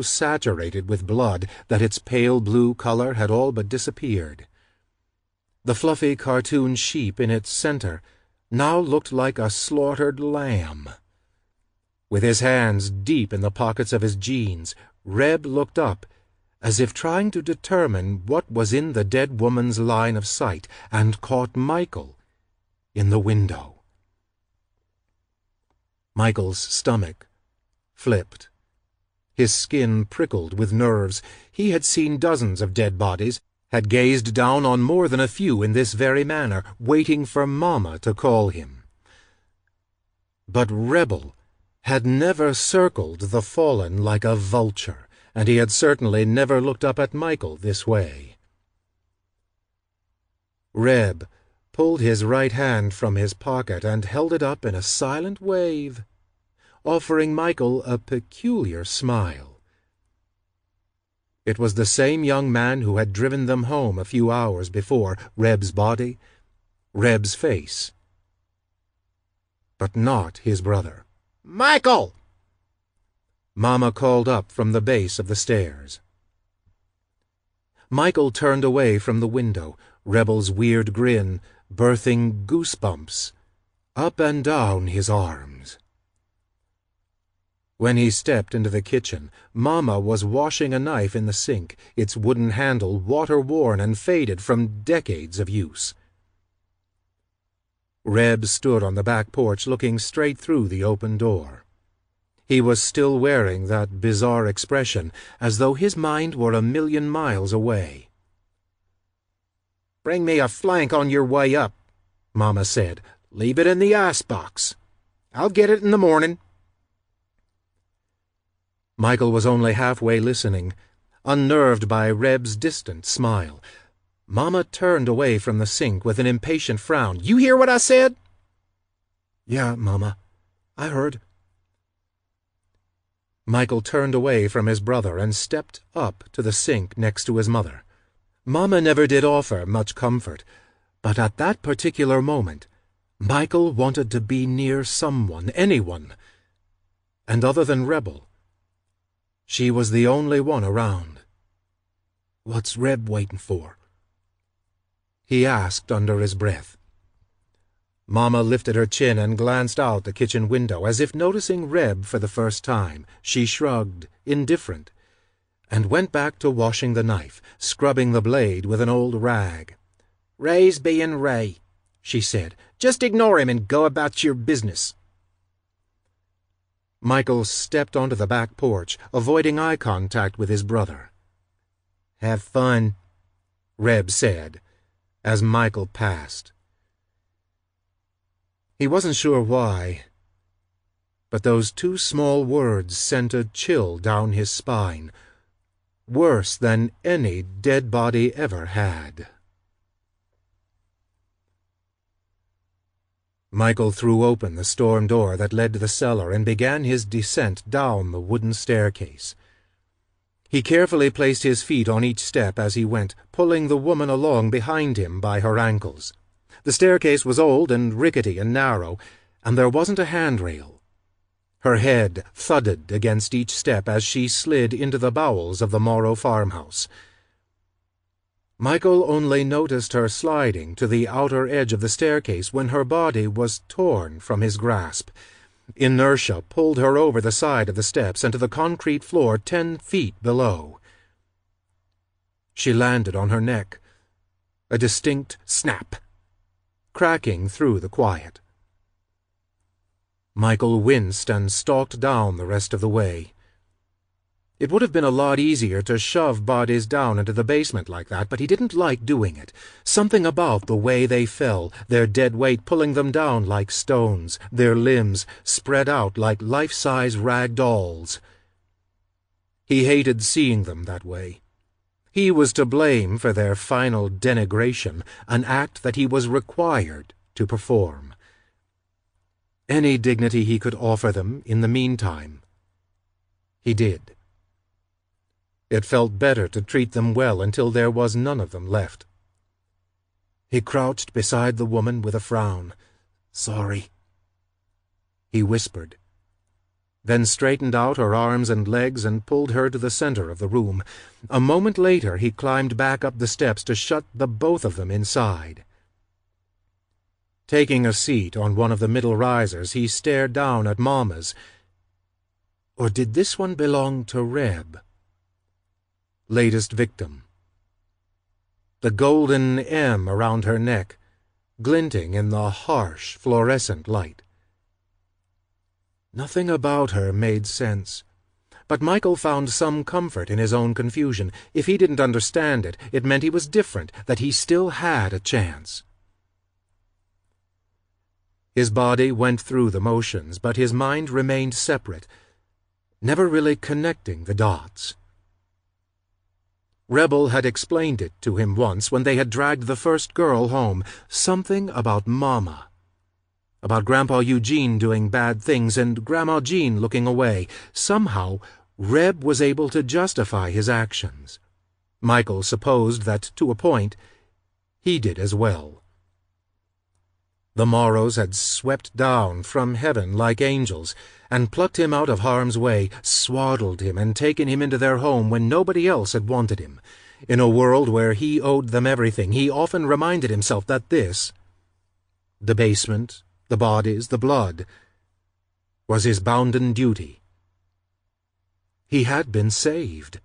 saturated with blood that its pale blue color had all but disappeared. The fluffy cartoon sheep in its center now looked like a slaughtered lamb. With his hands deep in the pockets of his jeans, Reb looked up, as if trying to determine what was in the dead woman's line of sight, and caught Michael in the window. Michael's stomach flipped. His skin prickled with nerves. He had seen dozens of dead bodies, had gazed down on more than a few in this very manner, waiting for Mama to call him. But Rebel had never circled the fallen like a vulture, and he had certainly never looked up at Michael this way. Reb pulled his right hand from his pocket and held it up in a silent wave, offering Michael a peculiar smile. It was the same young man who had driven them home a few hours before, Reb's body, Reb's face, but not his brother. "Michael!" Mama called up from the base of the stairs. Michael turned away from the window, Rebel's weird grin birthing goosebumps up and down his arms. When he stepped into the kitchen, Mama was washing a knife in the sink, its wooden handle water-worn and faded from decades of use. Reb stood on the back porch looking straight through the open door. He was still wearing that bizarre expression, as though his mind were a million miles away. "Bring me a flank on your way up," Mama said. "Leave it in the icebox. I'll get it in the morning." Michael was only halfway listening, unnerved by Reb's distant smile. Mama turned away from the sink with an impatient frown. "You hear what I said?" "Yeah, Mama, I heard." Michael turned away from his brother and stepped up to the sink next to his mother. Mama never did offer much comfort, but at that particular moment, Michael wanted to be near someone, anyone. And other than Rebel, she was the only one around. "What's Reb waiting for?" he asked under his breath. Mama lifted her chin and glanced out the kitchen window, as if noticing Reb for the first time. She shrugged, indifferent, and went back to washing the knife, scrubbing the blade with an old rag. "Ray's being Ray," she said. "Just ignore him and go about your business." Michael stepped onto the back porch, avoiding eye contact with his brother. "Have fun," Reb said, as Michael passed. He wasn't sure why, but those two small words sent a chill down his spine, worse than any dead body ever had. Michael threw open the storm door that led to the cellar and began his descent down the wooden staircase. He carefully placed his feet on each step as he went, pulling the woman along behind him by her ankles. The staircase was old and rickety and narrow, and there wasn't a handrail. Her head thudded against each step as she slid into the bowels of the Morrow farmhouse. Michael only noticed her sliding to the outer edge of the staircase when her body was torn from his grasp. Inertia pulled her over the side of the steps and to the concrete floor 10 feet below. She landed on her neck, a distinct snap, cracking through the quiet. Michael winced and stalked down the rest of the way. It would have been a lot easier to shove bodies down into the basement like that, but he didn't like doing it. Something about the way they fell, their dead weight pulling them down like stones, their limbs spread out like life-size rag dolls. He hated seeing them that way. He was to blame for their final denigration, an act that he was required to perform. Any dignity he could offer them in the meantime, he did. It felt better to treat them well until there was none of them left. He crouched beside the woman with a frown. "Sorry," he whispered. then straightened out her arms and legs and pulled her to the center of the room. A moment later he climbed back up the steps to shut the both of them inside. Taking a seat on one of the middle risers, he stared down at Mama's. Or did this one belong to Reb? Latest victim. The golden M around her neck, glinting in the harsh, fluorescent light. Nothing about her made sense, but Michael found some comfort in his own confusion. If he didn't understand it, it meant he was different, that he still had a chance. His body went through the motions, but his mind remained separate, never really connecting the dots. Rebel had explained it to him once when they had dragged the first girl home, something about Mama. About Grandpa Eugene doing bad things and Grandma Jean looking away. Somehow, Reb was able to justify his actions. Michael supposed that, to a point, he did as well. The Morrows had swept down from heaven like angels and plucked him out of harm's way, swaddled him and taken him into their home when nobody else had wanted him. In a world where he owed them everything, he often reminded himself that this, the basement, the bodies, the blood, was his bounden duty. He had been saved.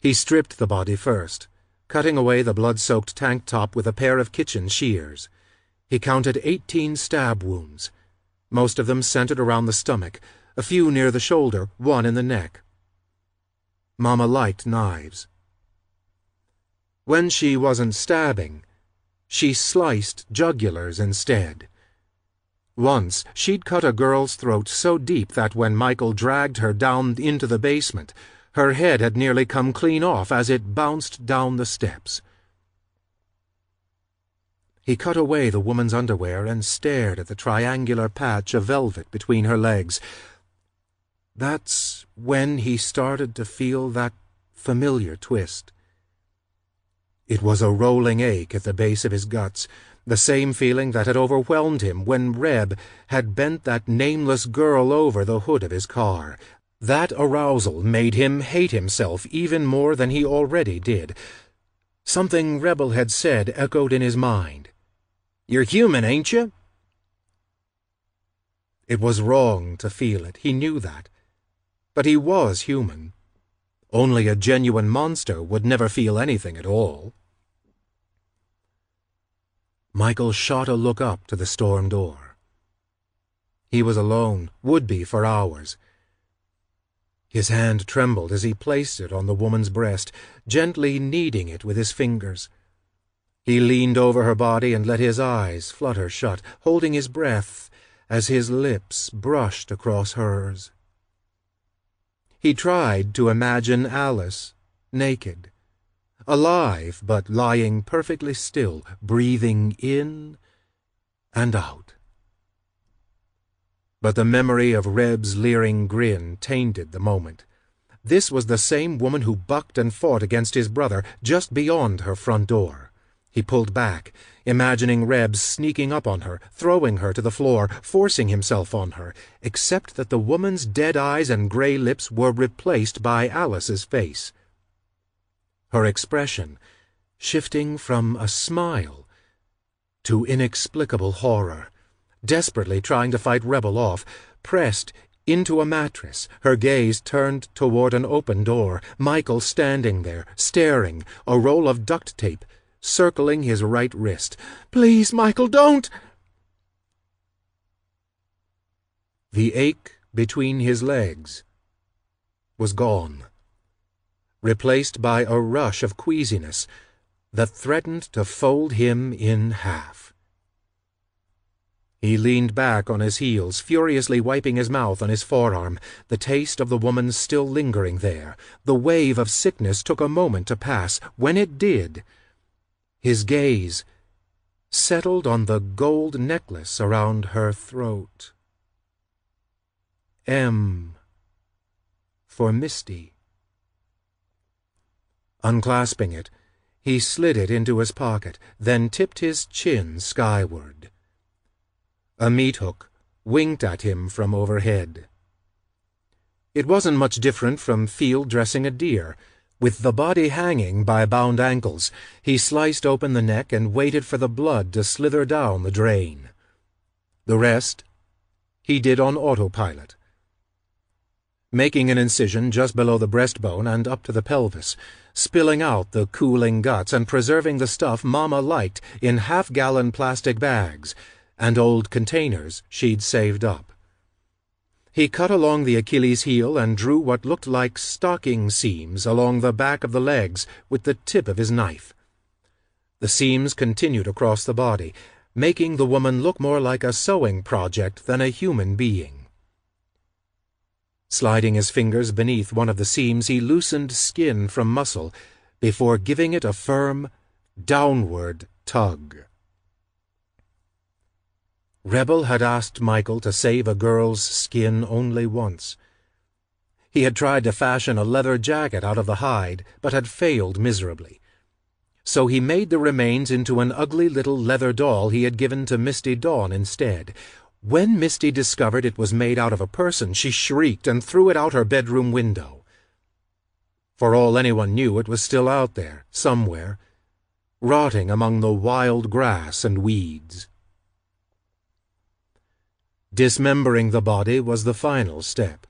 He stripped the body first, cutting away the blood-soaked tank top with a pair of kitchen shears. He counted 18 stab wounds, most of them centered around the stomach, a few near the shoulder, one in the neck. Mama liked knives. When she wasn't stabbing, she sliced jugulars instead. Once she'd cut a girl's throat so deep that when Michael dragged her down into the basement, her head had nearly come clean off as it bounced down the steps. He cut away the woman's underwear and stared at the triangular patch of velvet between her legs. That's when he started to feel that familiar twist. It was a rolling ache at the base of his guts, the same feeling that had overwhelmed him when Reb had bent that nameless girl over the hood of his car. That arousal made him hate himself even more than he already did. Something Rebel had said echoed in his mind. "You're human, ain't you?" It was wrong to feel it, he knew that. But he was human. Only a genuine monster would never feel anything at all. Michael shot a look up to the storm door. He was alone, would be for hours. His hand trembled as he placed it on the woman's breast, gently kneading it with his fingers. He leaned over her body and let his eyes flutter shut, holding his breath as his lips brushed across hers. He tried to imagine Alice, naked, alive but lying perfectly still, breathing in and out. But the memory of Reb's leering grin tainted the moment. This was the same woman who bucked and fought against his brother just beyond her front door. He pulled back, imagining Reb sneaking up on her, throwing her to the floor, forcing himself on her, except that the woman's dead eyes and gray lips were replaced by Alice's face. Her expression shifting from a smile to inexplicable horror, desperately trying to fight Rebel off, pressed into a mattress, her gaze turned toward an open door, Michael standing there, staring, a roll of duct tape circling his right wrist. "Please, Michael, don't!" The ache between his legs was gone, replaced by a rush of queasiness that threatened to fold him in half. He leaned back on his heels, furiously wiping his mouth on his forearm, the taste of the woman still lingering there. The wave of sickness took a moment to pass. When it did, his gaze settled on the gold necklace around her throat. M for Misty. Unclasping it, he slid it into his pocket, then tipped his chin skyward. A meat hook winked at him from overhead. It wasn't much different from field dressing a deer. With the body hanging by bound ankles, he sliced open the neck and waited for the blood to slither down the drain. The rest he did on autopilot, making an incision just below the breastbone and up to the pelvis, spilling out the cooling guts and preserving the stuff Mama liked in half-gallon plastic bags and old containers she'd saved up. He cut along the Achilles heel and drew what looked like stocking seams along the back of the legs with the tip of his knife. The seams continued across the body, making the woman look more like a sewing project than a human being. Sliding his fingers beneath one of the seams, he loosened skin from muscle before giving it a firm, downward tug. Rebel had asked Michael to save a girl's skin only once. He had tried to fashion a leather jacket out of the hide, but had failed miserably. So he made the remains into an ugly little leather doll he had given to Misty Dawn instead. When Misty discovered it was made out of a person, she shrieked and threw it out her bedroom window. For all anyone knew, it was still out there, somewhere, rotting among the wild grass and weeds. Dismembering the body was the final step.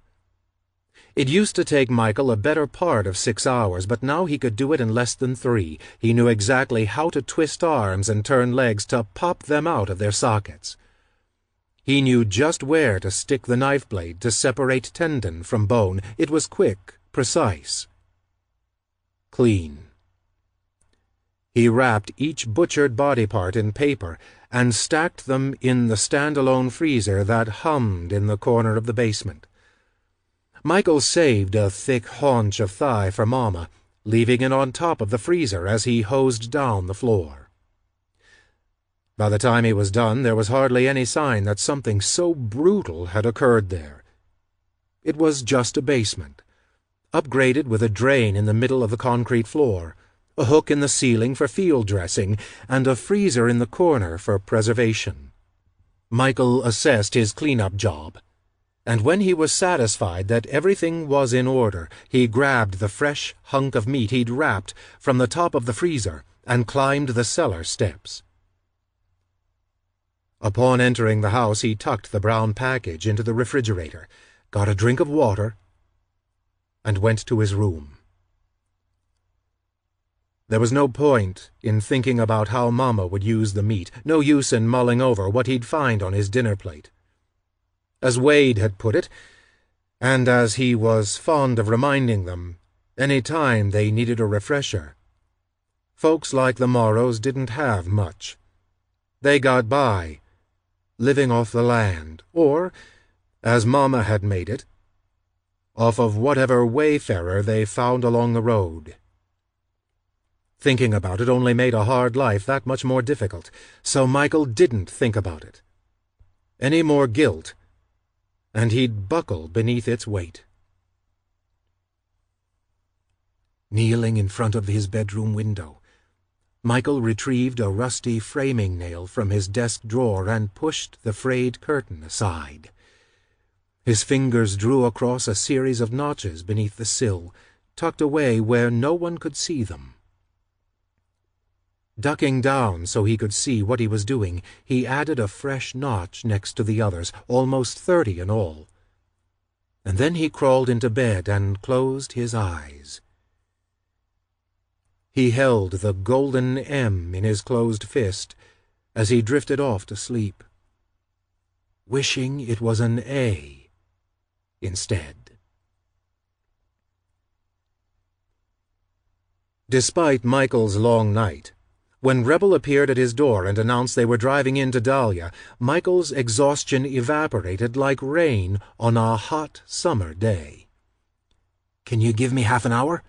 It used to take Michael a better part of 6 hours, but now he could do it in less than 3. He knew exactly how to twist arms and turn legs to pop them out of their sockets. He knew just where to stick the knife blade to separate tendon from bone. It was quick, precise, clean. He wrapped each butchered body part in paper and stacked them in the stand-alone freezer that hummed in the corner of the basement. Michael saved a thick haunch of thigh for Mama, leaving it on top of the freezer as he hosed down the floor. By the time he was done, there was hardly any sign that something so brutal had occurred there. It was just a basement, upgraded with a drain in the middle of the concrete floor, a hook in the ceiling for field dressing, and a freezer in the corner for preservation. Michael assessed his cleanup job, and when he was satisfied that everything was in order, he grabbed the fresh hunk of meat he'd wrapped from the top of the freezer and climbed the cellar steps. Upon entering the house, he tucked the brown package into the refrigerator, got a drink of water, and went to his room. There was no point in thinking about how Mama would use the meat, no use in mulling over what he'd find on his dinner plate. As Wade had put it, and as he was fond of reminding them, any time they needed a refresher, folks like the Morrows didn't have much. They got by, living off the land, or, as Mama had made it, off of whatever wayfarer they found along the road. Thinking about it only made a hard life that much more difficult, so Michael didn't think about it. Any more guilt, and he'd buckle beneath its weight. Kneeling in front of his bedroom window, Michael retrieved a rusty framing nail from his desk drawer and pushed the frayed curtain aside. His fingers drew across a series of notches beneath the sill, tucked away where no one could see them. Ducking down so he could see what he was doing, he added a fresh notch next to the others, almost 30 in all. And then he crawled into bed and closed his eyes. He held the golden M in his closed fist as he drifted off to sleep, wishing it was an A instead. Despite Michael's long night, when Rebel appeared at his door and announced they were driving into Dahlia, Michael's exhaustion evaporated like rain on a hot summer day. "Can you give me half an hour?"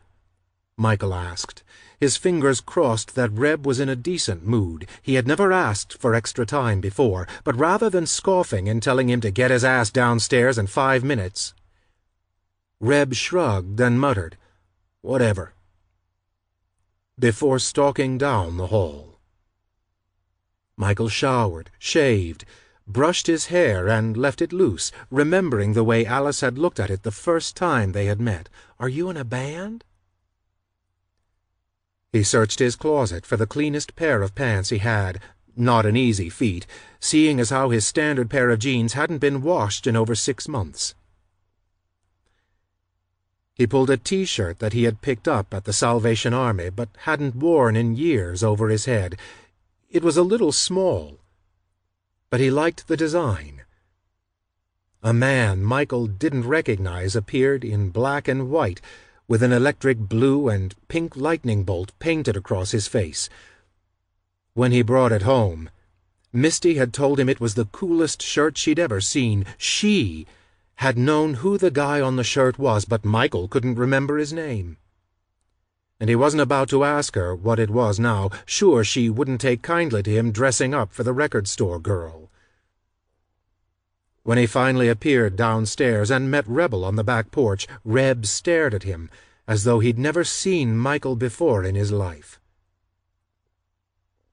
Michael asked. His fingers crossed that Reb was in a decent mood. He had never asked for extra time before, but rather than scoffing and telling him to get his ass downstairs in 5 minutes, Reb shrugged and muttered, "Whatever," before stalking down the hall. Michael showered, shaved, brushed his hair and left it loose, remembering the way Alice had looked at it the first time they had met. "Are you in a band?" He searched his closet for the cleanest pair of pants he had, not an easy feat, seeing as how his standard pair of jeans hadn't been washed in over 6 months. He pulled a T-shirt that he had picked up at the Salvation Army but hadn't worn in years over his head. It was a little small, but he liked the design. A man Michael didn't recognize appeared in black and white, with an electric blue and pink lightning bolt painted across his face. When he brought it home, Misty had told him it was the coolest shirt she'd ever seen. She had known who the guy on the shirt was, but Michael couldn't remember his name. And he wasn't about to ask her what it was now. Sure, she wouldn't take kindly to him dressing up for the record store girl. When he finally appeared downstairs and met Rebel on the back porch, Reb stared at him as though he'd never seen Michael before in his life.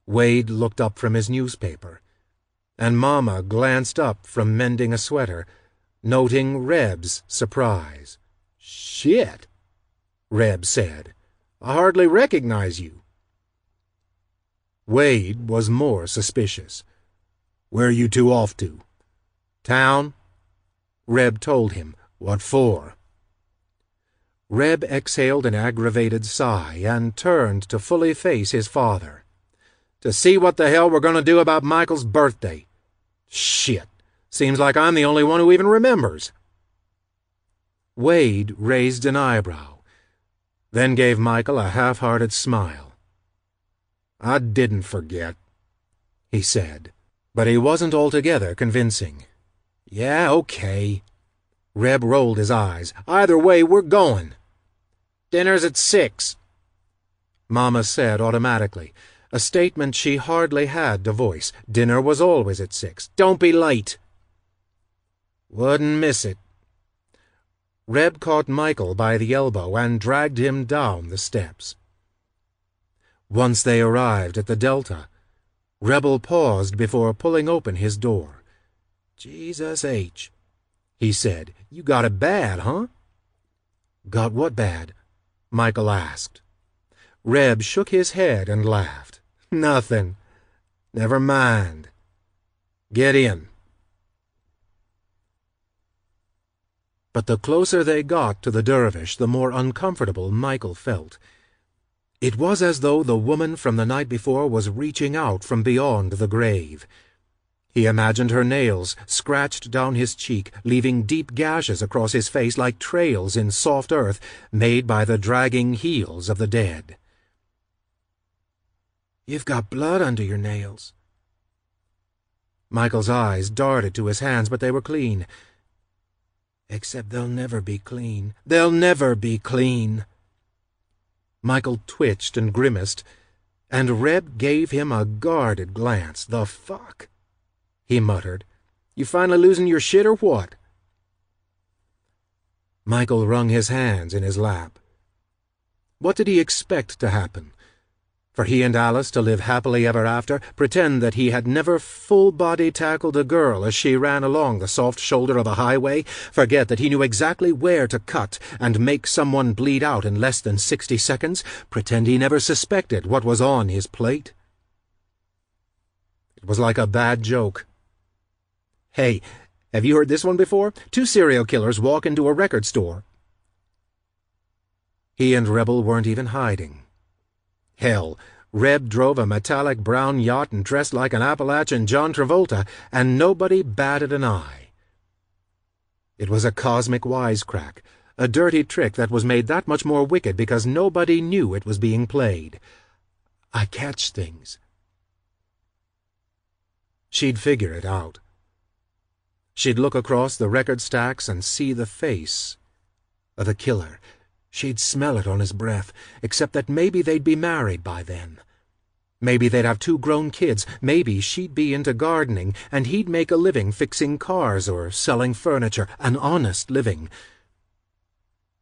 Wade looked up from his newspaper, and Mama glanced up from mending a sweater, noting Reb's surprise. "Shit," Reb said. "I hardly recognize you." Wade was more suspicious. "Where are you two off to?" "Town," Reb told him. "What for?" Reb exhaled an aggravated sigh and turned to fully face his father. "To see what the hell we're going to do about Michael's birthday. Shit, seems like I'm the only one who even remembers." Wade raised an eyebrow, then gave Michael a half-hearted smile. "I didn't forget," he said, but he wasn't altogether convincing. "Yeah, okay." Reb rolled his eyes. "Either way, we're going." "Dinner's at 6," Mama said automatically, a statement she hardly had to voice. Dinner was always at 6. "Don't be late." "Wouldn't miss it." Reb caught Michael by the elbow and dragged him down the steps. Once they arrived at the Delta, Rebel paused before pulling open his door. "Jesus H," he said. "You got it bad, huh?" "Got what bad?" Michael asked. Reb shook his head and laughed. "Nothing. Never mind. Get in." But the closer they got to the dervish, the more uncomfortable Michael felt. It was as though the woman from the night before was reaching out from beyond the grave. He imagined her nails scratched down his cheek, leaving deep gashes across his face like trails in soft earth made by the dragging heels of the dead. "You've got blood under your nails." Michael's eyes darted to his hands, but they were clean. "Except they'll never be clean. They'll never be clean." Michael twitched and grimaced, and Reb gave him a guarded glance. "The fuck?" he muttered. "You finally losing your shit or what?" Michael wrung his hands in his lap. What did he expect to happen? For he and Alice to live happily ever after, pretend that he had never full-body tackled a girl as she ran along the soft shoulder of a highway, forget that he knew exactly where to cut and make someone bleed out in less than 60 seconds, pretend he never suspected what was on his plate? It was like a bad joke. "Hey, have you heard this one before? 2 serial killers walk into a record store." He and Rebel weren't even hiding. Hell, Reb drove a metallic brown yacht and dressed like an Appalachian John Travolta, and nobody batted an eye. It was a cosmic wisecrack, a dirty trick that was made that much more wicked because nobody knew it was being played. "I catch things." She'd figure it out. She'd look across the record stacks and see the face of the killer. She'd smell it on his breath, except that maybe they'd be married by then. Maybe they'd have 2 grown kids. Maybe she'd be into gardening, and he'd make a living fixing cars or selling furniture, an honest living.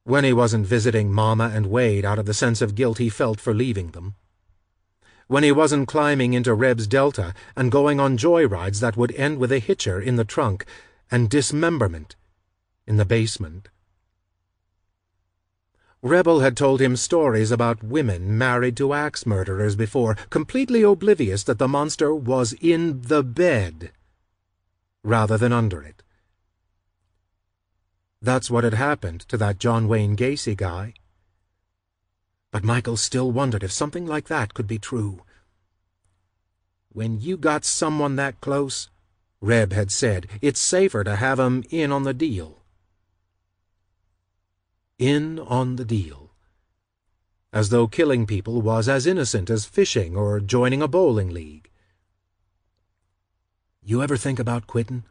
When he wasn't visiting Mama and Wade out of the sense of guilt he felt for leaving them. when he wasn't climbing into Reb's Delta and going on joyrides that would end with a hitcher in the trunk and dismemberment in the basement. Rebel had told him stories about women married to axe murderers before, completely oblivious that the monster was in the bed rather than under it. That's what had happened to that John Wayne Gacy guy. But Michael still wondered if something like that could be true. "When you got someone that close," Reb had said, "it's safer to have 'em in on the deal." In on the deal. As though killing people was as innocent as fishing or joining a bowling league. "You ever think about quitting?"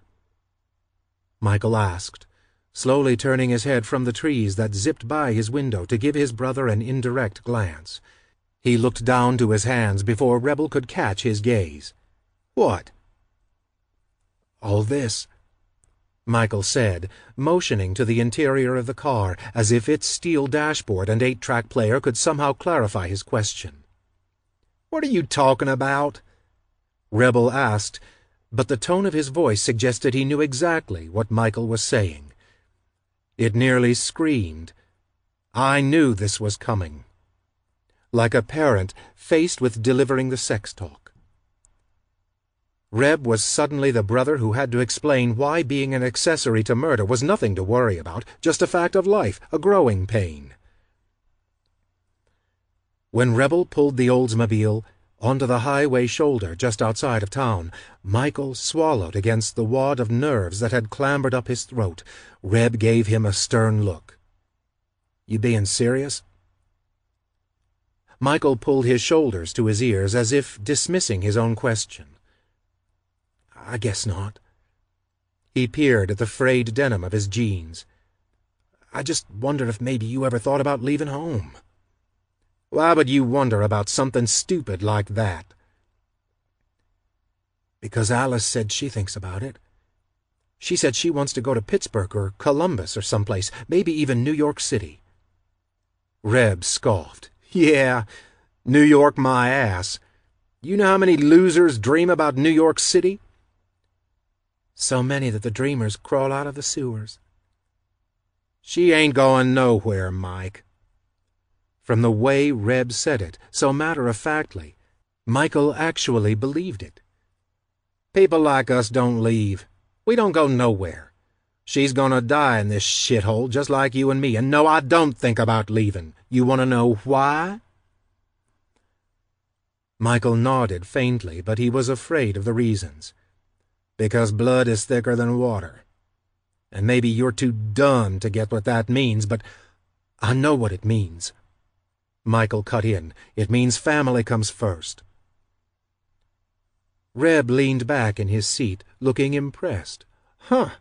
Michael asked, slowly turning his head from the trees that zipped by his window to give his brother an indirect glance. He looked down to his hands before Rebel could catch his gaze. "What?" "All this," Michael said, motioning to the interior of the car as if its steel dashboard and 8-track player could somehow clarify his question. "What are you talking about?" Rebel asked, but the tone of his voice suggested he knew exactly what Michael was saying. It nearly screamed, "I knew this was coming," like a parent faced with delivering the sex talk. Reb was suddenly the brother who had to explain why being an accessory to murder was nothing to worry about, just a fact of life, a growing pain. When Rebel pulled the Oldsmobile onto the highway shoulder just outside of town, Michael swallowed against the wad of nerves that had clambered up his throat. Reb gave him a stern look. "You being serious?" Michael pulled his shoulders to his ears as if dismissing his own question. "I guess not." He peered at the frayed denim of his jeans. "I just wondered if maybe you ever thought about leaving home." "Why would you wonder about something stupid like that?" "Because Alice said she thinks about it. She said she wants to go to Pittsburgh or Columbus or someplace, maybe even New York City." Reb scoffed. "Yeah, New York my ass. You know how many losers dream about New York City?" "So many that the dreamers crawl out of the sewers." "She ain't going nowhere, Mike." From the way Reb said it, so matter-of-factly, Michael actually believed it. "People like us don't leave. We don't go nowhere. She's gonna die in this shithole just like you and me, and no, I don't think about leaving. You want to know why?" Michael nodded faintly, but he was afraid of the reasons. "Because blood is thicker than water. And maybe you're too dumb to get what that means, but I know what it means." Michael cut in. "It means family comes first." Reb leaned back in his seat, looking impressed. "Huh.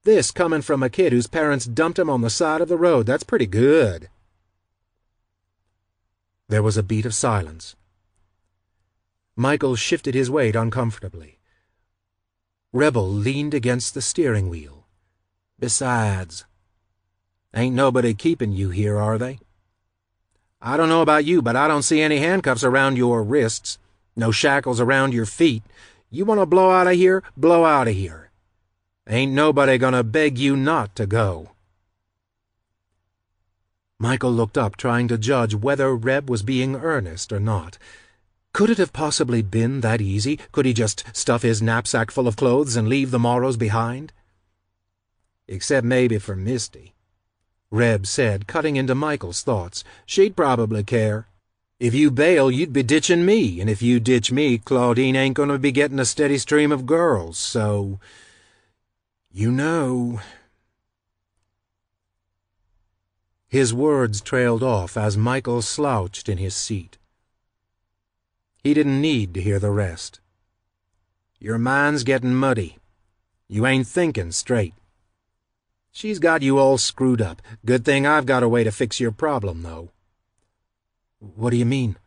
This coming from a kid whose parents dumped him on the side of the road. That's pretty good." There was a beat of silence. Michael shifted his weight uncomfortably. Rebel leaned against the steering wheel. "Besides, ain't nobody keeping you here, are they? I don't know about you, but I don't see any handcuffs around your wrists, no shackles around your feet. You want to blow out of here? Blow out of here. Ain't nobody gonna beg you not to go." Michael looked up, trying to judge whether Reb was being earnest or not. Could it have possibly been that easy? Could he just stuff his knapsack full of clothes and leave the Morrows behind? "Except maybe for Misty," Reb said, cutting into Michael's thoughts. "She'd probably care. If you bail, you'd be ditching me, and if you ditch me, Claudine ain't going to be getting a steady stream of girls, so... you know..." His words trailed off as Michael slouched in his seat. He didn't need to hear the rest. "Your mind's getting muddy. You ain't thinking straight. She's got you all screwed up. Good thing I've got a way to fix your problem, though." "What do you mean?"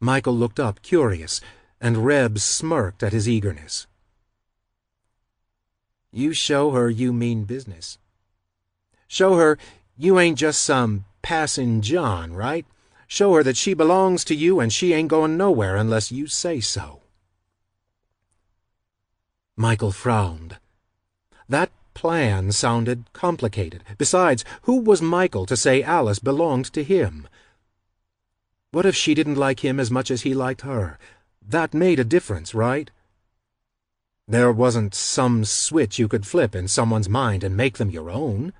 Michael looked up, curious, and Reb smirked at his eagerness. "You show her you mean business. Show her you ain't just some passing John, right? Show her that she belongs to you and she ain't going nowhere unless you say so." Michael frowned. That plan sounded complicated. Besides, who was Michael to say Alice belonged to him? What if she didn't like him as much as he liked her? That made a difference, right? There wasn't some switch you could flip in someone's mind and make them your own.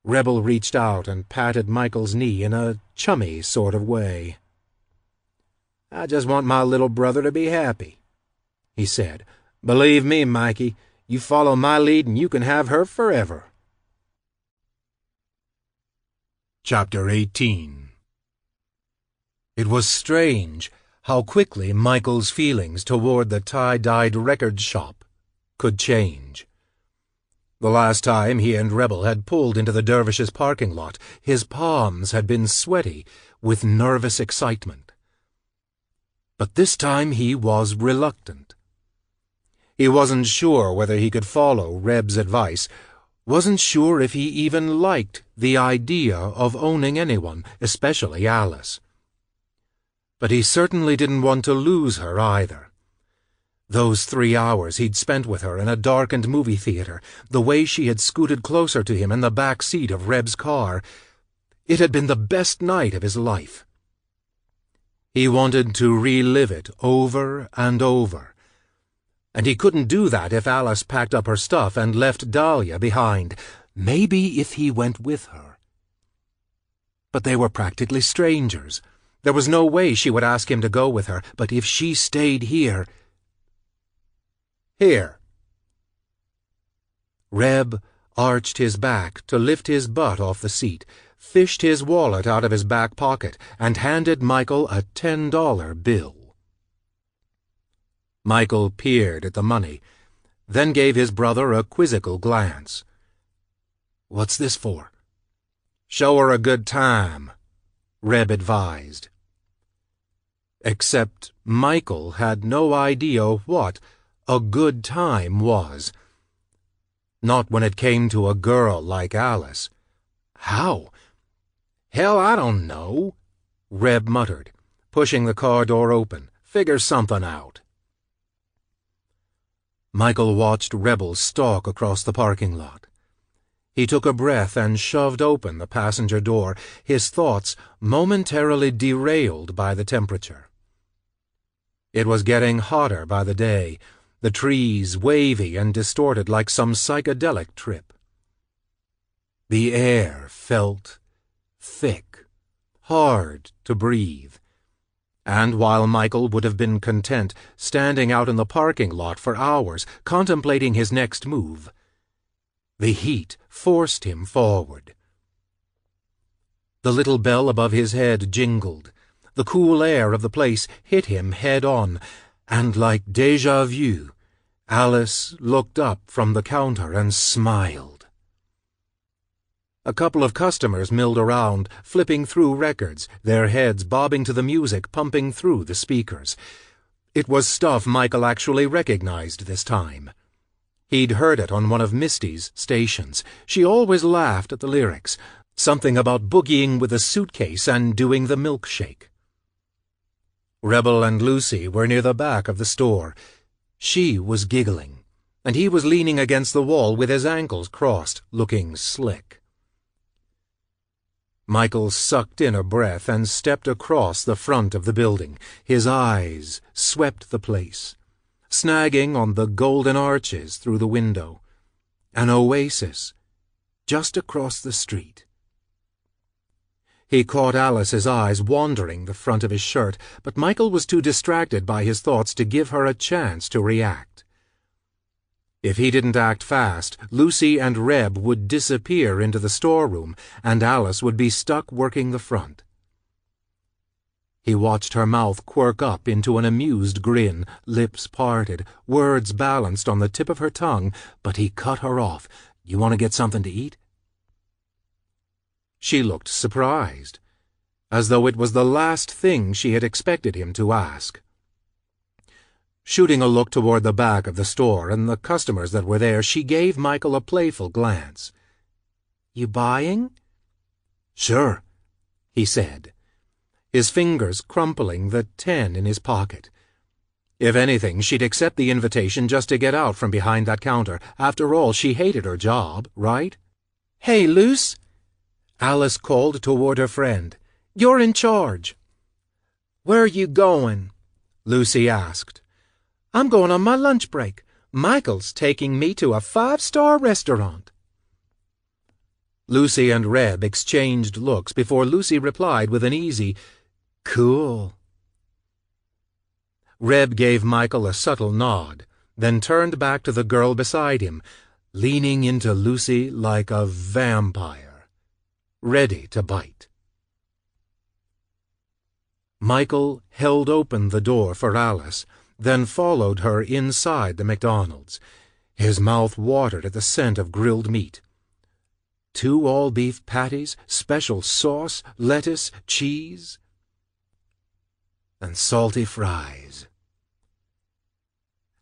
Rebel reached out and patted Michael's knee in a chummy sort of way. "I just want my little brother to be happy," he said. "Believe me, Mikey, you follow my lead and you can have her forever." Chapter 18. It was strange how quickly Michael's feelings toward the tie-dyed record shop could change. The last time he and Rebel had pulled into the Dervish's parking lot, his palms had been sweaty with nervous excitement. But this time he was reluctant. He wasn't sure whether he could follow Reb's advice, wasn't sure if he even liked the idea of owning anyone, especially Alice. But he certainly didn't want to lose her either. Those 3 hours he'd spent with her in a darkened movie theater, the way she had scooted closer to him in the back seat of Reb's car, it had been the best night of his life. He wanted to relive it over and over, and he couldn't do that if Alice packed up her stuff and left Dahlia behind. Maybe if he went with her. But they were practically strangers. There was no way she would ask him to go with her, but if she stayed here... Here. Reb arched his back to lift his butt off the seat, fished his wallet out of his back pocket, and handed Michael a $10 bill. Michael peered at the money, then gave his brother a quizzical glance. "What's this for?" "Show her a good time," Reb advised. Except Michael had no idea what a good time was. Not when it came to a girl like Alice. How? "Hell, I don't know," Reb muttered, pushing the car door open. "Figure something out." Michael watched Rebel stalk across the parking lot. He took a breath and shoved open the passenger door, his thoughts momentarily derailed by the temperature. It was getting hotter by the day, the trees wavy and distorted like some psychedelic trip. The air felt thick, hard to breathe, and while Michael would have been content standing out in the parking lot for hours contemplating his next move, the heat forced him forward. The little bell above his head jingled. The cool air of the place hit him head-on, and like déjà vu, Alice looked up from the counter and smiled. A couple of customers milled around, flipping through records, their heads bobbing to the music pumping through the speakers. It was stuff Michael actually recognized this time. He'd heard it on one of Misty's stations. She always laughed at the lyrics, something about boogieing with a suitcase and doing the milkshake. Rebel and Lucy were near the back of the store. She was giggling, and he was leaning against the wall with his ankles crossed, looking slick. Michael sucked in a breath and stepped across the front of the building. His eyes swept the place, snagging on the golden arches through the window. An oasis just across the street. He caught Alice's eyes wandering the front of his shirt, but Michael was too distracted by his thoughts to give her a chance to react. If he didn't act fast, Lucy and Reb would disappear into the storeroom, and Alice would be stuck working the front. He watched her mouth quirk up into an amused grin, lips parted, words balanced on the tip of her tongue, but he cut her off. "You want to get something to eat?" She looked surprised, as though it was the last thing she had expected him to ask. Shooting a look toward the back of the store and the customers that were there, she gave Michael a playful glance. "You buying?" "Sure. he said, his fingers crumpling the 10 in his pocket. If anything, she'd accept the invitation just to get out from behind that counter. After all, she hated her job, right? "Hey, Luce," Alice called toward her friend. "You're in charge." "Where are you going?" Lucy asked. "I'm going on my lunch break. Michael's taking me to a 5-star restaurant." Lucy and Reb exchanged looks before Lucy replied with an easy, "Cool." Reb gave Michael a subtle nod, then turned back to the girl beside him, leaning into Lucy like a vampire, ready to bite. Michael held open the door for Alice, then followed her inside the McDonald's. His mouth watered at the scent of grilled meat. 2 all-beef patties, special sauce, lettuce, cheese, and salty fries.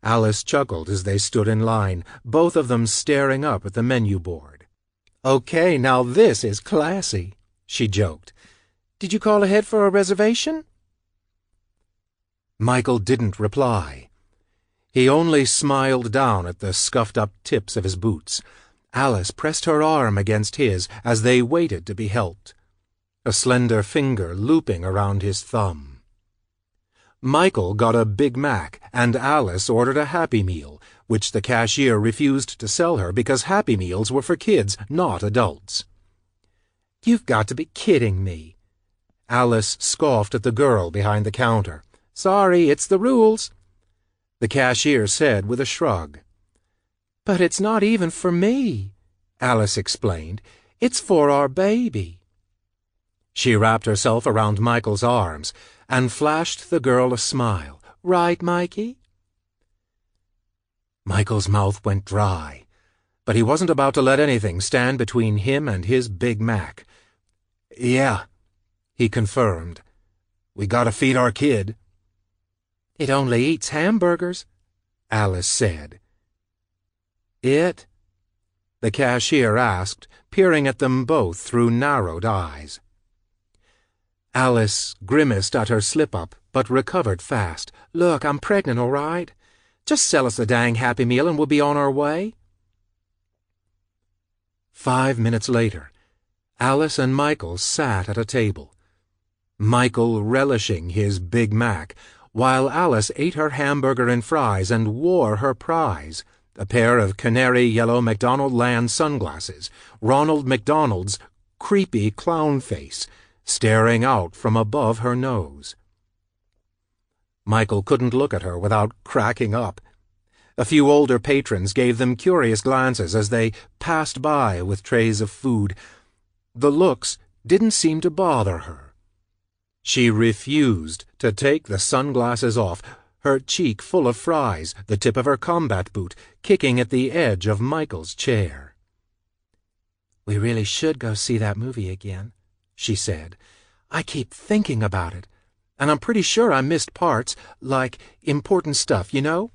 Alice chuckled as they stood in line, both of them staring up at the menu board. "Okay, now this is classy," she joked. "Did you call ahead for a reservation?" Michael didn't reply. He only smiled down at the scuffed-up tips of his boots. Alice pressed her arm against his as they waited to be helped, a slender finger looping around his thumb. Michael got a Big Mac, and Alice ordered a Happy Meal, which the cashier refused to sell her because Happy Meals were for kids, not adults. "You've got to be kidding me." Alice scoffed at the girl behind the counter. "Sorry, it's the rules," the cashier said with a shrug. "But it's not even for me," Alice explained. "It's for our baby." She wrapped herself around Michael's arms and flashed the girl a smile. "Right, Mikey?" Michael's mouth went dry, but he wasn't about to let anything stand between him and his Big Mac. "Yeah," he confirmed. "We gotta feed our kid." "It only eats hamburgers," Alice said. "It?" the cashier asked, peering at them both through narrowed eyes. Alice grimaced at her slip-up, but recovered fast. "Look, I'm pregnant, all right? Just sell us a dang Happy Meal and we'll be on our way." 5 minutes later, Alice and Michael sat at a table, Michael relishing his Big Mac, while Alice ate her hamburger and fries and wore her prize, a pair of canary yellow McDonald Land sunglasses, Ronald McDonald's creepy clown face, staring out from above her nose. Michael couldn't look at her without cracking up. A few older patrons gave them curious glances as they passed by with trays of food. The looks didn't seem to bother her. She refused to take the sunglasses off, her cheek full of fries, the tip of her combat boot kicking at the edge of Michael's chair. "We really should go see that movie again," she said. "I keep thinking about it, and I'm pretty sure I missed parts, like important stuff, you know?"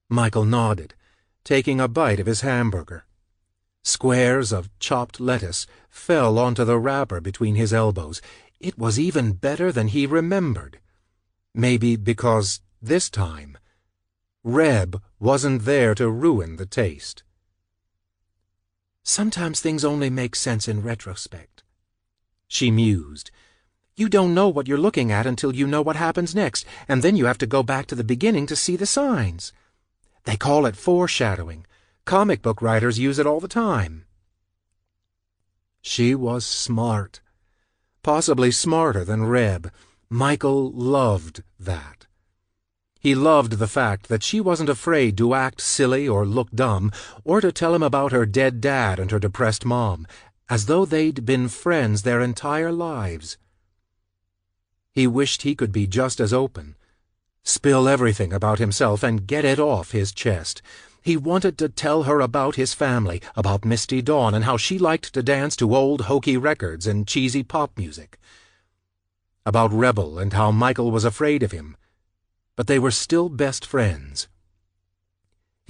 Michael nodded, taking a bite of his hamburger. Squares of chopped lettuce fell onto the wrapper between his elbows. It was even better than he remembered. Maybe because, this time, Reb wasn't there to ruin the taste. "Sometimes things only make sense in retrospect," she mused. "You don't know what you're looking at until you know what happens next, and then you have to go back to the beginning to see the signs. They call it foreshadowing. Comic book writers use it all the time." She was smart. Possibly smarter than Reb. Michael loved that. He loved the fact that she wasn't afraid to act silly or look dumb, or to tell him about her dead dad and her depressed mom, as though they'd been friends their entire lives. He wished he could be just as open, spill everything about himself and get it off his chest. He wanted to tell her about his family, about Misty Dawn and how she liked to dance to old hokey records and cheesy pop music. About Rebel and how Michael was afraid of him, but they were still best friends.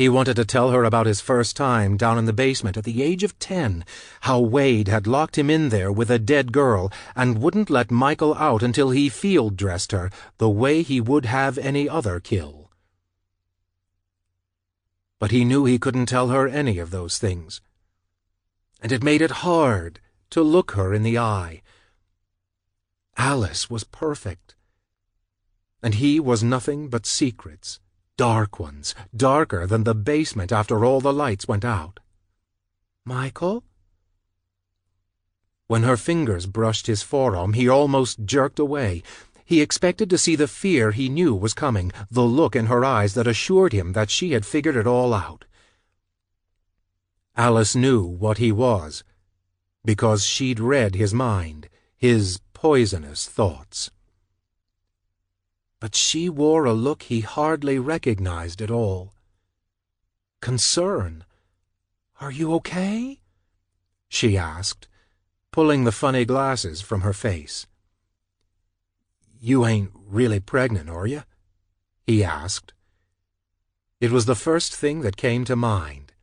He wanted to tell her about his first time down in the basement at the age of 10, how Wade had locked him in there with a dead girl and wouldn't let Michael out until he field-dressed her the way he would have any other kill. But he knew he couldn't tell her any of those things, and it made it hard to look her in the eye. Alice was perfect, and he was nothing but secrets. Dark ones, darker than the basement after all the lights went out. "Michael?" When her fingers brushed his forearm, he almost jerked away. He expected to see the fear he knew was coming, the look in her eyes that assured him that she had figured it all out. Alice knew what he was, because she'd read his mind, his poisonous thoughts. But she wore a look he hardly recognized at all. Concern. "Are you okay?" she asked, pulling the funny glasses from her face. "You ain't really pregnant, are you?" he asked. It was the first thing that came to mind.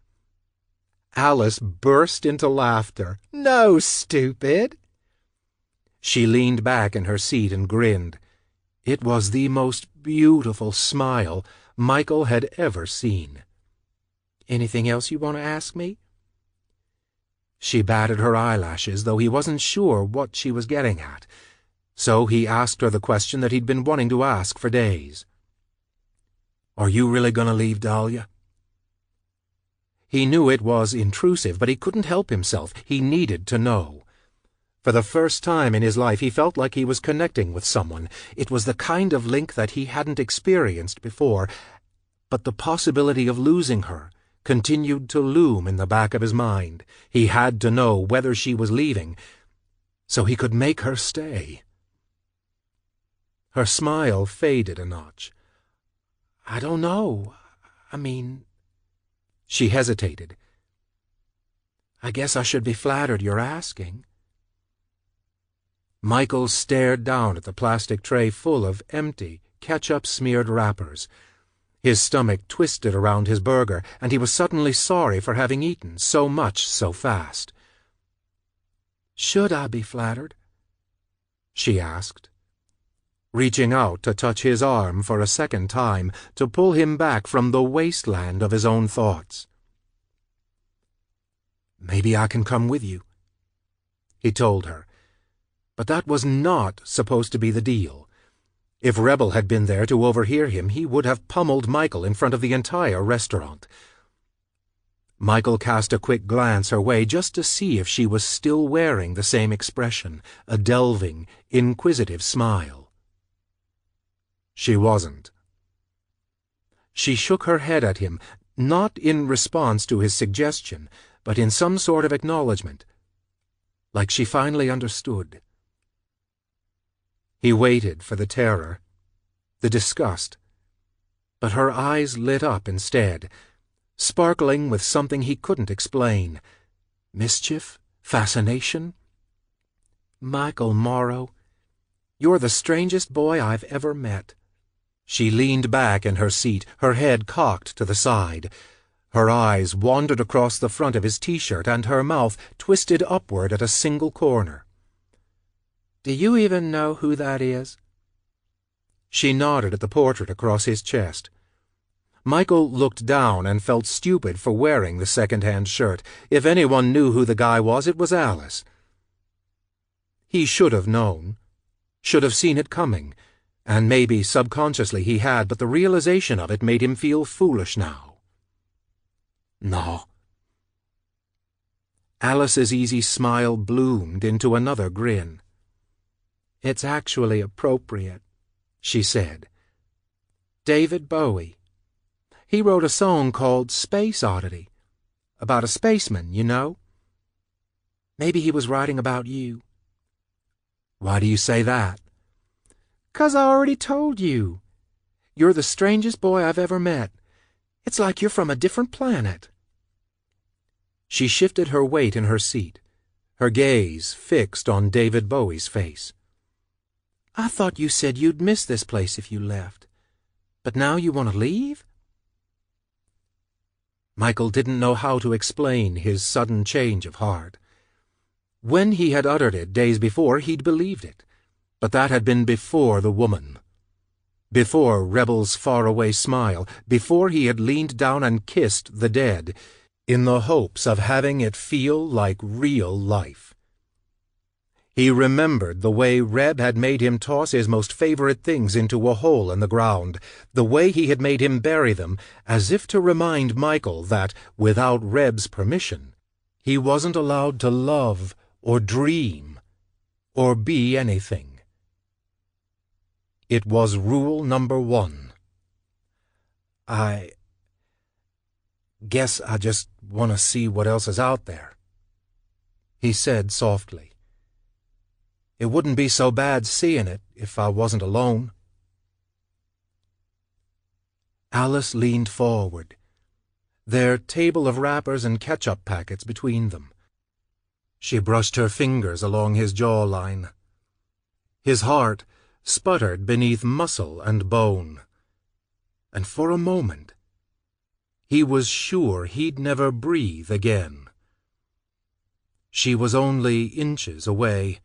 Alice burst into laughter. "No, stupid!" She leaned back in her seat and grinned. It was the most beautiful smile Michael had ever seen. "Anything else you want to ask me?" She batted her eyelashes, though he wasn't sure what she was getting at, so he asked her the question that he'd been wanting to ask for days. "Are you really going to leave Dahlia?" He knew it was intrusive, but he couldn't help himself. He needed to know. For the first time in his life, he felt like he was connecting with someone. It was the kind of link that he hadn't experienced before, but the possibility of losing her continued to loom in the back of his mind. He had to know whether she was leaving, so he could make her stay. Her smile faded a notch. "I don't know. She hesitated. "I guess I should be flattered you're asking." Michael stared down at the plastic tray full of empty, ketchup-smeared wrappers. His stomach twisted around his burger, and he was suddenly sorry for having eaten so much so fast. "Should I be flattered?" she asked, reaching out to touch his arm for a second time to pull him back from the wasteland of his own thoughts. "Maybe I can come with you," he told her. But that was not supposed to be the deal. If Rebel had been there to overhear him, he would have pummeled Michael in front of the entire restaurant. Michael cast a quick glance her way just to see if she was still wearing the same expression, a delving, inquisitive smile. She wasn't. She shook her head at him, not in response to his suggestion, but in some sort of acknowledgement, like she finally understood. He waited for the terror, the disgust, but her eyes lit up instead, sparkling with something he couldn't explain. Mischief? Fascination? "Michael Morrow, you're the strangest boy I've ever met." She leaned back in her seat, her head cocked to the side. Her eyes wandered across the front of his T-shirt, and her mouth twisted upward at a single corner. "Do you even know who that is?" She nodded at the portrait across his chest. Michael looked down and felt stupid for wearing the second-hand shirt. If anyone knew who the guy was, it was Alice. He should have known, should have seen it coming, and maybe subconsciously he had, but the realization of it made him feel foolish now. "No." Alice's easy smile bloomed into another grin. "It's actually appropriate," she said. "David Bowie. He wrote a song called Space Oddity, about a spaceman, you know. Maybe he was writing about you." "Why do you say that?" "'Cause I already told you. You're the strangest boy I've ever met. It's like you're from a different planet." She shifted her weight in her seat, her gaze fixed on David Bowie's face. "I thought you said you'd miss this place if you left. But now you want to leave?" Michael didn't know how to explain his sudden change of heart. When he had uttered it days before, he'd believed it, but that had been before the woman. Before Rebel's faraway smile, before he had leaned down and kissed the dead, in the hopes of having it feel like real life. He remembered the way Reb had made him toss his most favorite things into a hole in the ground, the way he had made him bury them, as if to remind Michael that, without Reb's permission, he wasn't allowed to love or dream or be anything. It was rule number 1. I guess I just want to see what else is out there, he said softly. It wouldn't be so bad seeing it if I wasn't alone. Alice leaned forward, their table of wrappers and ketchup packets between them. She brushed her fingers along his jawline. His heart sputtered beneath muscle and bone, and for a moment he was sure he'd never breathe again. She was only inches away,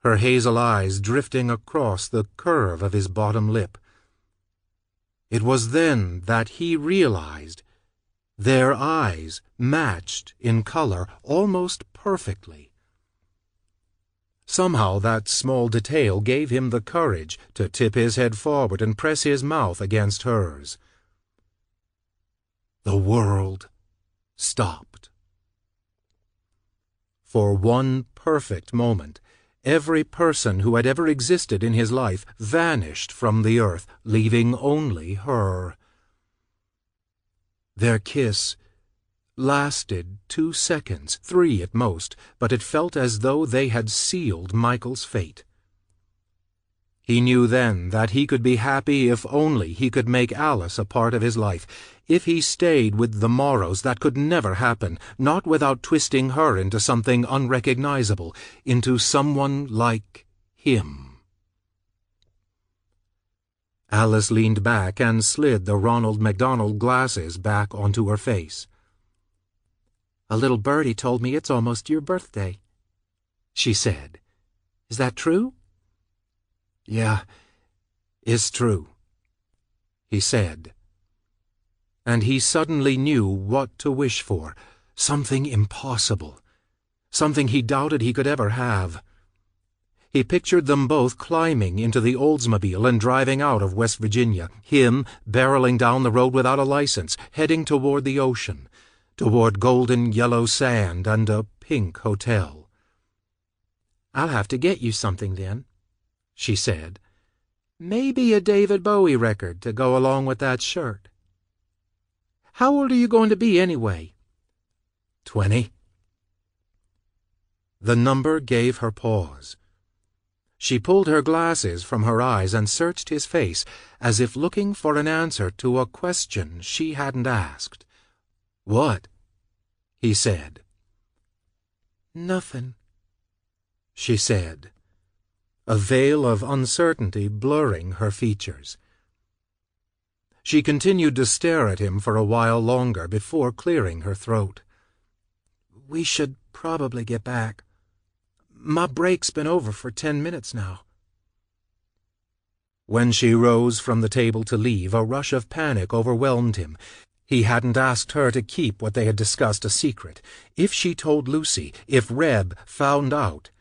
her hazel eyes drifting across the curve of his bottom lip. It was then that he realized their eyes matched in color almost perfectly. Somehow that small detail gave him the courage to tip his head forward and press his mouth against hers. The world stopped. For one perfect moment, every person who had ever existed in his life vanished from the earth, leaving only her. Their kiss lasted 2 seconds, 3 at most, but it felt as though they had sealed Michael's fate. He knew then that he could be happy if only he could make Alice a part of his life. If he stayed with the Morrows, that could never happen, not without twisting her into something unrecognizable, into someone like him. Alice leaned back and slid the Ronald McDonald glasses back onto her face. A little birdie told me it's almost your birthday, she said. Is that true? Yeah, it's true, he said. And he suddenly knew what to wish for, something impossible, something he doubted he could ever have. He pictured them both climbing into the Oldsmobile and driving out of West Virginia, him barreling down the road without a license, heading toward the ocean, toward golden yellow sand and a pink hotel. I'll have to get you something then, she said. Maybe a David Bowie record to go along with that shirt. How old are you going to be anyway? 20. The number gave her pause. She pulled her glasses from her eyes and searched his face, as if looking for an answer to a question she hadn't asked. What? He said. Nothing, she said, a veil of uncertainty blurring her features. She continued to stare at him for a while longer before clearing her throat. We should probably get back. My break's been over for 10 minutes now. When she rose from the table to leave, a rush of panic overwhelmed him. He hadn't asked her to keep what they had discussed a secret. If she told Lucy, if Reb found out.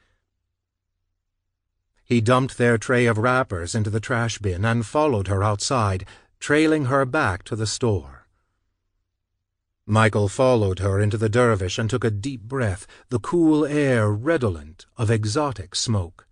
He dumped their tray of wrappers into the trash bin and followed her outside, trailing her back to the store. Michael followed her into the dervish and took a deep breath, the cool air redolent of exotic smoke.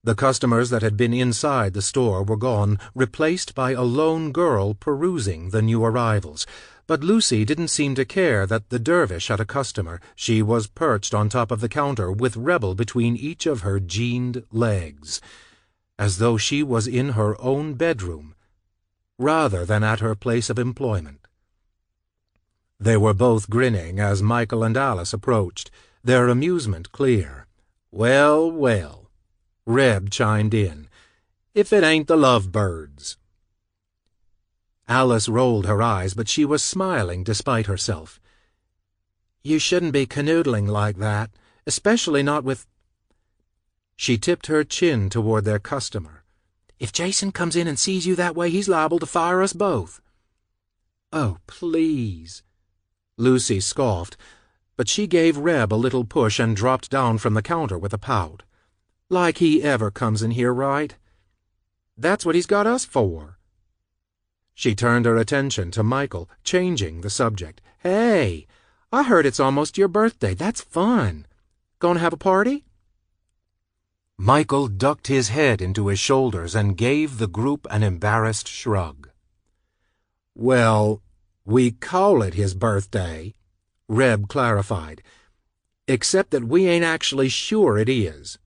The customers that had been inside the store were gone, replaced by a lone girl perusing the new arrivals. But Lucy didn't seem to care that the dervish had a customer. She was perched on top of the counter with Rebel between each of her jeaned legs, as though she was in her own bedroom, rather than at her place of employment. They were both grinning as Michael and Alice approached, their amusement clear. Well, well, Reb chimed in, if it ain't the lovebirds. Alice rolled her eyes, but she was smiling despite herself. "You shouldn't be canoodling like that, especially not with—" She tipped her chin toward their customer. "If Jason comes in and sees you that way, he's liable to fire us both." "Oh, please," Lucy scoffed, but she gave Reb a little push and dropped down from the counter with a pout. "Like he ever comes in here, right? That's what he's got us for." She turned her attention to Michael, changing the subject. "Hey, I heard it's almost your birthday. That's fun. Gonna have a party?" Michael ducked his head into his shoulders and gave the group an embarrassed shrug. "Well, we call it his birthday," Reb clarified, "except that we ain't actually sure it is."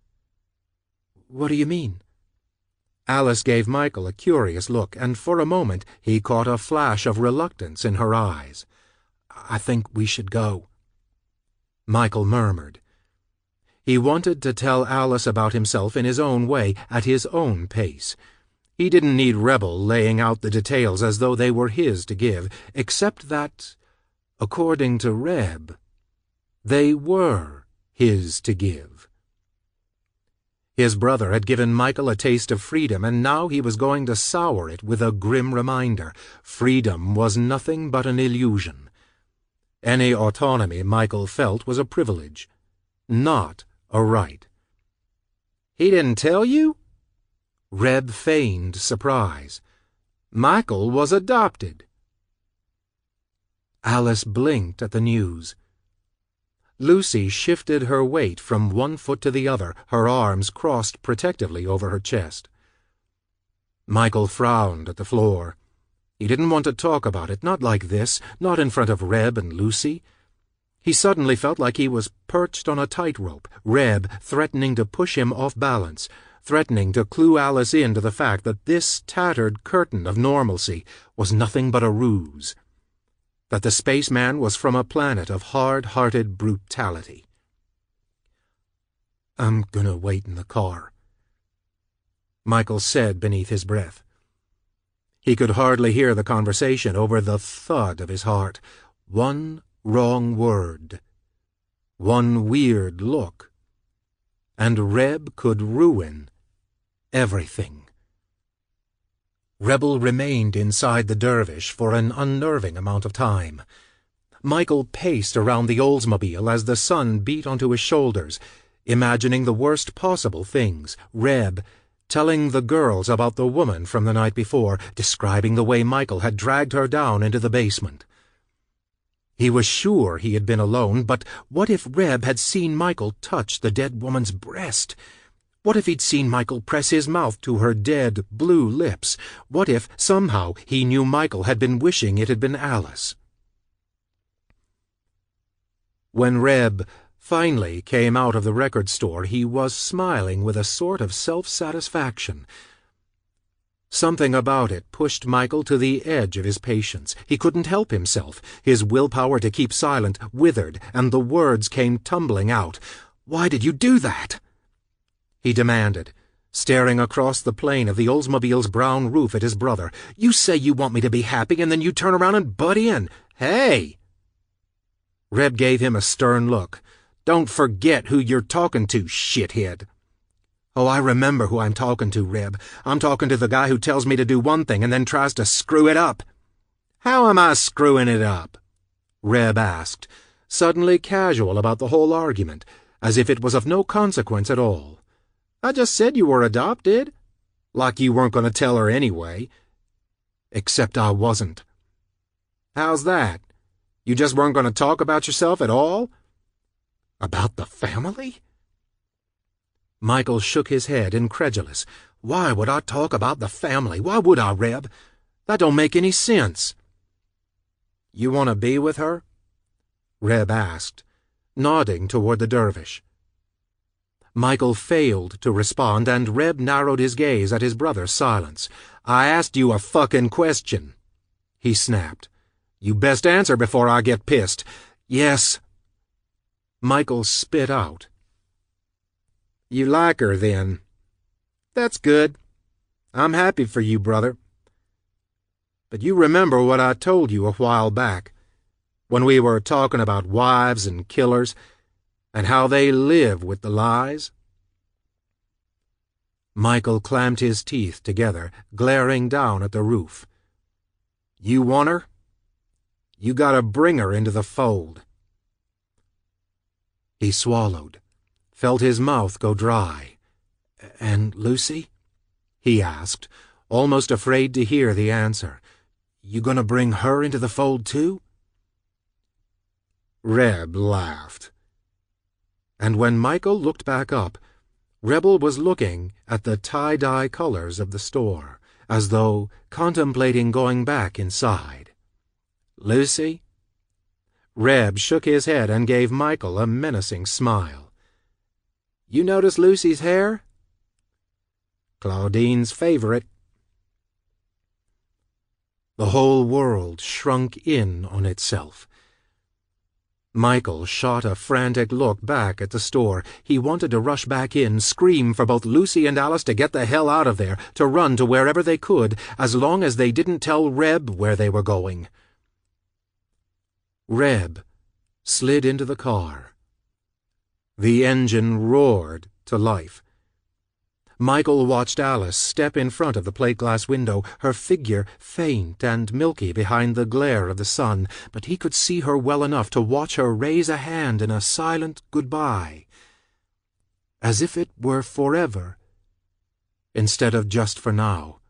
"What do you mean?" Alice gave Michael a curious look, and for a moment he caught a flash of reluctance in her eyes. "I think we should go," Michael murmured. He wanted to tell Alice about himself in his own way, at his own pace. He didn't need Rebel laying out the details as though they were his to give, except that, according to Reb, they were his to give. His brother had given Michael a taste of freedom, and now he was going to sour it with a grim reminder. Freedom was nothing but an illusion. Any autonomy Michael felt was a privilege, not a right. "He didn't tell you?" Reb feigned surprise. "Michael was adopted." Alice blinked at the news. Lucy shifted her weight from one foot to the other, her arms crossed protectively over her chest. Michael frowned at the floor. He didn't want to talk about it, not like this, not in front of Reb and Lucy. He suddenly felt like he was perched on a tightrope, Reb threatening to push him off balance, threatening to clue Alice in to the fact that this tattered curtain of normalcy was nothing but a ruse, that the spaceman was from a planet of hard-hearted brutality. "I'm gonna wait in the car," Michael said beneath his breath. He could hardly hear the conversation over the thud of his heart. One wrong word, one weird look, and Reb could ruin everything. Rebel remained inside the dervish for an unnerving amount of time. Michael paced around the Oldsmobile as the sun beat onto his shoulders, imagining the worst possible things. Reb telling the girls about the woman from the night before, describing the way Michael had dragged her down into the basement. He was sure he had been alone, but what if Reb had seen Michael touch the dead woman's breast? What if he'd seen Michael press his mouth to her dead, blue lips? What if, somehow, he knew Michael had been wishing it had been Alice? When Reb finally came out of the record store, he was smiling with a sort of self-satisfaction. Something about it pushed Michael to the edge of his patience. He couldn't help himself. His willpower to keep silent withered, and the words came tumbling out. "Why did you do that?" he demanded, staring across the plane of the Oldsmobile's brown roof at his brother. "You say you want me to be happy, and then you turn around and butt in. Hey!" Reb gave him a stern look. "Don't forget who you're talking to, shithead." "Oh, I remember who I'm talking to, Reb. I'm talking to the guy who tells me to do one thing and then tries to screw it up." "How am I screwing it up?" Reb asked, suddenly casual about the whole argument, as if it was of no consequence at all. "I just said you were adopted. Like you weren't going to tell her anyway." "Except I wasn't." "How's that? You just weren't going to talk about yourself at all?" "About the family?" Michael shook his head, incredulous. "Why would I talk about the family? Why would I, Reb? That don't make any sense." "You want to be with her?" Reb asked, nodding toward the dervish. Michael failed to respond, and Reb narrowed his gaze at his brother's silence. "I asked you a fucking question," he snapped. "You best answer before I get pissed." "Yes." Michael spit out. "You like her, then? That's good. I'm happy for you, brother. but you remember what I told you a while back, when we were talking about wives and killers, and how they live with the lies?" Michael clamped his teeth together, glaring down at the roof. "You want her? You gotta bring her into the fold." He swallowed, felt his mouth go dry. "And Lucy?" he asked, almost afraid to hear the answer. "You gonna bring her into the fold too?" Reb laughed. And when Michael looked back up, Rebel was looking at the tie-dye colors of the store, as though contemplating going back inside. "Lucy?" Reb shook his head and gave Michael a menacing smile. "You notice Lucy's hair?" "Claudine's favorite." The whole world shrunk in on itself. Michael shot a frantic look back at the store. He wanted to rush back in, scream for both Lucy and Alice to get the hell out of there, to run to wherever they could, as long as they didn't tell Reb where they were going. Reb slid into the car. The engine roared to life. Michael watched Alice step in front of the plate-glass window, her figure faint and milky behind the glare of the sun, but he could see her well enough to watch her raise a hand in a silent goodbye, as if it were forever, instead of just for now.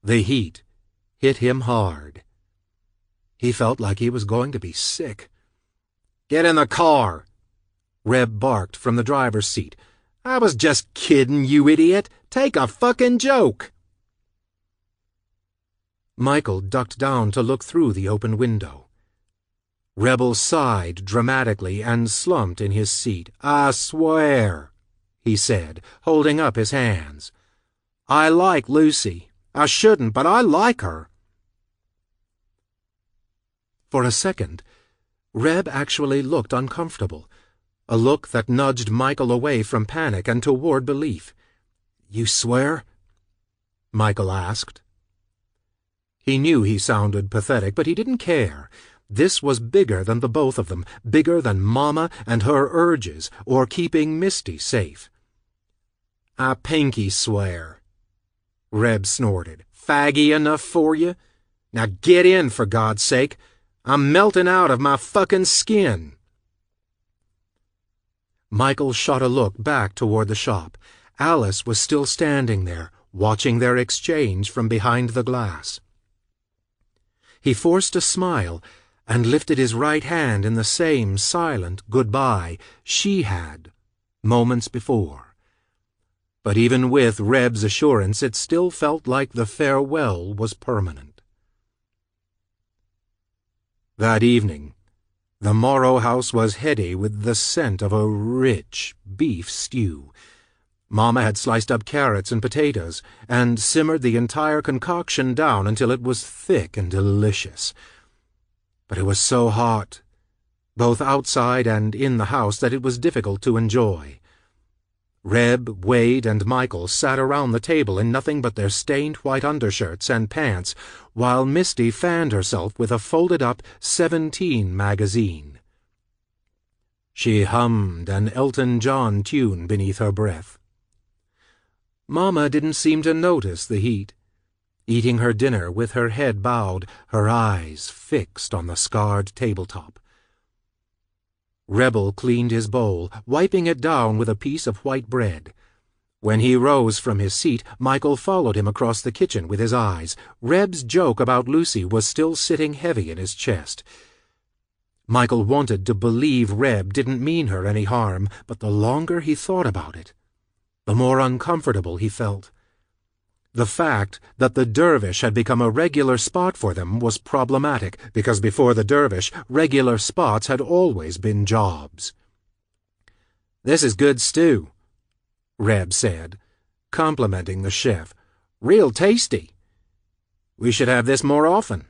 The heat hit him hard. He felt like he was going to be sick. "Get in the car!" Reb barked from the driver's seat. "I was just kidding, you idiot! Take a fucking joke!" Michael ducked down to look through the open window. Rebel sighed dramatically and slumped in his seat. "I swear," he said, holding up his hands. "I like Lucy. I shouldn't, but I like her." For a second, Reb actually looked uncomfortable, a look that nudged Michael away from panic and toward belief. "You swear?" Michael asked. He knew he sounded pathetic, but he didn't care. This was bigger than the both of them, bigger than Mama and her urges, or keeping Misty safe. "I pinky swear," Reb snorted. "Faggy enough for you? Now get in, for God's sake. I'm melting out of my fucking skin." Michael shot a look back toward the shop. Alice was still standing there, watching their exchange from behind the glass. He forced a smile and lifted his right hand in the same silent goodbye she had moments before. But even with Reb's assurance, it still felt like the farewell was permanent. That evening, the Morrow house was heady with the scent of a rich beef stew. Mama had sliced up carrots and potatoes and simmered the entire concoction down until it was thick and delicious. But it was so hot, both outside and in the house, that it was difficult to enjoy. Reb, Wade, and Michael sat around the table in nothing but their stained white undershirts and pants, while Misty fanned herself with a folded-up 17 magazine. She hummed an Elton John tune beneath her breath. Mama didn't seem to notice the heat, eating her dinner with her head bowed, her eyes fixed on the scarred tabletop. Rebel cleaned his bowl, wiping it down with a piece of white bread. When he rose from his seat, Michael followed him across the kitchen with his eyes. Reb's joke about Lucy was still sitting heavy in his chest. Michael wanted to believe Reb didn't mean her any harm, but the longer he thought about it, the more uncomfortable he felt. The fact that the dervish had become a regular spot for them was problematic, because before the dervish, regular spots had always been jobs. "This is good stew," Reb said, complimenting the chef. "Real tasty. We should have this more often."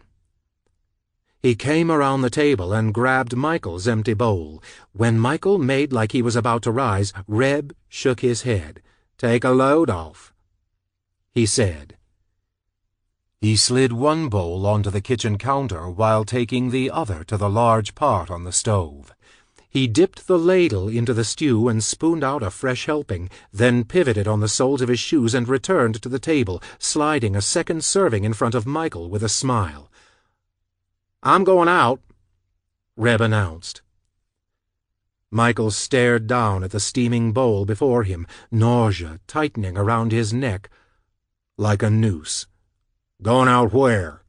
He came around the table and grabbed Michael's empty bowl. When Michael made like he was about to rise, Reb shook his head. "Take a load off," he said. He slid one bowl onto the kitchen counter while taking the other to the large pot on the stove. He dipped the ladle into the stew and spooned out a fresh helping, then pivoted on the soles of his shoes and returned to the table, sliding a second serving in front of Michael with a smile. "I'm going out," Reb announced. Michael stared down at the steaming bowl before him, nausea tightening around his neck like a noose. "Going out where?"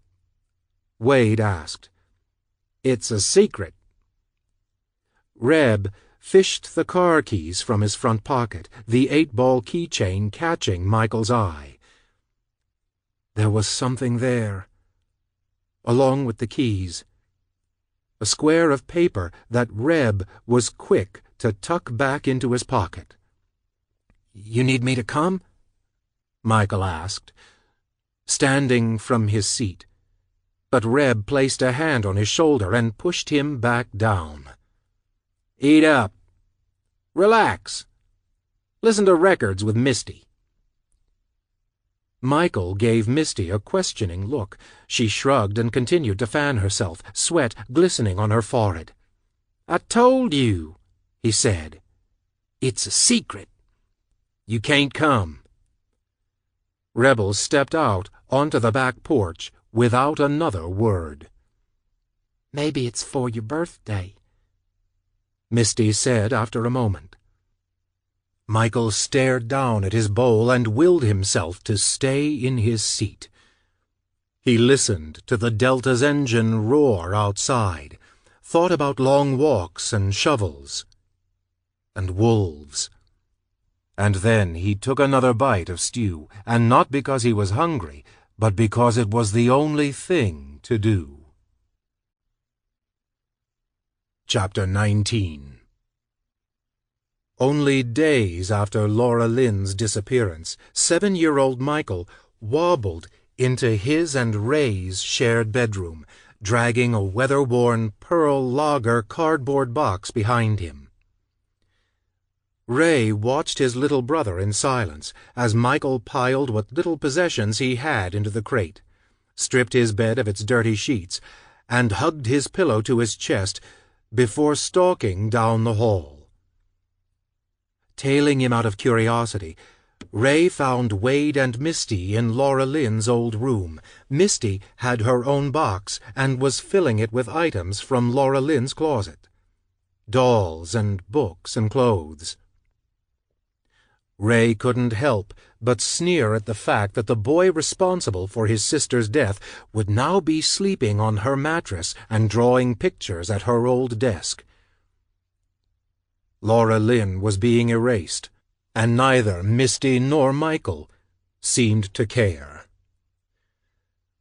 Wade asked. "It's a secret." Reb fished the car keys from his front pocket, the 8-ball keychain catching Michael's eye. There was something there, along with the keys. A square of paper that Reb was quick to tuck back into his pocket. "You need me to come?" Michael asked, standing from his seat, but Reb placed a hand on his shoulder and pushed him back down. "Eat up. Relax. Listen to records with Misty." Michael gave Misty a questioning look. She shrugged and continued to fan herself, sweat glistening on her forehead. "I told you," he said. "It's a secret. You can't come." Rebel stepped out onto the back porch without another word. "Maybe it's for your birthday," Misty said after a moment. Michael stared down at his bowl and willed himself to stay in his seat. He listened to the Delta's engine roar outside, thought about long walks and shovels and wolves. And then he took another bite of stew, and not because he was hungry, but because it was the only thing to do. Chapter 19. Only days after Laura Lynn's disappearance, 7-year-old Michael wobbled into his and Ray's shared bedroom, dragging a weather-worn Pearl Lager cardboard box behind him. Ray watched his little brother in silence as Michael piled what little possessions he had into the crate, stripped his bed of its dirty sheets, and hugged his pillow to his chest before stalking down the hall. Tailing him out of curiosity, Ray found Wade and Misty in Laura Lynn's old room. Misty had her own box and was filling it with items from Laura Lynn's closet. Dolls and books and clothes. Ray couldn't help but sneer at the fact that the boy responsible for his sister's death would now be sleeping on her mattress and drawing pictures at her old desk. Laura Lynn was being erased, and neither Misty nor Michael seemed to care.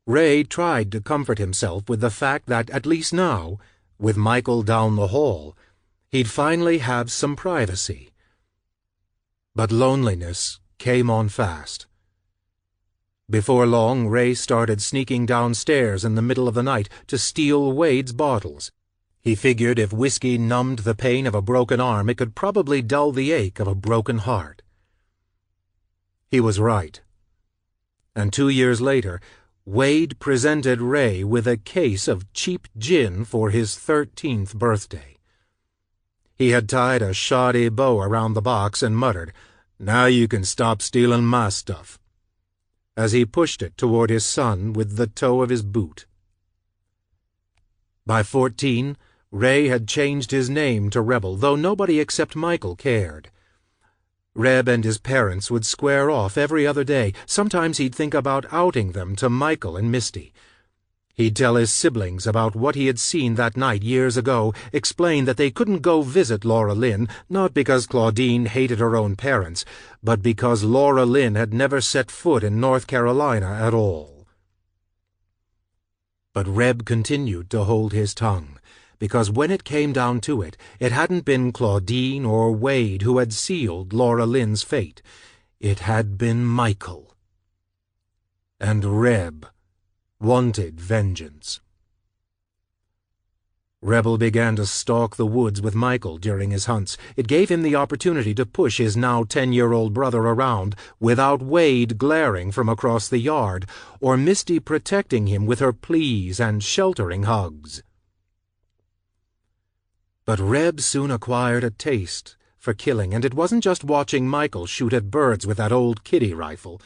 Ray tried to comfort himself with the fact that at least now, with Michael down the hall, he'd finally have some privacy. But loneliness came on fast. Before long, Ray started sneaking downstairs in the middle of the night to steal Wade's bottles. He figured if whiskey numbed the pain of a broken arm, it could probably dull the ache of a broken heart. He was right. And 2 years later, Wade presented Ray with a case of cheap gin for his 13th birthday. He had tied a shoddy bow around the box and muttered, "Now you can stop stealing my stuff," as he pushed it toward his son with the toe of his boot. By 14, Ray had changed his name to Rebel, though nobody except Michael cared. Reb and his parents would square off every other day. Sometimes he'd think about outing them to Michael and Misty. He'd tell his siblings about what he had seen that night years ago, explain that they couldn't go visit Laura Lynn, not because Claudine hated her own parents, but because Laura Lynn had never set foot in North Carolina at all. But Reb continued to hold his tongue, because when it came down to it, it hadn't been Claudine or Wade who had sealed Laura Lynn's fate. It had been Michael. And Reb wanted vengeance. Rebel began to stalk the woods with Michael during his hunts. It gave him the opportunity to push his now 10-year-old brother around without Wade glaring from across the yard, or Misty protecting him with her pleas and sheltering hugs. But Reb soon acquired a taste for killing, and it wasn't just watching Michael shoot at birds with that old kiddie rifle.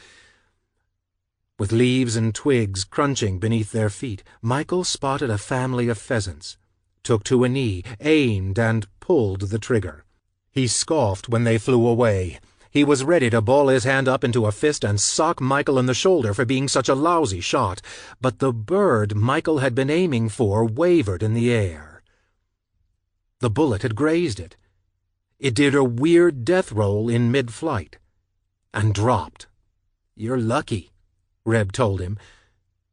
With leaves and twigs crunching beneath their feet, Michael spotted a family of pheasants, took to a knee, aimed, and pulled the trigger. He scoffed when they flew away. He was ready to ball his hand up into a fist and sock Michael in the shoulder for being such a lousy shot, but the bird Michael had been aiming for wavered in the air. The bullet had grazed it. It did a weird death roll in mid-flight, and dropped. "You're lucky," Reb told him.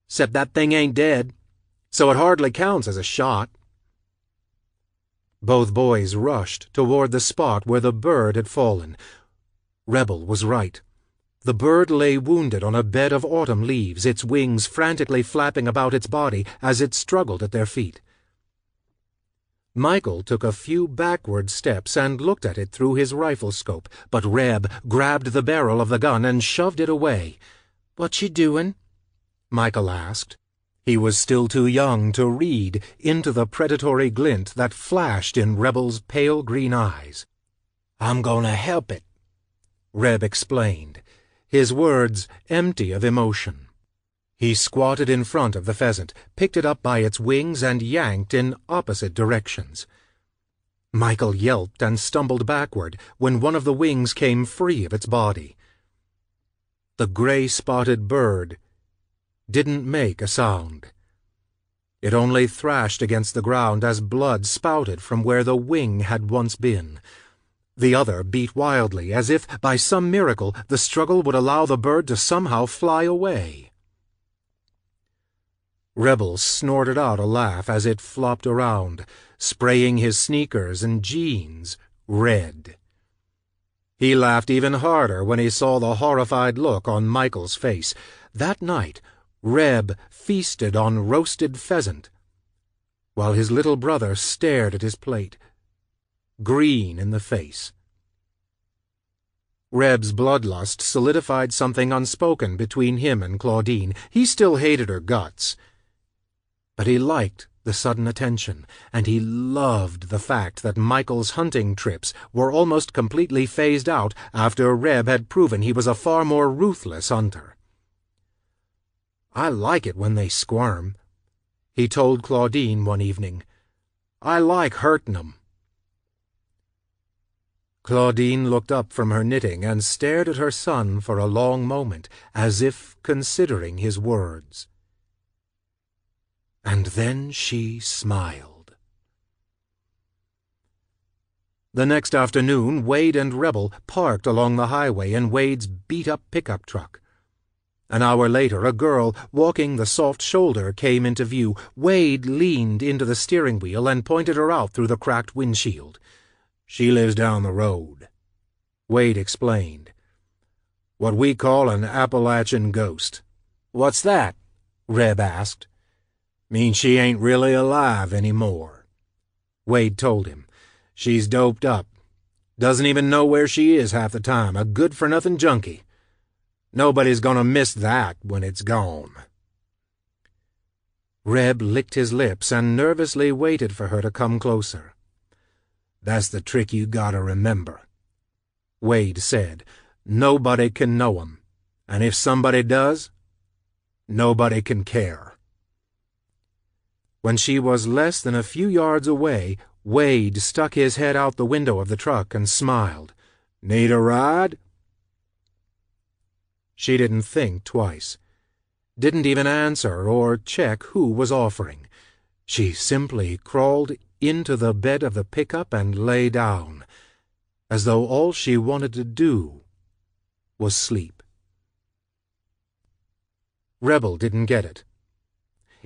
"'Cept that thing ain't dead, so it hardly counts as a shot." Both boys rushed toward the spot where the bird had fallen. Rebel was right. The bird lay wounded on a bed of autumn leaves, its wings frantically flapping about its body as it struggled at their feet. Michael took a few backward steps and looked at it through his rifle scope, but Reb grabbed the barrel of the gun and shoved it away. "What you doin'?" Michael asked. He was still too young to read into the predatory glint that flashed in Rebel's pale green eyes. "I'm gonna help it," Reb explained, his words empty of emotion. He squatted in front of the pheasant, picked it up by its wings, and yanked in opposite directions. Michael yelped and stumbled backward when one of the wings came free of its body. The gray-spotted bird didn't make a sound. It only thrashed against the ground as blood spouted from where the wing had once been. The other beat wildly, as if, by some miracle, the struggle would allow the bird to somehow fly away. Rebel snorted out a laugh as it flopped around, spraying his sneakers and jeans red. He laughed even harder when he saw the horrified look on Michael's face. That night, Reb feasted on roasted pheasant, while his little brother stared at his plate, green in the face. Reb's bloodlust solidified something unspoken between him and Claudine. He still hated her guts, but he liked the sudden attention, and he loved the fact that Michael's hunting trips were almost completely phased out after Reb had proven he was a far more ruthless hunter. "I like it when they squirm," he told Claudine one evening. "I like hurting 'em." Claudine looked up from her knitting and stared at her son for a long moment, as if considering his words. And then she smiled. The next afternoon, Wade and Rebel parked along the highway in Wade's beat-up pickup truck. An hour later, a girl walking the soft shoulder came into view. Wade leaned into the steering wheel and pointed her out through the cracked windshield. "She lives down the road," Wade explained. "What we call an Appalachian ghost." "What's that?" Reb asked. "Means she ain't really alive anymore," Wade told him. "She's doped up. Doesn't even know where she is half the time, a good-for-nothing junkie. Nobody's gonna miss that when it's gone." Reb licked his lips and nervously waited for her to come closer. "That's the trick you gotta remember," Wade said. "Nobody can know 'em, and if somebody does, nobody can care." When she was less than a few yards away, Wade stuck his head out the window of the truck and smiled. "Need a ride?" She didn't think twice, didn't even answer or check who was offering. She simply crawled into the bed of the pickup and lay down, as though all she wanted to do was sleep. Rebel didn't get it.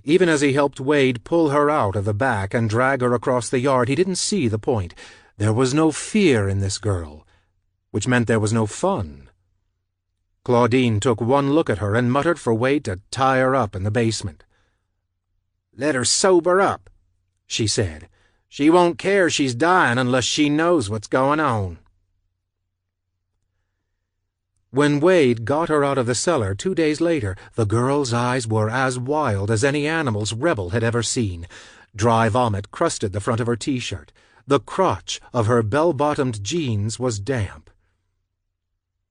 Even as he helped Wade pull her out of the back and drag her across the yard, he didn't see the point. There was no fear in this girl, which meant there was no fun. Claudine took one look at her and muttered for Wade to tie her up in the basement. "Let her sober up," she said. "She won't care she's dying unless she knows what's going on." When Wade got her out of the cellar 2 days later, the girl's eyes were as wild as any animal's Rebel had ever seen. Dry vomit crusted the front of her t-shirt. The crotch of her bell-bottomed jeans was damp.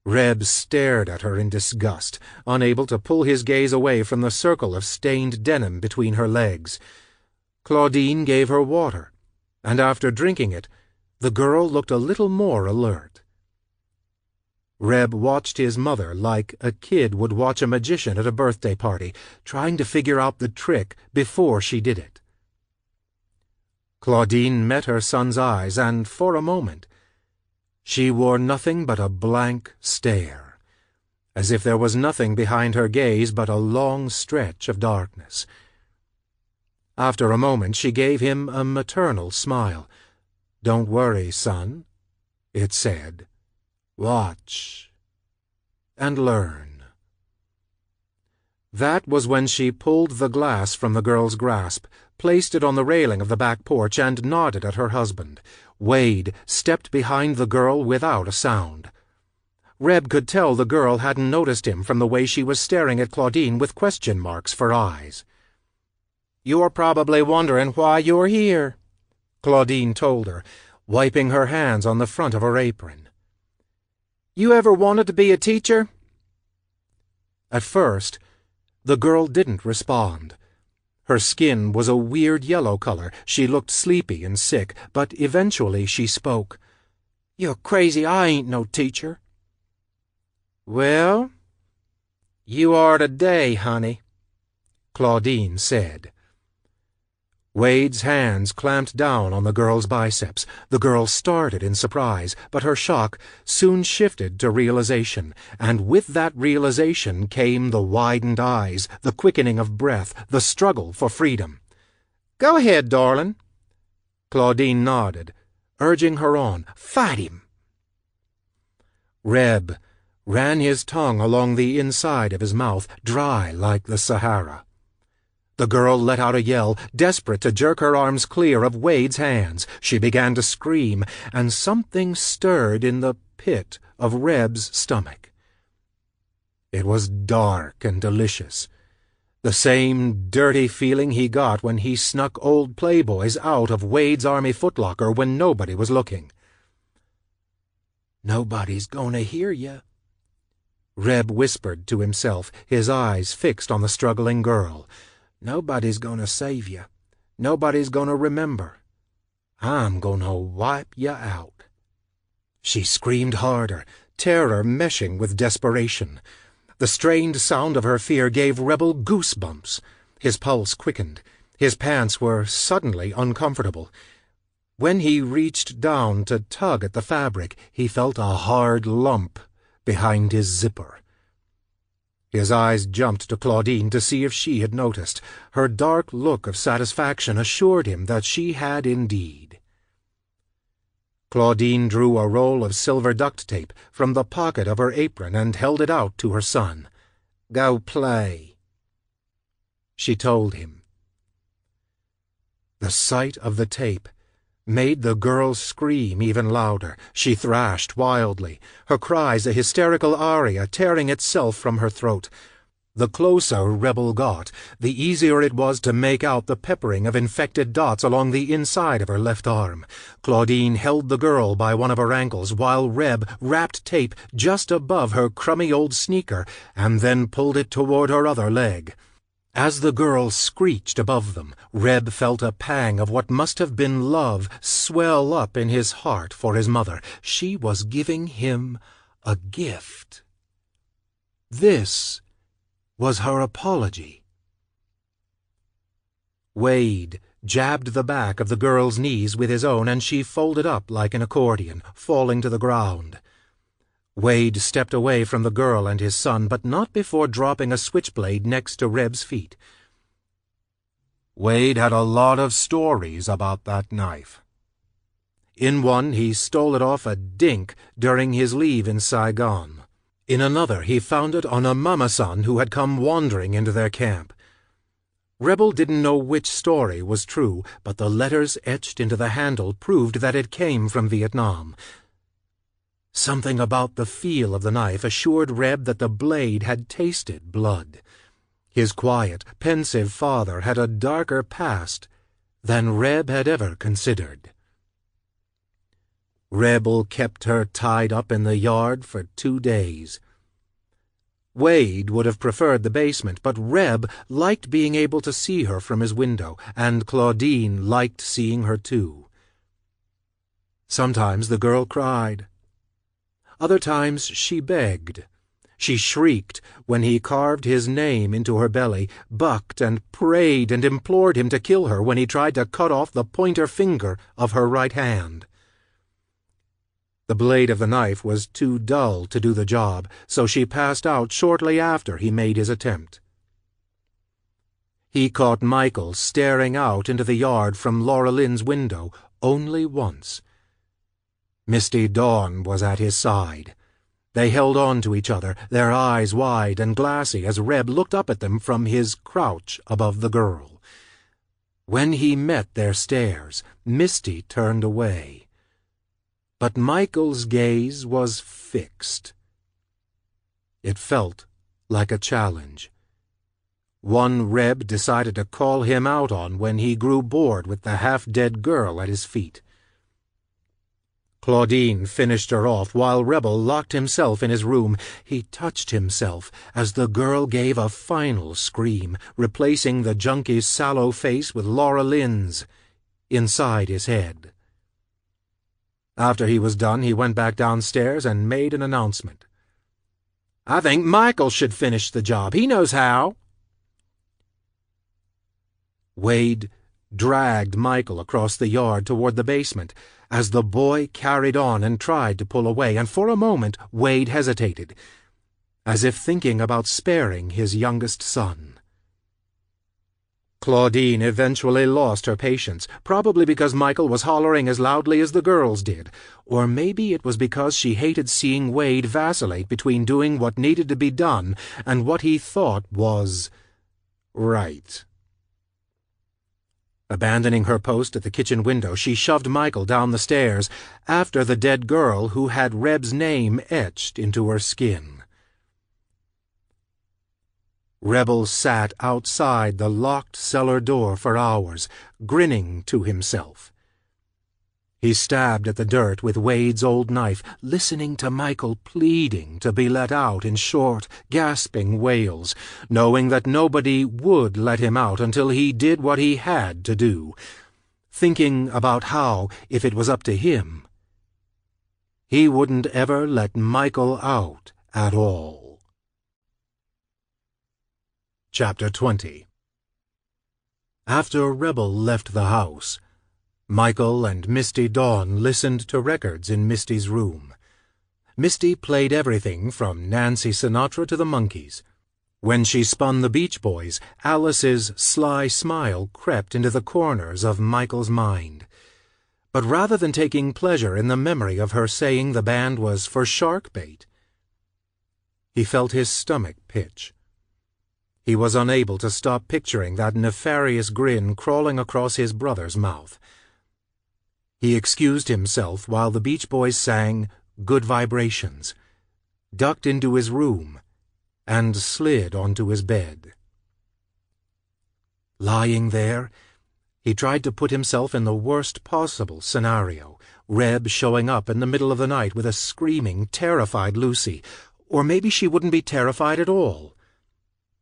Reb stared at her in disgust, unable to pull his gaze away from the circle of stained denim between her legs. Claudine gave her water, and after drinking it, the girl looked a little more alert. Reb watched his mother like a kid would watch a magician at a birthday party, trying to figure out the trick before she did it. Claudine met her son's eyes, and for a moment she wore nothing but a blank stare, as if there was nothing behind her gaze but a long stretch of darkness. After a moment she gave him a maternal smile. "Don't worry, son," it said. "Watch and learn." That was when she pulled the glass from the girl's grasp, placed it on the railing of the back porch, and nodded at her husband. Wade stepped behind the girl without a sound. Reb could tell the girl hadn't noticed him from the way she was staring at Claudine with question marks for eyes. "You're probably wondering why you're here," Claudine told her, wiping her hands on the front of her apron. "You ever wanted to be a teacher?" At first, the girl didn't respond. Her skin was a weird yellow color. She looked sleepy and sick, but eventually she spoke. "You're crazy. I ain't no teacher." "Well, you are today, honey," Claudine said. Wade's hands clamped down on the girl's biceps. The girl started in surprise, but her shock soon shifted to realization, and with that realization came the widened eyes, the quickening of breath, the struggle for freedom. "Go ahead, darling." Claudine nodded, urging her on. "Fight him." Reb ran his tongue along the inside of his mouth, dry like the Sahara. The girl let out a yell, desperate to jerk her arms clear of Wade's hands. She began to scream, and something stirred in the pit of Reb's stomach. It was dark and delicious, the same dirty feeling he got when he snuck old Playboys out of Wade's army footlocker when nobody was looking. "Nobody's gonna hear you," Reb whispered to himself, his eyes fixed on the struggling girl. "Nobody's gonna save you. Nobody's gonna remember. I'm gonna wipe you out." She screamed harder, terror meshing with desperation. The strained sound of her fear gave Rebel goosebumps. His pulse quickened. His pants were suddenly uncomfortable. When he reached down to tug at the fabric, he felt a hard lump behind his zipper. His eyes jumped to Claudine to see if she had noticed. Her dark look of satisfaction assured him that she had indeed. Claudine drew a roll of silver duct tape from the pocket of her apron and held it out to her son. "Go play," she told him. The sight of the tape made the girl scream even louder. She thrashed wildly, her cries a hysterical aria tearing itself from her throat. The closer Rebel got, the easier it was to make out the peppering of infected dots along the inside of her left arm. Claudine held the girl by one of her ankles while Reb wrapped tape just above her crummy old sneaker and then pulled it toward her other leg. As the girl screeched above them, Reb felt a pang of what must have been love swell up in his heart for his mother. She was giving him a gift. This was her apology. Wade jabbed the back of the girl's knees with his own, and she folded up like an accordion, falling to the ground. Wade stepped away from the girl and his son, but not before dropping a switchblade next to Reb's feet. Wade had a lot of stories about that knife. In one, he stole it off a dink during his leave in Saigon. In another, he found it on a mama-san who had come wandering into their camp. Rebel didn't know which story was true, but the letters etched into the handle proved that it came from Vietnam. Something about the feel of the knife assured Reb that the blade had tasted blood. His quiet, pensive father had a darker past than Reb had ever considered. Rebel kept her tied up in the yard for 2 days. Wade would have preferred the basement, but Reb liked being able to see her from his window, and Claudine liked seeing her too. Sometimes the girl cried. Other times she begged. She shrieked when he carved his name into her belly, bucked and prayed and implored him to kill her when he tried to cut off the pointer finger of her right hand. The blade of the knife was too dull to do the job, so she passed out shortly after he made his attempt. He caught Michael staring out into the yard from Laura Lynn's window only once. Misty Dawn was at his side. They held on to each other, their eyes wide and glassy as Reb looked up at them from his crouch above the girl. When he met their stares, Misty turned away. But Michael's gaze was fixed. It felt like a challenge. One Reb decided to call him out on when he grew bored with the half-dead girl at his feet. Claudine finished her off while Rebel locked himself in his room. He touched himself as the girl gave a final scream, replacing the junkie's sallow face with Laura Lynn's inside his head. After he was done, he went back downstairs and made an announcement. "I think Michael should finish the job. He knows how." Wade dragged Michael across the yard toward the basement as the boy carried on and tried to pull away, and for a moment Wade hesitated, as if thinking about sparing his youngest son. Claudine eventually lost her patience, probably because Michael was hollering as loudly as the girls did, or maybe it was because she hated seeing Wade vacillate between doing what needed to be done and what he thought was right. Abandoning her post at the kitchen window, she shoved Michael down the stairs after the dead girl who had Reb's name etched into her skin. Rebel sat outside the locked cellar door for hours, grinning to himself. He stabbed at the dirt with Wade's old knife, listening to Michael pleading to be let out in short, gasping wails, knowing that nobody would let him out until he did what he had to do, thinking about how, if it was up to him, he wouldn't ever let Michael out at all. Chapter 20. After Rebel left the house, Michael and Misty Dawn listened to records in Misty's room. Misty played everything from Nancy Sinatra to the Monkees. When she spun the Beach Boys, Alice's sly smile crept into the corners of Michael's mind. But rather than taking pleasure in the memory of her saying the band was for shark bait, he felt his stomach pitch. He was unable to stop picturing that nefarious grin crawling across his brother's mouth. He excused himself while the Beach Boys sang Good Vibrations, ducked into his room, and slid onto his bed. Lying there, he tried to put himself in the worst possible scenario, Reb showing up in the middle of the night with a screaming, terrified Lucy, or maybe she wouldn't be terrified at all.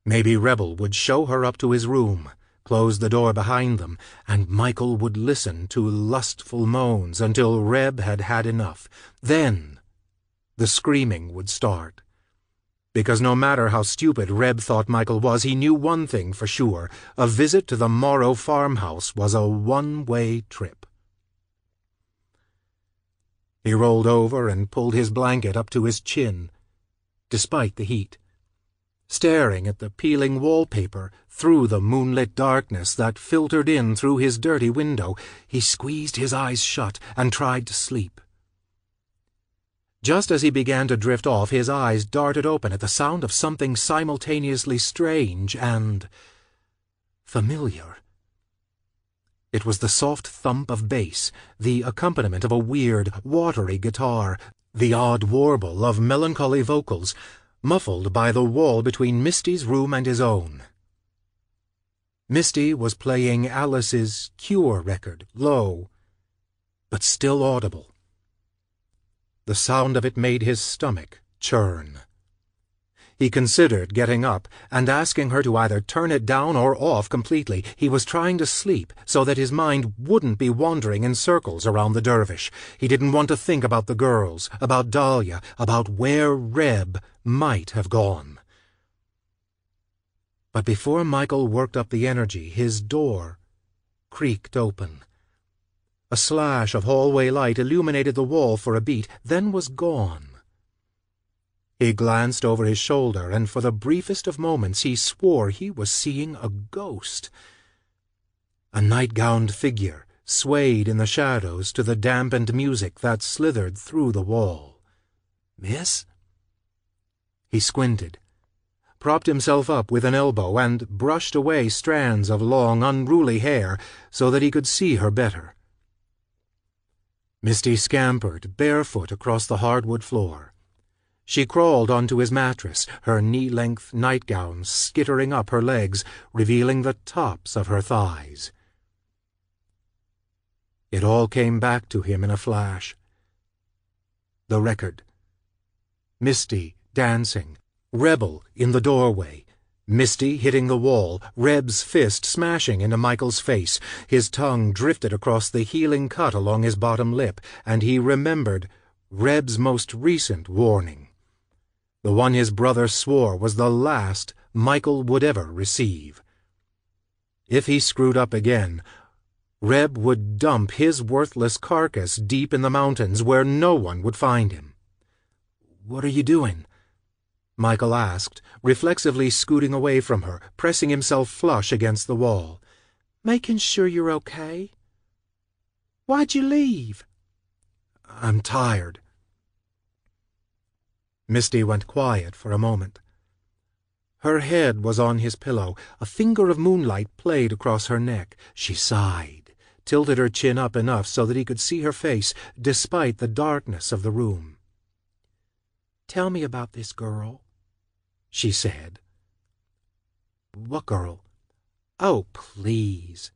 Maybe Rebel would show her up to his room, close the door behind them, and Michael would listen to lustful moans until Reb had had enough. Then the screaming would start. Because no matter how stupid Reb thought Michael was, he knew one thing for sure: a visit to the Morrow farmhouse was a one-way trip. He rolled over and pulled his blanket up to his chin, despite the heat, staring at the peeling wallpaper through the moonlit darkness that filtered in through his dirty window. He squeezed his eyes shut and tried to sleep. Just as he began to drift off, his eyes darted open at the sound of something simultaneously strange and familiar. It was the soft thump of bass, the accompaniment of a weird, watery guitar, the odd warble of melancholy vocals, muffled by the wall between Misty's room and his own. Misty was playing Alice's Cure record, low, but still audible. The sound of it made his stomach churn. He considered getting up and asking her to either turn it down or off completely. He was trying to sleep so that his mind wouldn't be wandering in circles around the dervish. He didn't want to think about the girls, about Dahlia, about where Reb might have gone. But before Michael worked up the energy, his door creaked open. A slash of hallway light illuminated the wall for a beat, then was gone. He glanced over his shoulder, and for the briefest of moments he swore he was seeing a ghost. A night-gowned figure swayed in the shadows to the dampened music that slithered through the wall. "Miss?" He squinted, propped himself up with an elbow, and brushed away strands of long, unruly hair so that he could see her better. Misty scampered barefoot across the hardwood floor. She crawled onto his mattress, her knee-length nightgown skittering up her legs, revealing the tops of her thighs. It all came back to him in a flash. The record. Misty dancing. Rebel in the doorway. Misty hitting the wall, Reb's fist smashing into Michael's face. His tongue drifted across the healing cut along his bottom lip, and he remembered Reb's most recent warning. The one his brother swore was the last Michael would ever receive. If he screwed up again, Reb would dump his worthless carcass deep in the mountains where no one would find him. "What are you doing?" Michael asked, reflexively scooting away from her, pressing himself flush against the wall. "Making sure you're okay. Why'd you leave?" "I'm tired." Misty went quiet for a moment. Her head was on his pillow. A finger of moonlight played across her neck. She sighed, tilted her chin up enough so that he could see her face, despite the darkness of the room. "Tell me about this girl," she said. "What girl?" "Oh, please."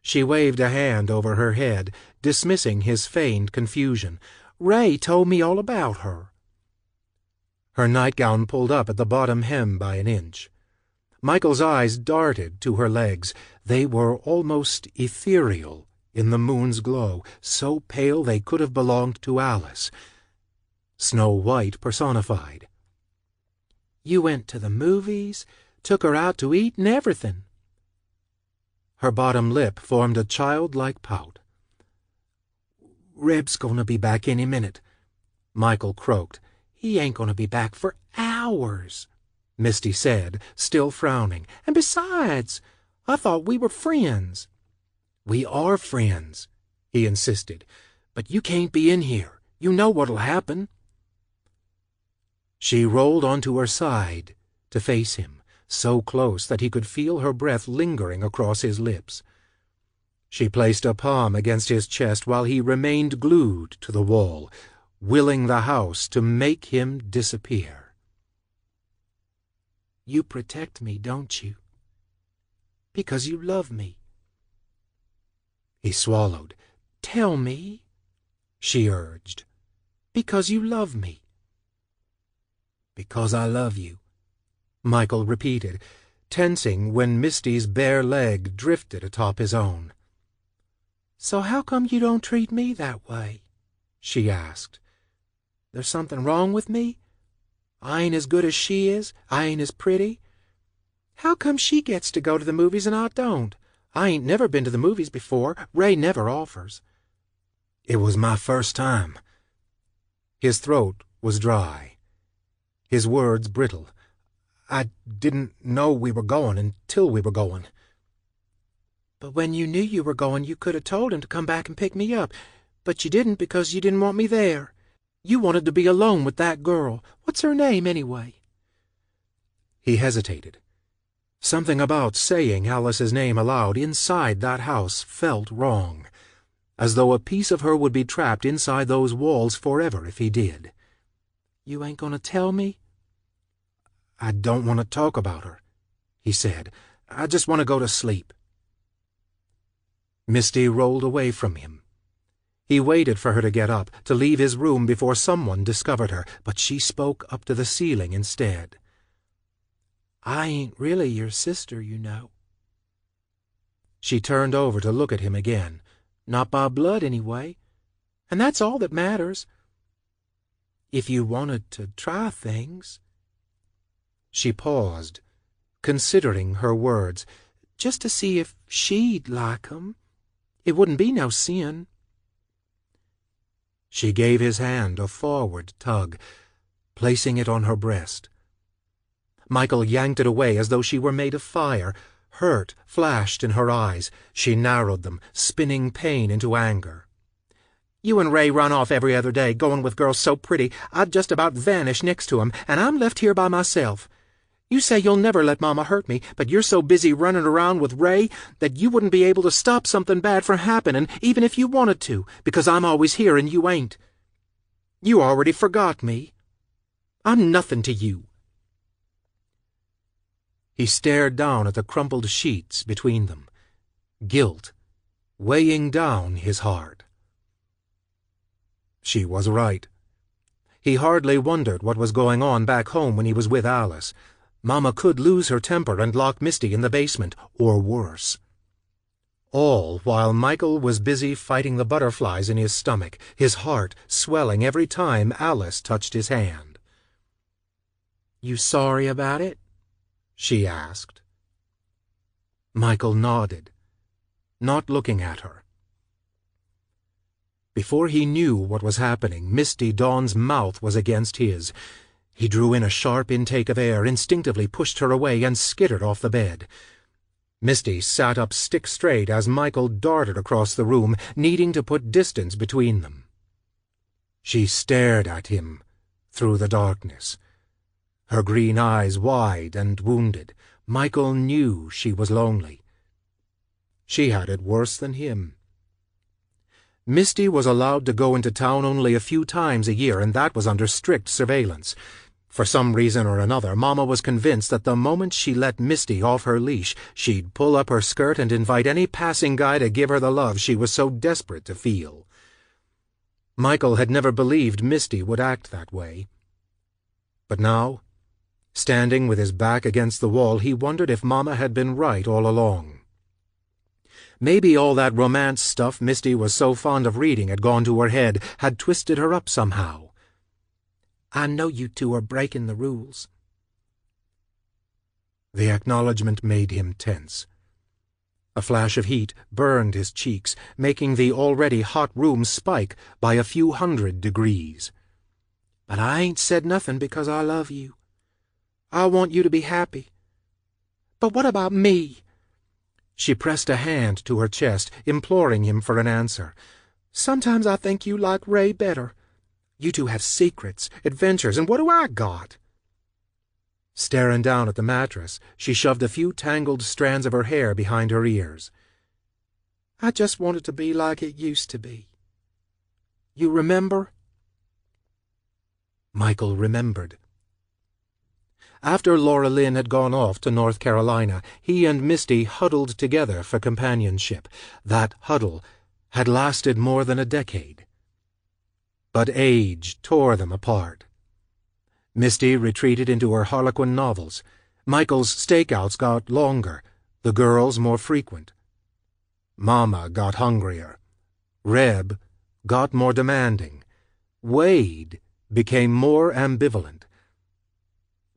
She waved a hand over her head, dismissing his feigned confusion. "Ray told me all about her." Her nightgown pulled up at the bottom hem by an inch. Michael's eyes darted to her legs. They were almost ethereal in the moon's glow, so pale they could have belonged to Alice. Snow White personified. "You went to the movies, took her out to eat and everything." Her bottom lip formed a childlike pout. "Reb's gonna be back any minute," Michael croaked. "He ain't gonna be back for hours," Misty said, still frowning. "And besides, I thought we were friends." "We are friends," he insisted. "But you can't be in here. You know what'll happen." She rolled onto her side to face him, so close that he could feel her breath lingering across his lips. She placed a palm against his chest while he remained glued to the wall, willing the house to make him disappear. "You protect me, don't you? Because you love me." He swallowed. "Tell me," she urged. "Because you love me." "Because I love you," Michael repeated, tensing when Misty's bare leg drifted atop his own. "So how come you don't treat me that way?" she asked. "There's something wrong with me? I ain't as good as she is. I ain't as pretty. How come she gets to go to the movies and I don't? I ain't never been to the movies before. Ray never offers." "It was my first time." His throat was dry, his words brittle. "I didn't know we were going until we were going." "But when you knew you were going, you could have told him to come back and pick me up. But you didn't because you didn't want me there. You wanted to be alone with that girl. What's her name, anyway?" He hesitated. Something about saying Alice's name aloud inside that house felt wrong, as though a piece of her would be trapped inside those walls forever if he did. "You ain't gonna tell me?" "I don't want to talk about her," he said. "I just want to go to sleep." Misty rolled away from him. He waited for her to get up, to leave his room before someone discovered her, but she spoke up to the ceiling instead. "I ain't really your sister, you know." She turned over to look at him again. "Not by blood, anyway. And that's all that matters. If you wanted to try things—" She paused, considering her words, "just to see if she'd like 'em. It wouldn't be no sin." She gave his hand a forward tug, placing it on her breast. Michael yanked it away as though she were made of fire. Hurt flashed in her eyes. She narrowed them, spinning pain into anger. "You and Ray run off every other day, going with girls so pretty I'd just about vanish next to 'em, and I'm left here by myself. You say you'll never let Mama hurt me, but you're so busy running around with Ray that you wouldn't be able to stop something bad from happening even if you wanted to, because I'm always here and you ain't. You already forgot me. I'm nothing to you." He stared down at the crumpled sheets between them, guilt weighing down his heart. She was right. He hardly wondered what was going on back home when he was with Alice. Mama could lose her temper and lock Misty in the basement, or worse. All while Michael was busy fighting the butterflies in his stomach, his heart swelling every time Alice touched his hand. "You sorry about it?" she asked. Michael nodded, not looking at her. Before he knew what was happening, Misty Dawn's mouth was against his. He drew in a sharp intake of air, instinctively pushed her away, and skittered off the bed. Misty sat up stick-straight as Michael darted across the room, needing to put distance between them. She stared at him through the darkness, her green eyes wide and wounded. Michael knew she was lonely. She had it worse than him. Misty was allowed to go into town only a few times a year, and that was under strict surveillance. For some reason or another, Mama was convinced that the moment she let Misty off her leash, she'd pull up her skirt and invite any passing guy to give her the love she was so desperate to feel. Michael had never believed Misty would act that way. But now, standing with his back against the wall, he wondered if Mama had been right all along. Maybe all that romance stuff Misty was so fond of reading had gone to her head, had twisted her up somehow. "I know you two are breaking the rules." The acknowledgment made him tense. A flash of heat burned his cheeks, making the already hot room spike by a few 100 degrees. "But I ain't said nothing because I love you. I want you to be happy. But what about me?" She pressed a hand to her chest, imploring him for an answer. "Sometimes I think you like Ray better. You two have secrets, adventures, and what do I got?" Staring down at the mattress, she shoved a few tangled strands of her hair behind her ears. "I just want it to be like it used to be. You remember?" Michael remembered. After Laura Lynn had gone off to North Carolina, he and Misty huddled together for companionship. That huddle had lasted more than a decade. But age tore them apart. Misty retreated into her Harlequin novels. Michael's stakeouts got longer, the girls more frequent. Mama got hungrier. Reb got more demanding. Wade became more ambivalent.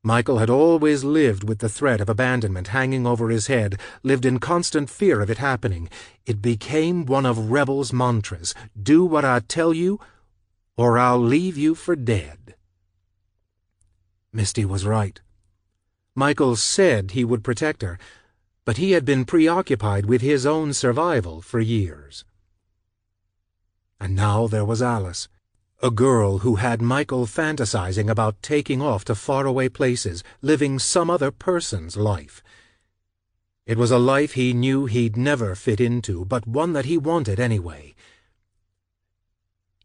Michael had always lived with the threat of abandonment hanging over his head, lived in constant fear of it happening. It became one of Rebel's mantras: "Do what I tell you, or I'll leave you for dead." Misty was right. Michael said he would protect her, but he had been preoccupied with his own survival for years. And now there was Alice, a girl who had Michael fantasizing about taking off to faraway places, living some other person's life. It was a life he knew he'd never fit into, but one that he wanted anyway.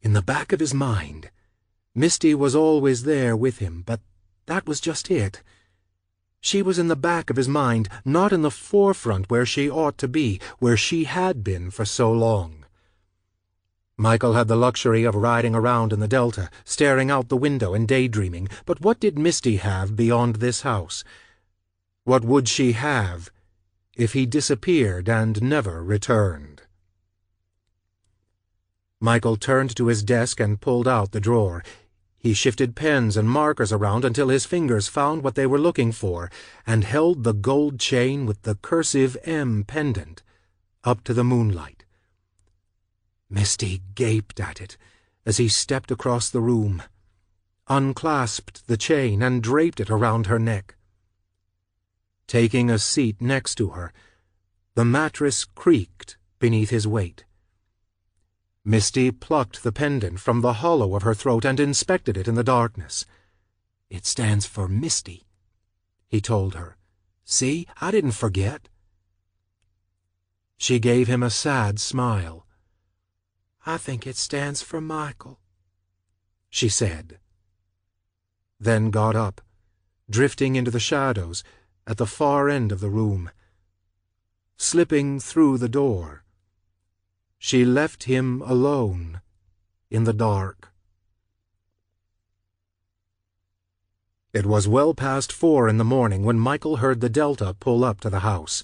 In the back of his mind, Misty was always there with him, but that was just it. She was in the back of his mind, not in the forefront where she ought to be, where she had been for so long. Michael had the luxury of riding around in the Delta, staring out the window and daydreaming, but what did Misty have beyond this house? What would she have if he disappeared and never returned? Michael turned to his desk and pulled out the drawer. He shifted pens and markers around until his fingers found what they were looking for, and held the gold chain with the cursive M pendant up to the moonlight. Misty gaped at it as he stepped across the room, unclasped the chain and draped it around her neck. Taking a seat next to her, the mattress creaked beneath his weight. Misty plucked the pendant from the hollow of her throat and inspected it in the darkness. "It stands for Misty," he told her. "See, I didn't forget." She gave him a sad smile. "I think it stands for Michael," she said. Then got up, drifting into the shadows at the far end of the room. Slipping through the door, she left him alone in the dark. It was well past 4 in the morning when Michael heard the Delta pull up to the house.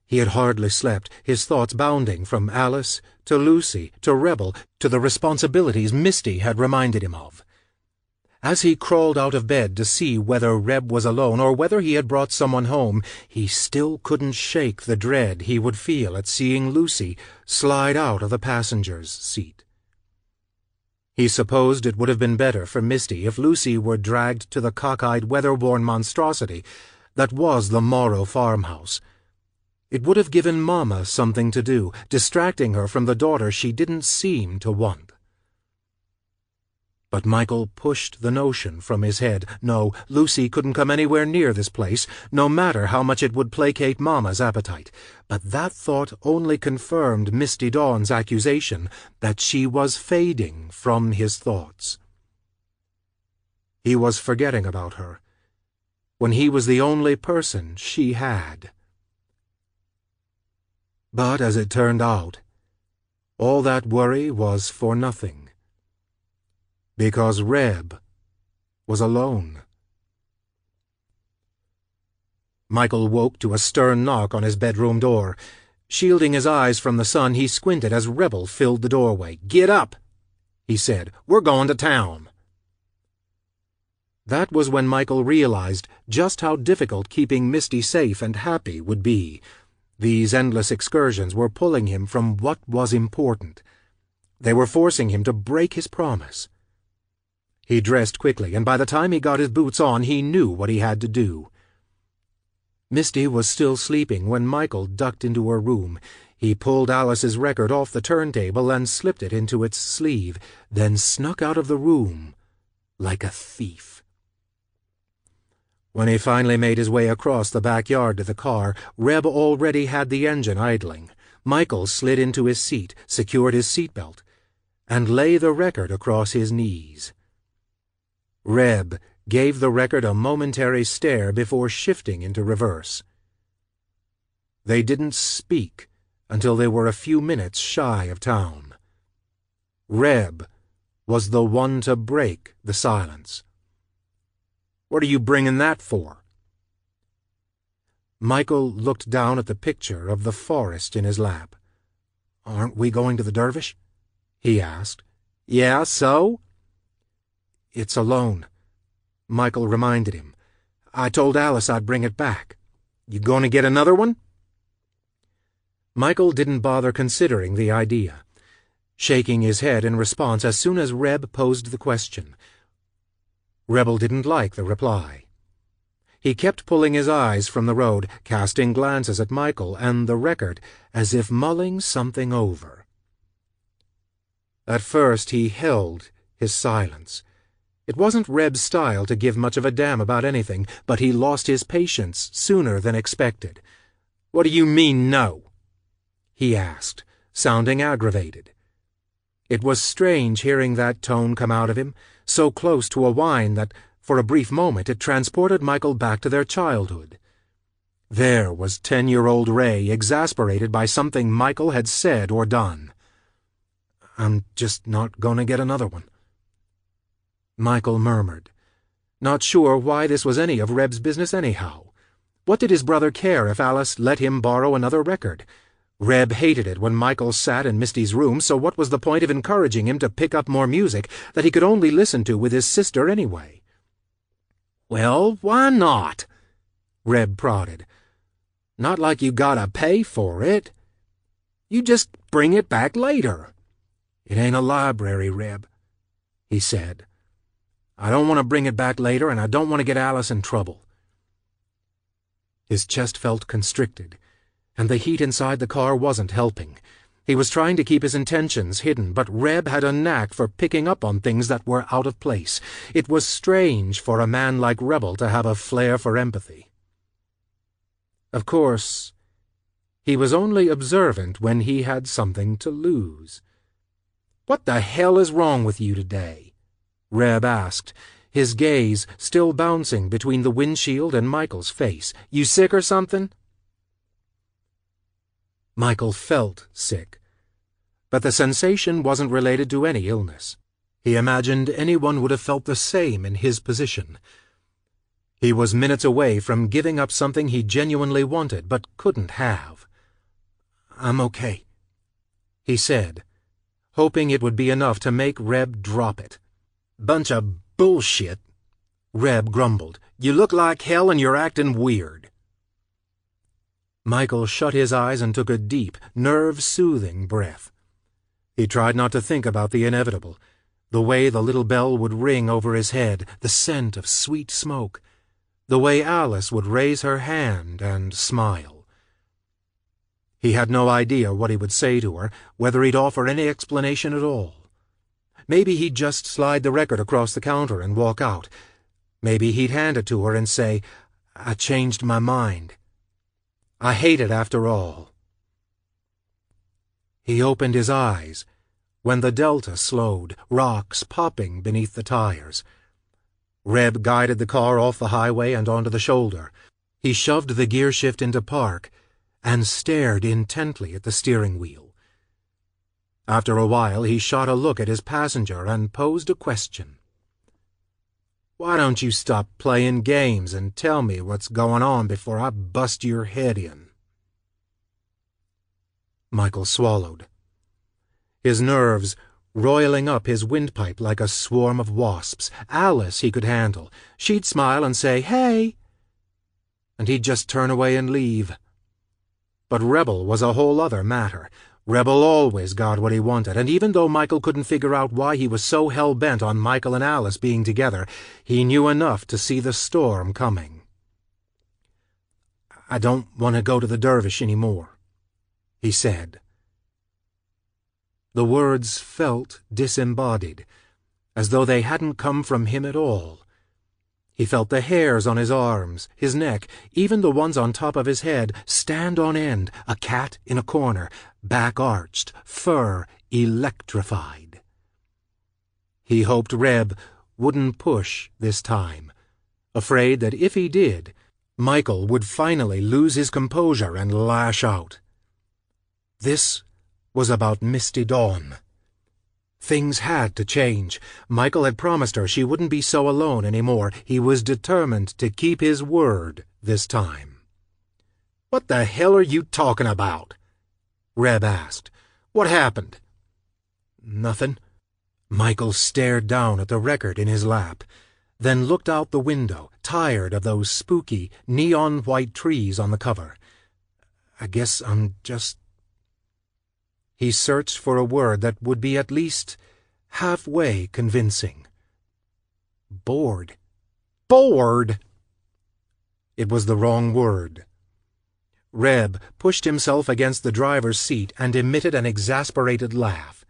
He had hardly slept, his thoughts bounding from Alice to Lucy to Rebel to the responsibilities Misty had reminded him of. As he crawled out of bed to see whether Reb was alone or whether he had brought someone home, he still couldn't shake the dread he would feel at seeing Lucy slide out of the passenger's seat. He supposed it would have been better for Misty if Lucy were dragged to the cockeyed, weather-worn monstrosity that was the Morrow farmhouse. It would have given Mama something to do, distracting her from the daughter she didn't seem to want. But Michael pushed the notion from his head. No, Lucy couldn't come anywhere near this place, no matter how much it would placate Mama's appetite. But that thought only confirmed Misty Dawn's accusation that she was fading from his thoughts. He was forgetting about her, when he was the only person she had. But as it turned out, all that worry was for nothing. Because Reb was alone. Michael woke to a stern knock on his bedroom door. Shielding his eyes from the sun, he squinted as Rebel filled the doorway. "Get up," he said. "We're going to town." That was when Michael realized just how difficult keeping Misty safe and happy would be. These endless excursions were pulling him from what was important. They were forcing him to break his promise. He dressed quickly, and by the time he got his boots on, he knew what he had to do. Misty was still sleeping when Michael ducked into her room. He pulled Alice's record off the turntable and slipped it into its sleeve, then snuck out of the room like a thief. When he finally made his way across the backyard to the car, Reb already had the engine idling. Michael slid into his seat, secured his seatbelt, and lay the record across his knees. Reb gave the record a momentary stare before shifting into reverse. They didn't speak until they were a few minutes shy of town. Reb was the one to break the silence. "What are you bringing that for?" Michael looked down at the picture of the forest in his lap. "Aren't we going to the Dervish?" he asked. "Yeah, so?" "It's a loan," Michael reminded him. "I told Alice I'd bring it back. You going to get another one?" Michael didn't bother considering the idea, shaking his head in response as soon as Reb posed the question. Rebel didn't like the reply. He kept pulling his eyes from the road, casting glances at Michael and the record as if mulling something over. At first he held his silence. It wasn't Reb's style to give much of a damn about anything, but he lost his patience sooner than expected. "What do you mean, no?" he asked, sounding aggravated. It was strange hearing that tone come out of him, so close to a whine that, for a brief moment, it transported Michael back to their childhood. There was 10-year-old Ray, exasperated by something Michael had said or done. "I'm just not going to get another one," Michael murmured, not sure why this was any of Reb's business anyhow. What did his brother care if Alice let him borrow another record? Reb hated it when Michael sat in Misty's room, so what was the point of encouraging him to pick up more music that he could only listen to with his sister anyway? "Well, why not?" Reb prodded. "Not like you gotta pay for it. You just bring it back later." "It ain't a library, Reb," he said. "I don't want to bring it back later, and I don't want to get Alice in trouble." His chest felt constricted, and the heat inside the car wasn't helping. He was trying to keep his intentions hidden, but Reb had a knack for picking up on things that were out of place. It was strange for a man like Rebel to have a flair for empathy. Of course, he was only observant when he had something to lose. "What the hell is wrong with you today?" Reb asked, his gaze still bouncing between the windshield and Michael's face. "You sick or something?" Michael felt sick, but the sensation wasn't related to any illness. He imagined anyone would have felt the same in his position. He was minutes away from giving up something he genuinely wanted but couldn't have. "I'm okay," he said, hoping it would be enough to make Reb drop it. "Bunch of bullshit," Reb grumbled. "You look like hell and you're acting weird." Michael shut his eyes and took a deep, nerve-soothing breath. He tried not to think about the inevitable, the way the little bell would ring over his head, the scent of sweet smoke, the way Alice would raise her hand and smile. He had no idea what he would say to her, whether he'd offer any explanation at all. Maybe he'd just slide the record across the counter and walk out. Maybe he'd hand it to her and say, "I changed my mind. I hate it after all." He opened his eyes when the Delta slowed, rocks popping beneath the tires. Reb guided the car off the highway and onto the shoulder. He shoved the gear shift into park and stared intently at the steering wheel. After a while, he shot a look at his passenger and posed a question. "Why don't you stop playing games and tell me what's going on before I bust your head in?" Michael swallowed, his nerves roiling up his windpipe like a swarm of wasps. Alice he could handle. She'd smile and say, "Hey," and he'd just turn away and leave. But Rebel was a whole other matter. Rebel always got what he wanted, and even though Michael couldn't figure out why he was so hell-bent on Michael and Alice being together, he knew enough to see the storm coming. "I don't want to go to the Dervish anymore," he said. The words felt disembodied, as though they hadn't come from him at all. He felt the hairs on his arms, his neck, even the ones on top of his head, stand on end, a cat in a corner, back arched, fur electrified. He hoped Reb wouldn't push this time, afraid that if he did, Michael would finally lose his composure and lash out. This was about Misty Dawn. Things had to change. Michael had promised her she wouldn't be so alone anymore. He was determined to keep his word this time. "What the hell are you talking about?" Reb asked. "What happened?" "Nothing." Michael stared down at the record in his lap, then looked out the window, tired of those spooky, neon-white trees on the cover. "I guess I'm just—" He searched for a word that would be at least halfway convincing. "Bored." Bored! It was the wrong word. Reb pushed himself against the driver's seat and emitted an exasperated laugh.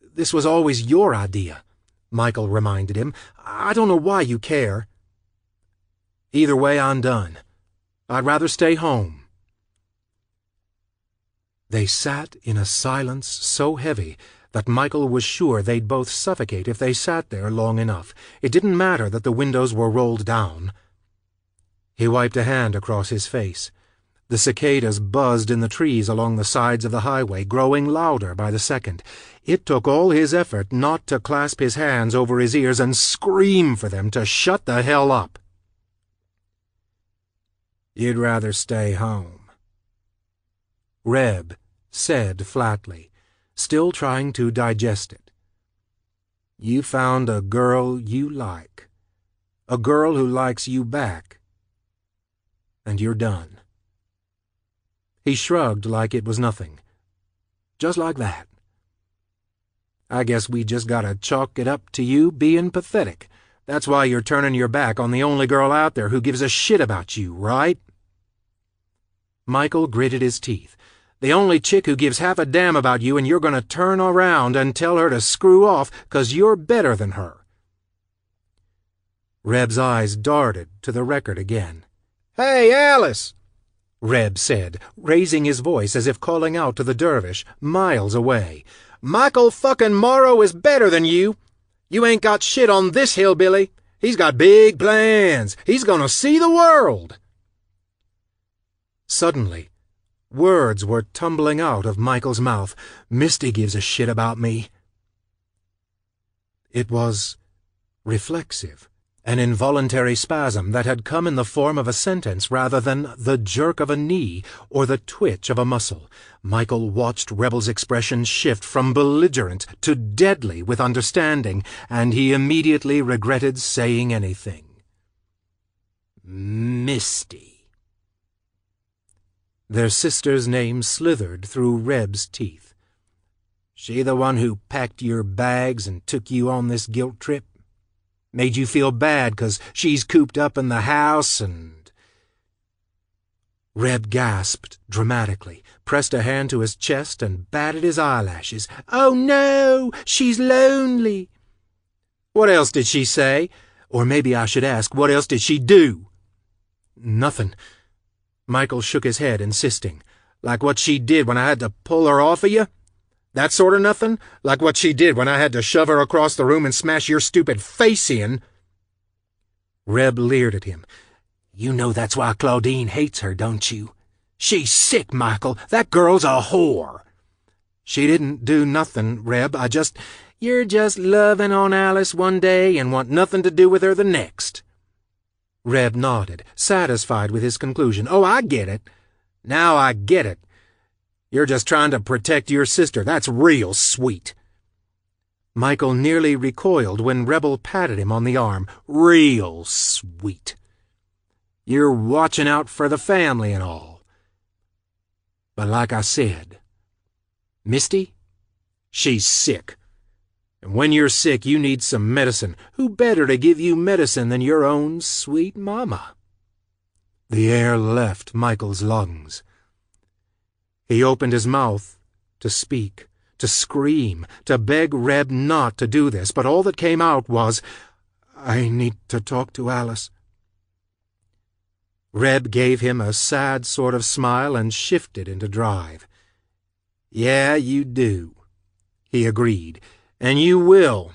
"This was always your idea," Michael reminded him. "I don't know why you care." "Either way, I'm done. I'd rather stay home." They sat in a silence so heavy that Michael was sure they'd both suffocate if they sat there long enough. It didn't matter that the windows were rolled down. He wiped a hand across his face. The cicadas buzzed in the trees along the sides of the highway, growing louder by the second. It took all his effort not to clasp his hands over his ears and scream for them to shut the hell up. "You'd rather stay home," Reb said flatly, still trying to digest it. "You found a girl you like, a girl who likes you back, and you're done." He shrugged like it was nothing. Just like that. "I guess we just gotta chalk it up to you being pathetic. That's why you're turning your back on the only girl out there who gives a shit about you, right?" Michael gritted his teeth. "The only chick who gives half a damn about you, and you're going to turn around and tell her to screw off 'cause you're better than her." Reb's eyes darted to the record again. "Hey, Alice!" Reb said, raising his voice as if calling out to the dervish miles away. "Michael fucking Morrow is better than you. You ain't got shit on this hillbilly. He's got big plans. He's gonna see the world." Suddenly, words were tumbling out of Michael's mouth. "Misty gives a shit about me." It was reflexive, an involuntary spasm that had come in the form of a sentence rather than the jerk of a knee or the twitch of a muscle. Michael watched Rebel's expression shift from belligerent to deadly with understanding, and he immediately regretted saying anything. Misty. Their sister's name slithered through Reb's teeth. "She the one who packed your bags and took you on this guilt trip? Made you feel bad 'cause she's cooped up in the house and—" Reb gasped dramatically, pressed a hand to his chest, and batted his eyelashes. "Oh no, she's lonely." "What else did she say? Or maybe I should ask, what else did she do?" "Nothing." Michael shook his head, insisting. "Like what she did when I had to pull her off of you? That sort of nothing? Like what she did when I had to shove her across the room and smash your stupid face in?" Reb leered at him. "You know that's why Claudine hates her, don't you? She's sick, Michael. That girl's a whore." "She didn't do nothing, Reb. You're just loving on Alice one day and want nothing to do with her the next." Reb nodded, satisfied with his conclusion. "Oh, I get it. Now I get it. You're just trying to protect your sister. That's real sweet." Michael nearly recoiled when Rebel patted him on the arm. "Real sweet. You're watching out for the family and all. But like I said, Misty, she's sick. And when you're sick, you need some medicine. Who better to give you medicine than your own sweet mama?" The air left Michael's lungs. He opened his mouth to speak, to scream, to beg Reb not to do this, but all that came out was, "I need to talk to Alice." Reb gave him a sad sort of smile and shifted into drive. "Yeah, you do," he agreed. "And you will.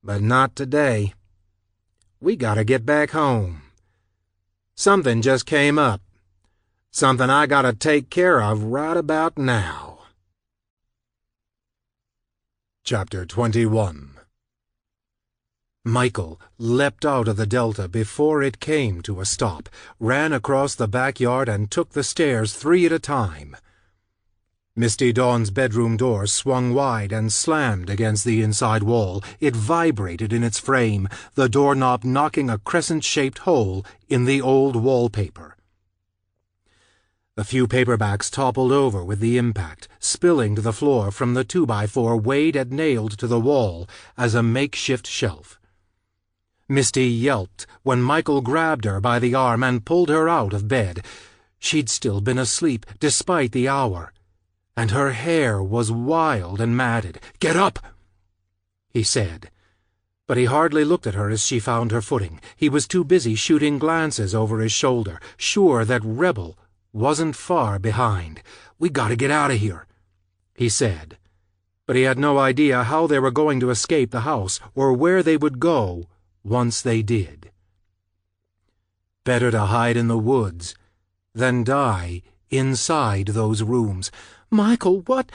But not today. We gotta get back home. Something just came up. Something I gotta take care of right about now." Chapter 21. Michael leapt out of the Delta before it came to a stop, ran across the backyard, and took the stairs 3 at a time. Misty Dawn's bedroom door swung wide and slammed against the inside wall. It vibrated in its frame, the doorknob knocking a crescent-shaped hole in the old wallpaper. A few paperbacks toppled over with the impact, spilling to the floor from the 2x4 Wade had nailed to the wall as a makeshift shelf. Misty yelped when Michael grabbed her by the arm and pulled her out of bed. She'd still been asleep, despite the hour, and her hair was wild and matted. "Get up!" he said. But he hardly looked at her as she found her footing. He was too busy shooting glances over his shoulder, sure that Rebel wasn't far behind. "We gotta get out of here," he said. But he had no idea how they were going to escape the house or where they would go once they did. Better to hide in the woods than die inside those rooms. "Michael, what—"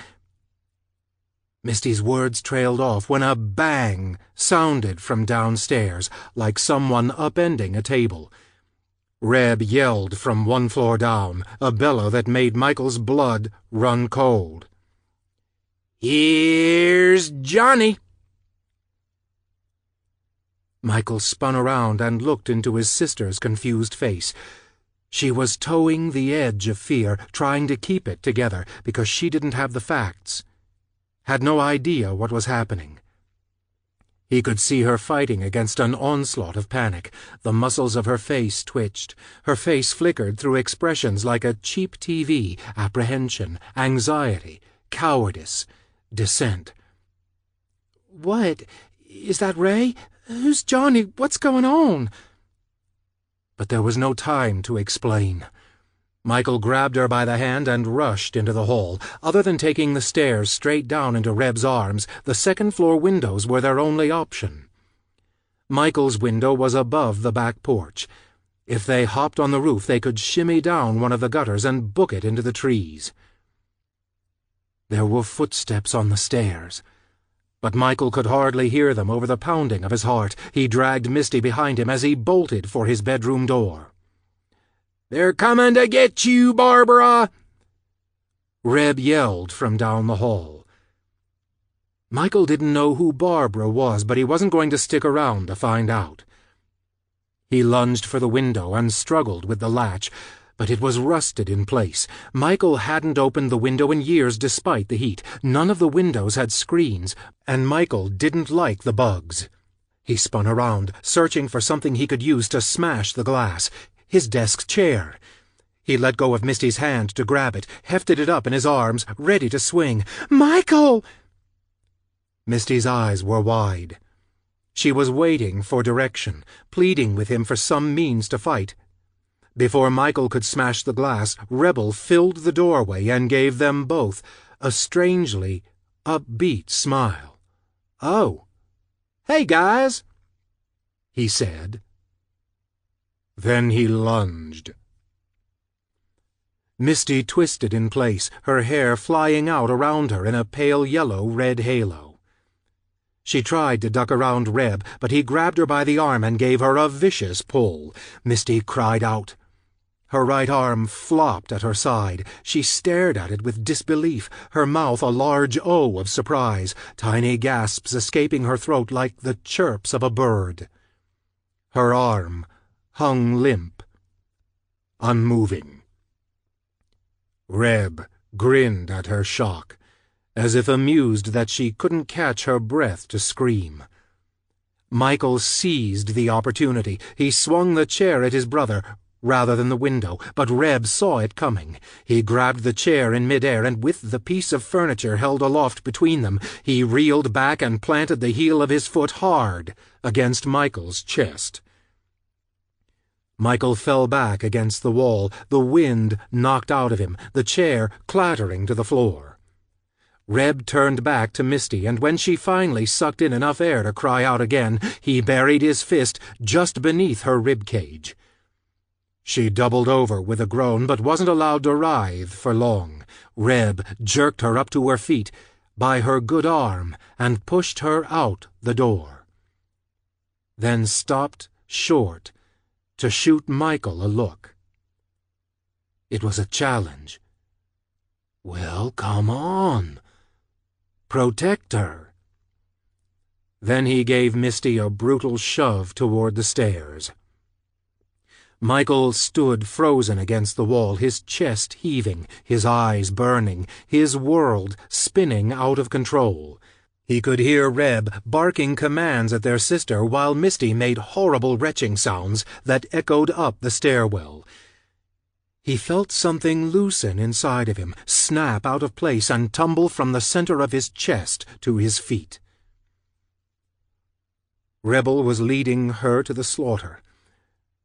Misty's words trailed off when a bang sounded from downstairs, like someone upending a table. Reb yelled from one floor down, a bellow that made Michael's blood run cold. "Here's Johnny!" Michael spun around and looked into his sister's confused face. She was towing the edge of fear, trying to keep it together because she didn't have the facts, had no idea what was happening. He could see her fighting against an onslaught of panic. The muscles of her face twitched. Her face flickered through expressions like a cheap TV: apprehension, anxiety, cowardice, dissent. "What? Is that Ray? Who's Johnny? What's going on?" But there was no time to explain. Michael grabbed her by the hand and rushed into the hall. Other than taking the stairs straight down into Reb's arms, the second-floor windows were their only option. Michael's window was above the back porch. If they hopped on the roof, they could shimmy down one of the gutters and book it into the trees. There were footsteps on the stairs, but Michael could hardly hear them over the pounding of his heart. He dragged Misty behind him as he bolted for his bedroom door. "They're coming to get you, Barbara!" Reb yelled from down the hall. Michael didn't know who Barbara was, but he wasn't going to stick around to find out. He lunged for the window and struggled with the latch, but it was rusted in place. Michael hadn't opened the window in years despite the heat. None of the windows had screens, and Michael didn't like the bugs. He spun around, searching for something he could use to smash the glass. His desk chair. He let go of Misty's hand to grab it, hefted it up in his arms, ready to swing. "Michael!" Misty's eyes were wide. She was waiting for direction, pleading with him for some means to fight. Before Michael could smash the glass, Rebel filled the doorway and gave them both a strangely upbeat smile. "Oh, hey, guys," he said. Then he lunged. Misty twisted in place, her hair flying out around her in a pale yellow-red halo. She tried to duck around Reb, but he grabbed her by the arm and gave her a vicious pull. Misty cried out. Her right arm flopped at her side. She stared at it with disbelief, her mouth a large O of surprise, tiny gasps escaping her throat like the chirps of a bird. Her arm hung limp, unmoving. Reb grinned at her shock, as if amused that she couldn't catch her breath to scream. Michael seized the opportunity. He swung the chair at his brother, rather than the window, but Reb saw it coming. He grabbed the chair in midair, and with the piece of furniture held aloft between them, he reeled back and planted the heel of his foot hard against Michael's chest. Michael fell back against the wall, the wind knocked out of him, the chair clattering to the floor. Reb turned back to Misty, and when she finally sucked in enough air to cry out again, he buried his fist just beneath her rib cage. She doubled over with a groan, but wasn't allowed to writhe for long. Reb jerked her up to her feet by her good arm and pushed her out the door. Then stopped short to shoot Michael a look. It was a challenge. Well, come on. Protect her. Then he gave Misty a brutal shove toward the stairs. Michael stood frozen against the wall, his chest heaving, his eyes burning, his world spinning out of control. He could hear Reb barking commands at their sister while Misty made horrible retching sounds that echoed up the stairwell. He felt something loosen inside of him, snap out of place and tumble from the center of his chest to his feet. Rebel was leading her to the slaughter.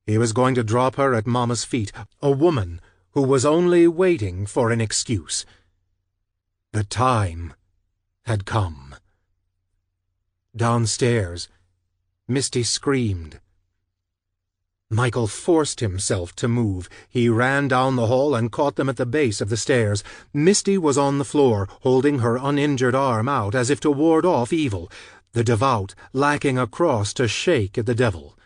He was going to drop her at Mama's feet, a woman who was only waiting for an excuse. The time had come. Downstairs, Misty screamed. Michael forced himself to move. He ran down the hall and caught them at the base of the stairs. Misty was on the floor, holding her uninjured arm out as if to ward off evil, the devout lacking a cross to shake at the devil.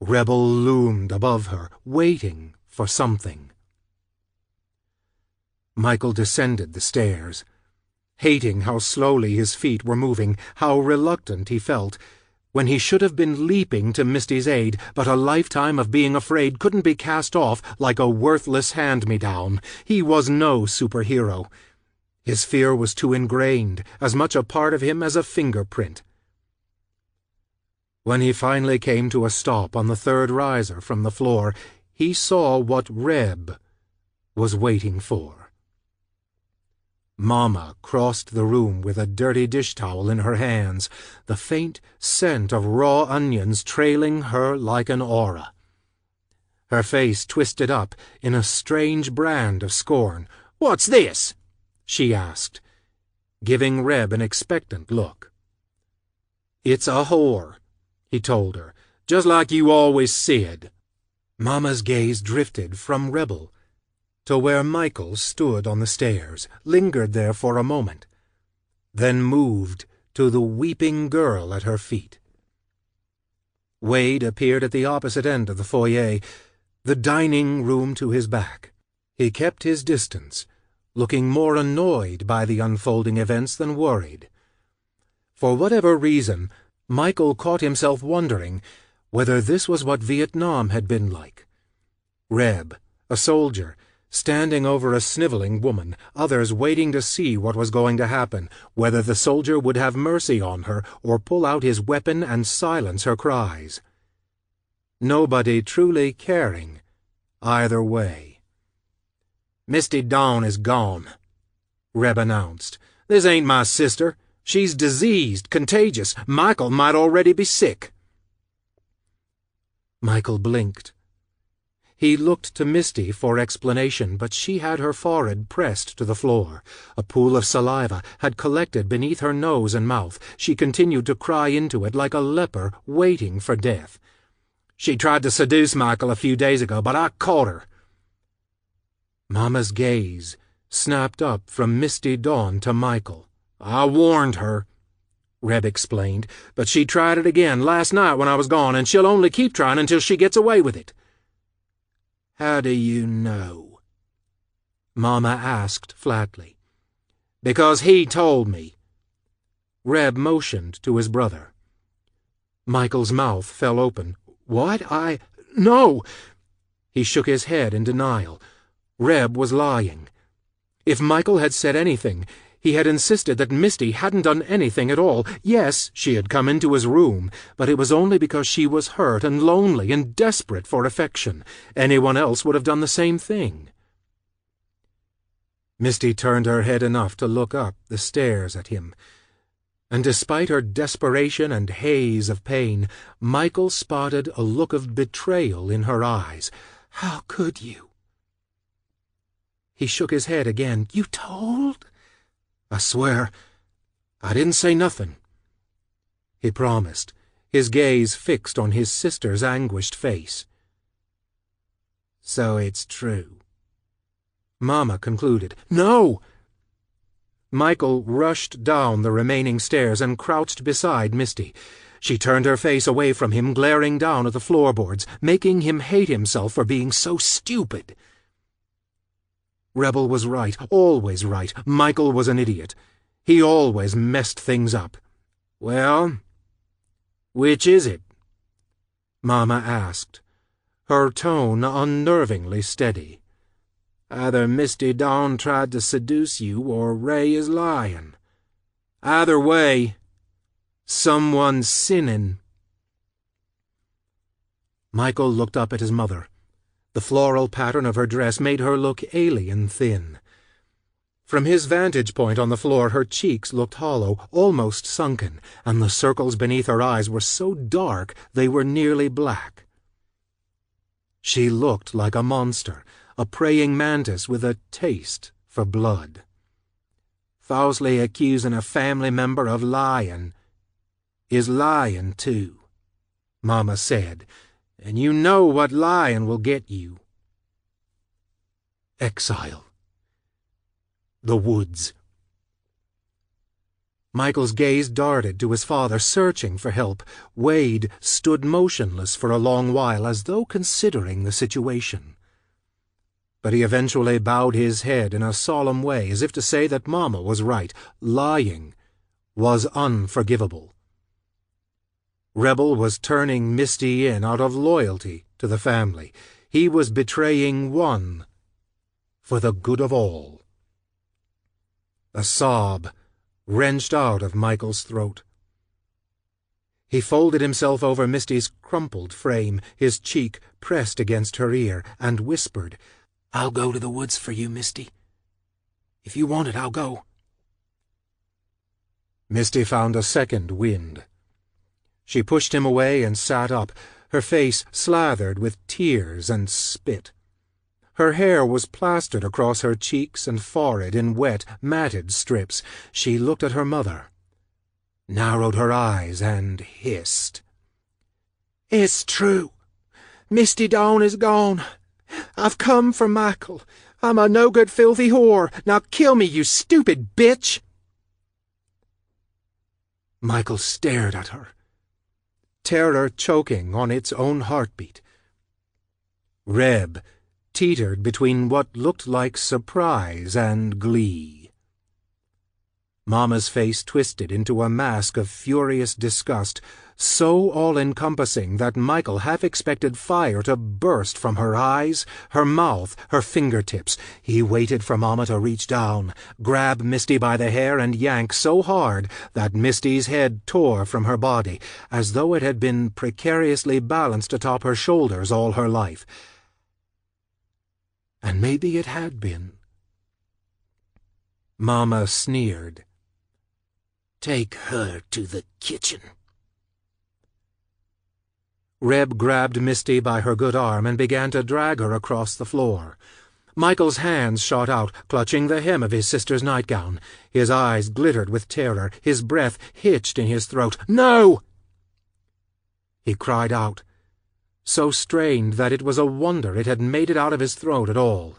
Rebel loomed above her, waiting for something. Michael descended the stairs, hating how slowly his feet were moving, how reluctant he felt, when he should have been leaping to Misty's aid, but a lifetime of being afraid couldn't be cast off like a worthless hand-me-down. He was no superhero. His fear was too ingrained, as much a part of him as a fingerprint. When he finally came to a stop on the third riser from the floor, he saw what Reb was waiting for. Mama crossed the room with a dirty dish-towel in her hands, the faint scent of raw onions trailing her like an aura. Her face twisted up in a strange brand of scorn. "What's this?" she asked, giving Reb an expectant look. "It's a whore," he told her, "just like you always said." Mama's gaze drifted from Rebel to where Michael stood on the stairs, lingered there for a moment, then moved to the weeping girl at her feet. Wade appeared at the opposite end of the foyer, the dining room to his back. He kept his distance, looking more annoyed by the unfolding events than worried. For whatever reason, Michael caught himself wondering whether this was what Vietnam had been like. Reb, a soldier, standing over a sniveling woman, others waiting to see what was going to happen, whether the soldier would have mercy on her or pull out his weapon and silence her cries. Nobody truly caring either way. "Misty Dawn is gone," Reb announced. "This ain't my sister. She's diseased, contagious. Michael might already be sick." Michael blinked. He looked to Misty for explanation, but she had her forehead pressed to the floor. A pool of saliva had collected beneath her nose and mouth. She continued to cry into it like a leper waiting for death. "She tried to seduce Michael a few days ago, but I caught her." Mama's gaze snapped up from Misty Dawn to Michael. "I warned her," Reb explained, "but she tried it again last night when I was gone, and she'll only keep trying until she gets away with it." "How do you know?" Mama asked flatly. "Because he told me." Reb motioned to his brother. Michael's mouth fell open. "What? No!" He shook his head in denial. Reb was lying. If Michael had said anything, he had insisted that Misty hadn't done anything at all. Yes, she had come into his room, but it was only because she was hurt and lonely and desperate for affection. Anyone else would have done the same thing. Misty turned her head enough to look up the stairs at him, and despite her desperation and haze of pain, Michael spotted a look of betrayal in her eyes. "How could you?" He shook his head again. "You told?" "I swear, I didn't say nothing," he promised, his gaze fixed on his sister's anguished face. "So it's true," Mama concluded. "No!" Michael rushed down the remaining stairs and crouched beside Misty. She turned her face away from him, glaring down at the floorboards, making him hate himself for being so stupid. Rebel was right, always right. Michael was an idiot. He always messed things up. "Well, which is it?" Mama asked, her tone unnervingly steady. "Either Misty Dawn tried to seduce you, or Ray is lying. Either way, someone's sinning." Michael looked up at his mother. The floral pattern of her dress made her look alien thin. From his vantage point on the floor, her cheeks looked hollow, almost sunken, and the circles beneath her eyes were so dark they were nearly black. She looked like a monster, a praying mantis with a taste for blood. Falsely accusing a family member of lying is lying too, Mama said, and you know what lying will get you. Exile. The woods. Michael's gaze darted to his father, searching for help. Wade stood motionless for a long while, as though considering the situation. But he eventually bowed his head in a solemn way, as if to say that Mama was right. Lying was unforgivable. Rebel was turning Misty in out of loyalty to the family. He was betraying one for the good of all. A sob wrenched out of Michael's throat. He folded himself over Misty's crumpled frame, his cheek pressed against her ear, and whispered, "I'll go to the woods for you, Misty. If you want it, I'll go." Misty found a second wind. She pushed him away and sat up, her face slathered with tears and spit. Her hair was plastered across her cheeks and forehead in wet, matted strips. She looked at her mother, narrowed her eyes, and hissed. "It's true. Misty Dawn is gone. I've come for Michael. I'm a no-good, filthy whore. Now kill me, you stupid bitch!" Michael stared at her, terror choking on its own heartbeat. Reb teetered between what looked like surprise and glee. Mama's face twisted into a mask of furious disgust, so all-encompassing that Michael half expected fire to burst from her eyes, her mouth, her fingertips. He waited for Mama to reach down, grab Misty by the hair, and yank so hard that Misty's head tore from her body, as though it had been precariously balanced atop her shoulders all her life. And maybe it had been. Mama sneered. "Take her to the kitchen." Reb grabbed Misty by her good arm and began to drag her across the floor. Michael's hands shot out, clutching the hem of his sister's nightgown. His eyes glittered with terror, his breath hitched in his throat. "No!" He cried out, so strained that it was a wonder it had made it out of his throat at all.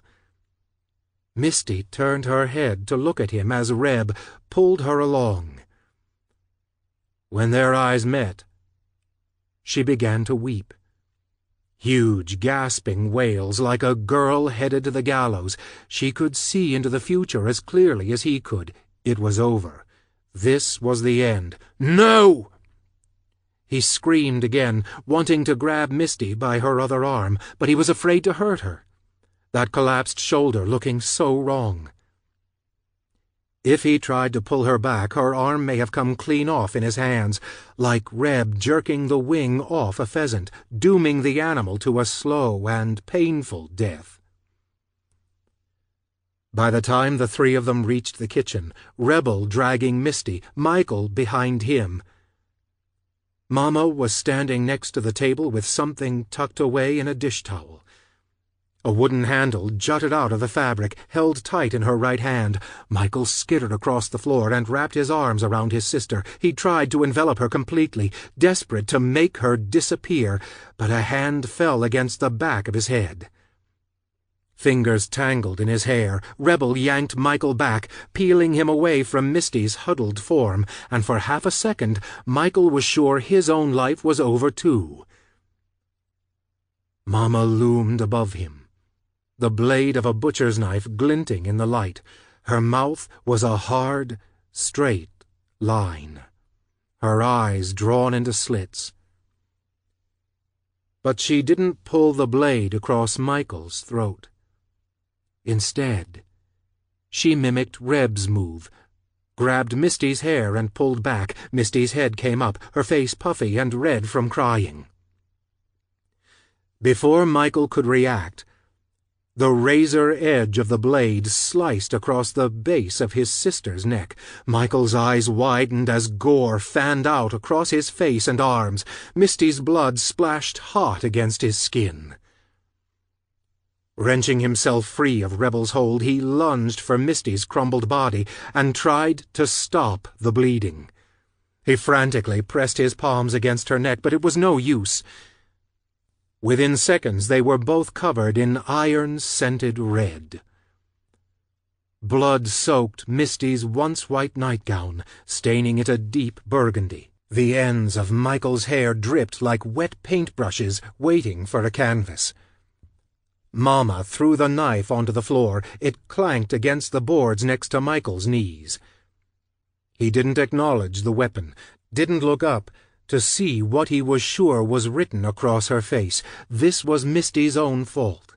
Misty turned her head to look at him as Reb pulled her along. When their eyes met, she began to weep. Huge, gasping wails, like a girl headed to the gallows. She could see into the future as clearly as he could. It was over. This was the end. "No!" He screamed again, wanting to grab Misty by her other arm, but he was afraid to hurt her, that collapsed shoulder looking so wrong. If he tried to pull her back, her arm may have come clean off in his hands, like Reb jerking the wing off a pheasant, dooming the animal to a slow and painful death. By the time the three of them reached the kitchen, Rebel dragging Misty, Michael behind him, Mama was standing next to the table with something tucked away in a dish towel. A wooden handle jutted out of the fabric, held tight in her right hand. Michael skittered across the floor and wrapped his arms around his sister. He tried to envelop her completely, desperate to make her disappear, but a hand fell against the back of his head. Fingers tangled in his hair. Rebel yanked Michael back, peeling him away from Misty's huddled form, and for half a second Michael was sure his own life was over too. Mama loomed above him, the blade of a butcher's knife glinting in the light. Her mouth was a hard, straight line, her eyes drawn into slits. But she didn't pull the blade across Michael's throat. Instead, she mimicked Reb's move, grabbed Misty's hair and pulled back. Misty's head came up, her face puffy and red from crying. Before Michael could react, the razor edge of the blade sliced across the base of his sister's neck. Michael's eyes widened as gore fanned out across his face and arms. Misty's blood splashed hot against his skin. Wrenching himself free of Rebel's hold, he lunged for Misty's crumbled body and tried to stop the bleeding. He frantically pressed his palms against her neck, but it was no use. Within seconds, they were both covered in iron-scented red. Blood soaked Misty's once-white nightgown, staining it a deep burgundy. The ends of Michael's hair dripped like wet paintbrushes waiting for a canvas. Mama threw the knife onto the floor. It clanked against the boards next to Michael's knees. He didn't acknowledge the weapon, didn't look up to see what he was sure was written across her face. This was Misty's own fault.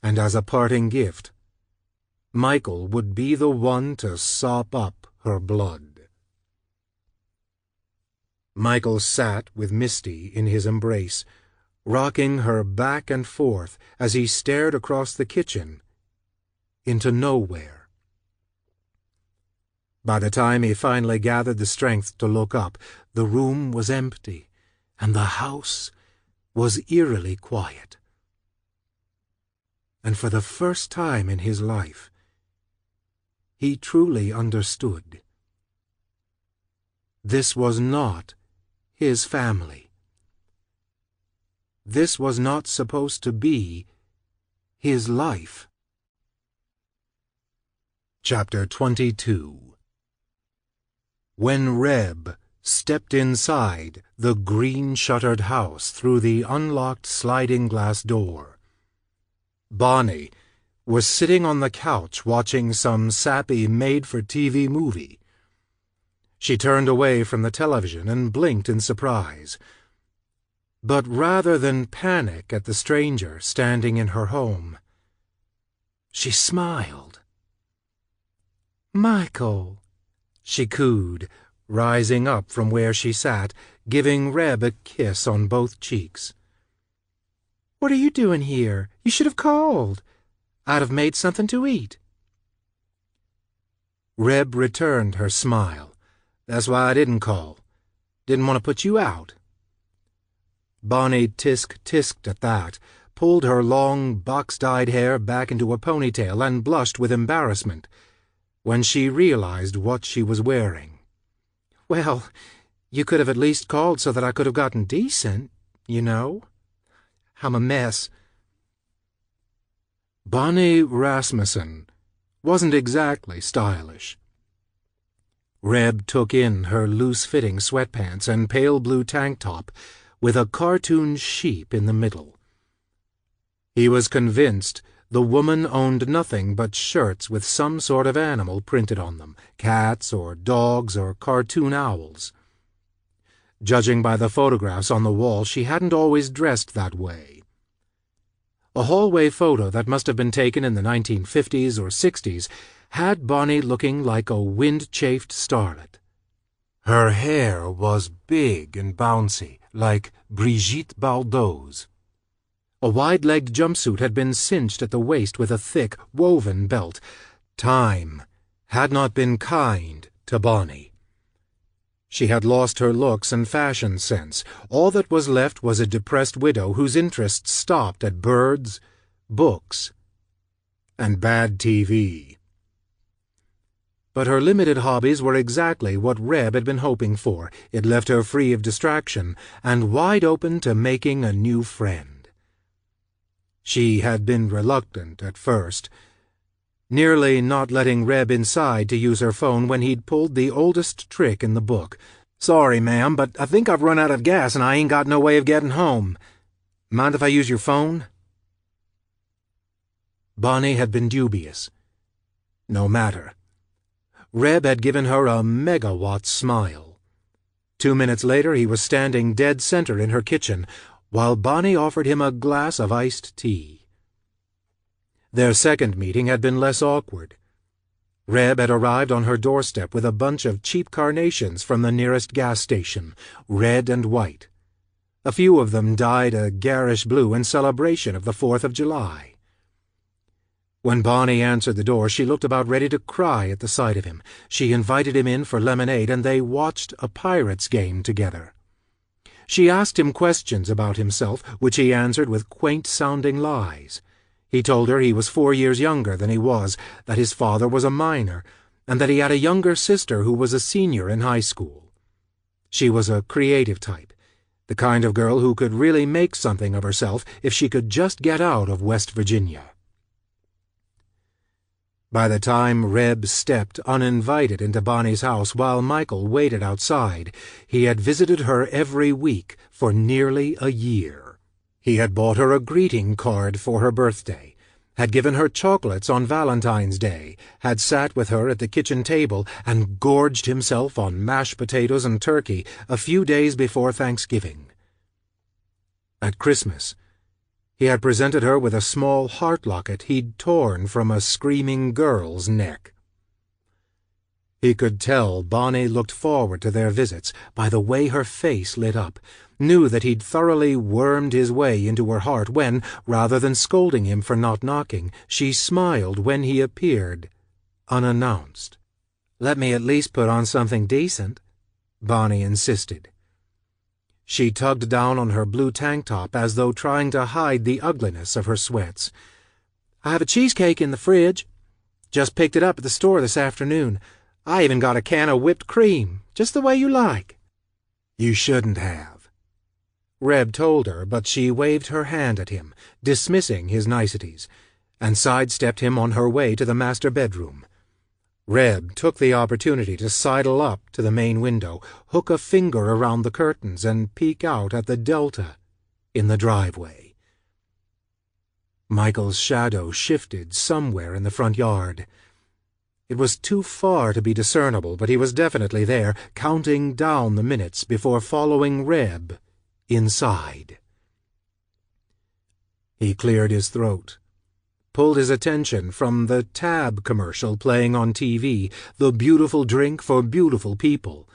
And as a parting gift, Michael would be the one to sop up her blood. Michael sat with Misty in his embrace, rocking her back and forth as he stared across the kitchen into nowhere. By the time he finally gathered the strength to look up, the room was empty, and the house was eerily quiet. And for the first time in his life, he truly understood. This was not his family. This was not supposed to be his life. Chapter 22. When Reb stepped inside the green-shuttered house through the unlocked sliding glass door, Bonnie was sitting on the couch watching some sappy made-for-TV movie. She turned away from the television and blinked in surprise. But rather than panic at the stranger standing in her home, she smiled. "Michael," she cooed, rising up from where she sat, giving Reb a kiss on both cheeks. "What are you doing here? You should have called. I'd have made something to eat." Reb returned her smile. "That's why I didn't call. Didn't want to put you out." Bonnie tisk-tisked at that, pulled her long, box-dyed hair back into a ponytail, and blushed with embarrassment when she realized what she was wearing. "Well, you could have at least called so that I could have gotten decent, you know. I'm a mess." Bonnie Rasmussen wasn't exactly stylish. Reb took in her loose-fitting sweatpants and pale blue tank top with a cartoon sheep in the middle. He was convinced the woman owned nothing but shirts with some sort of animal printed on them, cats or dogs or cartoon owls. Judging by the photographs on the wall, she hadn't always dressed that way. A hallway photo that must have been taken in the 1950s or 60s had Bonnie looking like a wind-chafed starlet. Her hair was big and bouncy, like Brigitte Bardot's. A wide-legged jumpsuit had been cinched at the waist with a thick, woven belt. Time had not been kind to Bonnie. She had lost her looks and fashion sense. All that was left was a depressed widow whose interests stopped at birds, books, and bad TV. But her limited hobbies were exactly what Reb had been hoping for. It left her free of distraction and wide open to making a new friend. She had been reluctant at first, nearly not letting Reb inside to use her phone when he'd pulled the oldest trick in the book. "Sorry, ma'am, but I think I've run out of gas and I ain't got no way of getting home. Mind if I use your phone?" Bonnie had been dubious. No matter. Reb had given her a megawatt smile. 2 minutes later he was standing dead center in her kitchen, while Bonnie offered him a glass of iced tea. Their second meeting had been less awkward. Reb had arrived on her doorstep with a bunch of cheap carnations from the nearest gas station, red and white. A few of them dyed a garish blue in celebration of the 4th of July. When Bonnie answered the door, she looked about ready to cry at the sight of him. She invited him in for lemonade, and they watched a Pirates game together. She asked him questions about himself, which he answered with quaint-sounding lies. He told her he was 4 years younger than he was, that his father was a miner, and that he had a younger sister who was a senior in high school. She was a creative type, the kind of girl who could really make something of herself if she could just get out of West Virginia. By the time Reb stepped uninvited into Bonnie's house while Michael waited outside, he had visited her every week for nearly a year. He had bought her a greeting card for her birthday, had given her chocolates on Valentine's Day, had sat with her at the kitchen table and gorged himself on mashed potatoes and turkey a few days before Thanksgiving. At Christmas, he had presented her with a small heart locket he'd torn from a screaming girl's neck. He could tell Bonnie looked forward to their visits by the way her face lit up, knew that he'd thoroughly wormed his way into her heart when, rather than scolding him for not knocking, she smiled when he appeared, unannounced. "Let me at least put on something decent," Bonnie insisted. She tugged down on her blue tank top as though trying to hide the ugliness of her sweats. "I have a cheesecake in the fridge. Just picked it up at the store this afternoon. I even got a can of whipped cream, just the way you like." "You shouldn't have," Reb told her, but she waved her hand at him, dismissing his niceties, and sidestepped him on her way to the master bedroom. Reb took the opportunity to sidle up to the main window, hook a finger around the curtains, and peek out at the delta in the driveway. Michael's shadow shifted somewhere in the front yard. It was too far to be discernible, but he was definitely there, counting down the minutes before following Reb inside. He cleared his throat, pulled his attention from the Tab commercial playing on TV, the beautiful drink for beautiful people,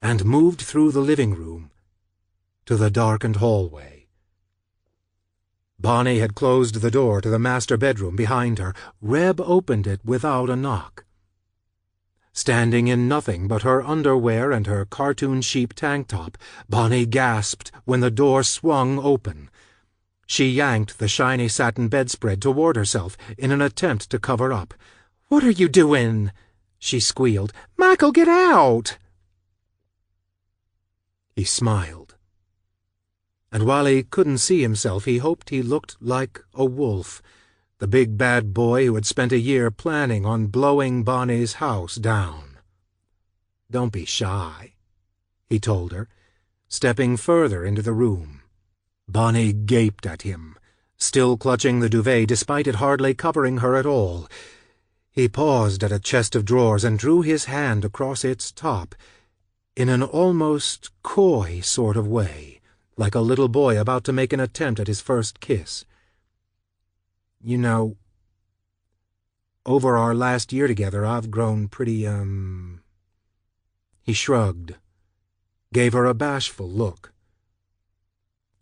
and moved through the living room to the darkened hallway. Bonnie had closed the door to the master bedroom behind her. Reb opened it without a knock. Standing in nothing but her underwear and her cartoon sheep tank top, Bonnie gasped when the door swung open. She yanked the shiny satin bedspread toward herself in an attempt to cover up. "What are you doing?" she squealed. "Michael, get out!" He smiled, and while he couldn't see himself, he hoped he looked like a wolf, the big bad boy who had spent a year planning on blowing Bonnie's house down. "Don't be shy," he told her, stepping further into the room. Bonnie gaped at him, still clutching the duvet despite it hardly covering her at all. He paused at a chest of drawers and drew his hand across its top in an almost coy sort of way, like a little boy about to make an attempt at his first kiss. "You know, over our last year together, I've grown pretty, He shrugged, gave her a bashful look.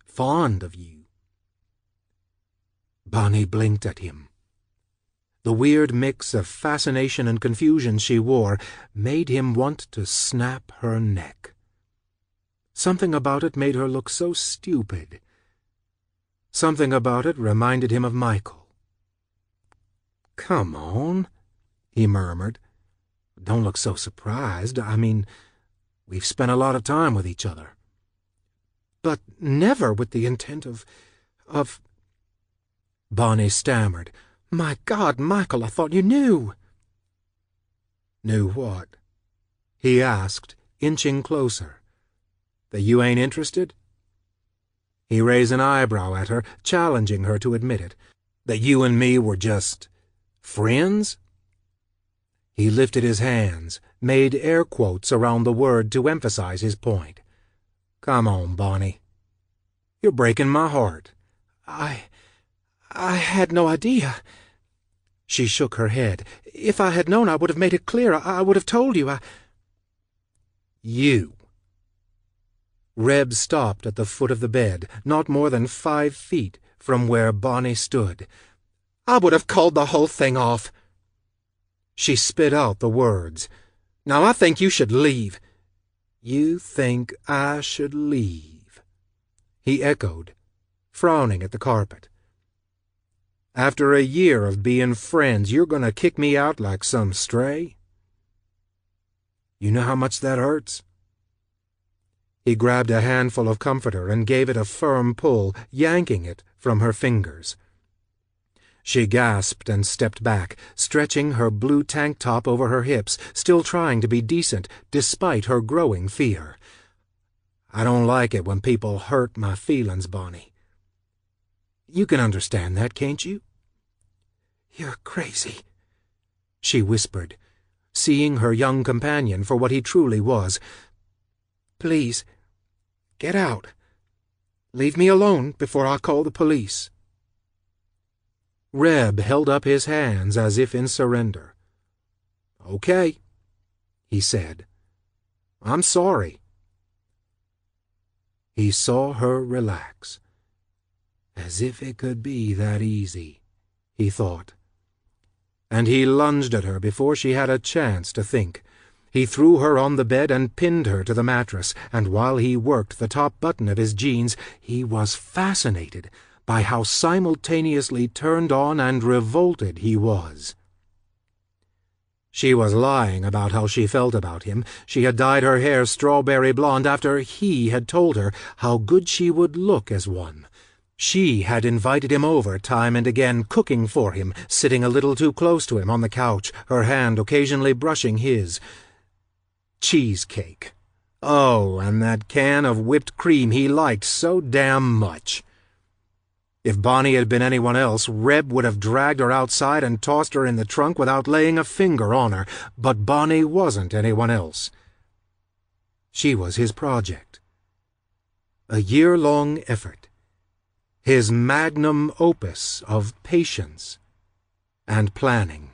"Fond of you." Bonnie blinked at him. The weird mix of fascination and confusion she wore made him want to snap her neck. Something about it made her look so stupid. Something about it reminded him of Michael. "Come on," he murmured. "Don't look so surprised. I mean, we've spent a lot of time with each other." "But never with the intent of... Bonnie stammered. "My God, Michael, I thought you knew." "Knew what?" he asked, inching closer. "That you ain't interested?" He raised an eyebrow at her, challenging her to admit it. "That you and me were just... friends?" He lifted his hands, made air quotes around the word to emphasize his point. "Come on, Bonnie. You're breaking my heart." I had no idea." She shook her head. "If I had known, I would have made it clear. I would have told you. You." Reb stopped at the foot of the bed, not more than 5 feet from where Bonnie stood. "I would have called the whole thing off." She spit out the words. "Now I think you should leave." You think I should leave?" he echoed, frowning at the carpet. "After a year of being friends, you're going to kick me out like some stray? You know how much that hurts?" He grabbed a handful of comforter and gave it a firm pull, yanking it from her fingers. She gasped and stepped back, stretching her blue tank top over her hips, still trying to be decent despite her growing fear. "I don't like it when people hurt my feelings, Bonnie. You can understand that, can't you?" "You're crazy," she whispered, seeing her young companion for what he truly was. "Please, get out. Leave me alone before I call the police." Reb held up his hands as if in surrender. "Okay," he said. "I'm sorry." He saw her relax. As if it could be that easy, he thought. And he lunged at her before she had a chance to think. He threw her on the bed and pinned her to the mattress, and while he worked the top button of his jeans, he was fascinated by how simultaneously turned on and revolted he was. She was lying about how she felt about him. She had dyed her hair strawberry blonde after he had told her how good she would look as one. She had invited him over time and again, cooking for him, sitting a little too close to him on the couch, her hand occasionally brushing his. Cheesecake. Oh, and that can of whipped cream he liked so damn much. If Bonnie had been anyone else, Reb would have dragged her outside and tossed her in the trunk without laying a finger on her, but Bonnie wasn't anyone else. She was his project. A year-long effort. His magnum opus of patience and planning.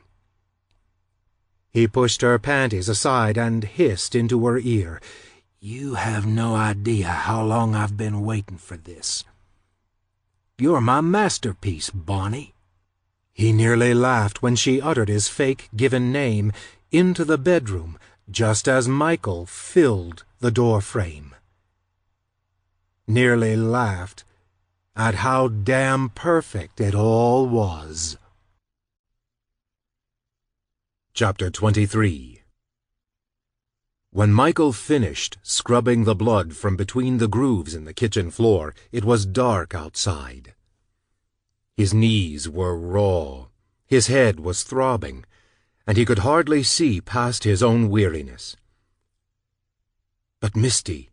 He pushed her panties aside and hissed into her ear, "You have no idea how long I've been waiting for this. You're my masterpiece, Bonnie." He nearly laughed when she uttered his fake given name into the bedroom just as Michael filled the doorframe. Nearly laughed at how damn perfect it all was. Chapter 23. When Michael finished scrubbing the blood from between the grooves in the kitchen floor, it was dark outside. His knees were raw, his head was throbbing, and he could hardly see past his own weariness. But Misty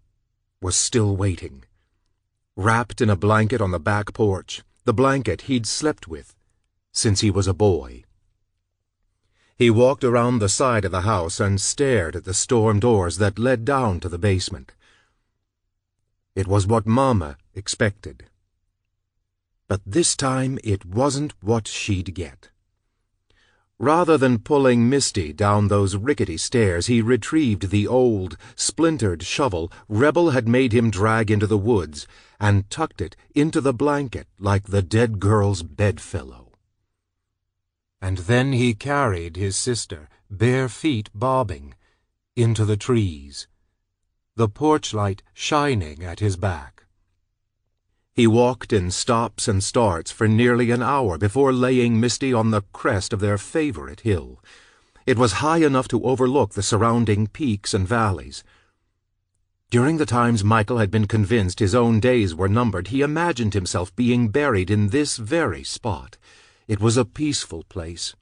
was still waiting, wrapped in a blanket on the back porch, the blanket he'd slept with since he was a boy. He walked around the side of the house and stared at the storm doors that led down to the basement. It was what Mama expected. But this time it wasn't what she'd get. Rather than pulling Misty down those rickety stairs, he retrieved the old, splintered shovel Rebel had made him drag into the woods and tucked it into the blanket like the dead girl's bedfellow. And then he carried his sister, bare feet bobbing, into the trees, the porch light shining at his back. He walked in stops and starts for nearly an hour before laying Misty on the crest of their favorite hill. It was high enough to overlook the surrounding peaks and valleys. During the times Michael had been convinced his own days were numbered, he imagined himself being buried in this very spot. It was a peaceful place,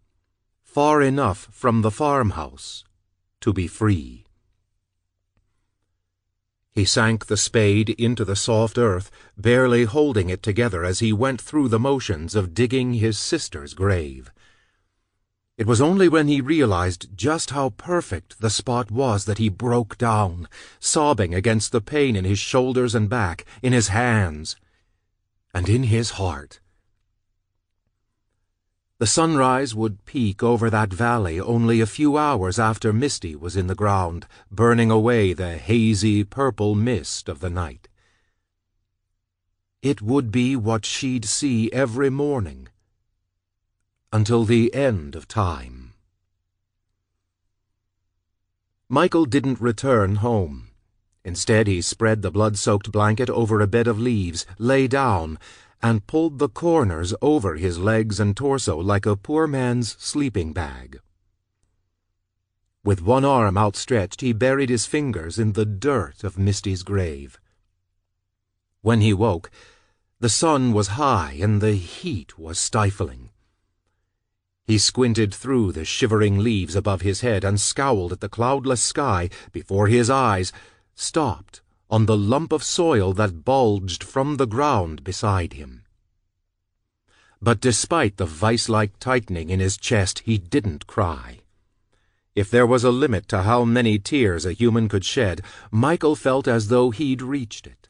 far enough from the farmhouse to be free. He sank the spade into the soft earth, barely holding it together as he went through the motions of digging his sister's grave. It was only when he realized just how perfect the spot was that he broke down, sobbing against the pain in his shoulders and back, in his hands, and in his heart. The sunrise would peek over that valley only a few hours after Misty was in the ground, burning away the hazy purple mist of the night. It would be what she'd see every morning, until the end of time. Michael didn't return home. Instead, he spread the blood-soaked blanket over a bed of leaves, lay down, and pulled the corners over his legs and torso like a poor man's sleeping bag. With one arm outstretched, he buried his fingers in the dirt of Misty's grave. When he woke, the sun was high and the heat was stifling. He squinted through the shivering leaves above his head and scowled at the cloudless sky before his eyes stopped on the lump of soil that bulged from the ground beside him. But despite the vice-like tightening in his chest, he didn't cry. If there was a limit to how many tears a human could shed, Michael felt as though he'd reached it.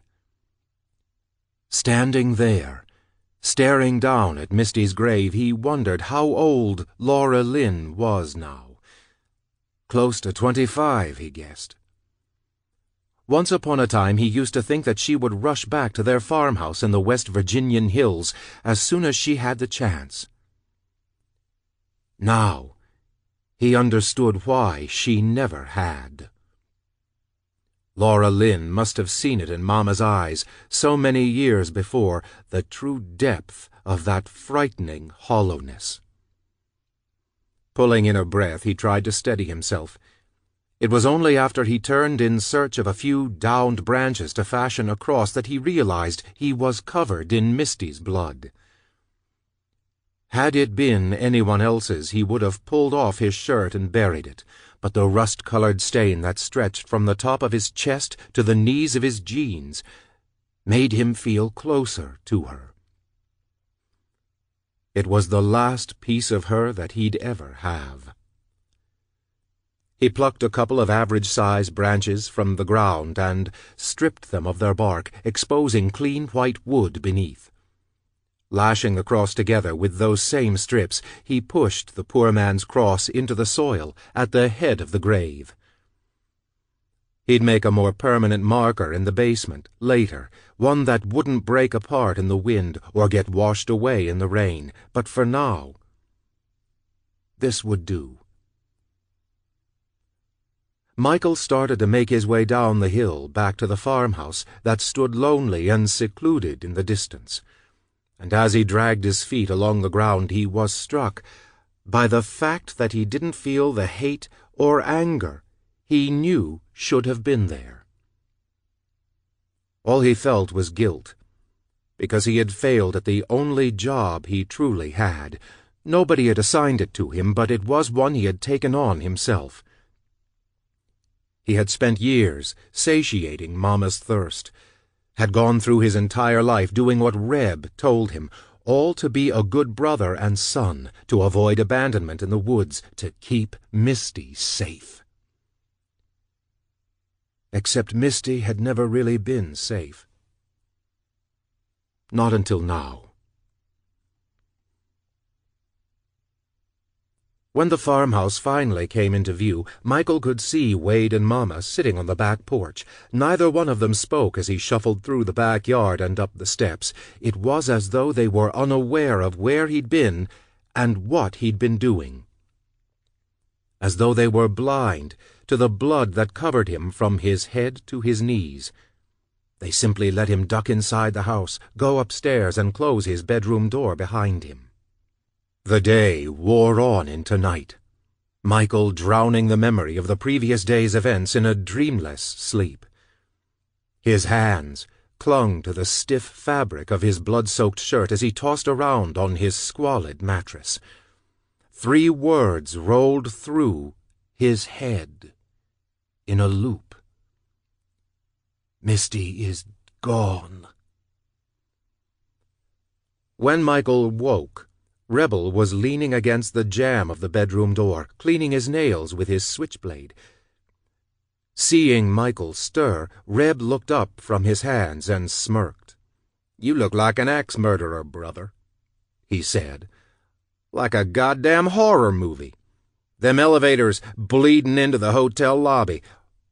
Standing there, staring down at Misty's grave, he wondered how old Laura Lynn was now. Close to 25, he guessed. Once upon a time he used to think that she would rush back to their farmhouse in the West Virginian hills as soon as she had the chance. Now, he understood why she never had. Laura Lynn must have seen it in Mama's eyes so many years before, the true depth of that frightening hollowness. Pulling in a breath, he tried to steady himself. It was only after he turned in search of a few downed branches to fashion a cross that he realized he was covered in Misty's blood. Had it been anyone else's, he would have pulled off his shirt and buried it, but the rust-colored stain that stretched from the top of his chest to the knees of his jeans made him feel closer to her. It was the last piece of her that he'd ever have. He plucked a couple of average-size branches from the ground and stripped them of their bark, exposing clean white wood beneath. Lashing the cross together with those same strips, he pushed the poor man's cross into the soil at the head of the grave. He'd make a more permanent marker in the basement, later, one that wouldn't break apart in the wind or get washed away in the rain, but for now, this would do. Michael started to make his way down the hill back to the farmhouse that stood lonely and secluded in the distance, and as he dragged his feet along the ground he was struck by the fact that he didn't feel the hate or anger he knew should have been there. All he felt was guilt, because he had failed at the only job he truly had. Nobody had assigned it to him, but it was one he had taken on himself. He had spent years satiating Mama's thirst, had gone through his entire life doing what Reb told him, all to be a good brother and son, to avoid abandonment in the woods, to keep Misty safe. Except Misty had never really been safe. Not until now. When the farmhouse finally came into view, Michael could see Wade and Mama sitting on the back porch. Neither one of them spoke as he shuffled through the backyard and up the steps. It was as though they were unaware of where he'd been and what he'd been doing. As though they were blind to the blood that covered him from his head to his knees. They simply let him duck inside the house, go upstairs, and close his bedroom door behind him. The day wore on into night, Michael drowning the memory of the previous day's events in a dreamless sleep. His hands clung to the stiff fabric of his blood-soaked shirt as he tossed around on his squalid mattress. 3 words rolled through his head in a loop. Misty is gone. When Michael woke, Rebel was leaning against the jamb of the bedroom door, cleaning his nails with his switchblade. Seeing Michael stir, Reb looked up from his hands and smirked. "You look like an axe-murderer, brother," he said. "Like a goddamn horror movie. Them elevators bleeding into the hotel lobby.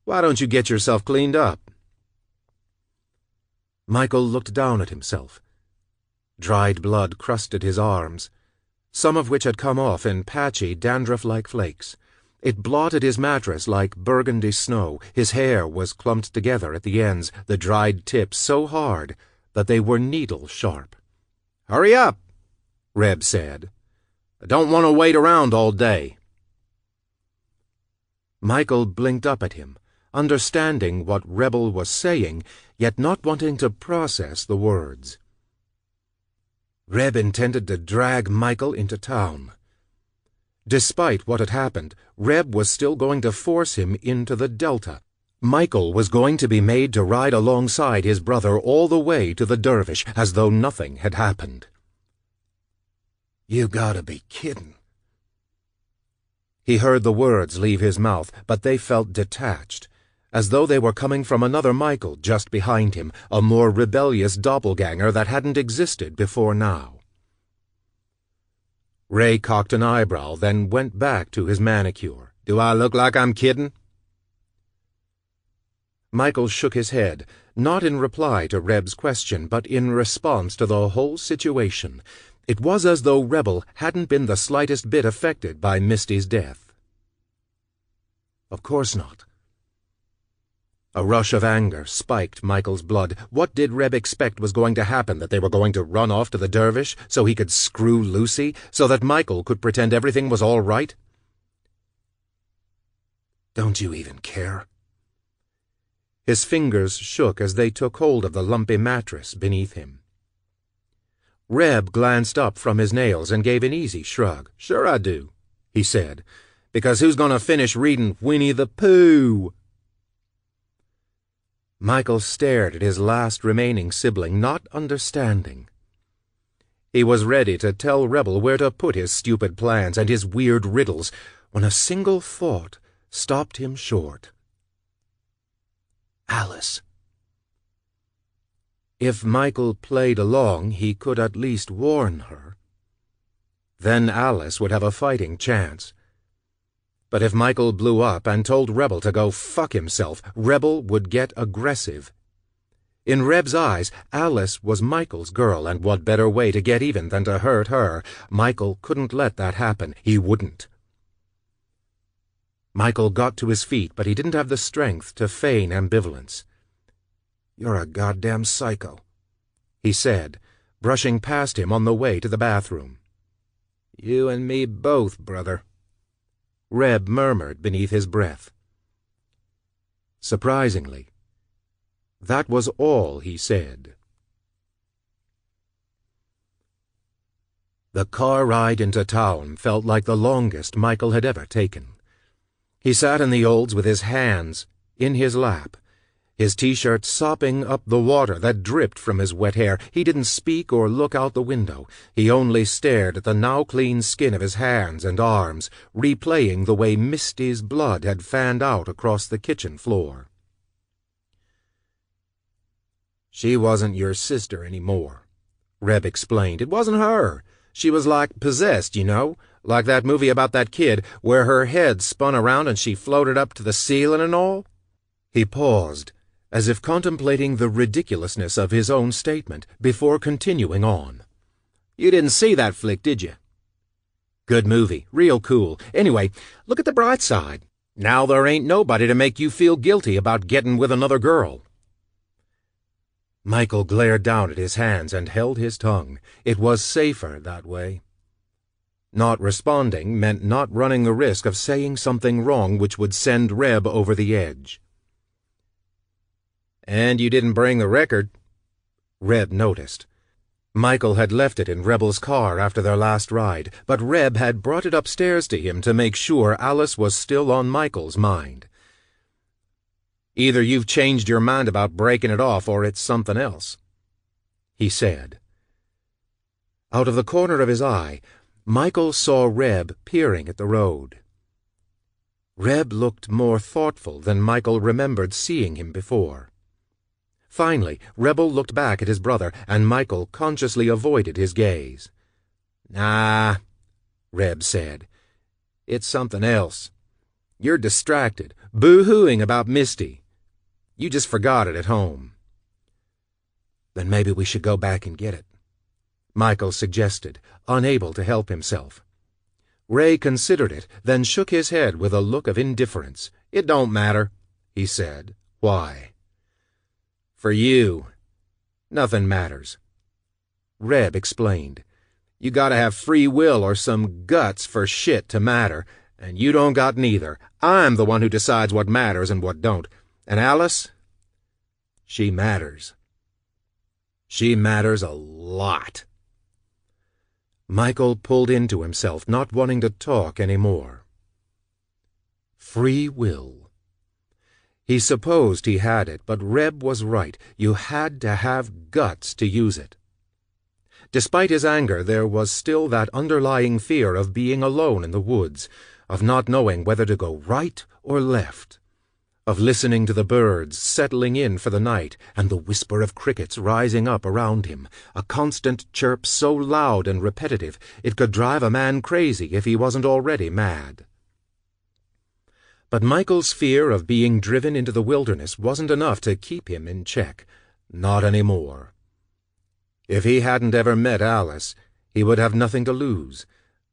Why don't you get yourself cleaned up?" Michael looked down at himself. Dried blood crusted his arms, some of which had come off in patchy, dandruff-like flakes. It blotted his mattress like burgundy snow. His hair was clumped together at the ends, the dried tips so hard that they were needle-sharp. "Hurry up," Reb said. "I don't want to wait around all day." Michael blinked up at him, understanding what Rebel was saying, yet not wanting to process the words. Reb intended to drag Michael into town. Despite what had happened, Reb was still going to force him into the Delta. Michael was going to be made to ride alongside his brother all the way to the dervish, as though nothing had happened. "You gotta be kidding." He heard the words leave his mouth, but they felt detached, as though they were coming from another Michael just behind him, a more rebellious doppelganger that hadn't existed before now. Ray cocked an eyebrow, then went back to his manicure. "Do I look like I'm kidding?" Michael shook his head, not in reply to Reb's question, but in response to the whole situation. It was as though Rebel hadn't been the slightest bit affected by Misty's death. Of course not. A rush of anger spiked Michael's blood. What did Reb expect was going to happen? That they were going to run off to the dervish so he could screw Lucy, so that Michael could pretend everything was all right? "Don't you even care?" His fingers shook as they took hold of the lumpy mattress beneath him. Reb glanced up from his nails and gave an easy shrug. "Sure I do," he said, "because who's going to finish reading Winnie the Pooh?" Michael stared at his last remaining sibling, not understanding. He was ready to tell Rebel where to put his stupid plans and his weird riddles, when a single thought stopped him short. Alice. If Michael played along, he could at least warn her. Then Alice would have a fighting chance. But if Michael blew up and told Rebel to go fuck himself, Rebel would get aggressive. In Reb's eyes, Alice was Michael's girl, and what better way to get even than to hurt her? Michael couldn't let that happen. He wouldn't. Michael got to his feet, but he didn't have the strength to feign ambivalence. "You're a goddamn psycho," he said, brushing past him on the way to the bathroom. "You and me both, brother," Reb murmured beneath his breath. Surprisingly, that was all he said. The car ride into town felt like the longest Michael had ever taken. He sat in the Olds with his hands in his lap, his T-shirt sopping up the water that dripped from his wet hair. He didn't speak or look out the window. He only stared at the now clean skin of his hands and arms, replaying the way Misty's blood had fanned out across the kitchen floor. "She wasn't your sister anymore," Reb explained. "It wasn't her. She was like possessed, you know, like that movie about that kid where her head spun around and she floated up to the ceiling and all." He paused, as if contemplating the ridiculousness of his own statement, before continuing on. "You didn't see that flick, did you?" "Good movie, real cool. Anyway, look at the bright side. Now there ain't nobody to make you feel guilty about getting with another girl." Michael glared down at his hands and held his tongue. It was safer that way. Not responding meant not running the risk of saying something wrong which would send Reb over the edge. "And you didn't bring the record," Reb noticed. Michael had left it in Rebel's car after their last ride, but Reb had brought it upstairs to him to make sure Alice was still on Michael's mind. "Either you've changed your mind about breaking it off, or it's something else," he said. Out of the corner of his eye, Michael saw Reb peering at the road. Reb looked more thoughtful than Michael remembered seeing him before. Finally, Rebel looked back at his brother, and Michael consciously avoided his gaze. "Nah," Reb said. "It's something else. You're distracted, boo-hooing about Misty. You just forgot it at home." "Then maybe we should go back and get it," Michael suggested, unable to help himself. Ray considered it, then shook his head with a look of indifference. "It don't matter," he said. "Why?" "For you. Nothing matters." Reb explained. "You gotta have free will or some guts for shit to matter, and you don't got neither. I'm the one who decides what matters and what don't. And Alice? She matters. She matters a lot." Michael pulled into himself, not wanting to talk any more. Free will. He supposed he had it, but Reb was right. You had to have guts to use it. Despite his anger, there was still that underlying fear of being alone in the woods, of not knowing whether to go right or left, of listening to the birds settling in for the night and the whisper of crickets rising up around him, a constant chirp so loud and repetitive it could drive a man crazy if he wasn't already mad. But Michael's fear of being driven into the wilderness wasn't enough to keep him in check. Not anymore. If he hadn't ever met Alice, he would have nothing to lose.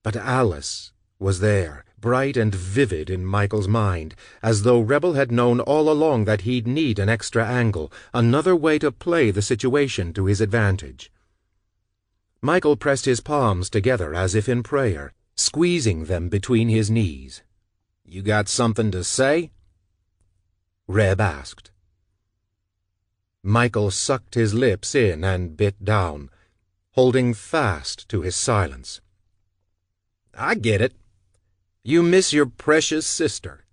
But Alice was there, bright and vivid in Michael's mind, as though Rebel had known all along that he'd need an extra angle, another way to play the situation to his advantage. Michael pressed his palms together as if in prayer, squeezing them between his knees. "You got something to say?" Reb asked. Michael sucked his lips in and bit down, holding fast to his silence. "I get it. You miss your precious sister.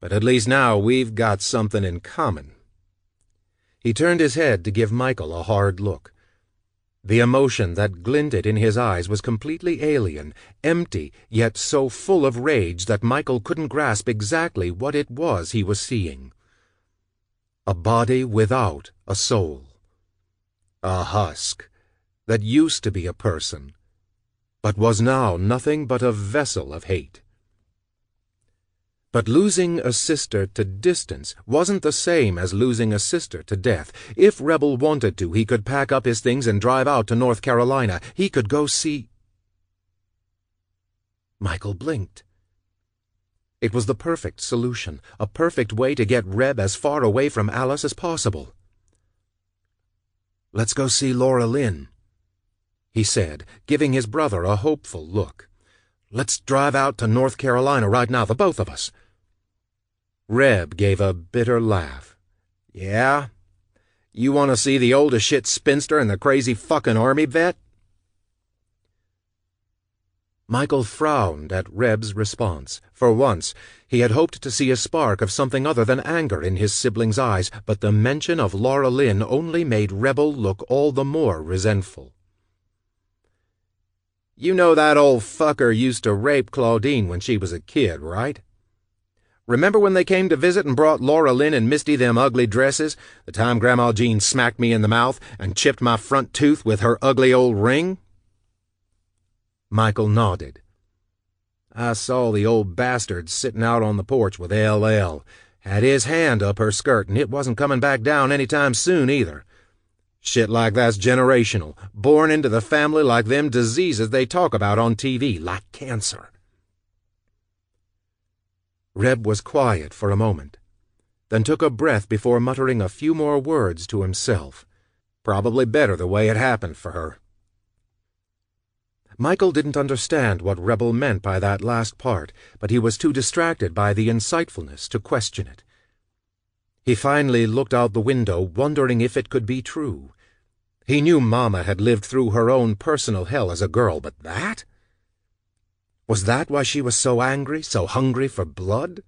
But at least now we've got something in common." He turned his head to give Michael a hard look. The emotion that glinted in his eyes was completely alien, empty, yet so full of rage that Michael couldn't grasp exactly what it was he was seeing. A body without a soul. A husk that used to be a person, but was now nothing but a vessel of hate. But losing a sister to distance wasn't the same as losing a sister to death. If Rebel wanted to, he could pack up his things and drive out to North Carolina. He could go see... Michael blinked. It was the perfect solution, a perfect way to get Reb as far away from Alice as possible. "Let's go see Laura Lynn," he said, giving his brother a hopeful look. "Let's drive out to North Carolina right now, the both of us." Reb gave a bitter laugh. "Yeah? You want to see the oldest shit spinster and the crazy fucking army vet?" Michael frowned at Reb's response. For once, he had hoped to see a spark of something other than anger in his sibling's eyes, but the mention of Laura Lynn only made Rebel look all the more resentful. "You know that old fucker used to rape Claudine when she was a kid, right? Remember when they came to visit and brought Laura Lynn and Misty them ugly dresses, the time Grandma Jean smacked me in the mouth and chipped my front tooth with her ugly old ring?" Michael nodded. "I saw the old bastard sitting out on the porch with L.L. Had his hand up her skirt, and it wasn't coming back down any time soon, either. Shit like that's generational, born into the family like them diseases they talk about on TV, like cancer." Reb was quiet for a moment, then took a breath before muttering a few more words to himself. Probably better the way it happened for her. Michael didn't understand what Rebel meant by that last part, but he was too distracted by the insightfulness to question it. He finally looked out the window, wondering if it could be true. He knew Mama had lived through her own personal hell as a girl, but that? Was that why she was so angry, so hungry for blood?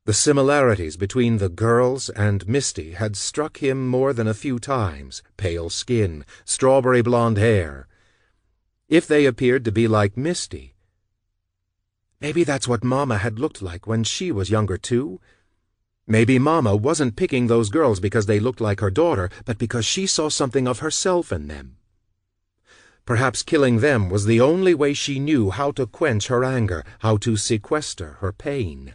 The similarities between the girls and Misty had struck him more than a few times. Pale skin, strawberry blonde hair. If they appeared to be like Misty, maybe that's what Mama had looked like when she was younger too. Maybe Mama wasn't picking those girls because they looked like her daughter, but because she saw something of herself in them. Perhaps killing them was the only way she knew how to quench her anger, how to sequester her pain.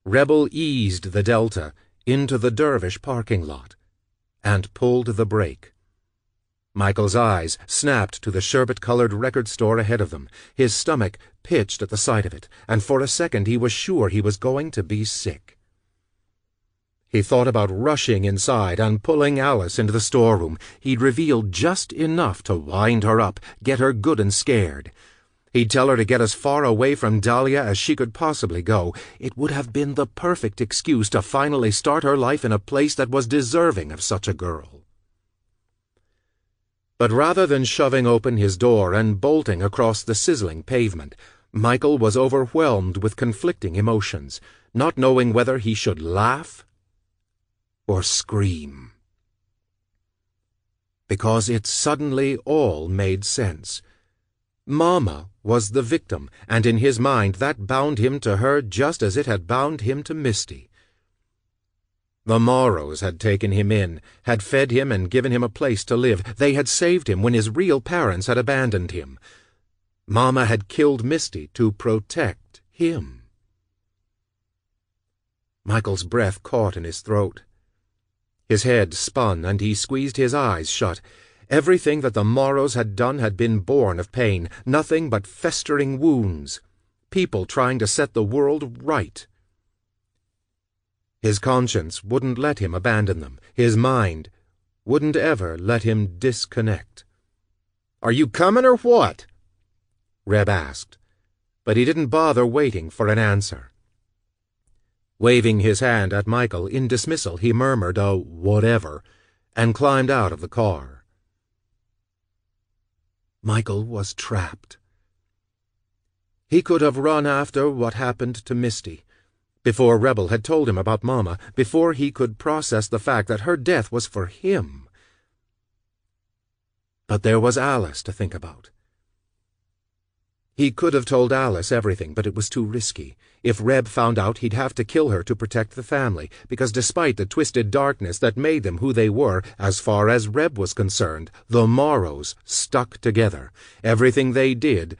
Rebel eased the Delta into the Dervish parking lot and pulled the brake. Michael's eyes snapped to the sherbet-colored record store ahead of them. His stomach pitched at the sight of it, and for a second he was sure he was going to be sick. He thought about rushing inside and pulling Alice into the storeroom. He'd revealed just enough to wind her up, get her good and scared. He'd tell her to get as far away from Dahlia as she could possibly go. It would have been the perfect excuse to finally start her life in a place that was deserving of such a girl. But rather than shoving open his door and bolting across the sizzling pavement, Michael was overwhelmed with conflicting emotions, not knowing whether he should laugh or scream. Because it suddenly all made sense. Mama was the victim, and in his mind that bound him to her just as it had bound him to Misty. The Morrows had taken him in, had fed him and given him a place to live. They had saved him when his real parents had abandoned him. Mama had killed Misty to protect him. Michael's breath caught in his throat. His head spun, and he squeezed his eyes shut. Everything that the Morrows had done had been born of pain, nothing but festering wounds, people trying to set the world right. His conscience wouldn't let him abandon them. His mind wouldn't ever let him disconnect. "Are you coming or what?" Reb asked, but he didn't bother waiting for an answer. Waving his hand at Michael in dismissal, he murmured a whatever and climbed out of the car. Michael was trapped. He could have run after what happened to Misty, before Rebel had told him about Mama, before he could process the fact that her death was for him. But there was Alice to think about. He could have told Alice everything, but it was too risky. If Reb found out, he'd have to kill her to protect the family, because despite the twisted darkness that made them who they were, as far as Reb was concerned, the Morrows stuck together. Everything they did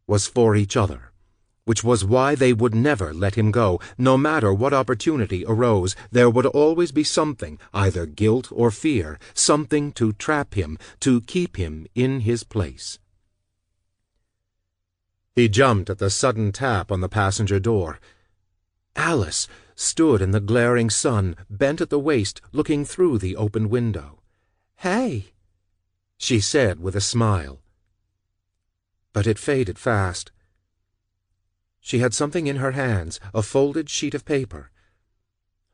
was for each other, which was why they would never let him go. No matter what opportunity arose, there would always be something, either guilt or fear, something to trap him, to keep him in his place. He jumped at the sudden tap on the passenger door. Alice stood in the glaring sun, bent at the waist, looking through the open window. "Hey," she said with a smile. But it faded fast. She had something in her hands, a folded sheet of paper.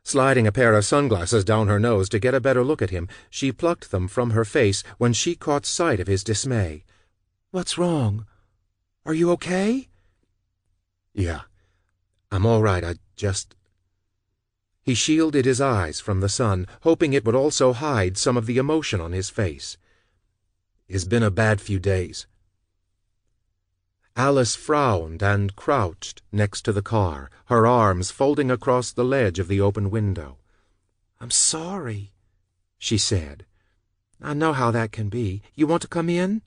Sliding a pair of sunglasses down her nose to get a better look at him, she plucked them from her face when she caught sight of his dismay. "What's wrong? Are you okay?" "Yeah, I'm all right. He shielded his eyes from the sun, hoping it would also hide some of the emotion on his face. "It's been a bad few days." Alice frowned and crouched next to the car, her arms folding across the ledge of the open window. "I'm sorry," she said. "I know how that can be. You want to come in?"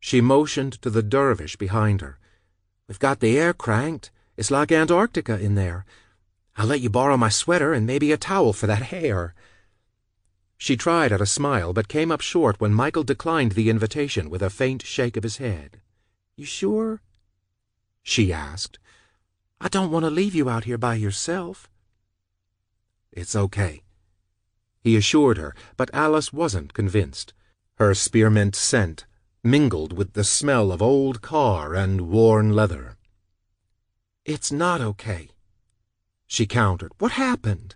She motioned to the dervish behind her. "We've got the air cranked. It's like Antarctica in there. I'll let you borrow my sweater and maybe a towel for that hair." She tried at a smile, but came up short when Michael declined the invitation with a faint shake of his head. "You sure?" she asked. "I don't want to leave you out here by yourself." "It's okay," he assured her, but Alice wasn't convinced. Her spearmint scent mingled with the smell of old car and worn leather. "It's not okay," she countered. "What happened?"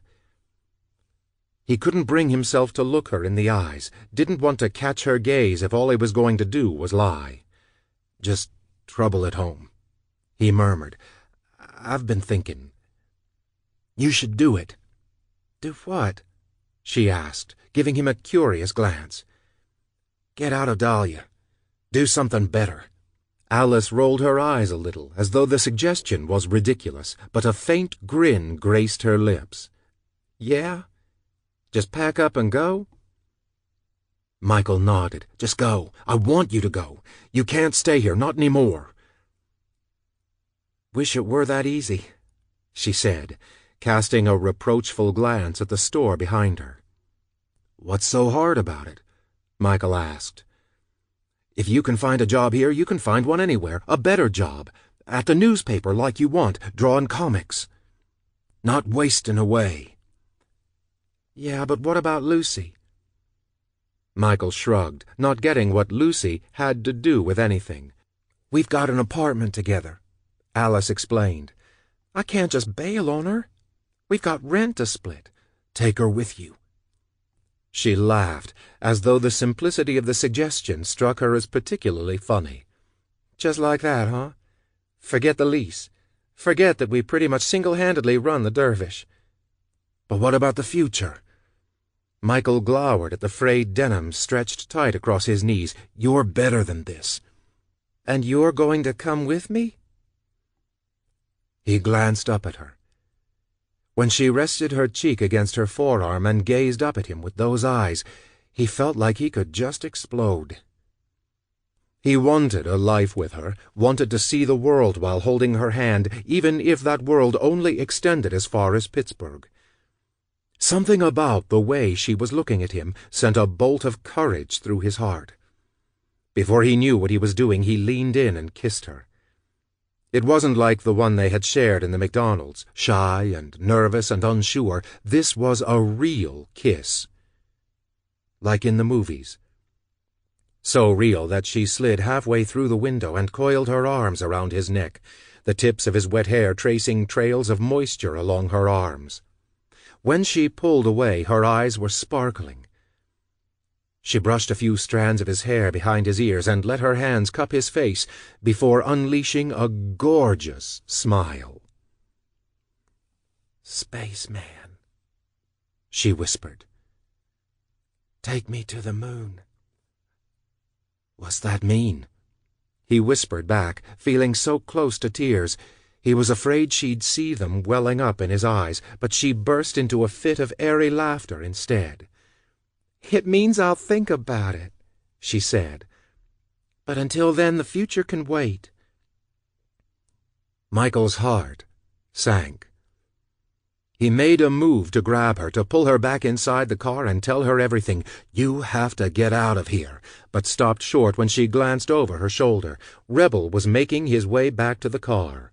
He couldn't bring himself to look her in the eyes, didn't want to catch her gaze if all he was going to do was lie. "Just trouble at home," he murmured. "I've been thinking. You should do it." "Do what?" she asked, giving him a curious glance. "Get out of Dahlia. Do something better." Alice rolled her eyes a little, as though the suggestion was ridiculous, but a faint grin graced her lips. "Yeah? Just pack up and go?" Michael nodded. "Just go. I want you to go. You can't stay here, not anymore." "Wish it were that easy," she said, casting a reproachful glance at the store behind her. "What's so hard about it?" Michael asked. "If you can find a job here, you can find one anywhere, a better job, at the newspaper like you want, drawing comics. Not wasting away." "Yeah, but what about Lucy?" Michael shrugged, not getting what Lucy had to do with anything. "We've got an apartment together," Alice explained. "I can't just bail on her. We've got rent to split. Take her with you." She laughed, as though the simplicity of the suggestion struck her as particularly funny. "Just like that, huh? Forget the lease. Forget that we pretty much single-handedly run the Dervish." "But what about the future?" Michael glowered at the frayed denim stretched tight across his knees. "You're better than this." "And you're going to come with me?" He glanced up at her. When she rested her cheek against her forearm and gazed up at him with those eyes, he felt like he could just explode. He wanted a life with her, wanted to see the world while holding her hand, even if that world only extended as far as Pittsburgh. Something about the way she was looking at him sent a bolt of courage through his heart. Before he knew what he was doing, he leaned in and kissed her. It wasn't like the one they had shared in the McDonald's, shy and nervous and unsure. This was a real kiss. Like in the movies. So real that she slid halfway through the window and coiled her arms around his neck, the tips of his wet hair tracing trails of moisture along her arms. When she pulled away, her eyes were sparkling. She brushed a few strands of his hair behind his ears and let her hands cup his face before unleashing a gorgeous smile. "Spaceman," she whispered. "Take me to the moon." "What's that mean?" He whispered back, feeling so close to tears. He was afraid she'd see them welling up in his eyes, but she burst into a fit of airy laughter instead. "It means I'll think about it," she said. "But until then, the future can wait." Michael's heart sank. He made a move to grab her, to pull her back inside the car and tell her everything. "You have to get out of here," but stopped short when she glanced over her shoulder. Rebel was making his way back to the car.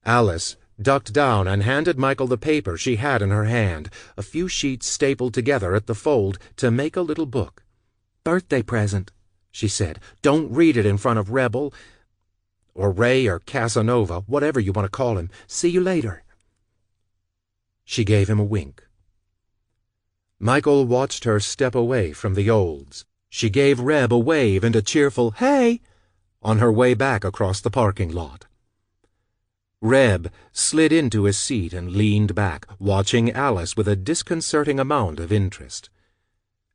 Alice ducked down and handed Michael the paper she had in her hand, a few sheets stapled together at the fold to make a little book. "Birthday present," she said. "Don't read it in front of Rebel, or Ray or Casanova, whatever you want to call him. See you later." She gave him a wink. Michael watched her step away from the Olds. She gave Reb a wave and a cheerful "Hey!" on her way back across the parking lot. Reb slid into his seat and leaned back, watching Alice with a disconcerting amount of interest.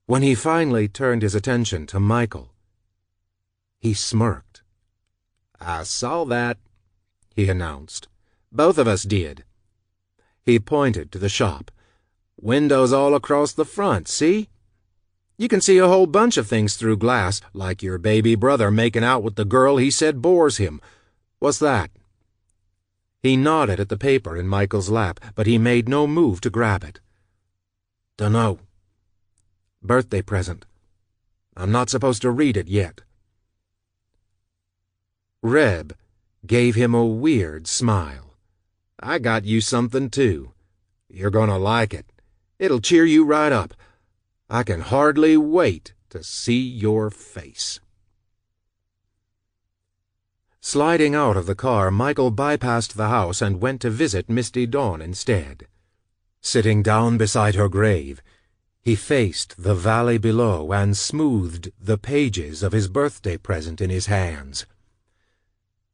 When he finally turned his attention to Michael, he smirked. "I saw that," he announced. "Both of us did." He pointed to the shop. "Windows all across the front, see? You can see a whole bunch of things through glass, like your baby brother making out with the girl he said bores him. What's that?" He nodded at the paper in Michael's lap, but he made no move to grab it. "Dunno. Birthday present. I'm not supposed to read it yet." Reb gave him a weird smile. "I got you something, too. You're gonna like it. It'll cheer you right up. I can hardly wait to see your face." Sliding out of the car, Michael bypassed the house and went to visit Misty Dawn instead. Sitting down beside her grave, he faced the valley below and smoothed the pages of his birthday present in his hands.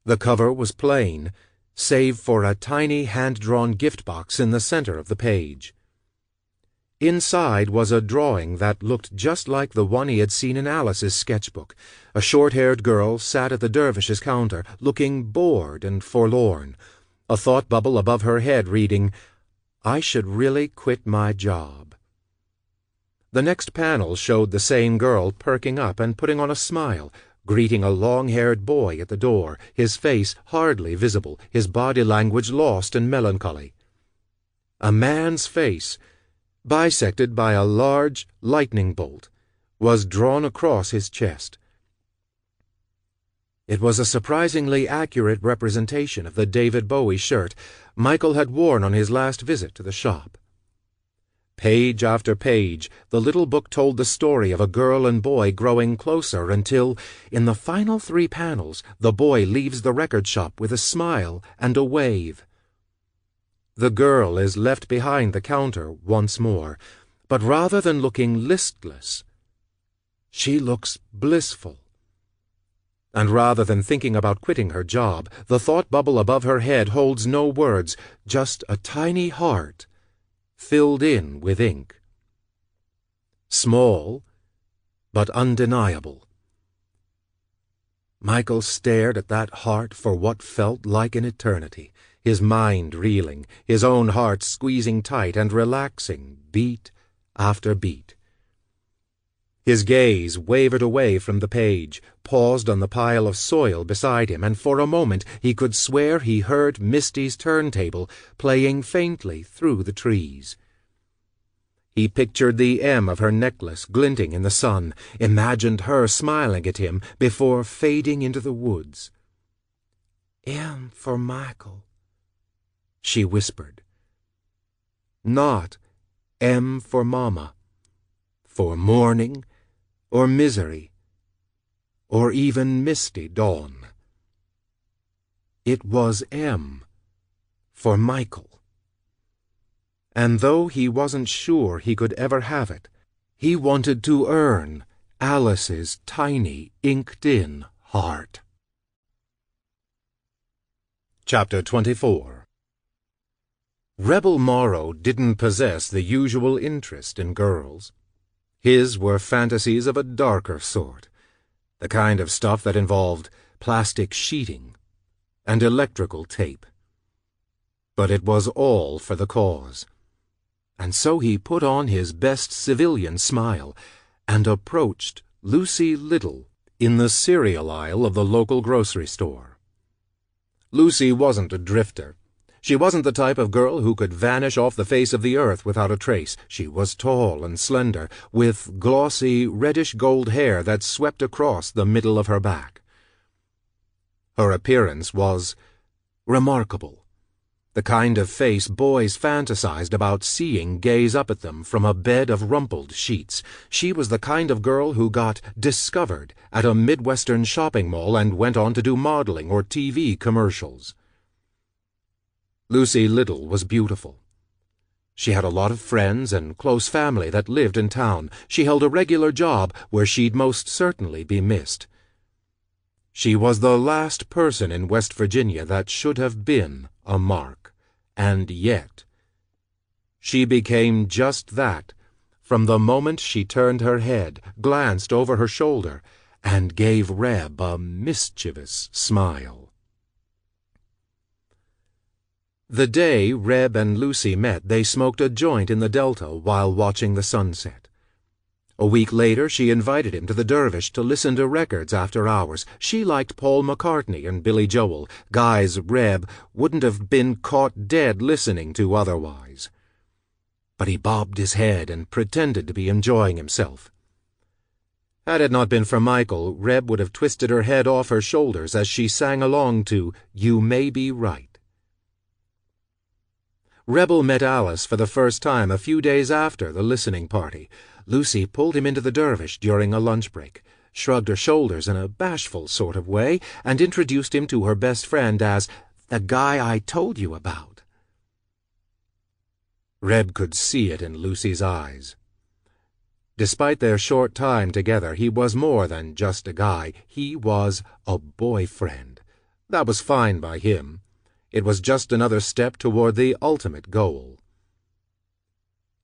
The cover was plain, save for a tiny hand-drawn gift box in the center of the page. Inside was a drawing that looked just like the one he had seen in Alice's sketchbook. A short-haired girl sat at the dervish's counter, looking bored and forlorn, a thought bubble above her head reading, "I should really quit my job." The next panel showed the same girl perking up and putting on a smile, greeting a long-haired boy at the door, his face hardly visible, his body language lost in melancholy. A man's face, bisected by a large lightning bolt, was drawn across his chest. It was a surprisingly accurate representation of the David Bowie shirt Michael had worn on his last visit to the shop. Page after page, the little book told the story of a girl and boy growing closer until, in the final 3 panels, the boy leaves the record shop with a smile and a wave. The girl is left behind the counter once more, but rather than looking listless, she looks blissful. And rather than thinking about quitting her job, the thought bubble above her head holds no words, just a tiny heart filled in with ink. Small, but undeniable. Michael stared at that heart for what felt like an eternity, his mind reeling, his own heart squeezing tight and relaxing beat after beat. His gaze wavered away from the page, paused on the pile of soil beside him, and for a moment he could swear he heard Misty's turntable playing faintly through the trees. He pictured the M of her necklace glinting in the sun, imagined her smiling at him before fading into the woods. "M for Michael," she whispered. Not M for Mama, for morning, or misery, or even misty dawn. It was M for Michael. And though he wasn't sure he could ever have it, he wanted to earn Alice's tiny, inked-in heart. Chapter 24. Rebel Morrow didn't possess the usual interest in girls. His were fantasies of a darker sort, the kind of stuff that involved plastic sheeting and electrical tape. But it was all for the cause. And so he put on his best civilian smile and approached Lucy Little in the cereal aisle of the local grocery store. Lucy wasn't a drifter. She wasn't the type of girl who could vanish off the face of the earth without a trace. She was tall and slender, with glossy, reddish-gold hair that swept across the middle of her back. Her appearance was remarkable, the kind of face boys fantasized about seeing gaze up at them from a bed of rumpled sheets. She was the kind of girl who got discovered at a Midwestern shopping mall and went on to do modeling or TV commercials. Lucy Little was beautiful. She had a lot of friends and close family that lived in town. She held a regular job where she'd most certainly be missed. She was the last person in West Virginia that should have been a mark, and yet she became just that from the moment she turned her head, glanced over her shoulder, and gave Reb a mischievous smile. The day Reb and Lucy met, they smoked a joint in the Delta while watching the sunset. A week later, she invited him to the Dervish to listen to records after hours. She liked Paul McCartney and Billy Joel, guys Reb wouldn't have been caught dead listening to otherwise. But he bobbed his head and pretended to be enjoying himself. Had it not been for Michael, Reb would have twisted her head off her shoulders as she sang along to "You May Be Right." Rebel met Alice for the first time a few days after the listening party. Lucy pulled him into the Dervish during a lunch break, shrugged her shoulders in a bashful sort of way, and introduced him to her best friend as "the guy I told you about." Reb could see it in Lucy's eyes. Despite their short time together, he was more than just a guy. He was a boyfriend. That was fine by him. It was just another step toward the ultimate goal.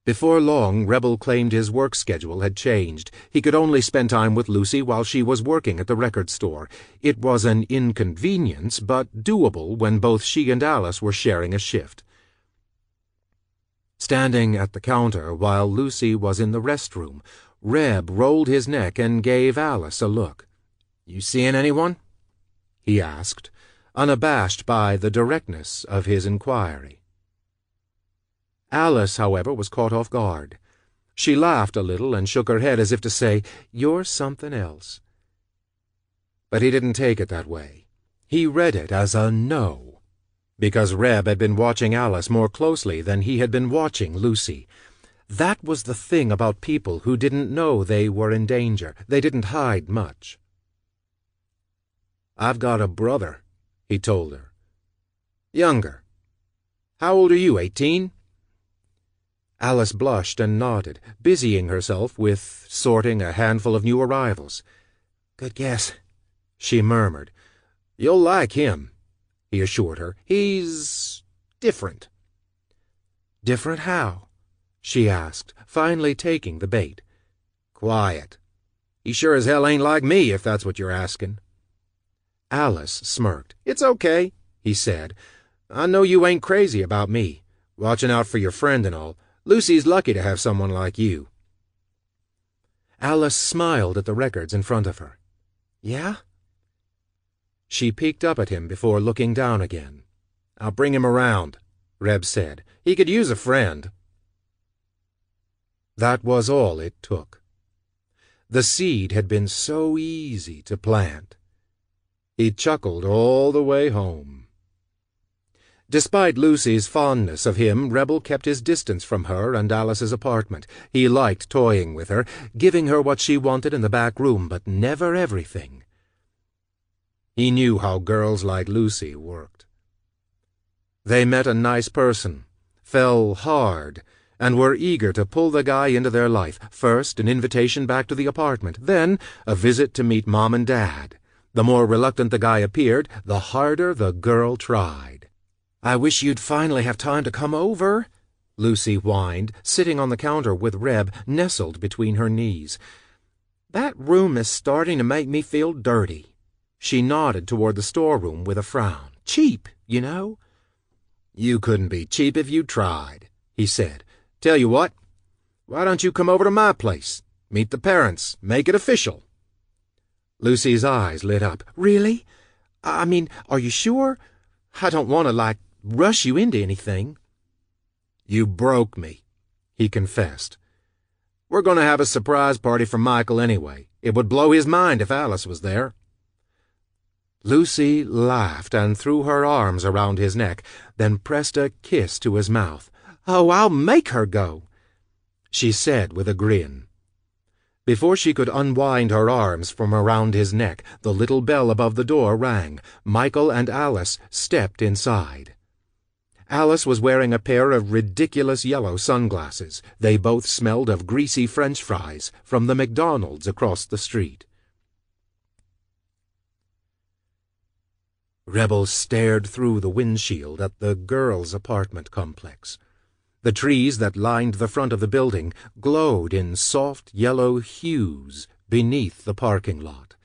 Before long, Rebel claimed his work schedule had changed. He could only spend time with Lucy while she was working at the record store. It was an inconvenience, but doable when both she and Alice were sharing a shift. Standing at the counter while Lucy was in the restroom, Reb rolled his neck and gave Alice a look. "You seeing anyone?" he asked, unabashed by the directness of his inquiry. Alice, however, was caught off guard. She laughed a little and shook her head as if to say, "You're something else." But he didn't take it that way. He read it as a no, because Reb had been watching Alice more closely than he had been watching Lucy. That was the thing about people who didn't know they were in danger. They didn't hide much. "I've got a brother," he told her. "Younger. How old are you, 18? Alice blushed and nodded, busying herself with sorting a handful of new arrivals. "Good guess," she murmured. "You'll like him," he assured her. "He's different." "Different how?" she asked, finally taking the bait. "Quiet. He sure as hell ain't like me, if that's what you're asking." Alice smirked. "It's okay," he said. "I know you ain't crazy about me, watching out for your friend and all. Lucy's lucky to have someone like you." Alice smiled at the records in front of her. "Yeah?" She peeked up at him before looking down again. "I'll bring him around," Reb said. "He could use a friend." That was all it took. The seed had been so easy to plant. He chuckled all the way home. Despite Lucy's fondness of him, Rebel kept his distance from her and Alice's apartment. He liked toying with her, giving her what she wanted in the back room, but never everything. He knew how girls like Lucy worked. They met a nice person, fell hard, and were eager to pull the guy into their life. First, an invitation back to the apartment, then a visit to meet Mom and Dad. The more reluctant the guy appeared, the harder the girl tried. "I wish you'd finally have time to come over," Lucy whined, sitting on the counter with Reb nestled between her knees. "That room is starting to make me feel dirty." She nodded toward the storeroom with a frown. "Cheap, you know." "You couldn't be cheap if you tried," he said. "Tell you what, why don't you come over to my place? Meet the parents, make it official." Lucy's eyes lit up. "Really? I mean, are you sure? I don't want to, rush you into anything." "You broke me," he confessed. "We're going to have a surprise party for Michael anyway. It would blow his mind if Alice was there." Lucy laughed and threw her arms around his neck, then pressed a kiss to his mouth. "Oh, I'll make her go," she said with a grin. Before she could unwind her arms from around his neck, the little bell above the door rang. Michael and Alice stepped inside. Alice was wearing a pair of ridiculous yellow sunglasses. They both smelled of greasy French fries from the McDonald's across the street. Rebel stared through the windshield at the girls' apartment complex. The trees that lined the front of the building glowed in soft yellow hues beneath the parking lot.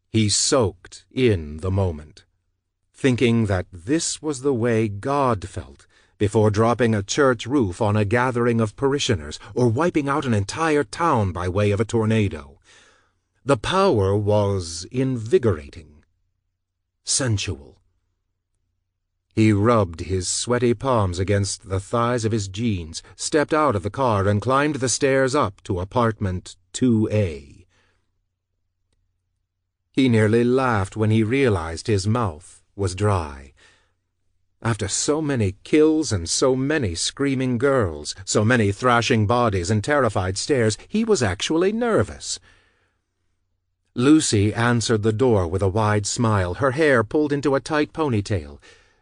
He soaked in the moment, thinking that this was the way God felt before dropping a church roof on a gathering of parishioners or wiping out an entire town by way of a tornado. The power was invigorating, sensual. He rubbed his sweaty palms against the thighs of his jeans, stepped out of the car, and climbed the stairs up to apartment 2A. He nearly laughed when he realized his mouth was dry. After so many kills and so many screaming girls, so many thrashing bodies and terrified stares, he was actually nervous. Lucy answered the door with a wide smile, her hair pulled into a tight ponytail.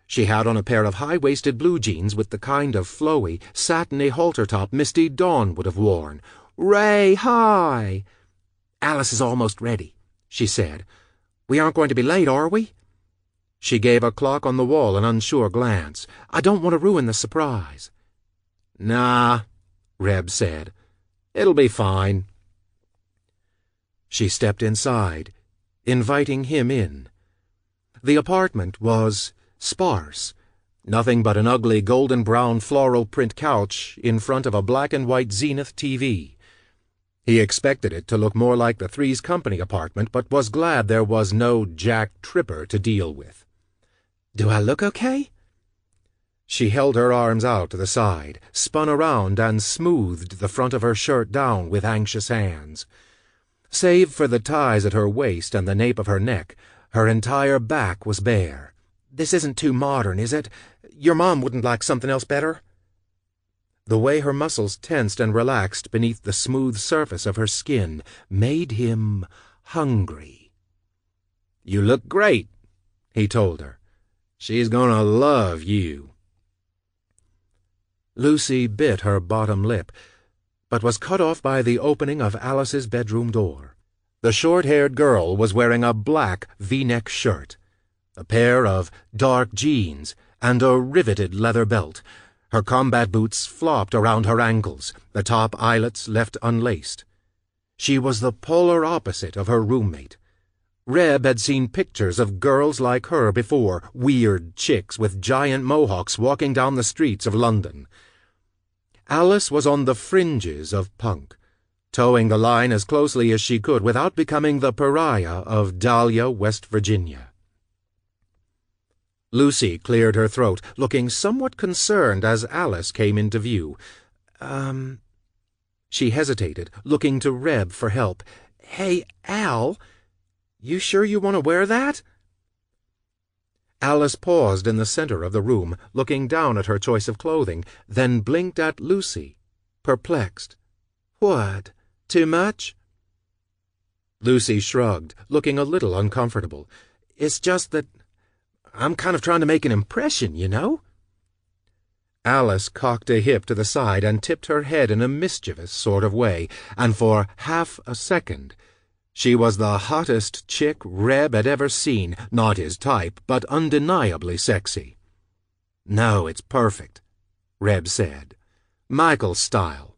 She had on a pair of high-waisted blue jeans with the kind of flowy, satiny halter-top Misty Dawn would have worn. "Ray, hi!" "Alice is almost ready," she said. "We aren't going to be late, are we?" She gave a clock on the wall an unsure glance. "I don't want to ruin the surprise." "Nah," Reb said. "It'll be fine." She stepped inside, inviting him in. The apartment was sparse, nothing but an ugly golden-brown floral print couch in front of a black-and-white Zenith TV. He expected it to look more like the Three's Company apartment, but was glad there was no Jack Tripper to deal with. "Do I look okay?" She held her arms out to the side, spun around, and smoothed the front of her shirt down with anxious hands. Save for the ties at her waist and the nape of her neck, her entire back was bare. "This isn't too modern, is it? Your mom wouldn't like something else better?" The way her muscles tensed and relaxed beneath the smooth surface of her skin made him hungry. "You look great," he told her. "She's gonna love you." Lucy bit her bottom lip, but was cut off by the opening of Alice's bedroom door. The short-haired girl was wearing a black V-neck shirt, a pair of dark jeans, and a riveted leather belt. Her combat boots flopped around her ankles, the top eyelets left unlaced. She was the polar opposite of her roommate. Reb had seen pictures of girls like her before, weird chicks with giant mohawks walking down the streets of London. Alice was on the fringes of punk, towing the line as closely as she could without becoming the pariah of Dahlia, West Virginia. Lucy cleared her throat, looking somewhat concerned as Alice came into view. She hesitated, looking to Reb for help. "Hey, Al, you sure you want to wear that?" Alice paused in the center of the room, looking down at her choice of clothing, then blinked at Lucy, perplexed. "What? Too much?" Lucy shrugged, looking a little uncomfortable. "It's just that I'm kind of trying to make an impression, you know?" Alice cocked a hip to the side and tipped her head in a mischievous sort of way, and for half a second she was the hottest chick Reb had ever seen, not his type, but undeniably sexy. "No, it's perfect," Reb said. "Michael's style."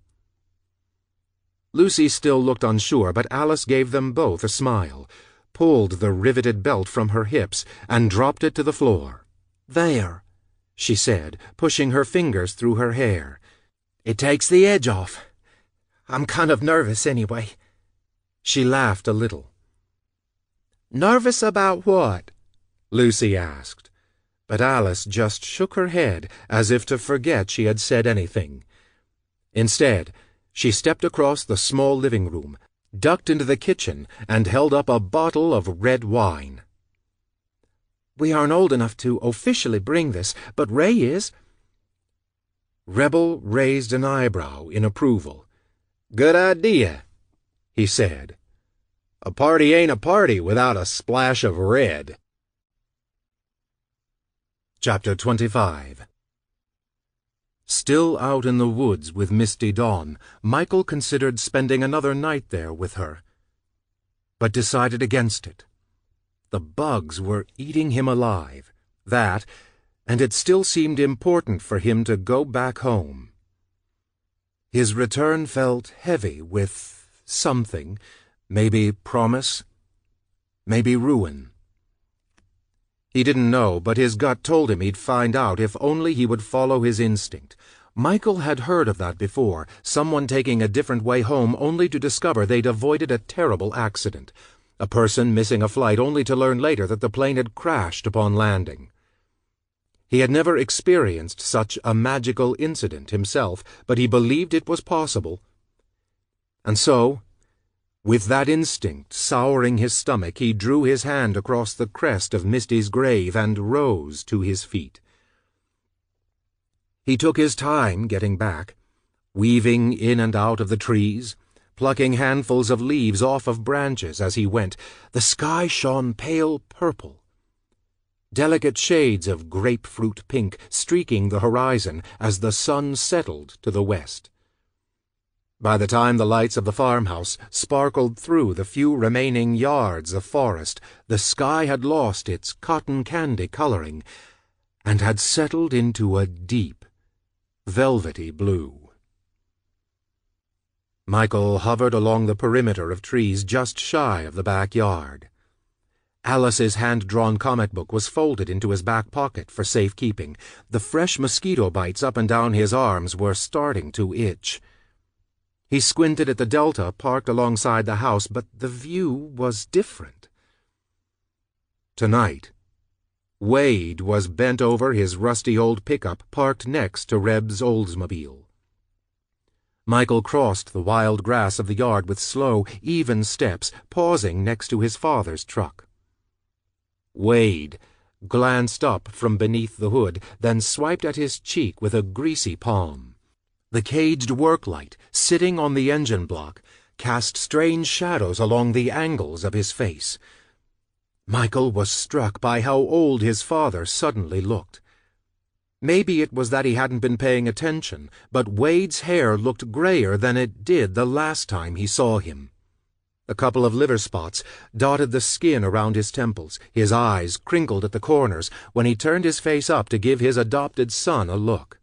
Lucy still looked unsure, but Alice gave them both a smile, pulled the riveted belt from her hips, and dropped it to the floor. "There," she said, pushing her fingers through her hair. "It takes the edge off. I'm kind of nervous anyway." She laughed a little. "Nervous about what?" Lucy asked, but Alice just shook her head as if to forget she had said anything. Instead, she stepped across the small living room, ducked into the kitchen, and held up a bottle of red wine. "We aren't old enough to officially bring this, but Ray is." Rebel raised an eyebrow in approval. "Good idea," he said. "A party ain't a party without a splash of red." Chapter 25. Still out in the woods with misty dawn, Michael considered spending another night there with her, but decided against it. The bugs were eating him alive, that, and it still seemed important for him to go back home. His return felt heavy with something, maybe promise, maybe ruin. He didn't know, but his gut told him he'd find out if only he would follow his instinct. Michael had heard of that before, someone taking a different way home only to discover they'd avoided a terrible accident, a person missing a flight only to learn later that the plane had crashed upon landing. He had never experienced such a magical incident himself, but he believed it was possible. And so, with that instinct souring his stomach, he drew his hand across the crest of Misty's grave and rose to his feet. He took his time getting back, weaving in and out of the trees, plucking handfuls of leaves off of branches as he went. The sky shone pale purple, delicate shades of grapefruit pink streaking the horizon as the sun settled to the west. By the time the lights of the farmhouse sparkled through the few remaining yards of forest, the sky had lost its cotton candy coloring and had settled into a deep, velvety blue. Michael hovered along the perimeter of trees just shy of the backyard. Alice's hand-drawn comic book was folded into his back pocket for safekeeping. The fresh mosquito bites up and down his arms were starting to itch. He squinted at the Delta parked alongside the house, but the view was different. Tonight, Wade was bent over his rusty old pickup parked next to Reb's Oldsmobile. Michael crossed the wild grass of the yard with slow, even steps, pausing next to his father's truck. Wade glanced up from beneath the hood, then swiped at his cheek with a greasy palm. The caged work light, sitting on the engine block, cast strange shadows along the angles of his face. Michael was struck by how old his father suddenly looked. Maybe it was that he hadn't been paying attention, but Wade's hair looked grayer than it did the last time he saw him. A couple of liver spots dotted the skin around his temples, his eyes crinkled at the corners when he turned his face up to give his adopted son a look.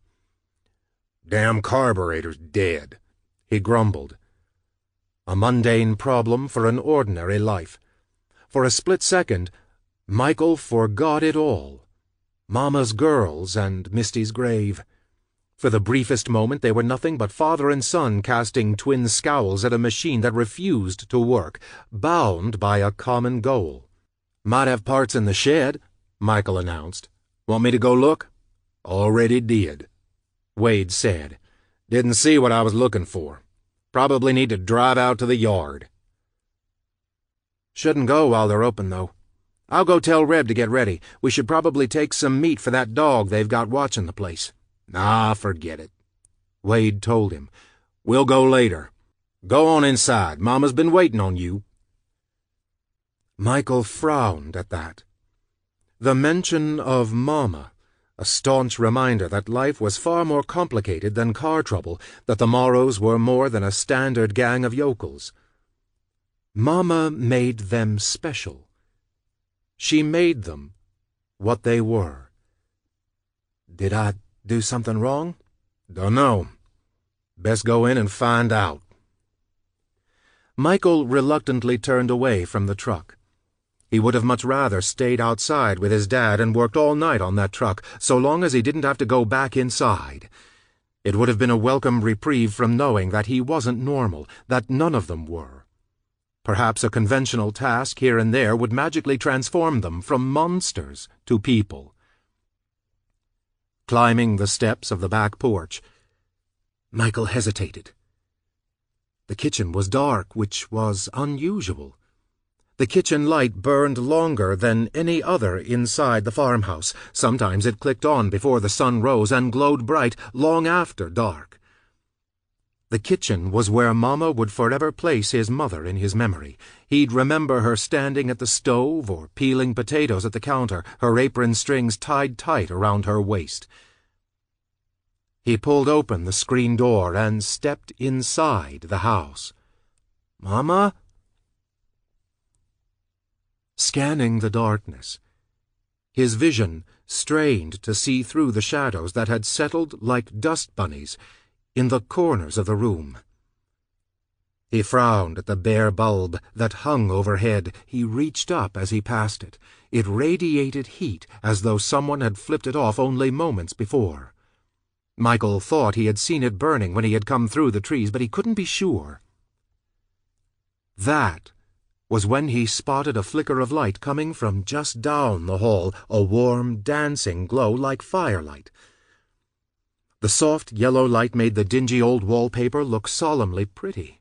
"Damn carburetor's dead," he grumbled. A mundane problem for an ordinary life. For a split second, Michael forgot it all. Mama's girls and Misty's grave. For the briefest moment they were nothing but father and son casting twin scowls at a machine that refused to work, bound by a common goal. "Might have parts in the shed," Michael announced. "Want me to go look?" "Already did," Wade said. "Didn't see what I was looking for. Probably need to drive out to the yard." "Shouldn't go while they're open, though. I'll go tell Reb to get ready. We should probably take some meat for that dog they've got watching the place." "Nah, forget it," Wade told him. "We'll go later. Go on inside. Mama's been waiting on you." Michael frowned at that. The mention of Mama, a staunch reminder that life was far more complicated than car trouble, that the Morrows were more than a standard gang of yokels. Mama made them special. She made them what they were. "Did I do something wrong?" "Dunno. Best go in and find out." Michael reluctantly turned away from the truck. He would have much rather stayed outside with his dad and worked all night on that truck, so long as he didn't have to go back inside. It would have been a welcome reprieve from knowing that he wasn't normal, that none of them were. Perhaps a conventional task here and there would magically transform them from monsters to people. Climbing the steps of the back porch, Michael hesitated. The kitchen was dark, which was unusual. The kitchen light burned longer than any other inside the farmhouse. Sometimes it clicked on before the sun rose and glowed bright long after dark. The kitchen was where Mama would forever place his mother in his memory. He'd remember her standing at the stove or peeling potatoes at the counter, her apron strings tied tight around her waist. He pulled open the screen door and stepped inside the house. "Mama?" Scanning the darkness, his vision strained to see through the shadows that had settled like dust bunnies in the corners of the room. He frowned at the bare bulb that hung overhead. He reached up as he passed it. It radiated heat as though someone had flipped it off only moments before. Michael thought he had seen it burning when he had come through the trees, but he couldn't be sure. That was when he spotted a flicker of light coming from just down the hall, a warm, dancing glow like firelight. The soft yellow light made the dingy old wallpaper look solemnly pretty,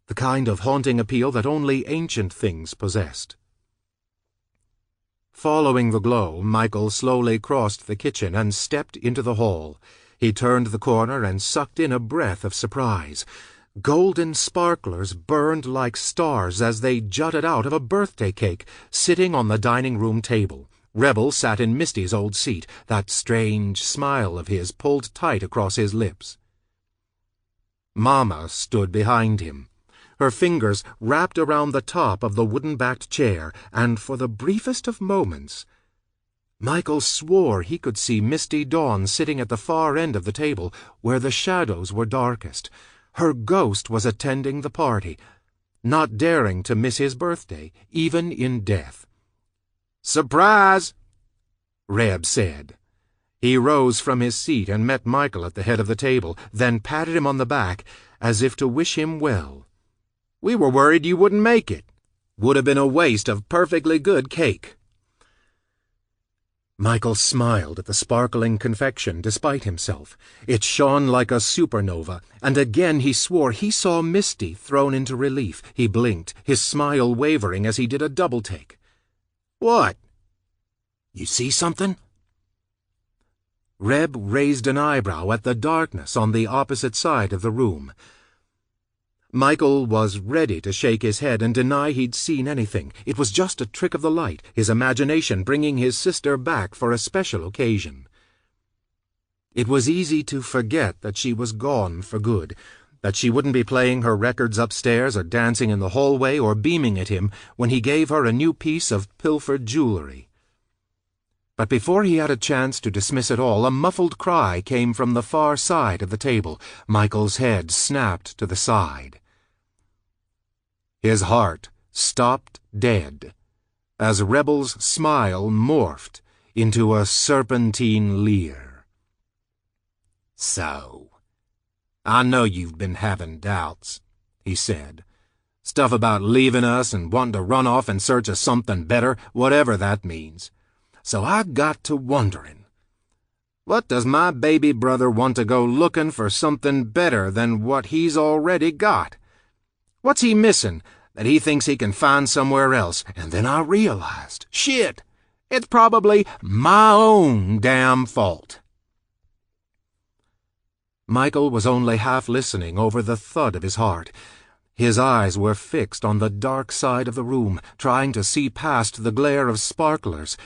the kind of haunting appeal that only ancient things possessed. Following the glow, Michael slowly crossed the kitchen and stepped into the hall. He turned the corner and sucked in a breath of surprise. Golden sparklers burned like stars as they jutted out of a birthday cake sitting on the dining room table. Rebel sat in Misty's old seat, that strange smile of his pulled tight across his lips. Mama stood behind him, her fingers wrapped around the top of the wooden-backed chair, and for the briefest of moments, Michael swore he could see Misty Dawn sitting at the far end of the table, where the shadows were darkest. Her ghost was attending the party, not daring to miss his birthday, even in death. "Surprise!" Reb said. He rose from his seat and met Michael at the head of the table, then patted him on the back as if to wish him well. "We were worried you wouldn't make it. Would have been a waste of perfectly good cake." Michael smiled at the sparkling confection despite himself. It shone like a supernova, and again he swore he saw Misty thrown into relief. He blinked, his smile wavering as he did a double-take. "What? You see something?" Reb raised an eyebrow at the darkness on the opposite side of the room. Michael was ready to shake his head and deny he'd seen anything. It was just a trick of the light, his imagination bringing his sister back for a special occasion. It was easy to forget that she was gone for good, that she wouldn't be playing her records upstairs or dancing in the hallway or beaming at him when he gave her a new piece of pilfered jewelry. But before he had a chance to dismiss it all, a muffled cry came from the far side of the table. Michael's head snapped to the side. His heart stopped dead as Rebel's smile morphed into a serpentine leer. "So, I know you've been having doubts," he said. "Stuff about leaving us and wanting to run off in search of something better, whatever that means. So I got to wondering, what does my baby brother want to go looking for something better than what he's already got? What's he missing that he thinks he can find somewhere else?" And then I realized, shit, it's probably my own damn fault. Michael was only half listening over the thud of his heart. His eyes were fixed on the dark side of the room, trying to see past the glare of sparklers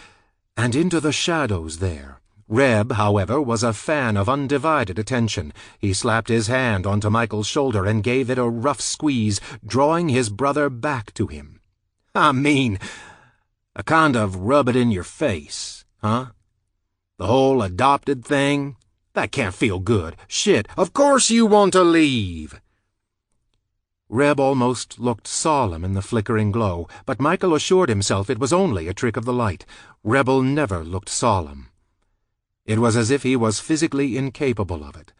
and into the shadows there. Reb, however, was a fan of undivided attention. He slapped his hand onto Michael's shoulder and gave it a rough squeeze, drawing his brother back to him. "I mean, a kind of rub it in your face, huh? The whole adopted thing? That can't feel good. Shit, of course you want to leave." Reb almost looked solemn in the flickering glow, but Michael assured himself it was only a trick of the light. Rebel never looked solemn. It was as if he was physically incapable of it.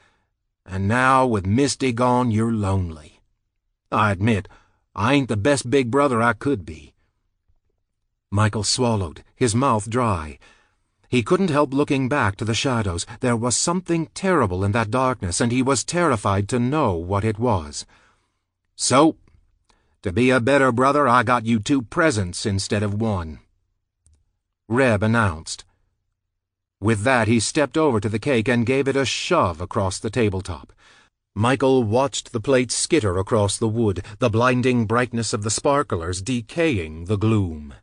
"And now, with Misty gone, you're lonely. I admit, I ain't the best big brother I could be." Michael swallowed, his mouth dry. He couldn't help looking back to the shadows. There was something terrible in that darkness, and he was terrified to know what it was. "So, to be a better brother, I got you 2 presents instead of 1. Reb announced. With that, he stepped over to the cake and gave it a shove across the tabletop. Michael watched the plate skitter across the wood, the blinding brightness of the sparklers decaying the gloom.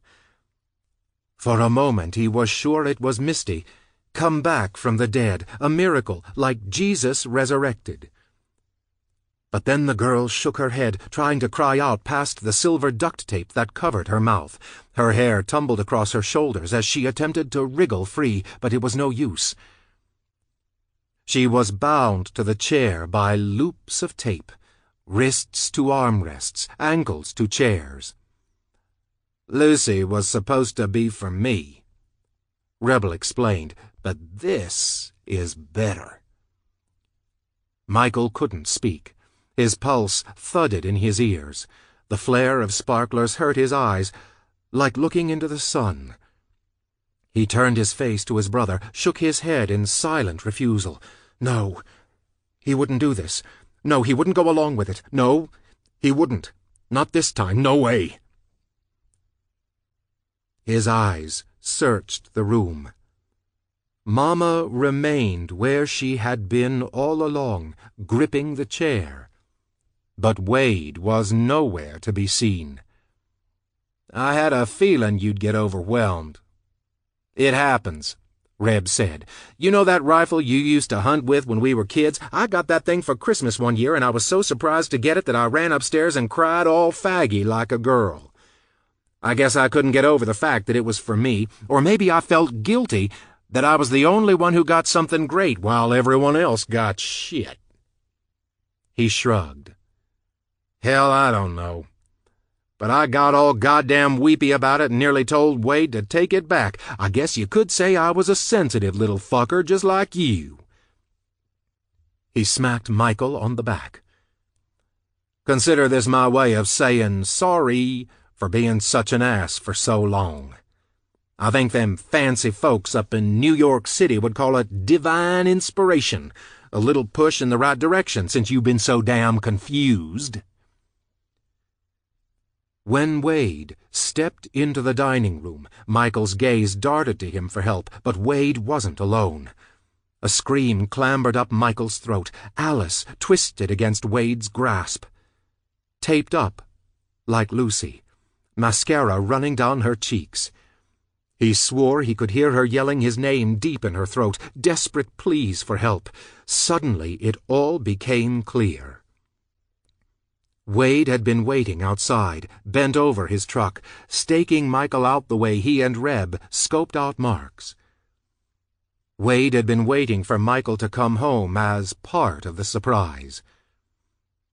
For a moment he was sure it was Misty, come back from the dead, a miracle, like Jesus resurrected. But then the girl shook her head, trying to cry out past the silver duct tape that covered her mouth. Her hair tumbled across her shoulders as she attempted to wriggle free, but it was no use. She was bound to the chair by loops of tape, wrists to armrests, ankles to chairs. "Lucy was supposed to be for me," Rebel explained, "but this is better." Michael couldn't speak. His pulse thudded in his ears. The flare of sparklers hurt his eyes, like looking into the sun. He turned his face to his brother, shook his head in silent refusal. No, he wouldn't do this. No, he wouldn't go along with it. No, he wouldn't. Not this time. No way. His eyes searched the room. Mama remained where she had been all along, gripping the chair. But Wade was nowhere to be seen. "I had a feeling you'd get overwhelmed." "It happens," Reb said. "You know that rifle you used to hunt with when we were kids? I got that thing for Christmas one year, and I was so surprised to get it that I ran upstairs and cried all faggy like a girl. I guess I couldn't get over the fact that it was for me, or maybe I felt guilty that I was the only one who got something great while everyone else got shit." He shrugged. "Hell, I don't know. But I got all goddamn weepy about it and nearly told Wade to take it back. I guess you could say I was a sensitive little fucker just like you." He smacked Michael on the back. "Consider this my way of saying sorry for being such an ass for so long." I think them fancy folks up in New York City would call it divine inspiration, a little push in the right direction since you've been so damn confused." When Wade stepped into the dining room, Michael's gaze darted to him for help, but Wade wasn't alone. A scream clambered up Michael's throat. Alice twisted against Wade's grasp. Taped up, like Lucy, mascara running down her cheeks. He swore he could hear her yelling his name deep in her throat, desperate pleas for help. Suddenly it all became clear. Wade had been waiting outside, bent over his truck, staking Michael out the way he and Reb scoped out marks. Wade had been waiting for Michael to come home as part of the surprise.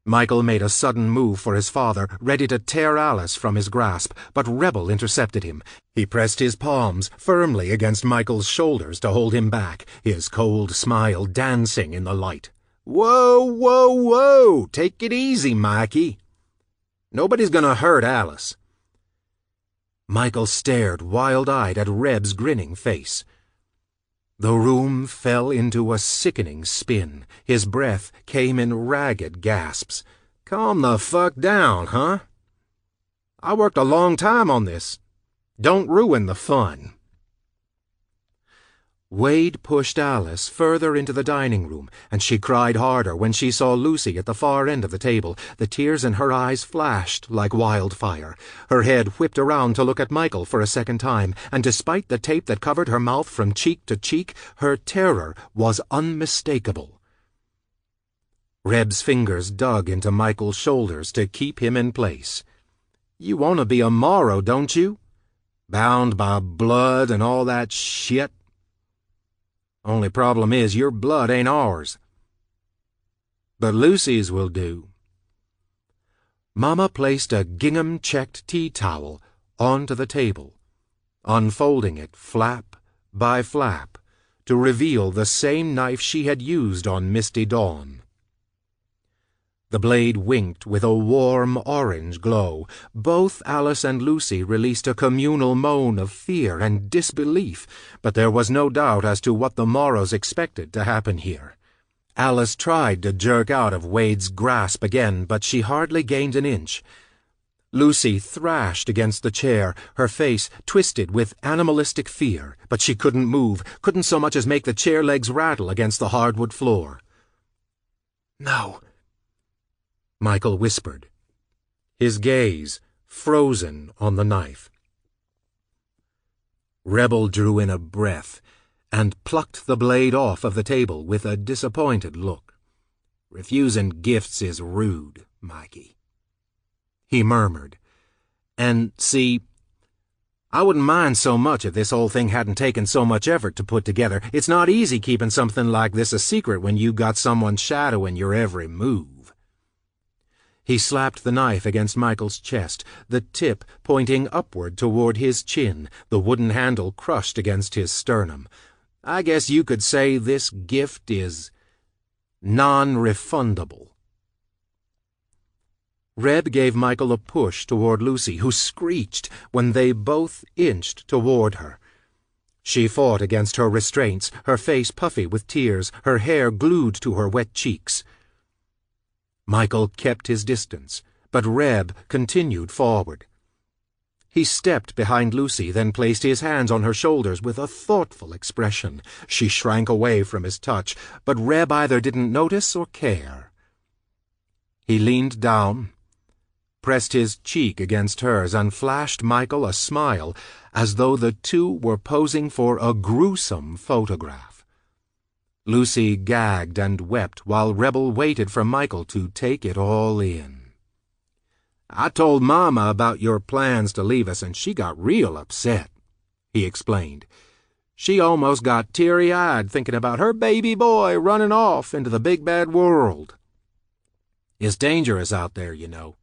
Michael made a sudden move for his father, ready to tear Alice from his grasp, but Rebel intercepted him. He pressed his palms firmly against Michael's shoulders to hold him back, his cold smile dancing in the light. "Whoa, whoa, whoa! Take it easy, Mikey. Nobody's gonna hurt Alice." Michael stared wild-eyed at Reb's grinning face. The room fell into a sickening spin. His breath came in ragged gasps. "Calm the fuck down, huh? I worked a long time on this. Don't ruin the fun." Wade pushed Alice further into the dining room, and she cried harder when she saw Lucy at the far end of the table. The tears in her eyes flashed like wildfire. Her head whipped around to look at Michael for a second time, and despite the tape that covered her mouth from cheek to cheek, her terror was unmistakable. Reb's fingers dug into Michael's shoulders to keep him in place. "You want to be a Morrow, don't you? Bound by blood and all that shit. Only problem is your blood ain't ours. But Lucy's will do." Mama placed a gingham-checked tea towel onto the table, unfolding it flap by flap to reveal the same knife she had used on Misty Dawn. The blade winked with a warm orange glow. Both Alice and Lucy released a communal moan of fear and disbelief, but there was no doubt as to what the Morrows expected to happen here. Alice tried to jerk out of Wade's grasp again, but she hardly gained an inch. Lucy thrashed against the chair, her face twisted with animalistic fear, but she couldn't move, couldn't so much as make the chair legs rattle against the hardwood floor. "No," Michael whispered, his gaze frozen on the knife. Rebel drew in a breath and plucked the blade off of the table with a disappointed look. "Refusing gifts is rude, Mikey," he murmured. "And, see, I wouldn't mind so much if this whole thing hadn't taken so much effort to put together. It's not easy keeping something like this a secret when you got someone shadowing your every move." He slapped the knife against Michael's chest, the tip pointing upward toward his chin, the wooden handle crushed against his sternum. "I guess you could say this gift is non-refundable." Reb gave Michael a push toward Lucy, who screeched when they both inched toward her. She fought against her restraints, her face puffy with tears, her hair glued to her wet cheeks. Michael kept his distance, but Reb continued forward. He stepped behind Lucy, then placed his hands on her shoulders with a thoughtful expression. She shrank away from his touch, but Reb either didn't notice or care. He leaned down, pressed his cheek against hers, and flashed Michael a smile, as though the two were posing for a gruesome photograph. Lucy gagged and wept while Rebel waited for Michael to take it all in. "I told Mama about your plans to leave us, and she got real upset," he explained. "She almost got teary-eyed thinking about her baby boy running off into the big bad world. It's dangerous out there, you know."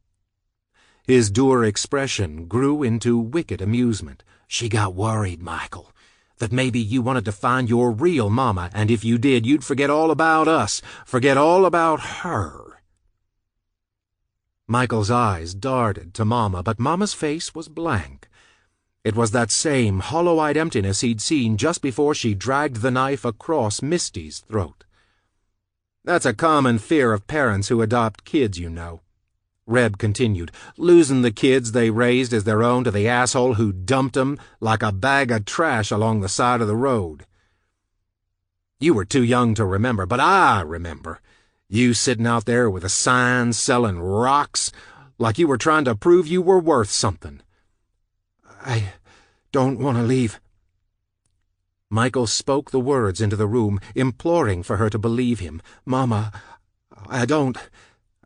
His dour expression grew into wicked amusement. "She got worried, Michael, that maybe you wanted to find your real Mama, and if you did, you'd forget all about us, forget all about her." Michael's eyes darted to Mama, but Mama's face was blank. It was that same hollow-eyed emptiness he'd seen just before she dragged the knife across Misty's throat. "That's a common fear of parents who adopt kids, you know," Reb continued, "losing the kids they raised as their own to the asshole who dumped 'em like a bag of trash along the side of the road. You were too young to remember, but I remember. You sitting out there with a sign selling rocks like you were trying to prove you were worth something." "I don't want to leave." Michael spoke the words into the room, imploring for her to believe him. "Mama, I don't.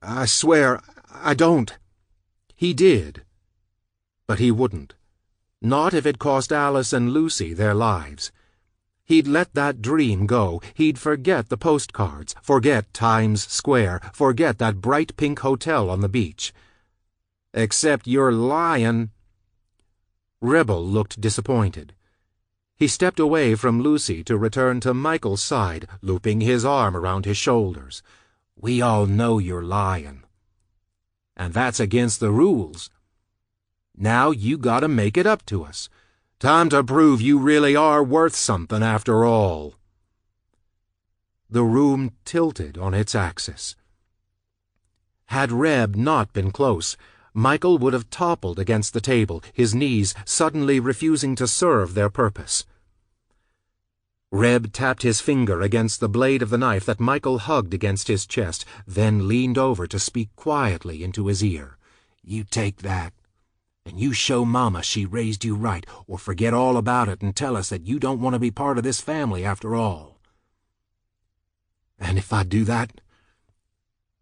I swear, I don't." He did. But he wouldn't. Not if it cost Alice and Lucy their lives. He'd let that dream go. He'd forget the postcards, forget Times Square, forget that bright pink hotel on the beach. "Except you're lying." Rebel looked disappointed. He stepped away from Lucy to return to Michael's side, looping his arm around his shoulders. "We all know you're lying. And that's against the rules. Now you gotta make it up to us. Time to prove you really are worth something after all." The room tilted on its axis. Had Reb not been close, Michael would have toppled against the table, his knees suddenly refusing to serve their purpose. Reb tapped his finger against the blade of the knife that Michael hugged against his chest, then leaned over to speak quietly into his ear. "You take that, and you show Mama she raised you right, or forget all about it and tell us that you don't want to be part of this family after all." "And if I do that?"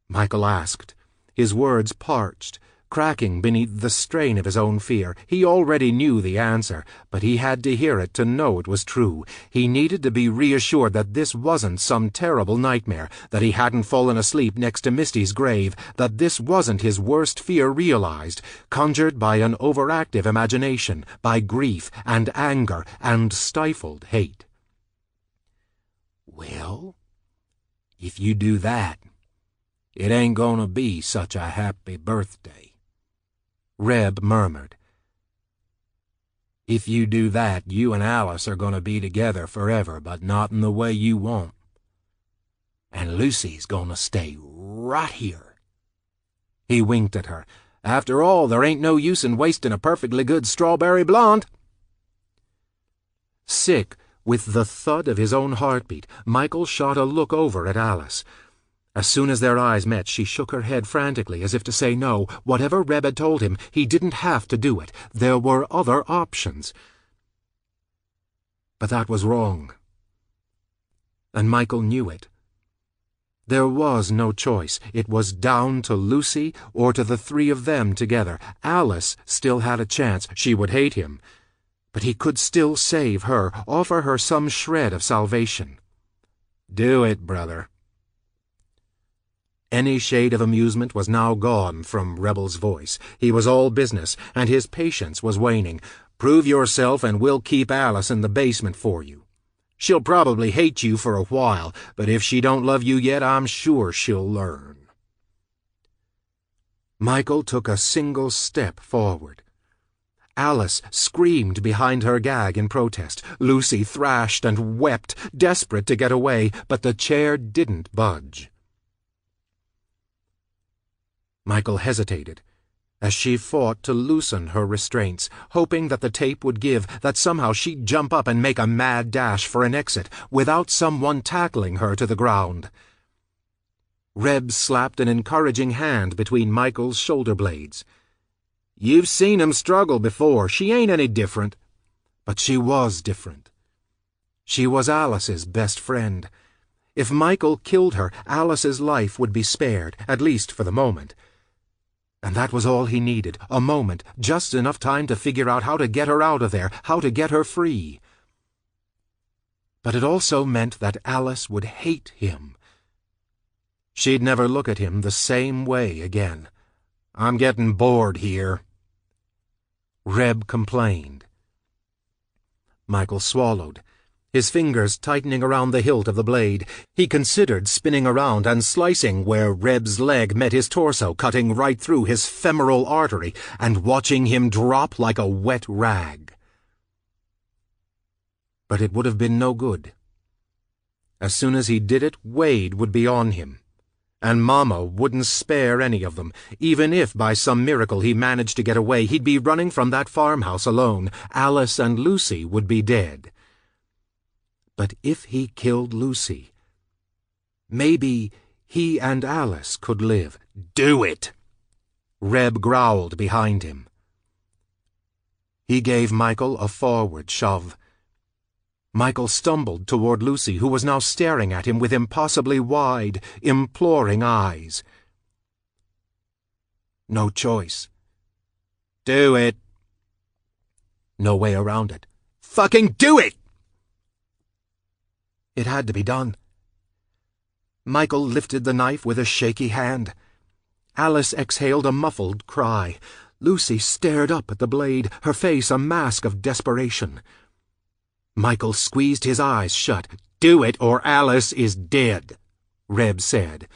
Michael asked, his words parched, cracking beneath the strain of his own fear. He already knew the answer, but he had to hear it to know it was true. He needed to be reassured that this wasn't some terrible nightmare, that he hadn't fallen asleep next to Misty's grave, that this wasn't his worst fear realized, conjured by an overactive imagination, by grief and anger and stifled hate. "Well, if you do that, it ain't gonna be such a happy birthday," Reb murmured. "If you do that, you and Alice are going to be together forever, but not in the way you want. And Lucy's going to stay right here." He winked at her. "After all, there ain't no use in wasting a perfectly good strawberry blonde." Sick with the thud of his own heartbeat, Michael shot a look over at Alice. As soon as their eyes met, she shook her head frantically, as if to say no. Whatever Reb had told him, he didn't have to do it. There were other options. But that was wrong. And Michael knew it. There was no choice. It was down to Lucy or to the three of them together. Alice still had a chance. She would hate him. But he could still save her, offer her some shred of salvation. "Do it, brother." Any shade of amusement was now gone from Rebel's voice. He was all business, and his patience was waning. "Prove yourself, and we'll keep Alice in the basement for you. She'll probably hate you for a while, but if she don't love you yet, I'm sure she'll learn." Michael took a single step forward. Alice screamed behind her gag in protest. Lucy thrashed and wept, desperate to get away, but the chair didn't budge. Michael hesitated as she fought to loosen her restraints, hoping that the tape would give, that somehow she'd jump up and make a mad dash for an exit, without someone tackling her to the ground. Reb slapped an encouraging hand between Michael's shoulder blades. "You've seen him struggle before. She ain't any different." But she was different. She was Alice's best friend. If Michael killed her, Alice's life would be spared, at least for the moment. And that was all he needed, a moment, just enough time to figure out how to get her out of there, how to get her free. But it also meant that Alice would hate him. She'd never look at him the same way again. "I'm getting bored here," Reb complained. Michael swallowed, his fingers tightening around the hilt of the blade. He considered spinning around and slicing where Reb's leg met his torso, cutting right through his femoral artery, and watching him drop like a wet rag. But it would have been no good. As soon as he did it, Wade would be on him. And Mama wouldn't spare any of them. Even if by some miracle he managed to get away, he'd be running from that farmhouse alone. Alice and Lucy would be dead. But if he killed Lucy, maybe he and Alice could live. "Do it!" Reb growled behind him. He gave Michael a forward shove. Michael stumbled toward Lucy, who was now staring at him with impossibly wide, imploring eyes. No choice. "Do it." No way around it. "Fucking do it!" It had to be done. Michael lifted the knife with a shaky hand. Alice exhaled a muffled cry. Lucy stared up at the blade, her face a mask of desperation. Michael squeezed his eyes shut. "Do it, or Alice is dead," Reb said.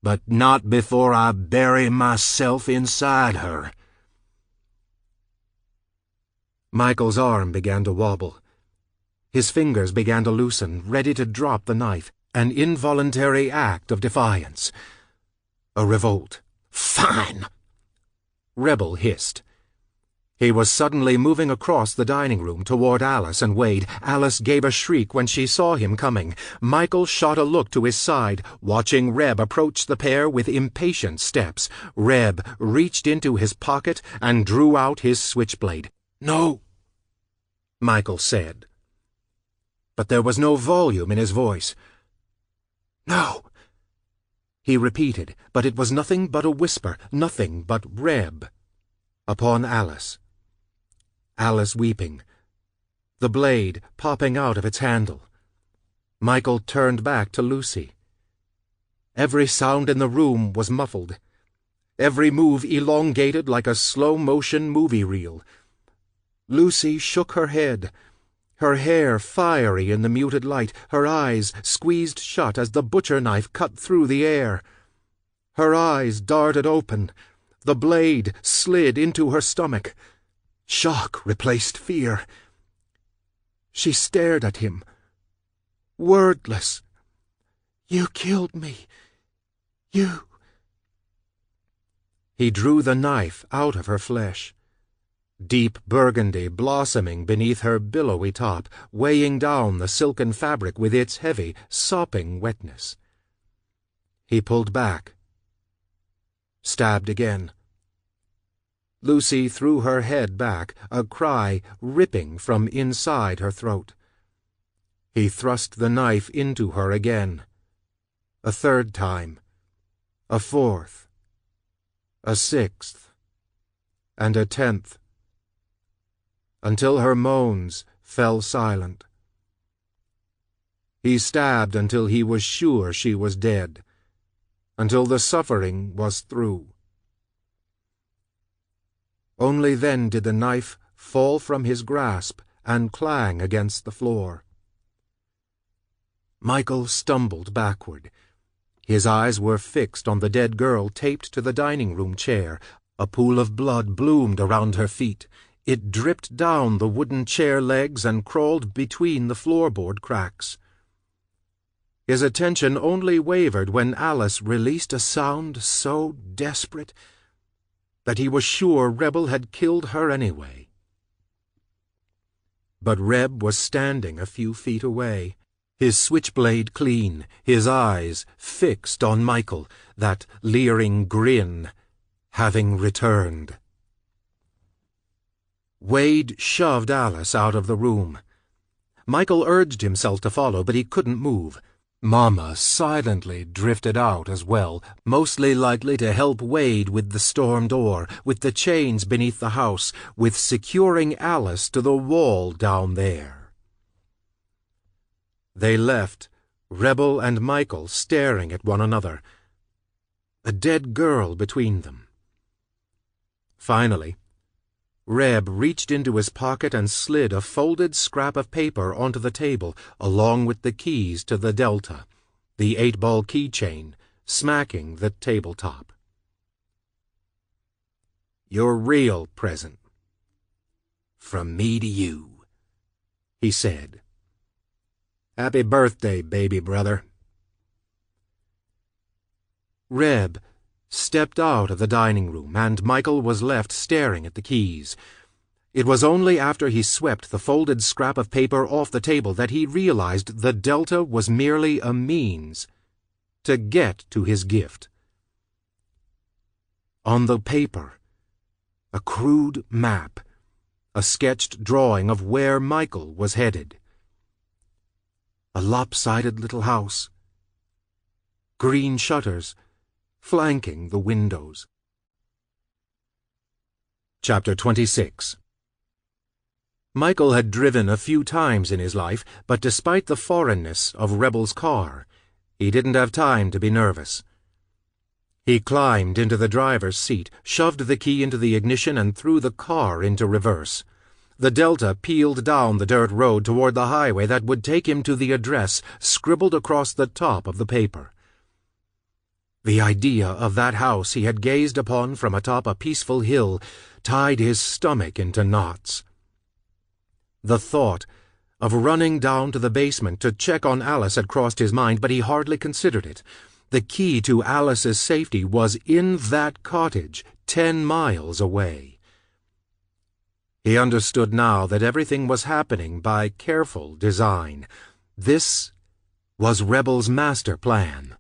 "But not before I bury myself inside her." Michael's arm began to wobble. His fingers began to loosen, ready to drop the knife, an involuntary act of defiance. A revolt. "Fine!" Rebel hissed. He was suddenly moving across the dining room toward Alice and Wade. Alice gave a shriek when she saw him coming. Michael shot a look to his side, watching Reb approach the pair with impatient steps. Reb reached into his pocket and drew out his switchblade. "No," Michael said. But there was no volume in his voice. "No," he repeated, but it was nothing but a whisper, nothing but Reb upon Alice. Alice weeping, the blade popping out of its handle. Michael turned back to Lucy. Every sound in the room was muffled, every move elongated like a slow-motion movie reel. Lucy shook her head, her hair fiery in the muted light, her eyes squeezed shut as the butcher knife cut through the air. Her eyes darted open, the blade slid into her stomach. Shock replaced fear. She stared at him, wordless. "You killed me. You—" He drew the knife out of her flesh. Deep burgundy blossoming beneath her billowy top, weighing down the silken fabric with its heavy, sopping wetness. He pulled back, stabbed again. Lucy threw her head back, a cry ripping from inside her throat. He thrust the knife into her again. A third time, a fourth, a sixth, and a 10th, until her moans fell silent. He stabbed until he was sure she was dead, until the suffering was through. Only then did the knife fall from his grasp and clang against the floor. Michael stumbled backward. His eyes were fixed on the dead girl taped to the dining-room chair. A pool of blood bloomed around her feet. It dripped down the wooden chair legs and crawled between the floorboard cracks. His attention only wavered when Alice released a sound so desperate that he was sure Rebel had killed her anyway. But Reb was standing a few feet away, his switchblade clean, his eyes fixed on Michael, that leering grin having returned. Wade shoved Alice out of the room. Michael urged himself to follow, but he couldn't move. Mama silently drifted out as well, mostly likely to help Wade with the storm door, with the chains beneath the house, with securing Alice to the wall down there. They left, Rebel and Michael staring at one another, a dead girl between them. Finally, Reb reached into his pocket and slid a folded scrap of paper onto the table, along with the keys to the Delta, the 8-ball keychain, smacking the tabletop. "Your real present. From me to you," he said. "Happy birthday, baby brother." Reb stepped out of the dining room, and Michael was left staring at the keys. It was only after he swept the folded scrap of paper off the table that he realized the delta was merely a means to get to his gift. On the paper, a crude map, a sketched drawing of where Michael was headed. A lopsided little house, green shutters flanking the windows. Chapter 26. Michael had driven a few times in his life, but despite the foreignness of Rebel's car, he didn't have time to be nervous. He climbed into the driver's seat, shoved the key into the ignition, and threw the car into reverse. The Delta peeled down the dirt road toward the highway that would take him to the address scribbled across the top of the paper. The idea of that house he had gazed upon from atop a peaceful hill tied his stomach into knots. The thought of running down to the basement to check on Alice had crossed his mind, but he hardly considered it. The key to Alice's safety was in that cottage 10 miles away. He understood now that everything was happening by careful design. This was Rebel's master plan.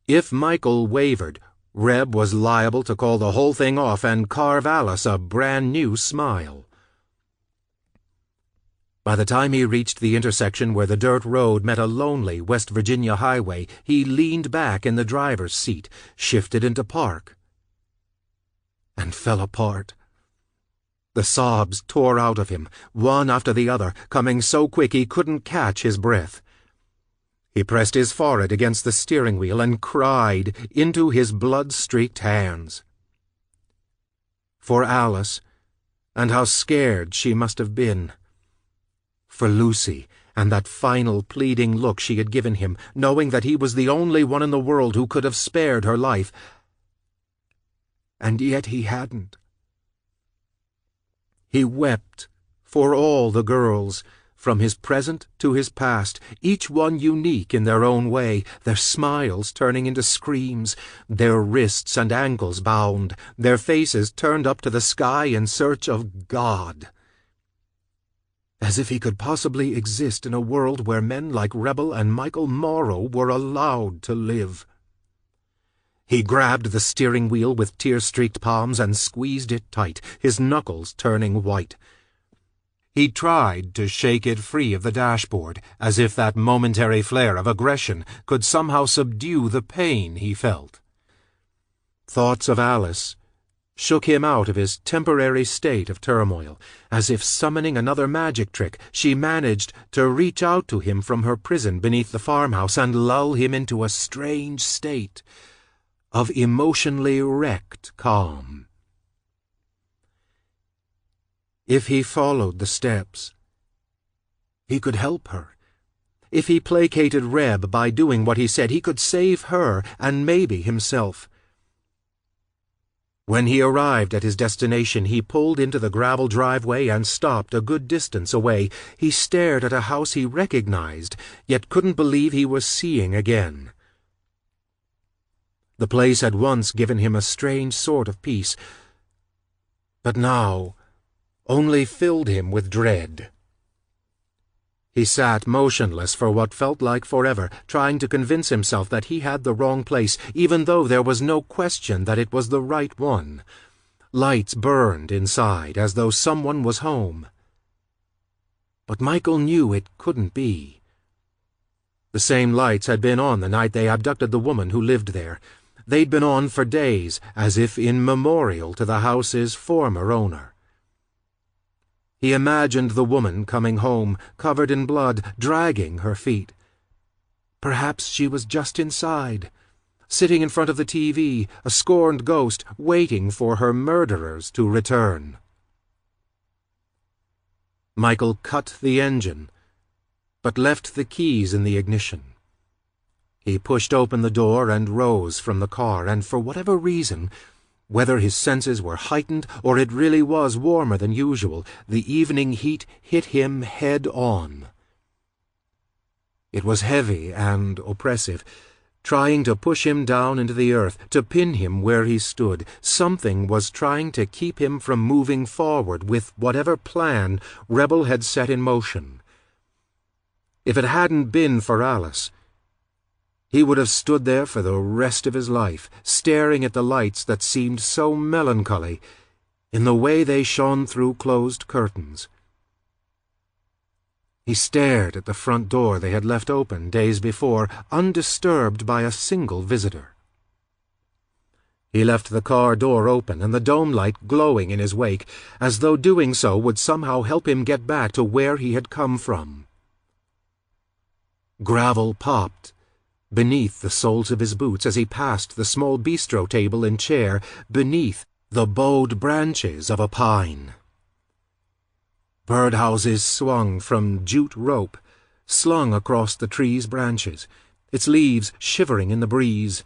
If Michael wavered, Reb was liable to call the whole thing off and carve Alice a brand-new smile. By the time he reached the intersection where the dirt road met a lonely West Virginia highway, he leaned back in the driver's seat, shifted into park, and fell apart. The sobs tore out of him, one after the other, coming so quick he couldn't catch his breath. He pressed his forehead against the steering wheel and cried into his blood-streaked hands. For Alice, and how scared she must have been. For Lucy, and that final pleading look she had given him, knowing that he was the only one in the world who could have spared her life. And yet he hadn't. He wept for all the girls, from his present to his past, each one unique in their own way, their smiles turning into screams, their wrists and ankles bound, their faces turned up to the sky in search of God. As if he could possibly exist in a world where men like Rebel and Michael Morrow were allowed to live. He grabbed the steering wheel with tear-streaked palms and squeezed it tight, his knuckles turning white. He tried to shake it free of the dashboard, as if that momentary flare of aggression could somehow subdue the pain he felt. Thoughts of Alice shook him out of his temporary state of turmoil. As if summoning another magic trick, she managed to reach out to him from her prison beneath the farmhouse and lull him into a strange state of emotionally wrecked calm. If he followed the steps, he could help her. If he placated Reb by doing what he said, he could save her and maybe himself. When he arrived at his destination, he pulled into the gravel driveway and stopped a good distance away. He stared at a house he recognized, yet couldn't believe he was seeing again. The place had once given him a strange sort of peace, but now only filled him with dread. He sat motionless for what felt like forever, trying to convince himself that he had the wrong place, even though there was no question that it was the right one. Lights burned inside, as though someone was home. But Michael knew it couldn't be. The same lights had been on the night they abducted the woman who lived there. They'd been on for days, as if in memorial to the house's former owner. He imagined the woman coming home, covered in blood, dragging her feet. Perhaps she was just inside, sitting in front of the TV, a scorned ghost, waiting for her murderers to return. Michael cut the engine, but left the keys in the ignition. He pushed open the door and rose from the car, and for whatever reason, Whether his senses were heightened or it really was warmer than usual, the evening heat hit him head on. It was heavy and oppressive, trying to push him down into the earth, to pin him where he stood. Something was trying to keep him from moving forward with whatever plan Rebel had set in motion. If it hadn't been for Alice, he would have stood there for the rest of his life, staring at the lights that seemed so melancholy in the way they shone through closed curtains. He stared at the front door they had left open days before, undisturbed by a single visitor. He left the car door open and the dome light glowing in his wake, as though doing so would somehow help him get back to where he had come from. Gravel popped beneath the soles of his boots as he passed the small bistro table and chair beneath the bowed branches of a pine. Birdhouses swung from jute rope, slung across the tree's branches, its leaves shivering in the breeze.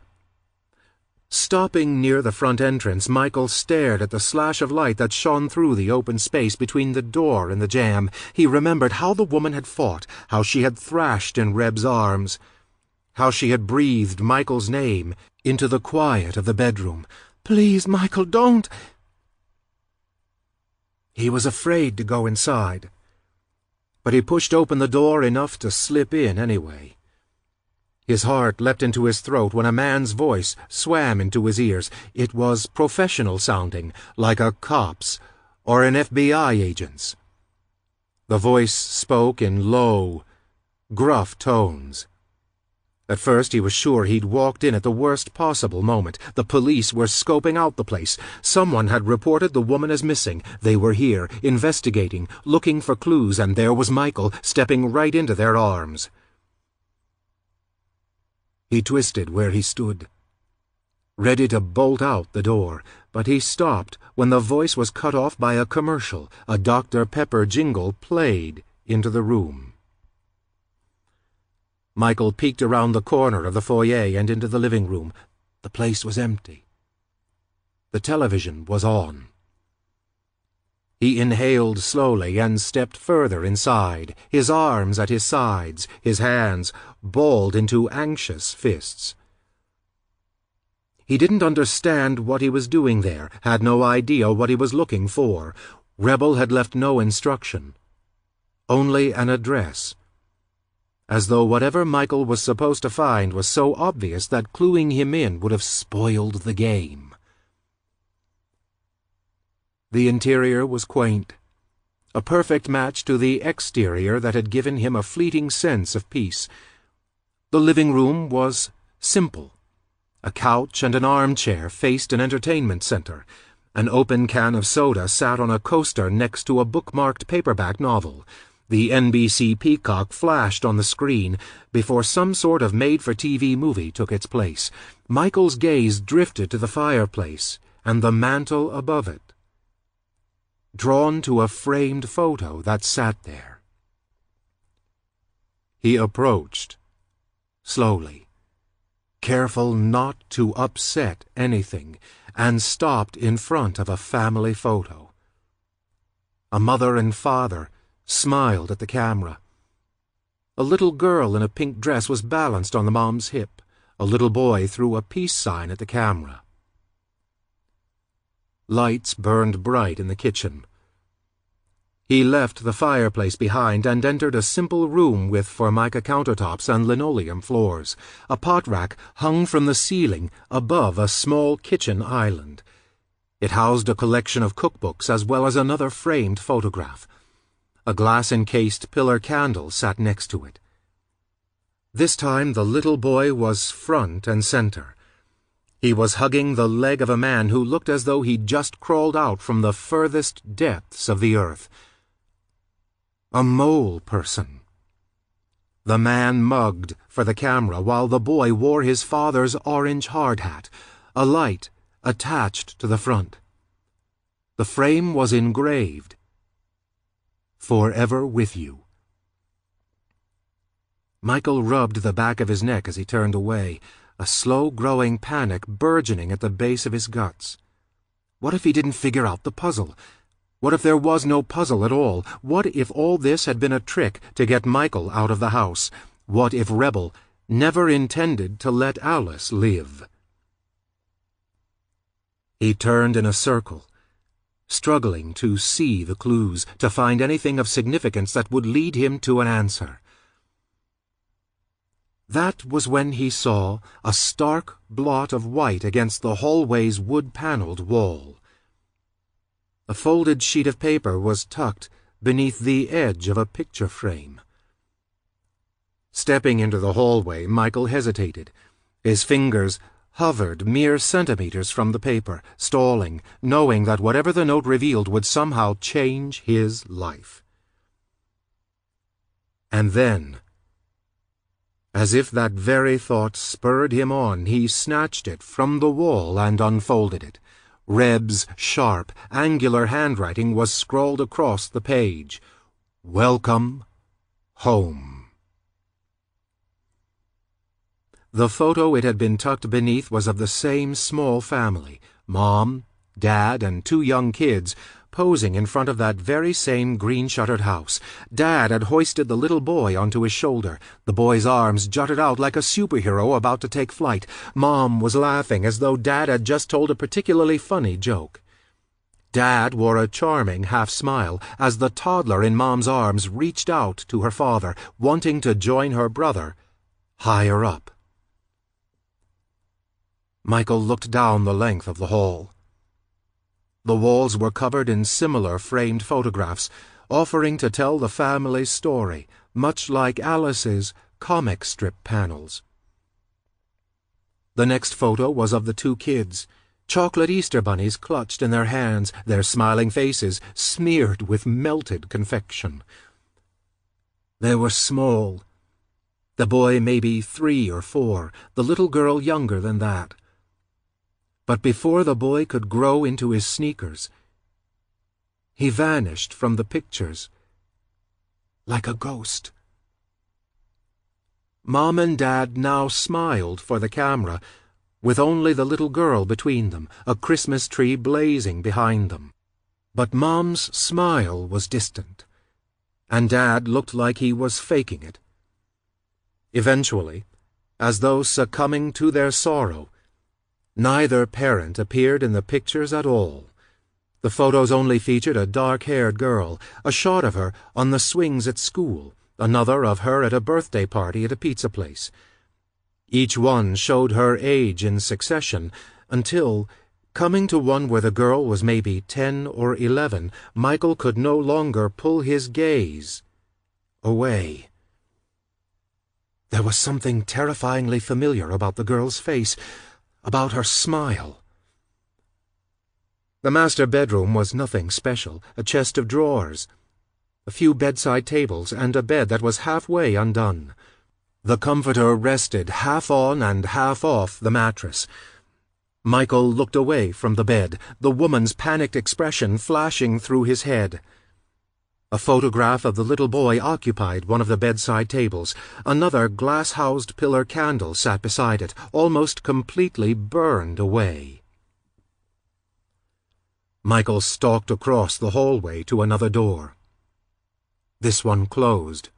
Stopping near the front entrance, Michael stared at the slash of light that shone through the open space between the door and the jamb. He remembered how the woman had fought, how she had thrashed in Reb's arms, how she had breathed Michael's name into the quiet of the bedroom. "Please, Michael, don't!" He was afraid to go inside, but he pushed open the door enough to slip in anyway. His heart leapt into his throat when a man's voice swam into his ears. It was professional-sounding, like a cop's or an FBI agent's. The voice spoke in low, gruff tones. At first he was sure he'd walked in at the worst possible moment. The police were scoping out the place. Someone had reported the woman as missing. They were here, investigating, looking for clues, and there was Michael, stepping right into their arms. He twisted where he stood, ready to bolt out the door, but he stopped when the voice was cut off by a commercial. A Dr. Pepper jingle played into the room. Michael peeked around the corner of the foyer and into the living room. The place was empty. The television was on. He inhaled slowly and stepped further inside, his arms at his sides, his hands balled into anxious fists. He didn't understand what he was doing there, had no idea what he was looking for. Rebel had left no instruction, only an address, as though whatever Michael was supposed to find was so obvious that cluing him in would have spoiled the game. The interior was quaint, a perfect match to the exterior that had given him a fleeting sense of peace. The living room was simple. A couch and an armchair faced an entertainment center. An open can of soda sat on a coaster next to a bookmarked paperback novel. The NBC Peacock flashed on the screen before some sort of made-for-TV movie took its place. Michael's gaze drifted to the fireplace and the mantel above it, drawn to a framed photo that sat there. He approached, slowly, careful not to upset anything, and stopped in front of a family photo. A mother and father smiled at the camera. A little girl in a pink dress was balanced on the mom's hip. A little boy threw a peace sign at the camera. Lights burned bright in the kitchen. He left the fireplace behind and entered a simple room with formica countertops and linoleum floors. A pot rack hung from the ceiling above a small kitchen island. It housed a collection of cookbooks as well as another framed photograph. A glass-encased pillar candle sat next to it. This time the little boy was front and center. He was hugging the leg of a man who looked as though he'd just crawled out from the furthest depths of the earth. A mole person. The man mugged for the camera while the boy wore his father's orange hard hat, a light attached to the front. The frame was engraved, "Forever with you." Michael rubbed the back of his neck as he turned away, a slow-growing panic burgeoning at the base of his guts. What if he didn't figure out the puzzle? What if there was no puzzle at all? What if all this had been a trick to get Michael out of the house? What if Rebel never intended to let Alice live? He turned in a circle, struggling to see the clues, to find anything of significance that would lead him to an answer. That was when he saw a stark blot of white against the hallway's wood-paneled wall. A folded sheet of paper was tucked beneath the edge of a picture frame. Stepping into the hallway, Michael hesitated. His fingers hovered mere centimeters from the paper, stalling, knowing that whatever the note revealed would somehow change his life. And then, as if that very thought spurred him on, he snatched it from the wall and unfolded it. Reb's sharp, angular handwriting was scrawled across the page. "Welcome home." The photo it had been tucked beneath was of the same small family, Mom, Dad, and 2 young kids, posing in front of that very same green-shuttered house. Dad had hoisted the little boy onto his shoulder. The boy's arms jutted out like a superhero about to take flight. Mom was laughing as though Dad had just told a particularly funny joke. Dad wore a charming half-smile as the toddler in Mom's arms reached out to her father, wanting to join her brother higher up. Michael looked down the length of the hall. The walls were covered in similar framed photographs, offering to tell the family's story, much like Alice's comic strip panels. The next photo was of the 2 kids, chocolate Easter bunnies clutched in their hands, their smiling faces smeared with melted confection. They were small. The boy maybe 3 or 4, the little girl younger than that. But before the boy could grow into his sneakers, he vanished from the pictures like a ghost. Mom and Dad now smiled for the camera, with only the little girl between them, a Christmas tree blazing behind them. But Mom's smile was distant, and Dad looked like he was faking it. Eventually, as though succumbing to their sorrow, neither parent appeared in the pictures at all. The photos only featured a dark-haired girl, a shot of her on the swings at school, another of her at a birthday party at a pizza place. Each one showed her age in succession, until, coming to one where the girl was maybe 10 or 11, Michael could no longer pull his gaze away. There was something terrifyingly familiar about the girl's face, about her smile. The master bedroom was nothing special, a chest of drawers, a few bedside tables, and a bed that was halfway undone. The comforter rested half on and half off the mattress. Michael looked away from the bed, the woman's panicked expression flashing through his head. A photograph of the little boy occupied one of the bedside tables. Another glass-housed pillar candle sat beside it, almost completely burned away. Michael stalked across the hallway to another door. This one closed,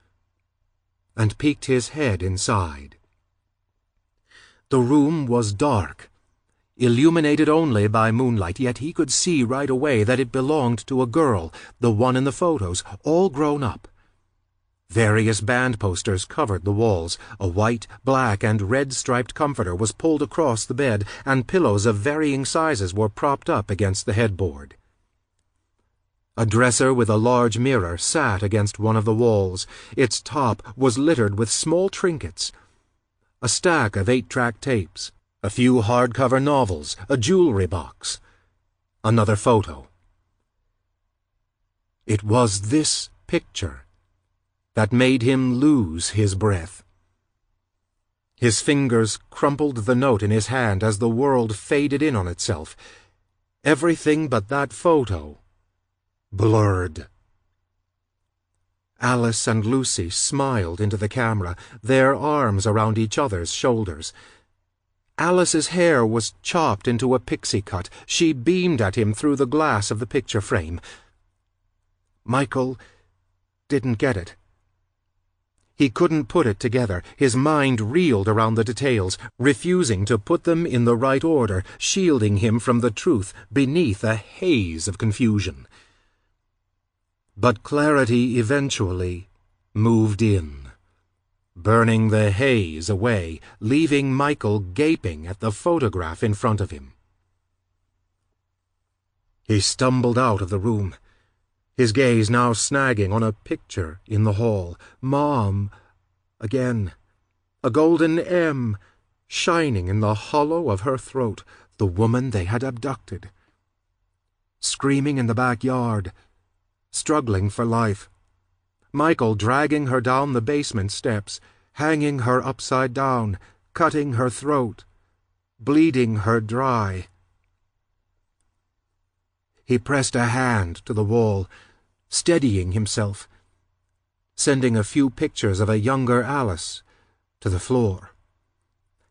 and peeked his head inside. The room was dark, illuminated only by moonlight, yet he could see right away that it belonged to a girl, the one in the photos, all grown up. Various band posters covered the walls. A white, black, and red-striped comforter was pulled across the bed, and pillows of varying sizes were propped up against the headboard. A dresser with a large mirror sat against one of the walls. Its top was littered with small trinkets, a stack of 8-track tapes, a few hardcover novels, a jewelry box, another photo. It was this picture that made him lose his breath. His fingers crumpled the note in his hand as the world faded in on itself. Everything but that photo blurred. Alice and Lucy smiled into the camera, their arms around each other's shoulders. Alice's hair was chopped into a pixie cut. She beamed at him through the glass of the picture frame. Michael didn't get it. He couldn't put it together. His mind reeled around the details, refusing to put them in the right order, shielding him from the truth beneath a haze of confusion. But clarity eventually moved in, burning the haze away, leaving Michael gaping at the photograph in front of him. He stumbled out of the room, his gaze now snagging on a picture in the hall. Mom, again. A golden M, shining in the hollow of her throat, the woman they had abducted. Screaming in the backyard, struggling for life. Michael dragging her down the basement steps, hanging her upside down, cutting her throat, bleeding her dry. He pressed a hand to the wall, steadying himself, sending a few pictures of a younger Alice to the floor.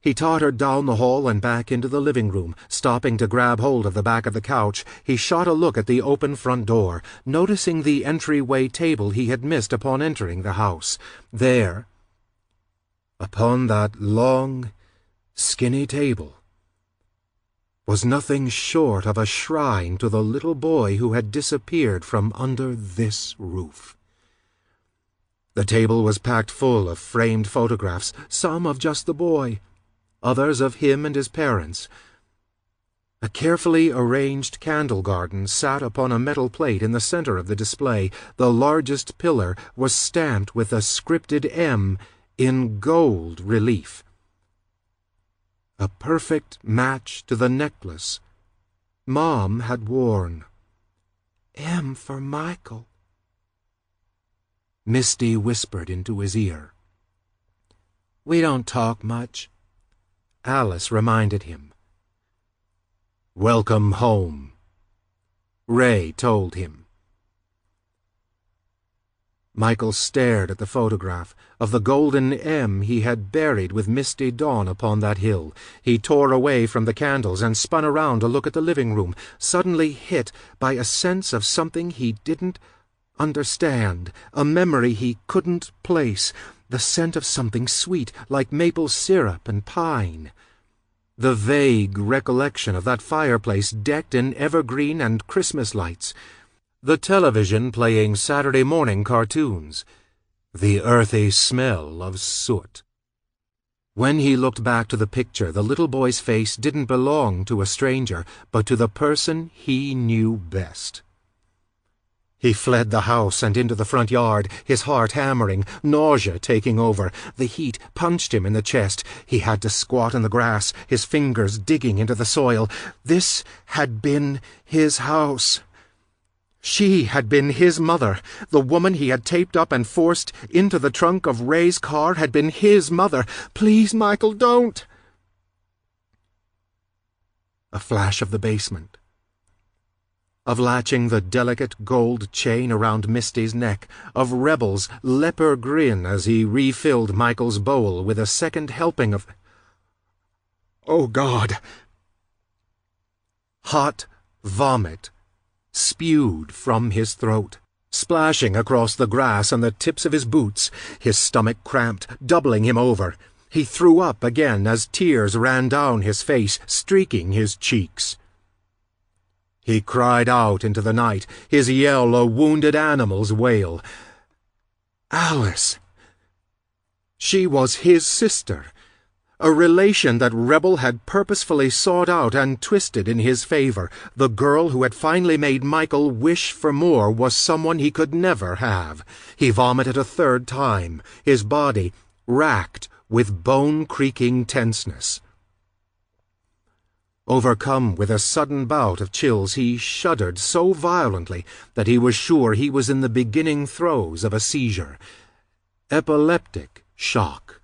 He tottered down the hall and back into the living room, stopping to grab hold of the back of the couch. He shot a look at the open front door, noticing the entryway table he had missed upon entering the house. There, upon that long, skinny table, was nothing short of a shrine to the little boy who had disappeared from under this roof. The table was packed full of framed photographs, some of just the boy, others of him and his parents. A carefully arranged candle garden sat upon a metal plate in the center of the display. The largest pillar was stamped with a scripted M in gold relief. A perfect match to the necklace Mom had worn. M for Michael, Misty whispered into his ear. We don't talk much, Alice reminded him. Welcome home, Ray told him. Michael stared at the photograph of the golden M he had buried with misty dawn upon that hill. He tore away from the candles and spun around to look at the living room, suddenly hit by a sense of something he didn't understand, a memory he couldn't place, the scent of something sweet like maple syrup and pine. The vague recollection of that fireplace decked in evergreen and Christmas lights, the television playing Saturday morning cartoons, the earthy smell of soot. When he looked back to the picture, the little boy's face didn't belong to a stranger, but to the person he knew best. He fled the house and into the front yard, his heart hammering, nausea taking over. The heat punched him in the chest. He had to squat in the grass, his fingers digging into the soil. This had been his house. She had been his mother. The woman he had taped up and forced into the trunk of Ray's car had been his mother. Please, Michael, don't! A flash of the basement, of latching the delicate gold chain around Misty's neck, of Rebel's leper grin as he refilled Michael's bowl with a second helping of... Oh, God! Hot vomit spewed from his throat, splashing across the grass and the tips of his boots. His stomach cramped, doubling him over. He threw up again as tears ran down his face, streaking his cheeks. He cried out into the night, his yell a wounded animal's wail. Alice! She was his sister, a relation that Rebel had purposefully sought out and twisted in his favor. The girl who had finally made Michael wish for more was someone he could never have. He vomited a third time, his body racked with bone-creaking tenseness. Overcome with a sudden bout of chills, he shuddered so violently that he was sure he was in the beginning throes of a seizure. Epileptic shock.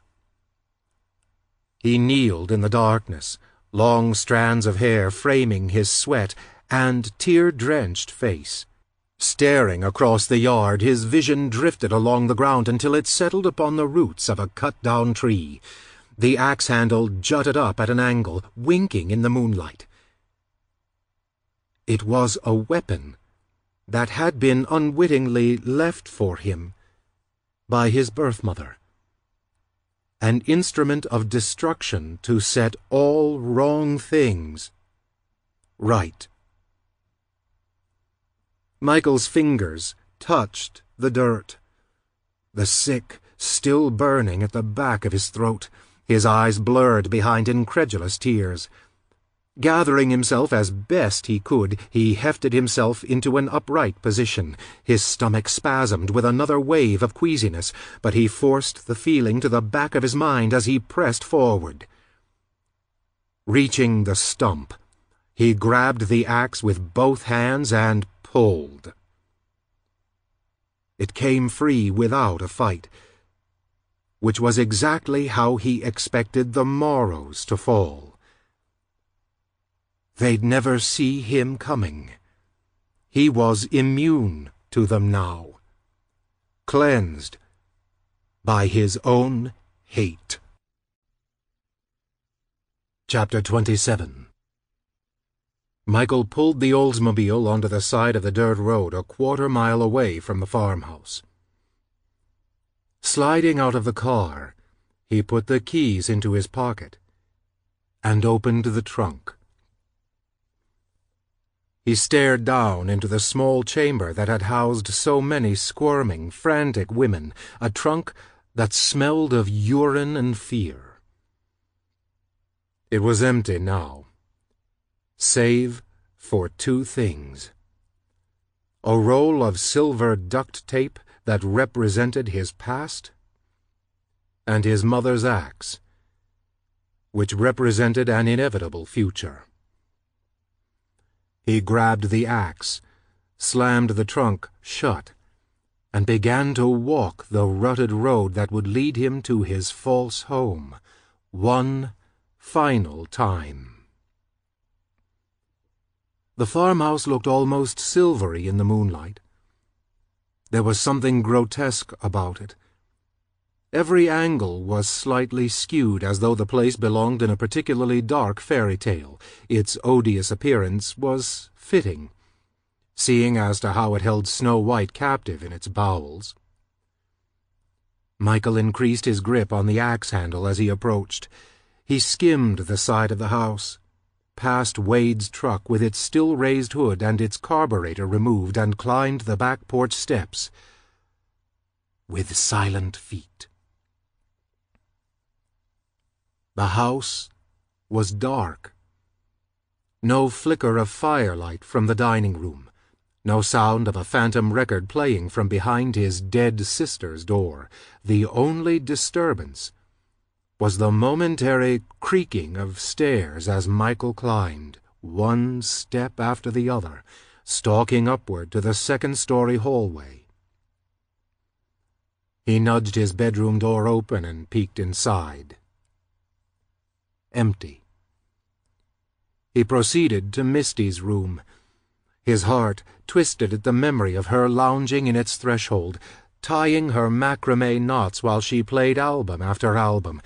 He kneeled in the darkness, long strands of hair framing his sweat and tear-drenched face. Staring across the yard, his vision drifted along the ground until it settled upon the roots of a cut-down tree. The axe handle jutted up at an angle, winking in the moonlight. It was a weapon that had been unwittingly left for him by his birth mother. An instrument of destruction to set all wrong things right. Michael's fingers touched the dirt, the sick still burning at the back of his throat, his eyes blurred behind incredulous tears. Gathering himself as best he could, he hefted himself into an upright position. His stomach spasmed with another wave of queasiness, but he forced the feeling to the back of his mind as he pressed forward. Reaching the stump, he grabbed the axe with both hands and pulled. It came free without a fight, which was exactly how he expected the Morrows to fall. They'd never see him coming. He was immune to them now, cleansed by his own hate. Chapter 27. Michael pulled the Oldsmobile onto the side of the dirt road a quarter-mile away from the farmhouse. Sliding out of the car, he put the keys into his pocket and opened the trunk. He stared down into the small chamber that had housed so many squirming, frantic women, a trunk that smelled of urine and fear. It was empty now, save for two things: a roll of silver duct tape that represented his past, and his mother's axe, which represented an inevitable future. He grabbed the axe, slammed the trunk shut, and began to walk the rutted road that would lead him to his false home, one final time. The farmhouse looked almost silvery in the moonlight. There was something grotesque about it. Every angle was slightly skewed, as though the place belonged in a particularly dark fairy tale. Its odious appearance was fitting, seeing as to how it held Snow White captive in its bowels. Michael increased his grip on the axe handle as he approached. He skimmed the side of the house, past Wade's truck with its still raised hood and its carburetor removed, and climbed the back porch steps with silent feet. The house was dark. No flicker of firelight from the dining room, no sound of a phantom record playing from behind his dead sister's door. The only disturbance was the momentary creaking of stairs as Michael climbed, one step after the other, stalking upward to the second-story hallway. He nudged his bedroom door open and peeked inside. Empty. He proceeded to Misty's room. His heart twisted at the memory of her lounging in its threshold, tying her macrame knots while she played album after album.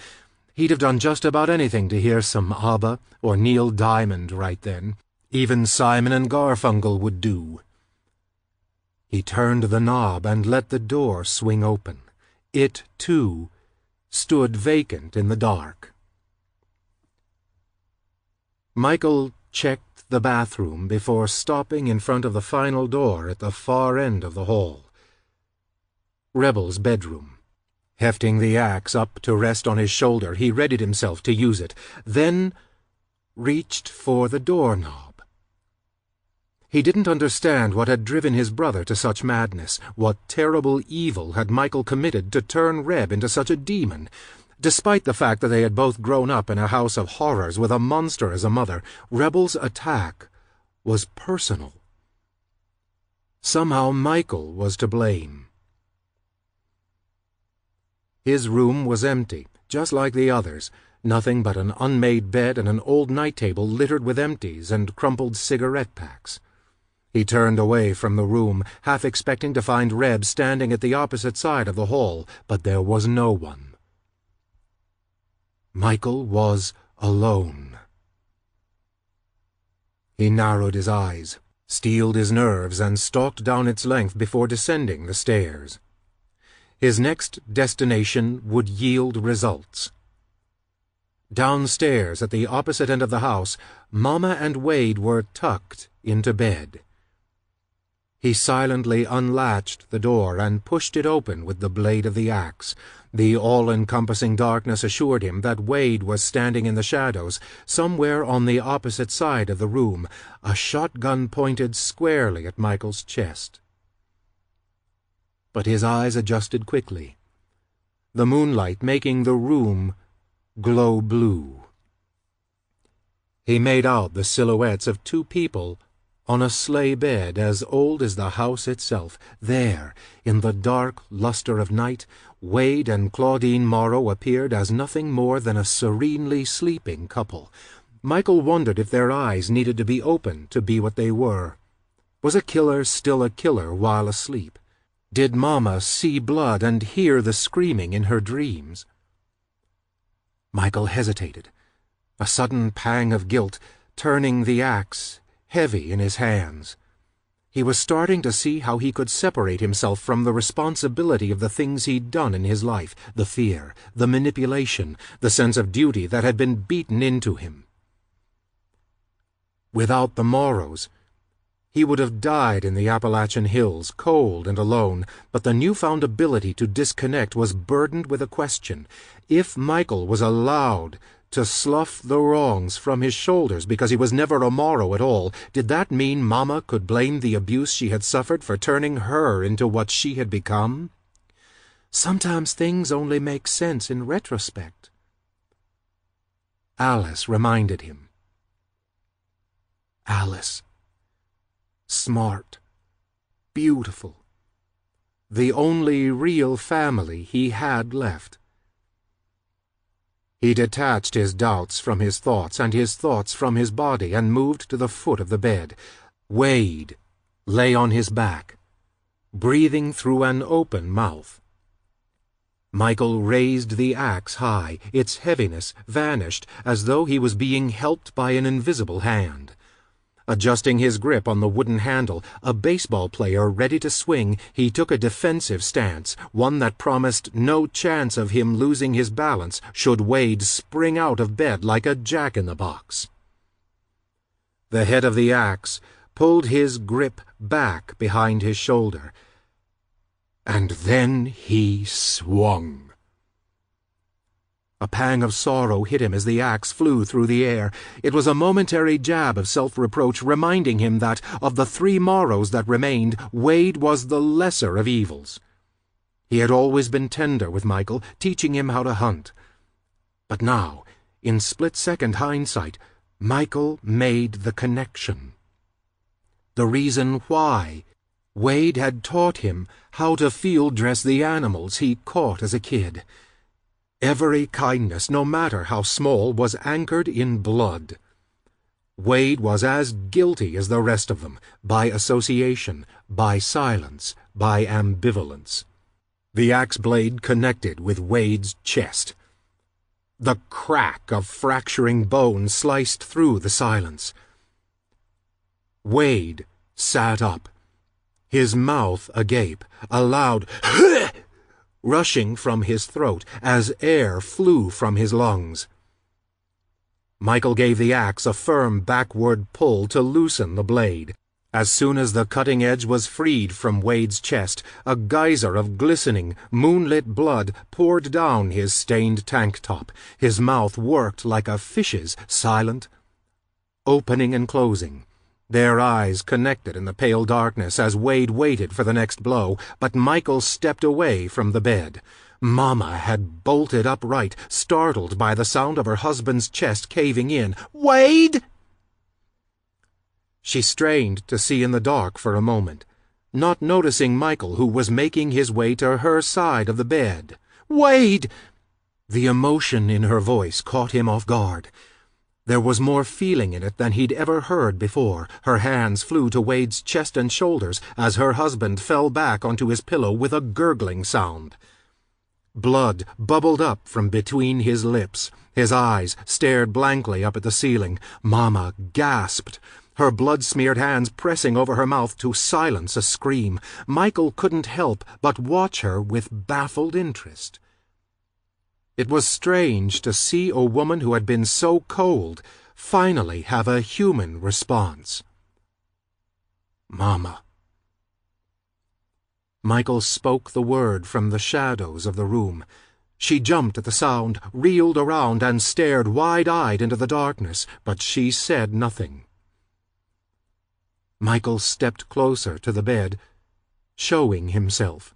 He'd have done just about anything to hear some ABBA or Neil Diamond right then. Even Simon and Garfunkel would do. He turned the knob and let the door swing open. It, too, stood vacant in the dark. Michael checked the bathroom before stopping in front of the final door at the far end of the hall. Rebel's bedroom. Hefting the axe up to rest on his shoulder, he readied himself to use it, then reached for the doorknob. He didn't understand what had driven his brother to such madness. What terrible evil had Michael committed to turn Reb into such a demon? Despite the fact that they had both grown up in a house of horrors with a monster as a mother, Rebel's attack was personal. Somehow Michael was to blame. His room was empty, just like the others, nothing but an unmade bed and an old night table littered with empties and crumpled cigarette packs. He turned away from the room, half expecting to find Reb standing at the opposite side of the hall, but there was no one. Michael was alone. He narrowed his eyes, steeled his nerves, and stalked down its length before descending the stairs. His next destination would yield results. Downstairs, at the opposite end of the house, Mama and Wade were tucked into bed. He silently unlatched the door and pushed it open with the blade of the axe. The all-encompassing darkness assured him that Wade was standing in the shadows, somewhere on the opposite side of the room, a shotgun pointed squarely at Michael's chest. But his eyes adjusted quickly, the moonlight making the room glow blue. He made out the silhouettes of two people on a sleigh bed as old as the house itself. There, in the dark luster of night, Wade and Claudine Morrow appeared as nothing more than a serenely sleeping couple. Michael wondered if their eyes needed to be open to be what they were. Was a killer still a killer while asleep? Did Mama see blood and hear the screaming in her dreams? Michael hesitated, a sudden pang of guilt turning the axe heavy in his hands. He was starting to see how he could separate himself from the responsibility of the things he'd done in his life, the fear, the manipulation, the sense of duty that had been beaten into him. Without the Morrows, he would have died in the Appalachian hills, cold and alone, but the newfound ability to disconnect was burdened with a question. If Michael was allowed to slough the wrongs from his shoulders because he was never a Morrow at all, did that mean Mama could blame the abuse she had suffered for turning her into what she had become? Sometimes things only make sense in retrospect, Alice reminded him. Alice. Smart. Beautiful. The only real family he had left. He detached his doubts from his thoughts and his thoughts from his body and moved to the foot of the bed. Wade lay on his back, breathing through an open mouth. Michael raised the axe high. Its heaviness vanished as though he was being helped by an invisible hand. Adjusting his grip on the wooden handle, a baseball player ready to swing, he took a defensive stance, one that promised no chance of him losing his balance should Wade spring out of bed like a jack-in-the-box. The head of the axe pulled his grip back behind his shoulder, and then he swung. A pang of sorrow hit him as the axe flew through the air. It was a momentary jab of self-reproach, reminding him that, of the three Morrows that remained, Wade was the lesser of evils. He had always been tender with Michael, teaching him how to hunt. But now, in split-second hindsight, Michael made the connection. The reason why Wade had taught him how to field-dress the animals he caught as a kid. Every kindness, no matter how small, was anchored in blood. Wade was as guilty as the rest of them, by association, by silence, by ambivalence. The axe blade connected with Wade's chest. The crack of fracturing bone sliced through the silence. Wade sat up, his mouth agape, a loud rushing from his throat as air flew from his lungs. Michael gave the axe a firm backward pull to loosen the blade. As soon as the cutting edge was freed from Wade's chest, a geyser of glistening, moonlit blood poured down his stained tank top. His mouth worked like a fish's, silent, opening and closing. Their eyes connected in the pale darkness as Wade waited for the next blow, but Michael stepped away from the bed. Mama had bolted upright, startled by the sound of her husband's chest caving in. "Wade!" She strained to see in the dark for a moment, not noticing Michael, who was making his way to her side of the bed. "Wade!" The emotion in her voice caught him off guard. There was more feeling in it than he'd ever heard before. Her hands flew to Wade's chest and shoulders as her husband fell back onto his pillow with a gurgling sound. Blood bubbled up from between his lips. His eyes stared blankly up at the ceiling. Mama gasped, her blood-smeared hands pressing over her mouth to silence a scream. Michael couldn't help but watch her with baffled interest. It was strange to see a woman who had been so cold finally have a human response. "Mama." Michael spoke the word from the shadows of the room. She jumped at the sound, reeled around, and stared wide-eyed into the darkness, but she said nothing. Michael stepped closer to the bed, showing himself.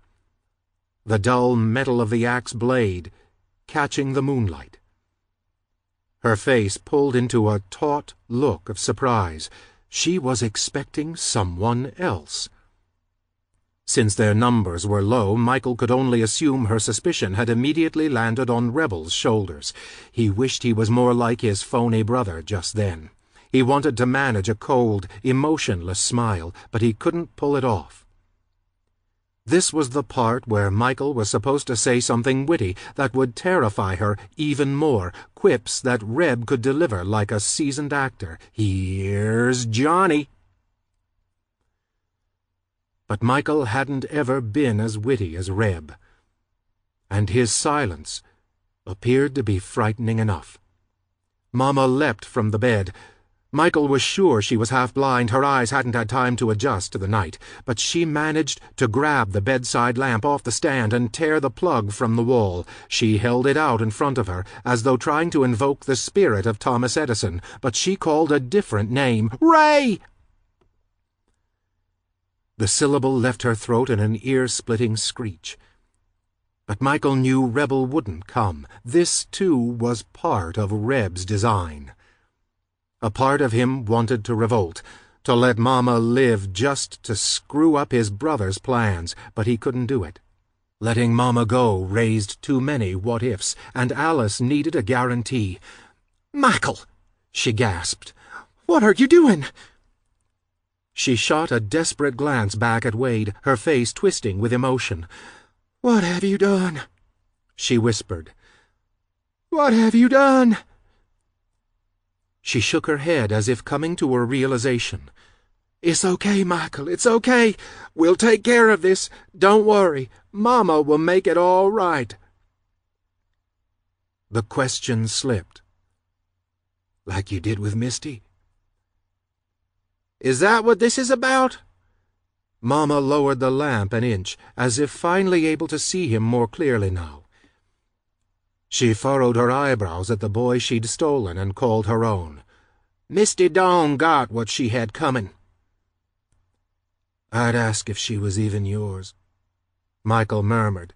The dull metal of the axe blade catching the moonlight. Her face pulled into a taut look of surprise. She was expecting someone else. Since their numbers were low, Michael could only assume her suspicion had immediately landed on Rebel's shoulders. He wished he was more like his phony brother just then. He wanted to manage a cold, emotionless smile, but he couldn't pull it off. This was the part where Michael was supposed to say something witty that would terrify her even more, quips that Reb could deliver like a seasoned actor. "Here's Johnny." But Michael hadn't ever been as witty as Reb, and his silence appeared to be frightening enough. Mama leapt from the bed. Michael was sure she was half-blind. Her eyes hadn't had time to adjust to the night, but she managed to grab the bedside lamp off the stand and tear the plug from the wall. She held it out in front of her, as though trying to invoke the spirit of Thomas Edison, but she called a different name. "Ray!" The syllable left her throat in an ear-splitting screech. But Michael knew Rebel wouldn't come. This, too, was part of Reb's design. A part of him wanted to revolt, to let Mama live just to screw up his brother's plans, but he couldn't do it. Letting Mama go raised too many what-ifs, and Alice needed a guarantee. "Michael!" she gasped. "What are you doing?" She shot a desperate glance back at Wade, her face twisting with emotion. "What have you done?" she whispered. "What have you done?" She shook her head as if coming to a realization. "It's okay, Michael, it's okay. We'll take care of this. Don't worry. Mama will make it all right." The question slipped. "Like you did with Misty?" "Is that what this is about?" Mama lowered the lamp an inch, as if finally able to see him more clearly now. She furrowed her eyebrows at the boy she'd stolen and called her own. "Misty Dawn got what she had coming." "I'd ask if she was even yours," Michael murmured,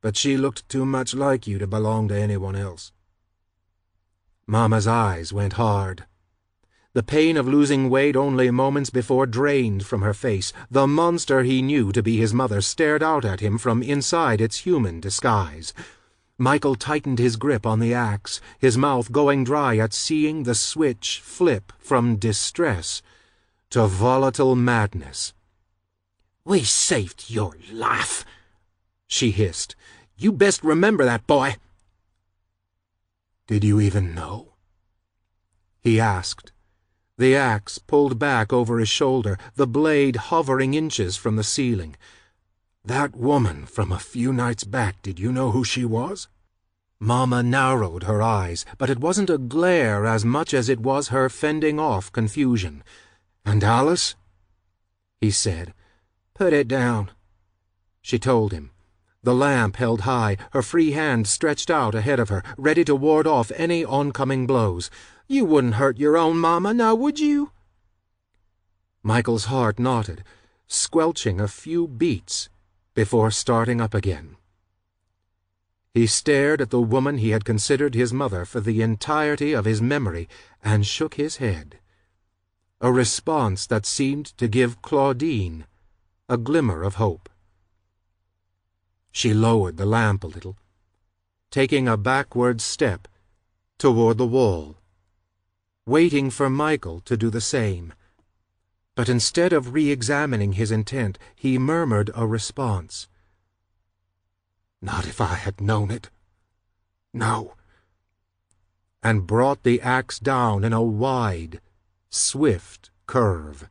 "but she looked too much like you to belong to anyone else." Mama's eyes went hard. The pain of losing Wade only moments before drained from her face. The monster he knew to be his mother stared out at him from inside its human disguise. Michael tightened his grip on the axe, his mouth going dry at seeing the switch flip from distress to volatile madness. "We saved your life," she hissed. "You best remember that, boy." "Did you even know?" he asked, the axe pulled back over his shoulder, the blade hovering inches from the ceiling. "That woman from a few nights back, did you know who she was?" Mama narrowed her eyes, but it wasn't a glare as much as it was her fending off confusion. "And Alice?" he said. "Put it down," she told him. The lamp held high, her free hand stretched out ahead of her, ready to ward off any oncoming blows. "You wouldn't hurt your own mama, now would you?" Michael's heart knotted, squelching a few beats before starting up again. He stared at the woman he had considered his mother for the entirety of his memory and shook his head, a response that seemed to give Claudine a glimmer of hope. She lowered the lamp a little, taking a backward step toward the wall, waiting for Michael to do the same. But instead of re-examining his intent, he murmured a response. Not if I had known it. No. And brought the axe down in a wide, swift curve.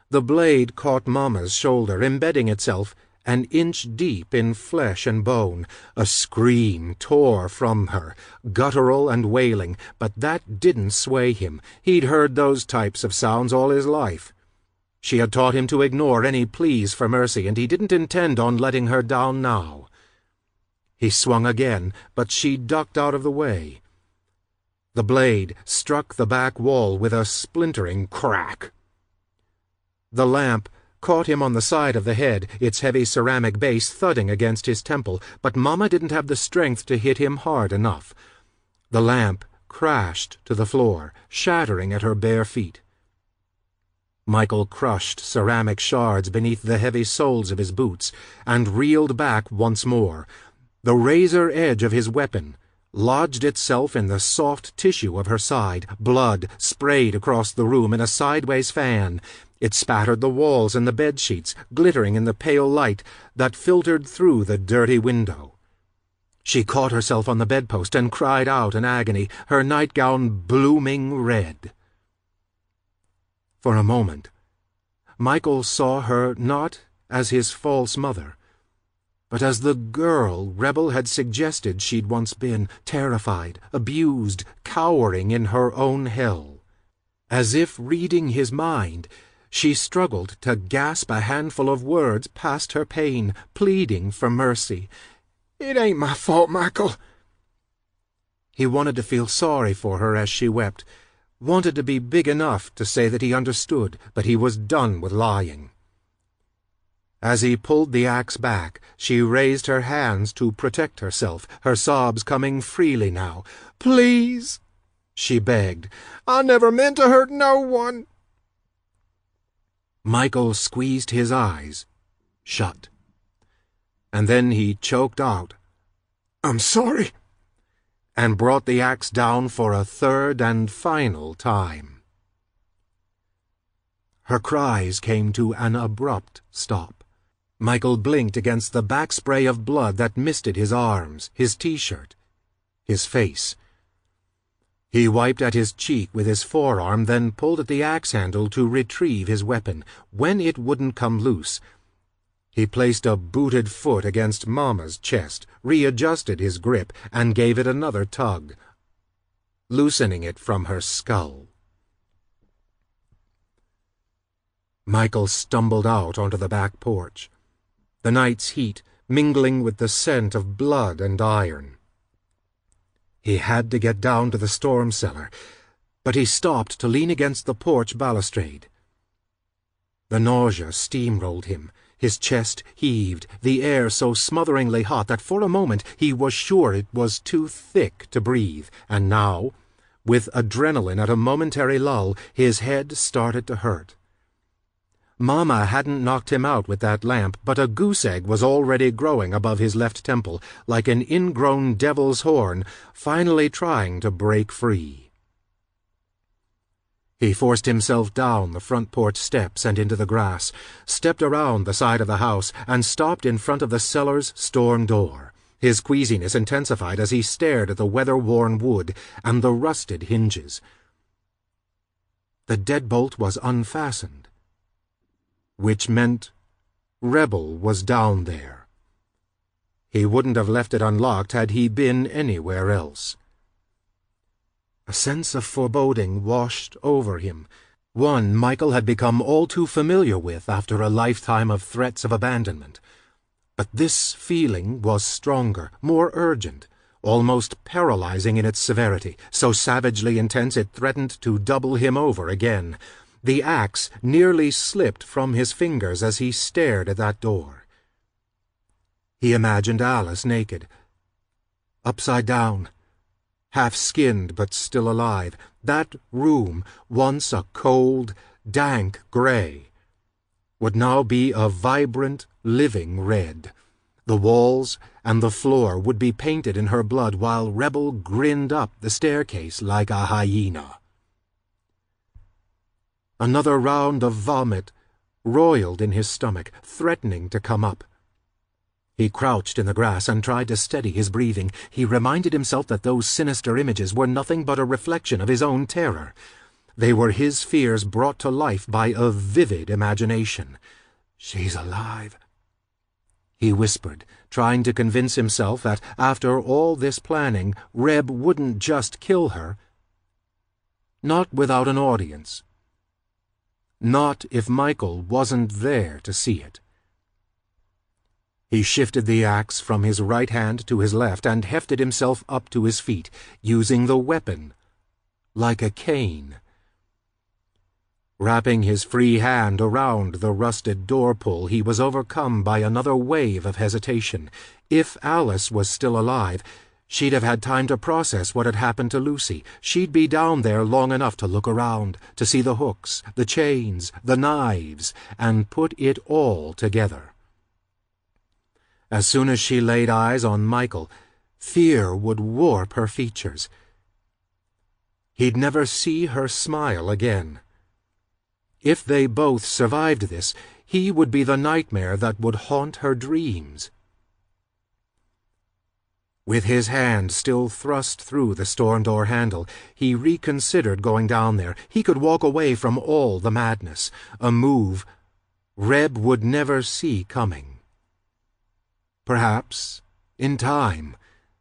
The blade caught Mama's shoulder, embedding itself an inch deep in flesh and bone. A scream tore from her, guttural and wailing, but that didn't sway him. He'd heard those types of sounds all his life. She had taught him to ignore any pleas for mercy, and he didn't intend on letting her down now. He swung again, but she ducked out of the way. The blade struck the back wall with a splintering crack. The lamp caught him on the side of the head, its heavy ceramic base thudding against his temple, but Mama didn't have the strength to hit him hard enough. The lamp crashed to the floor, shattering at her bare feet. Michael crushed ceramic shards beneath the heavy soles of his boots and reeled back once more. The razor edge of his weapon lodged itself in the soft tissue of her side. Blood sprayed across the room in a sideways fan. It spattered the walls and the bedsheets, glittering in the pale light that filtered through the dirty window. She caught herself on the bedpost and cried out in agony, her nightgown blooming red. For a moment, Michael saw her not as his false mother, but as the girl Rebel had suggested she'd once been, terrified, abused, cowering in her own hell. As if reading his mind, she struggled to gasp a handful of words past her pain, pleading for mercy. "It ain't my fault, Michael." He wanted to feel sorry for her as she wept, wanted to be big enough to say that he understood, but he was done with lying. As he pulled the axe back, she raised her hands to protect herself, her sobs coming freely now. "Please," she begged. "I never meant to hurt no one." Michael squeezed his eyes shut, and then he choked out, "I'm sorry," and brought the axe down for a third and final time. Her cries came to an abrupt stop. Michael blinked against the back spray of blood that misted his arms, his t-shirt, his face. He wiped at his cheek with his forearm, then pulled at the axe handle to retrieve his weapon. When it wouldn't come loose, he placed a booted foot against Mama's chest, readjusted his grip, and gave it another tug, loosening it from her skull. Michael stumbled out onto the back porch, the night's heat mingling with the scent of blood and iron. He had to get down to the storm cellar, but he stopped to lean against the porch balustrade. The nausea steamrolled him. His chest heaved, the air so smotheringly hot that for a moment he was sure it was too thick to breathe, and now, with adrenaline at a momentary lull, his head started to hurt. Mama hadn't knocked him out with that lamp, but a goose egg was already growing above his left temple, like an ingrown devil's horn, finally trying to break free. He forced himself down the front porch steps and into the grass, stepped around the side of the house, and stopped in front of the cellar's storm door. His queasiness intensified as he stared at the weather-worn wood and the rusted hinges. The deadbolt was unfastened, which meant Rebel was down there. He wouldn't have left it unlocked had he been anywhere else. A sense of foreboding washed over him, one Michael had become all too familiar with after a lifetime of threats of abandonment. But this feeling was stronger, more urgent, almost paralyzing in its severity, so savagely intense it threatened to double him over again. The axe nearly slipped from his fingers as he stared at that door. He imagined Alice naked, upside down, half-skinned but still alive. That room, once a cold, dank gray, would now be a vibrant, living red. The walls and the floor would be painted in her blood while Rebel grinned up the staircase like a hyena. Another round of vomit roiled in his stomach, threatening to come up. He crouched in the grass and tried to steady his breathing. He reminded himself that those sinister images were nothing but a reflection of his own terror. They were his fears brought to life by a vivid imagination. "She's alive," he whispered, trying to convince himself that, after all this planning, Reb wouldn't just kill her. Not without an audience. Not if Michael wasn't there to see it. He shifted the axe from his right hand to his left and hefted himself up to his feet, using the weapon like a cane. Wrapping his free hand around the rusted door-pull, he was overcome by another wave of hesitation. If Alice was still alive, she'd have had time to process what had happened to Lucy. She'd be down there long enough to look around, to see the hooks, the chains, the knives, and put it all together. As soon as she laid eyes on Michael, fear would warp her features. He'd never see her smile again. If they both survived this, he would be the nightmare that would haunt her dreams. With his hand still thrust through the storm door handle, he reconsidered going down there. He could walk away from all the madness, a move Reb would never see coming. Perhaps, in time,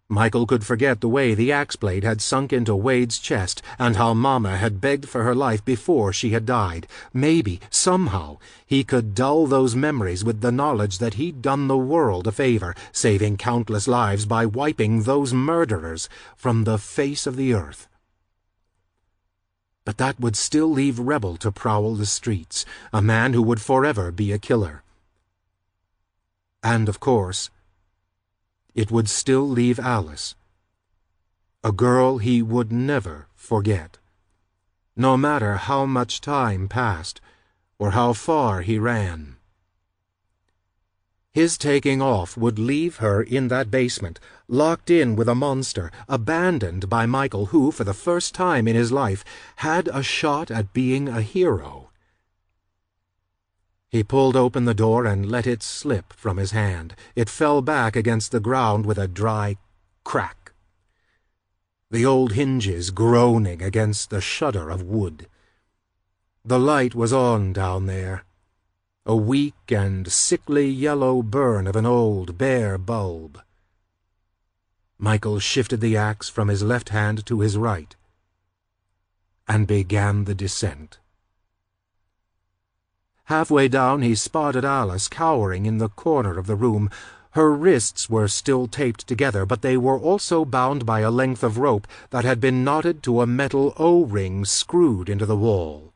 Michael could forget the way the axe blade had sunk into Wade's chest and how Mama had begged for her life before she had died. Maybe, somehow, he could dull those memories with the knowledge that he'd done the world a favor, saving countless lives by wiping those murderers from the face of the earth. But that would still leave Rebel to prowl the streets, a man who would forever be a killer. And, of course, it would still leave Alice, a girl he would never forget, no matter how much time passed or how far he ran. His taking off would leave her in that basement, locked in with a monster, abandoned by Michael, who, for the first time in his life, had a shot at being a hero. He pulled open the door and let it slip from his hand. It fell back against the ground with a dry crack, the old hinges groaning against the shudder of wood. The light was on down there, a weak and sickly yellow burn of an old bare bulb. Michael shifted the axe from his left hand to his right and began the descent. Halfway down he spotted Alice cowering in the corner of the room. Her wrists were still taped together, but they were also bound by a length of rope that had been knotted to a metal O-ring screwed into the wall.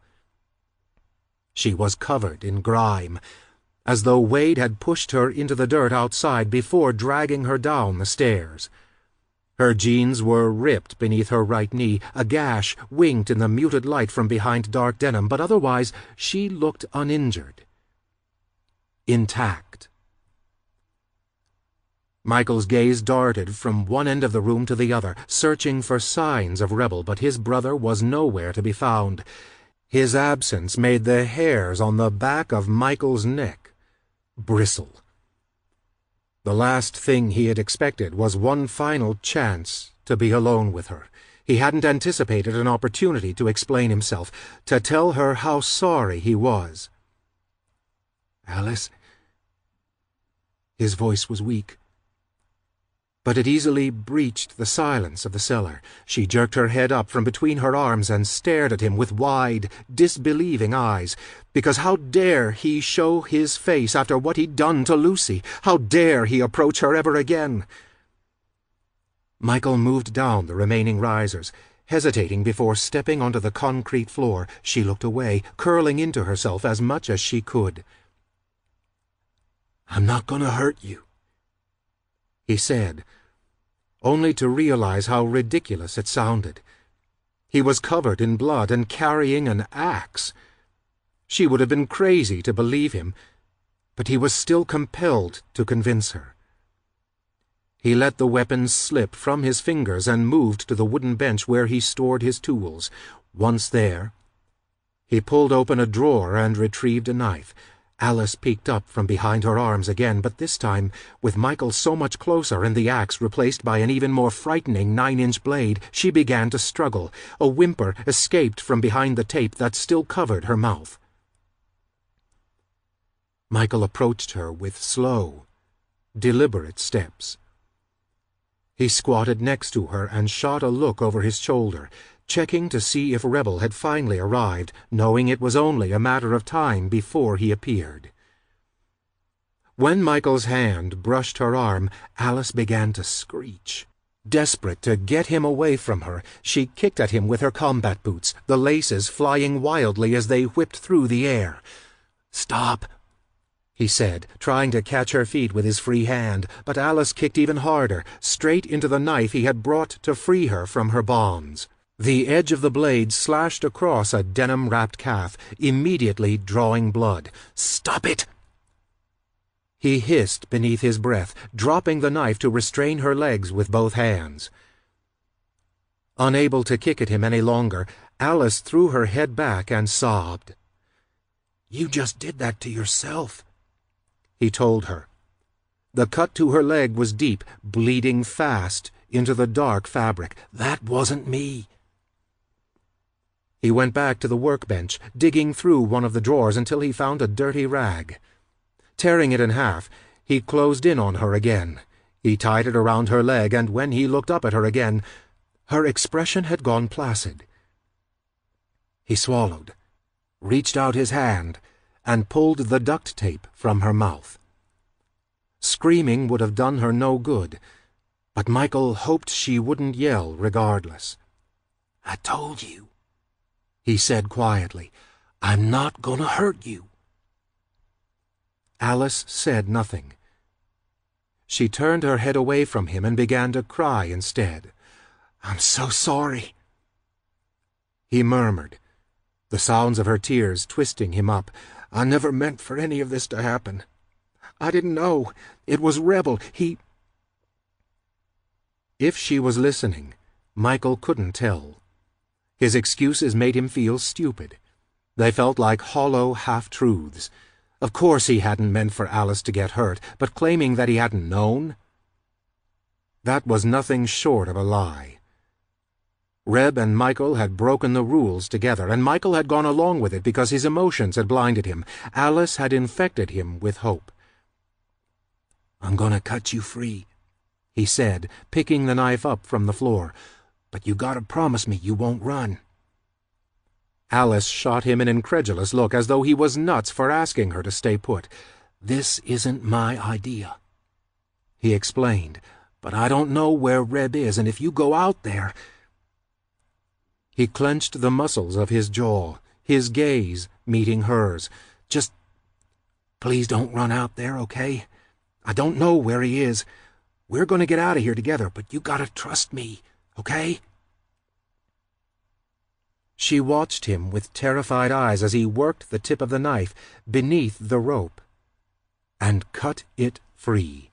She was covered in grime, as though Wade had pushed her into the dirt outside before dragging her down the stairs. Her jeans were ripped beneath her right knee, a gash winked in the muted light from behind dark denim, but otherwise she looked uninjured, intact. Michael's gaze darted from one end of the room to the other, searching for signs of Rebel, but his brother was nowhere to be found. His absence made the hairs on the back of Michael's neck bristle. The last thing he had expected was one final chance to be alone with her. He hadn't anticipated an opportunity to explain himself, to tell her how sorry he was. "Alice?" His voice was weak, but it easily breached the silence of the cellar. She jerked her head up from between her arms and stared at him with wide, disbelieving eyes, because how dare he show his face after what he'd done to Lucy? How dare he approach her ever again? Michael moved down the remaining risers, hesitating before stepping onto the concrete floor. She looked away, curling into herself as much as she could. "I'm not going to hurt you," he said, only to realize how ridiculous it sounded. He was covered in blood and carrying an axe. She would have been crazy to believe him, but he was still compelled to convince her. He let the weapon slip from his fingers and moved to the wooden bench where he stored his tools. Once there, he pulled open a drawer and retrieved a knife. Alice peeked up from behind her arms again, but this time, with Michael so much closer and the axe replaced by an even more frightening 9-inch blade, she began to struggle. A whimper escaped from behind the tape that still covered her mouth. Michael approached her with slow, deliberate steps. He squatted next to her and shot a look over his shoulder, checking to see if Rebel had finally arrived, knowing it was only a matter of time before he appeared. When Michael's hand brushed her arm, Alice began to screech. Desperate to get him away from her, she kicked at him with her combat boots, the laces flying wildly as they whipped through the air. "Stop," he said, trying to catch her feet with his free hand, but Alice kicked even harder, straight into the knife he had brought to free her from her bonds. The edge of the blade slashed across a denim-wrapped calf, immediately drawing blood. "Stop it!" He hissed beneath his breath, dropping the knife to restrain her legs with both hands. Unable to kick at him any longer, Alice threw her head back and sobbed. "You just did that to yourself," he told her. The cut to her leg was deep, bleeding fast into the dark fabric. "That wasn't me." He went back to the workbench, digging through one of the drawers until he found a dirty rag. Tearing it in half, he closed in on her again. He tied it around her leg, and when he looked up at her again, her expression had gone placid. He swallowed, reached out his hand, and pulled the duct tape from her mouth. Screaming would have done her no good, but Michael hoped she wouldn't yell regardless. "I told you," he said quietly. "I'm not gonna hurt you." Alice said nothing. She turned her head away from him and began to cry instead. "I'm so sorry," he murmured, the sounds of her tears twisting him up. "I never meant for any of this to happen. I didn't know. It was Rebel. He—" If she was listening, Michael couldn't tell. His excuses made him feel stupid. They felt like hollow half-truths. Of course he hadn't meant for Alice to get hurt, but claiming that he hadn't known? That was nothing short of a lie. Reb and Michael had broken the rules together, and Michael had gone along with it because his emotions had blinded him. Alice had infected him with hope. "I'm gonna cut you free," he said, picking the knife up from the floor. "But you gotta promise me you won't run." Alice shot him an incredulous look, as though he was nuts for asking her to stay put. "This isn't my idea," he explained, "but I don't know where Reb is, and if you go out there—" He clenched the muscles of his jaw, his gaze meeting hers. "Just please don't run out there, okay? I don't know where he is. We're going to get out of here together, but you gotta trust me, okay?" She watched him with terrified eyes as he worked the tip of the knife beneath the rope and cut it free.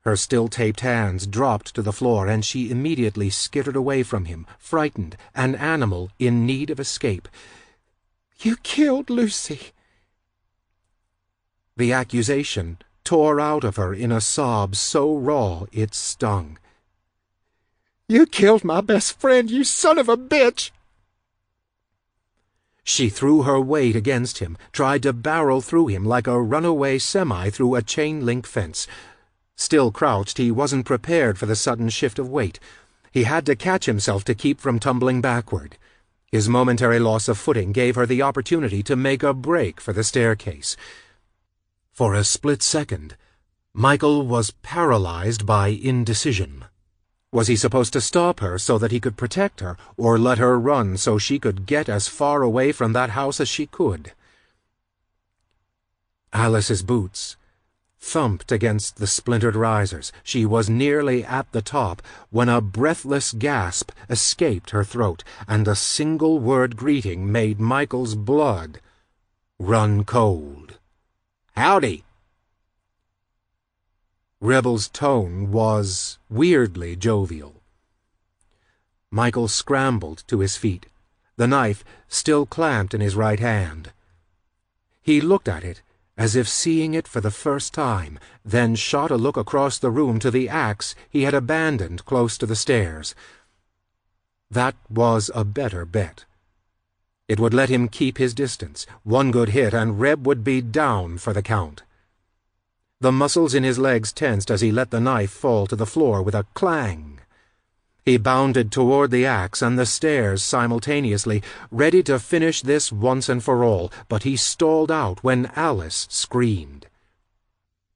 Her still-taped hands dropped to the floor, and she immediately skittered away from him, frightened, an animal in need of escape. "You killed Lucy!" The accusation tore out of her in a sob so raw it stung. "You killed my best friend, you son of a bitch!" She threw her weight against him, tried to barrel through him like a runaway semi through a chain-link fence. Still crouched, he wasn't prepared for the sudden shift of weight. He had to catch himself to keep from tumbling backward. His momentary loss of footing gave her the opportunity to make a break for the staircase. For a split second, Michael was paralyzed by indecision. Was he supposed to stop her so that he could protect her, or let her run so she could get as far away from that house as she could? Alice's boots thumped against the splintered risers. She was nearly at the top when a breathless gasp escaped her throat, and a single-word greeting made Michael's blood run cold. "Howdy!" Rebel's tone was weirdly jovial. Michael scrambled to his feet, the knife still clamped in his right hand. He looked at it, as if seeing it for the first time, then shot a look across the room to the axe he had abandoned close to the stairs. That was a better bet. It would let him keep his distance. One good hit and Reb would be down for the count. The muscles in his legs tensed as he let the knife fall to the floor with a clang. He bounded toward the axe and the stairs simultaneously, ready to finish this once and for all, but he stalled out when Alice screamed.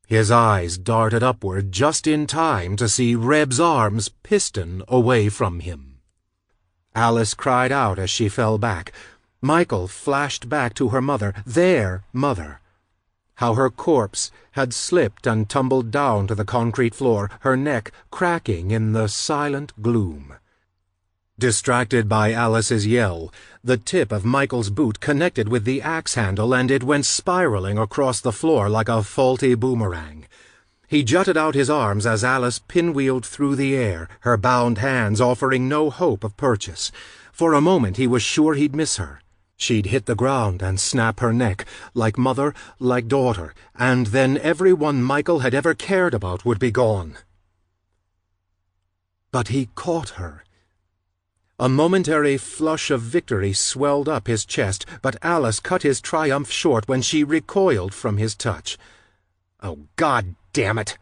His eyes darted upward just in time to see Reb's arms piston away from him. Alice cried out as she fell back. Michael flashed back to her mother, their mother. How her corpse had slipped and tumbled down to the concrete floor, her neck cracking in the silent gloom. Distracted by Alice's yell, the tip of Michael's boot connected with the axe handle and it went spiraling across the floor like a faulty boomerang. He jutted out his arms as Alice pinwheeled through the air, her bound hands offering no hope of purchase. For a moment he was sure he'd miss her. She'd hit the ground and snap her neck, like mother, like daughter, and then everyone Michael had ever cared about would be gone. But he caught her. A momentary flush of victory swelled up his chest, but Alice cut his triumph short when she recoiled from his touch. "Oh, God damn it!"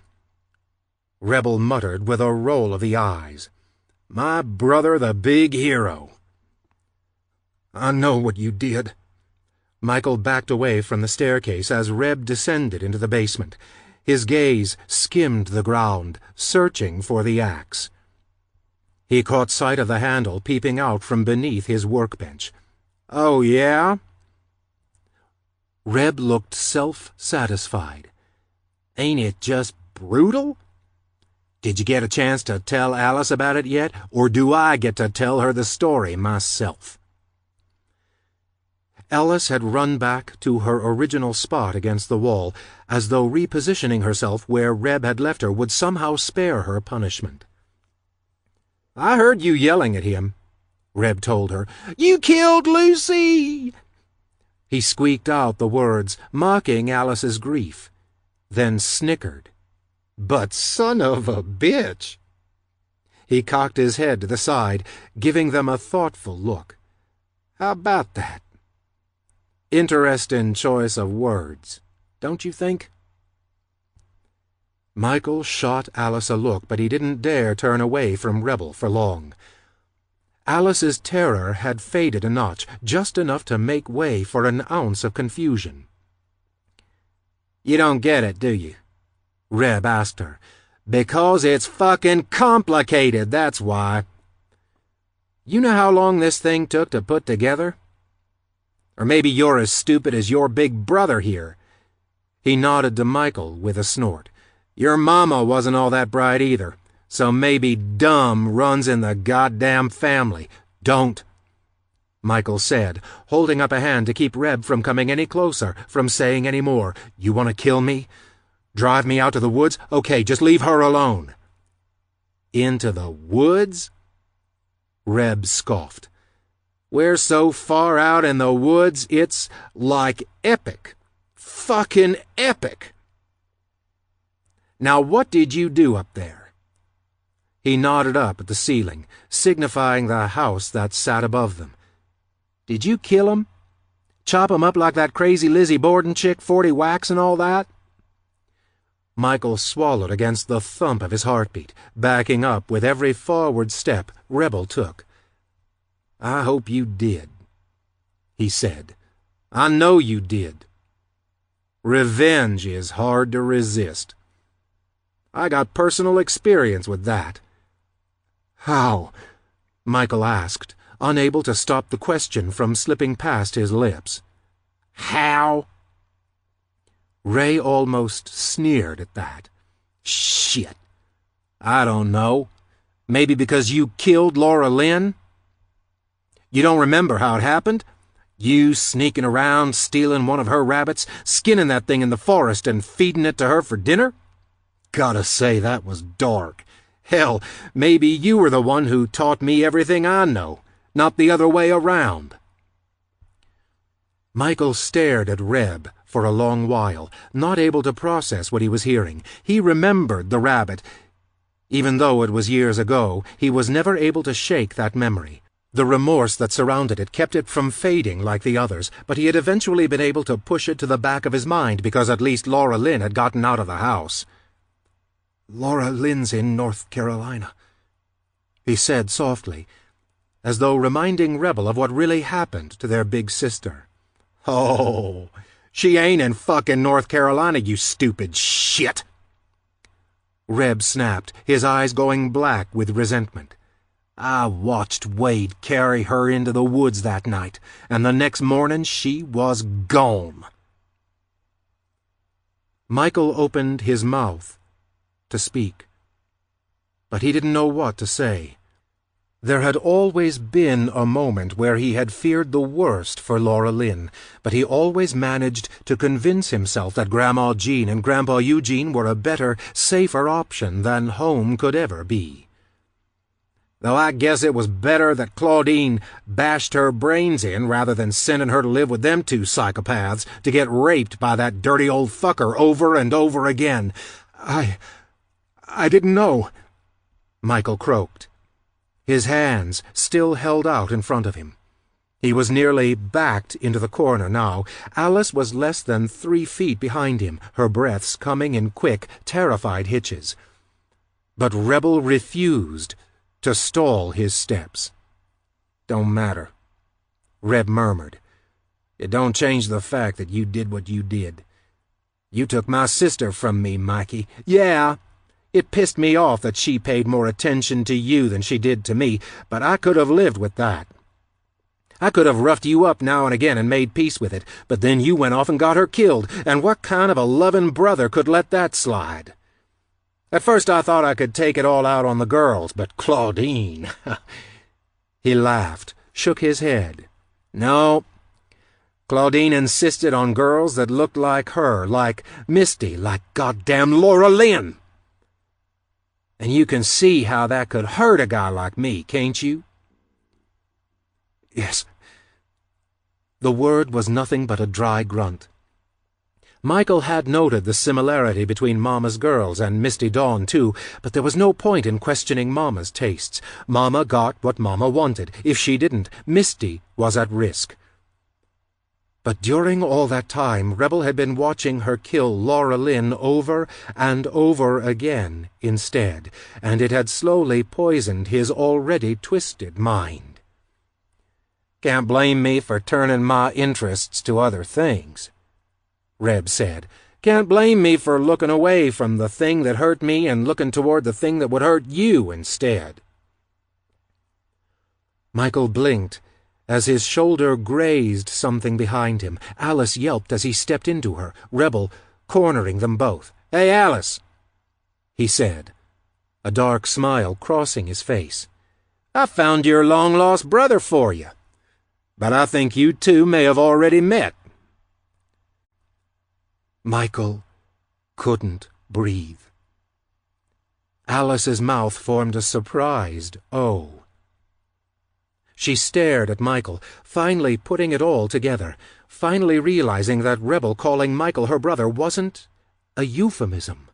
Rebel muttered with a roll of the eyes. "My brother the big hero." "I know what you did." Michael backed away from the staircase as Reb descended into the basement. His gaze skimmed the ground, searching for the axe. He caught sight of the handle peeping out from beneath his workbench. "Oh, yeah?" Reb looked self-satisfied. "Ain't it just brutal? Did you get a chance to tell Alice about it yet, or do I get to tell her the story myself?" Alice had run back to her original spot against the wall, as though repositioning herself where Reb had left her would somehow spare her punishment. "I heard you yelling at him," Reb told her. "You killed Lucy!" He squeaked out the words, mocking Alice's grief, then snickered. "But son of a bitch!" He cocked his head to the side, giving them a thoughtful look. "How about that? Interesting choice of words, don't you think?" Michael shot Alice a look, but he didn't dare turn away from Rebel for long. Alice's terror had faded a notch, just enough to make way for an ounce of confusion. "You don't get it, do you?" Reb asked her. "Because it's fucking complicated, that's why. You know how long this thing took to put together? Or maybe you're as stupid as your big brother here." He nodded to Michael with a snort. "Your mama wasn't all that bright either, so maybe dumb runs in the goddamn family. Don't," Michael said, holding up a hand to keep Reb from coming any closer, from saying any more. "You want to kill me? Drive me out to the woods? Okay, just leave her alone." "Into the woods?" Reb scoffed. "We're so far out in the woods, it's like epic. Fucking epic. Now what did you do up there?" He nodded up at the ceiling, signifying the house that sat above them. "Did you kill 'em? Chop 'em up like that crazy Lizzie Borden chick, 40 whacks and all that?" Michael swallowed against the thump of his heartbeat, backing up with every forward step Rebel took. "I hope you did," he said. "I know you did. Revenge is hard to resist. I got personal experience with that." "How?" Michael asked, unable to stop the question from slipping past his lips. "How?" Ray almost sneered at that. "Shit. I don't know. Maybe because you killed Laura Lynn? You don't remember how it happened? You sneaking around, stealing one of her rabbits, skinning that thing in the forest and feeding it to her for dinner? Gotta say, that was dark. Hell, maybe you were the one who taught me everything I know, not the other way around." Michael stared at Reb, for a long while, not able to process what he was hearing. He remembered the rabbit. Even though it was years ago, he was never able to shake that memory. The remorse that surrounded it kept it from fading like the others, but he had eventually been able to push it to the back of his mind because at least Laura Lynn had gotten out of the house. "Laura Lynn's in North Carolina," he said softly, as though reminding Rebel of what really happened to their big sister. "Oh, she ain't in fucking North Carolina, you stupid shit!" Reb snapped, his eyes going black with resentment. "I watched Wade carry her into the woods that night, and the next morning she was gone." Michael opened his mouth to speak, but he didn't know what to say. There had always been a moment where he had feared the worst for Laura Lynn, but he always managed to convince himself that Grandma Jean and Grandpa Eugene were a better, safer option than home could ever be. "Though I guess it was better that Claudine bashed her brains in rather than sending her to live with them two psychopaths to get raped by that dirty old fucker over and over again. I didn't know," Michael croaked. His hands still held out in front of him. He was nearly backed into the corner now. Alice was less than 3 feet behind him, her breaths coming in quick, terrified hitches. But Rebel refused to stall his steps. "Don't matter," Reb murmured. "It don't change the fact that you did what you did. You took my sister from me, Mikey. Yeah, it pissed me off that she paid more attention to you than she did to me, but I could have lived with that. I could have roughed you up now and again and made peace with it, but then you went off and got her killed, and what kind of a loving brother could let that slide? At first I thought I could take it all out on the girls, but Claudine..." He laughed, shook his head. "No, Claudine insisted on girls that looked like her, like Misty, like goddamn Laura Lynn. And you can see how that could hurt a guy like me, can't you?" "Yes." The word was nothing but a dry grunt. Michael had noted the similarity between Mama's girls and Misty Dawn, too, but there was no point in questioning Mama's tastes. Mama got what Mama wanted. If she didn't, Misty was at risk. But during all that time, Rebel had been watching her kill Laura Lynn over and over again instead, and it had slowly poisoned his already twisted mind. "Can't blame me for turning my interests to other things," Reb said. "Can't blame me for looking away from the thing that hurt me and looking toward the thing that would hurt you instead." Michael blinked as his shoulder grazed something behind him. Alice yelped as he stepped into her, Rebel cornering them both. "Hey, Alice," he said, a dark smile crossing his face. "I found your long-lost brother for you, but I think you two may have already met." Michael couldn't breathe. Alice's mouth formed a surprised O. She stared at Michael, finally putting it all together, finally realizing that Rebel calling Michael her brother wasn't a euphemism.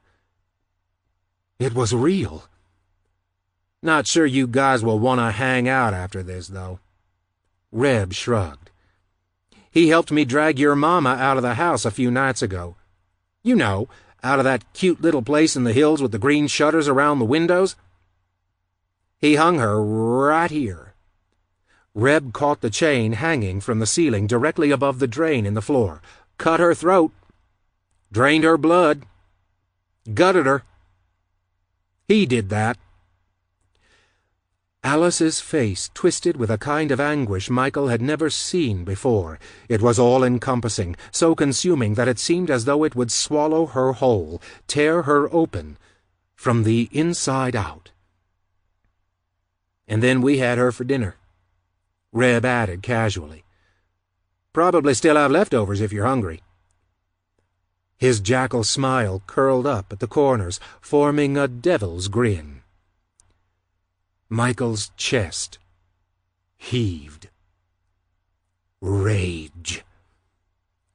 It was real. "Not sure you guys will want to hang out after this, though." Reb shrugged. "He helped me drag your mama out of the house a few nights ago. You know, out of that cute little place in the hills with the green shutters around the windows. He hung her right here." Reb caught the chain hanging from the ceiling directly above the drain in the floor, cut her throat, drained her blood, gutted her. He did that. Alice's face twisted with a kind of anguish Michael had never seen before. It was all-encompassing, so consuming that it seemed as though it would swallow her whole, tear her open, from the inside out. "And then we had her for dinner," Reb added casually. "Probably still have leftovers if you're hungry." His jackal smile curled up at the corners, forming a devil's grin. Michael's chest heaved. Rage.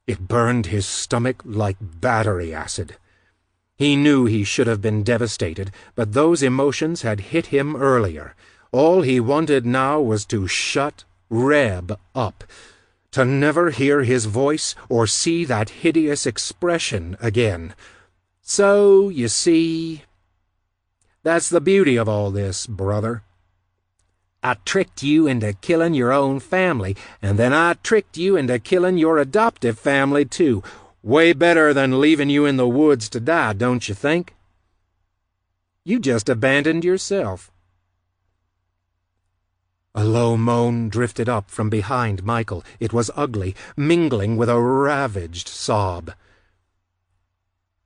It burned his stomach like battery acid. He knew he should have been devastated, but those emotions had hit him earlier. All he wanted now was to shut Reb up, to never hear his voice or see that hideous expression again. So, you see, that's the beauty of all this, brother. I tricked you into killing your own family, and then I tricked you into killing your adoptive family, too. Way better than leaving you in the woods to die, don't you think? You just abandoned yourself. A low moan drifted up from behind Michael. It was ugly, mingling with a ravaged sob.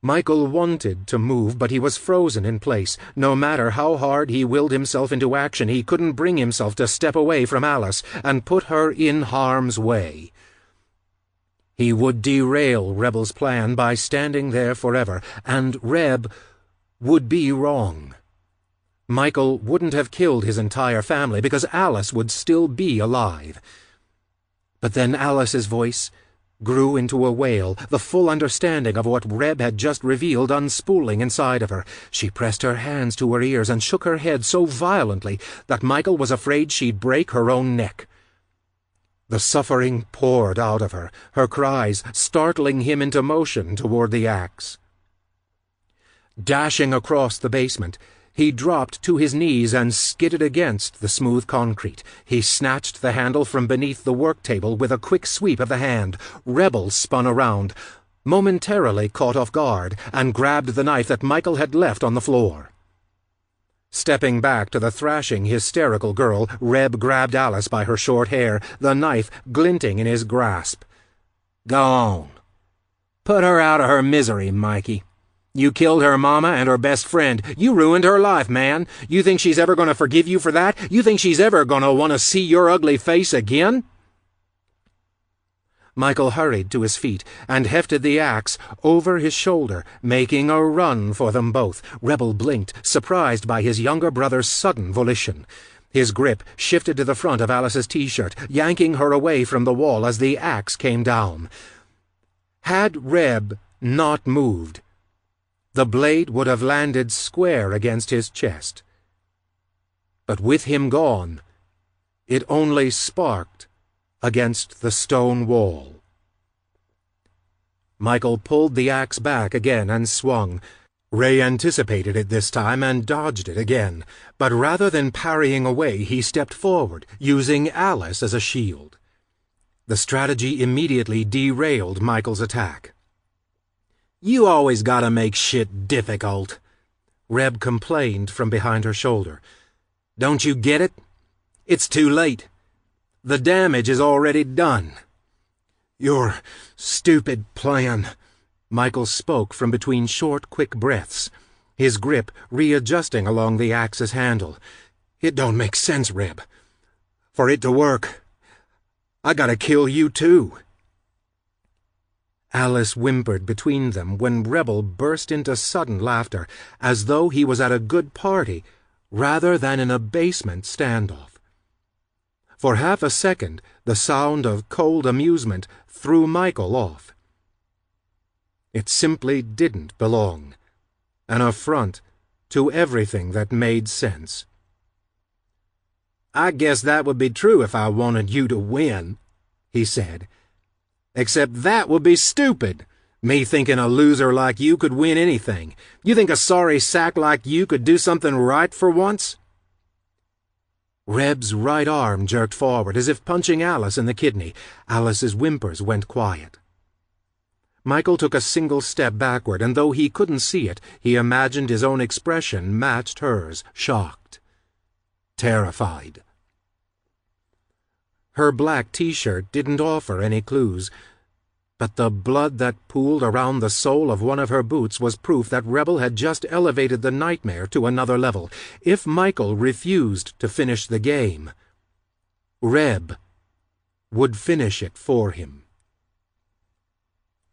Michael wanted to move, but he was frozen in place. No matter how hard he willed himself into action, he couldn't bring himself to step away from Alice and put her in harm's way. He would derail Rebel's plan by standing there forever, and Reb would be wrong. Michael wouldn't have killed his entire family because Alice would still be alive. But then Alice's voice grew into a wail, the full understanding of what Reb had just revealed unspooling inside of her. She pressed her hands to her ears and shook her head so violently that Michael was afraid she'd break her own neck. The suffering poured out of her, her cries startling him into motion toward the axe. Dashing across the basement, he dropped to his knees and skidded against the smooth concrete. He snatched the handle from beneath the work table with a quick sweep of the hand. Rebel spun around, momentarily caught off guard, and grabbed the knife that Michael had left on the floor. Stepping back to the thrashing, hysterical girl, Reb grabbed Alice by her short hair, the knife glinting in his grasp. "Go on. Put her out of her misery, Mikey. You killed her mama and her best friend. You ruined her life, man. You think she's ever going to forgive you for that? You think she's ever going to want to see your ugly face again?" Michael hurried to his feet and hefted the axe over his shoulder, making a run for them both. Rebel blinked, surprised by his younger brother's sudden volition. His grip shifted to the front of Alice's t-shirt, yanking her away from the wall as the axe came down. Had Reb not moved, the blade would have landed square against his chest. But with him gone, it only sparked against the stone wall. Michael pulled the axe back again and swung. Ray anticipated it this time and dodged it again, but rather than parrying away, he stepped forward, using Alice as a shield. The strategy immediately derailed Michael's attack. "You always gotta make shit difficult," Reb complained from behind her shoulder. "Don't you get it? It's too late. The damage is already done." "Your stupid plan," Michael spoke from between short, quick breaths, his grip readjusting along the axe's handle. "It don't make sense, Reb. For it to work, I gotta kill you too." Alice whimpered between them when Rebel burst into sudden laughter, as though he was at a good party rather than in a basement standoff. For half a second, the sound of cold amusement threw Michael off. It simply didn't belong, an affront to everything that made sense. "I guess that would be true if I wanted you to win," he said. "Except that would be stupid. Me thinking a loser like you could win anything. You think a sorry sack like you could do something right for once?" Reb's right arm jerked forward as if punching Alice in the kidney. Alice's whimpers went quiet. Michael took a single step backward, and though he couldn't see it, he imagined his own expression matched hers, shocked, terrified. Her black t-shirt didn't offer any clues, but the blood that pooled around the sole of one of her boots was proof that Rebel had just elevated the nightmare to another level. If Michael refused to finish the game, Reb would finish it for him.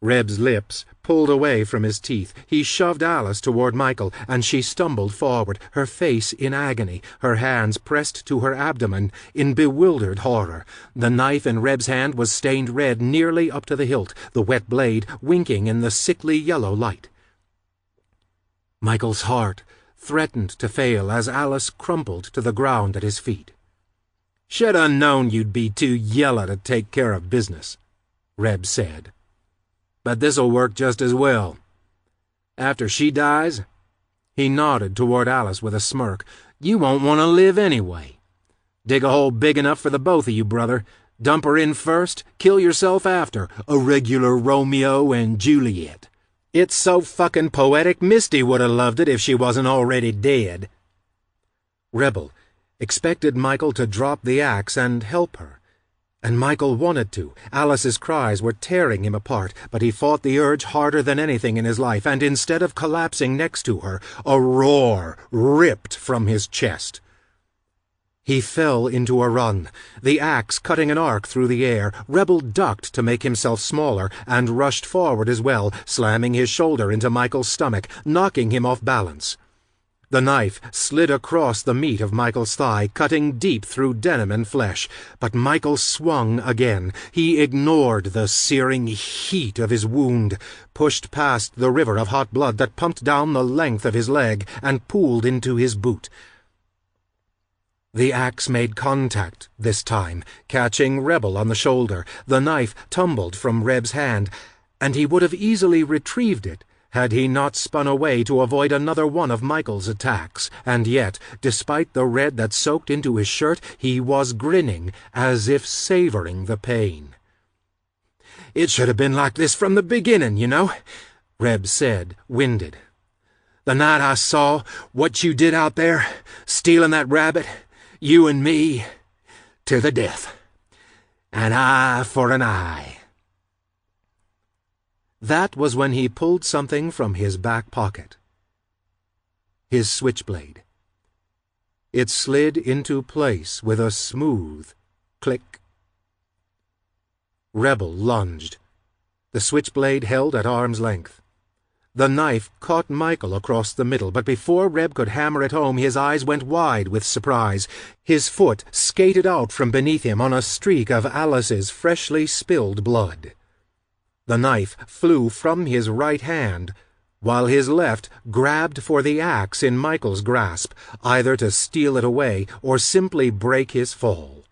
Reb's lips pulled away from his teeth. He shoved Alice toward Michael, and she stumbled forward, her face in agony, her hands pressed to her abdomen in bewildered horror. The knife in Reb's hand was stained red nearly up to the hilt, the wet blade winking in the sickly yellow light. Michael's heart threatened to fail as Alice crumpled to the ground at his feet. "Should 'a known you'd be too yellow to take care of business," Reb said. "But this'll work just as well. After she dies," he nodded toward Alice with a smirk, "you won't want to live anyway. Dig a hole big enough for the both of you, brother. Dump her in first, kill yourself after. A regular Romeo and Juliet. It's so fucking poetic Misty would have loved it if she wasn't already dead." Rebel expected Michael to drop the axe and help her. And Michael wanted to. Alice's cries were tearing him apart, but he fought the urge harder than anything in his life, and instead of collapsing next to her, a roar ripped from his chest. He fell into a run, the axe cutting an arc through the air. Rebel ducked to make himself smaller and rushed forward as well, slamming his shoulder into Michael's stomach, knocking him off balance. The knife slid across the meat of Michael's thigh, cutting deep through denim and flesh. But Michael swung again. He ignored the searing heat of his wound, pushed past the river of hot blood that pumped down the length of his leg and pooled into his boot. The axe made contact this time, catching Rebel on the shoulder. The knife tumbled from Reb's hand, and he would have easily retrieved it had he not spun away to avoid another one of Michael's attacks. And yet, despite the red that soaked into his shirt, he was grinning, as if savoring the pain. "It should have been like this from the beginning, you know," Reb said, winded. "The night I saw what you did out there, stealing that rabbit, you and me, to the death. An eye for an eye." That was when he pulled something from his back pocket. His switchblade. It slid into place with a smooth click. Rebel lunged, the switchblade held at arm's length. The knife caught Michael across the middle, but before Reb could hammer it home, his eyes went wide with surprise. His foot skated out from beneath him on a streak of Alice's freshly spilled blood. The knife flew from his right hand, while his left grabbed for the axe in Michael's grasp, either to steal it away or simply break his fall.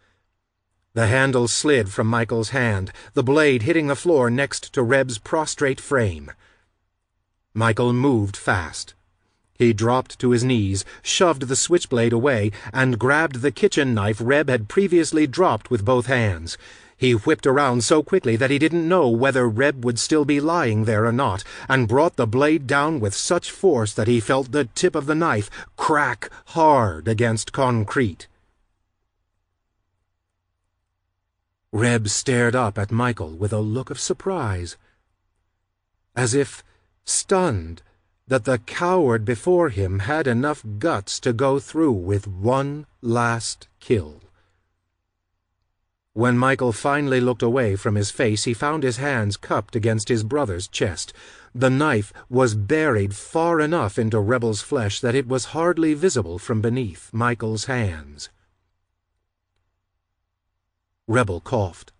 The handle slid from Michael's hand, the blade hitting the floor next to Reb's prostrate frame. Michael moved fast. He dropped to his knees, shoved the switchblade away, and grabbed the kitchen knife Reb had previously dropped with both hands. He whipped around so quickly that he didn't know whether Reb would still be lying there or not, and brought the blade down with such force that he felt the tip of the knife crack hard against concrete. Reb stared up at Michael with a look of surprise, as if stunned that the coward before him had enough guts to go through with one last kill. When Michael finally looked away from his face, he found his hands cupped against his brother's chest. The knife was buried far enough into Rebel's flesh that it was hardly visible from beneath Michael's hands. Rebel coughed.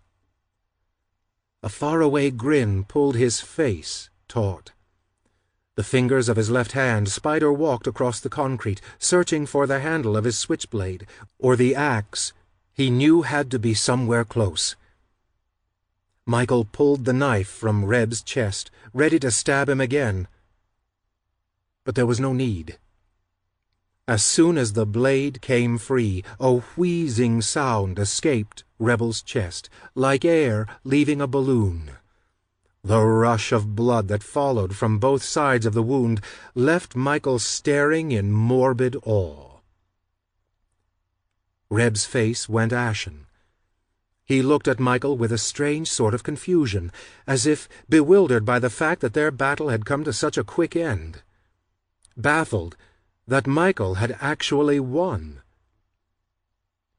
A faraway grin pulled his face taut. The fingers of his left hand spider-walked across the concrete, searching for the handle of his switchblade, or the axe he knew had to be somewhere close. Michael pulled the knife from Reb's chest, ready to stab him again. But there was no need. As soon as the blade came free, a wheezing sound escaped Rebel's chest, like air leaving a balloon. The rush of blood that followed from both sides of the wound left Michael staring in morbid awe. Reb's face went ashen. He looked at Michael with a strange sort of confusion, as if bewildered by the fact that their battle had come to such a quick end. Baffled that Michael had actually won.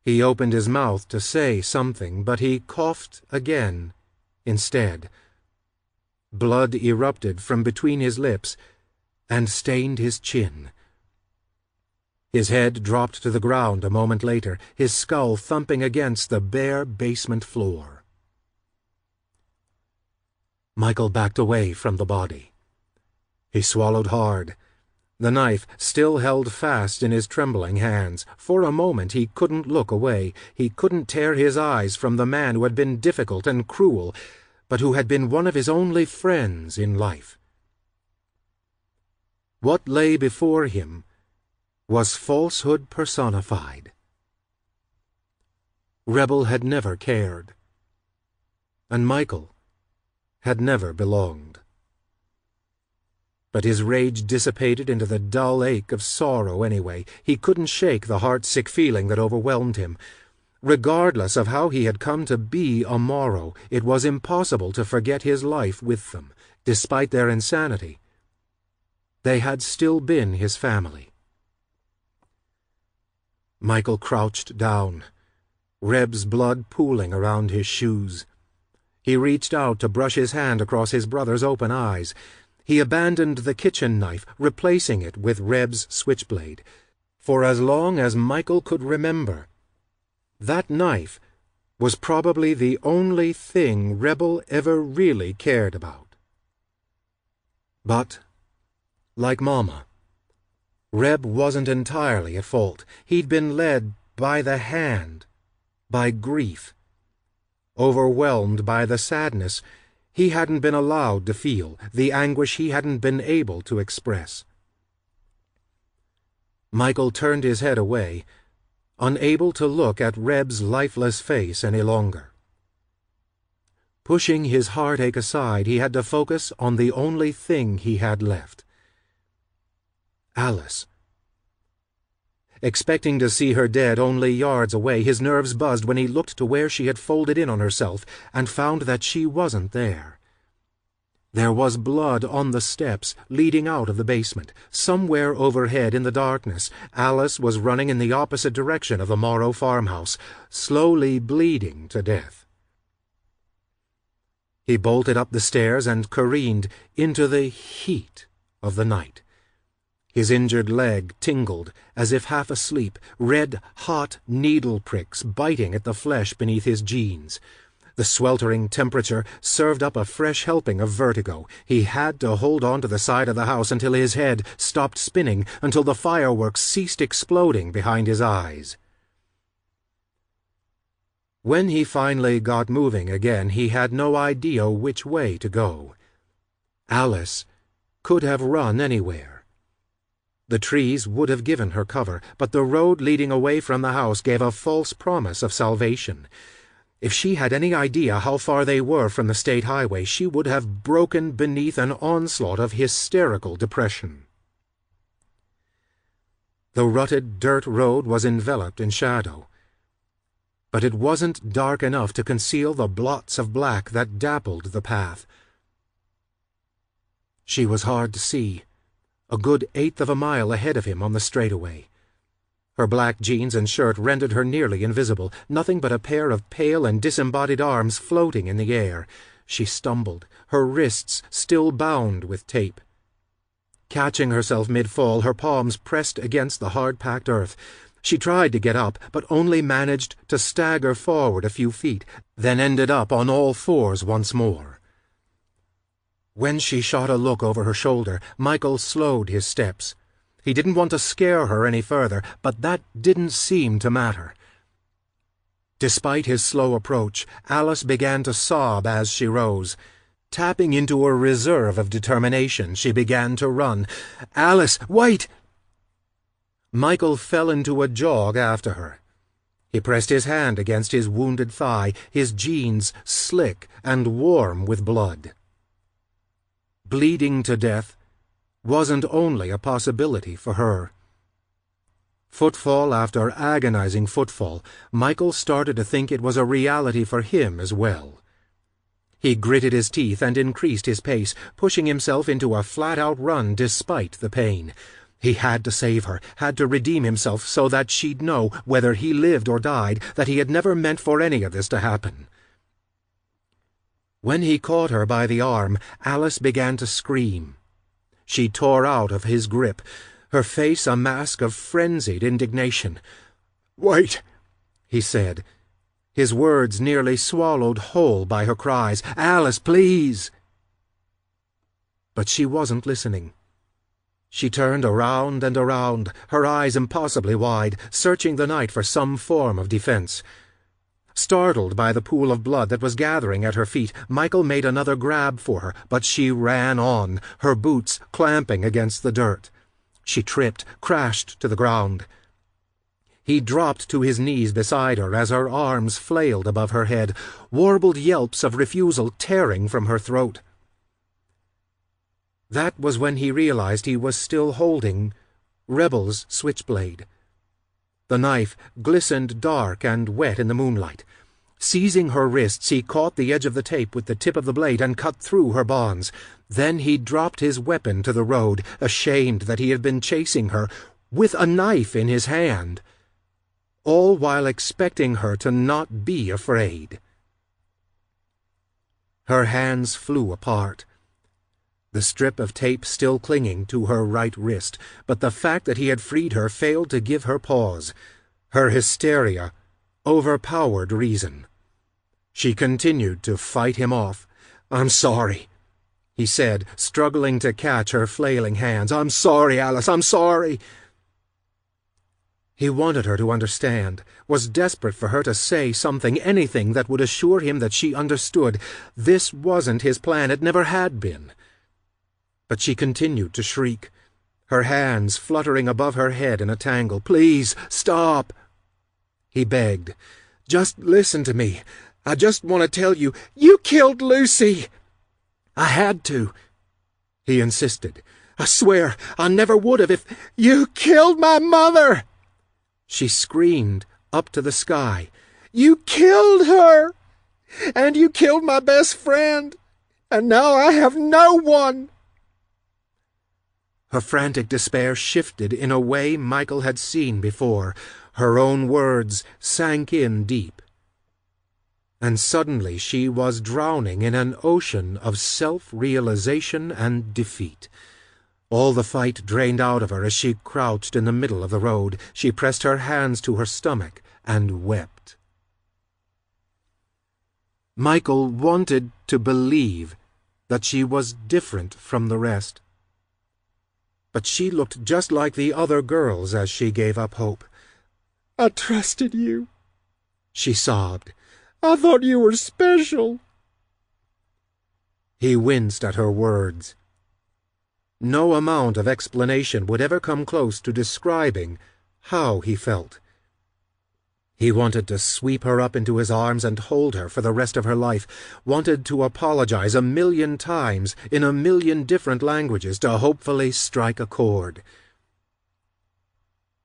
He opened his mouth to say something, but he coughed again instead. Blood erupted from between his lips and stained his chin. His head dropped to the ground a moment later, his skull thumping against the bare basement floor. Michael backed away from the body. He swallowed hard. The knife still held fast in his trembling hands. For a moment he couldn't look away. He couldn't tear his eyes from the man who had been difficult and cruel, but who had been one of his only friends in life. What lay before him was falsehood personified. Rebel had never cared, and Michael had never belonged. But his rage dissipated into the dull ache of sorrow anyway. He couldn't shake the heart-sick feeling that overwhelmed him. Regardless of how he had come to be a Morrow, it was impossible to forget his life with them, despite their insanity. They had still been his family. Michael crouched down, Reb's blood pooling around his shoes. He reached out to brush his hand across his brother's open eyes. He abandoned the kitchen knife, replacing it with Reb's switchblade. For as long as Michael could remember, that knife was probably the only thing Rebel ever really cared about. But, like Mama, Reb wasn't entirely at fault. He'd been led by the hand, by grief. Overwhelmed by the sadness he hadn't been allowed to feel, the anguish he hadn't been able to express. Michael turned his head away, unable to look at Reb's lifeless face any longer. Pushing his heartache aside, he had to focus on the only thing he had left. Alice. Expecting to see her dead only yards away, his nerves buzzed when he looked to where she had folded in on herself and found that she wasn't there. There was blood on the steps leading out of the basement. Somewhere overhead in the darkness, Alice was running in the opposite direction of the Morrow farmhouse, slowly bleeding to death. He bolted up the stairs and careened into the heat of the night. His injured leg tingled, as if half asleep, red, hot needle pricks biting at the flesh beneath his jeans. The sweltering temperature served up a fresh helping of vertigo. He had to hold on to the side of the house until his head stopped spinning, until the fireworks ceased exploding behind his eyes. When he finally got moving again, he had no idea which way to go. Alice could have run anywhere. The trees would have given her cover, but the road leading away from the house gave a false promise of salvation. If she had any idea how far they were from the state highway, she would have broken beneath an onslaught of hysterical depression. The rutted dirt road was enveloped in shadow, but it wasn't dark enough to conceal the blots of black that dappled the path. She was hard to see, a good eighth of a mile ahead of him on the straightaway. Her black jeans and shirt rendered her nearly invisible, nothing but a pair of pale and disembodied arms floating in the air. She stumbled, her wrists still bound with tape. Catching herself mid-fall, her palms pressed against the hard-packed earth. She tried to get up, but only managed to stagger forward a few feet, then ended up on all fours once more. When she shot a look over her shoulder, Michael slowed his steps. He didn't want to scare her any further, but that didn't seem to matter. Despite his slow approach, Alice began to sob as she rose. Tapping into a reserve of determination, she began to run. "Alice, wait!" Michael fell into a jog after her. He pressed his hand against his wounded thigh, his jeans slick and warm with blood. Bleeding to death wasn't only a possibility for her. Footfall after agonizing footfall, Michael started to think it was a reality for him as well. He gritted his teeth and increased his pace, pushing himself into a flat-out run despite the pain. He had to save her, had to redeem himself so that she'd know, whether he lived or died, that he had never meant for any of this to happen. When he caught her by the arm, Alice began to scream. She tore out of his grip, her face a mask of frenzied indignation. "Wait," he said, his words nearly swallowed whole by her cries. "Alice, please!" But she wasn't listening. She turned around and around, her eyes impossibly wide, searching the night for some form of defense. Startled by the pool of blood that was gathering at her feet, Michael made another grab for her, but she ran on, her boots clamping against the dirt. She tripped, crashed to the ground. He dropped to his knees beside her as her arms flailed above her head, warbled yelps of refusal tearing from her throat. That was when he realized he was still holding Rebel's switchblade. The knife glistened dark and wet in the moonlight. Seizing her wrists, he caught the edge of the tape with the tip of the blade and cut through her bonds. Then he dropped his weapon to the road, ashamed that he had been chasing her, with a knife in his hand, all while expecting her to not be afraid. Her hands flew apart, the strip of tape still clinging to her right wrist, but the fact that he had freed her failed to give her pause. Her hysteria overpowered reason. She continued to fight him off. "I'm sorry," he said, struggling to catch her flailing hands. "I'm sorry, Alice, I'm sorry." He wanted her to understand, was desperate for her to say something, anything that would assure him that she understood. This wasn't his plan, it never had been. But she continued to shriek, her hands fluttering above her head in a tangle. "Please, stop," he begged. "Just listen to me. I just want to tell you, you killed Lucy." "I had to," he insisted. "I swear I never would have if—" "You killed my mother!" she screamed up to the sky. "You killed her! And you killed my best friend! And now I have no one!" Her frantic despair shifted in a way Michael had seen before. Her own words sank in deep. And suddenly she was drowning in an ocean of self-realization and defeat. All the fight drained out of her as she crouched in the middle of the road. She pressed her hands to her stomach and wept. Michael wanted to believe that she was different from the rest. But she looked just like the other girls as she gave up hope. "I trusted you," she sobbed. "I thought you were special." He winced at her words. No amount of explanation would ever come close to describing how he felt. He wanted to sweep her up into his arms and hold her for the rest of her life, wanted to apologize 1,000,000 times in 1,000,000 different languages to hopefully strike a chord.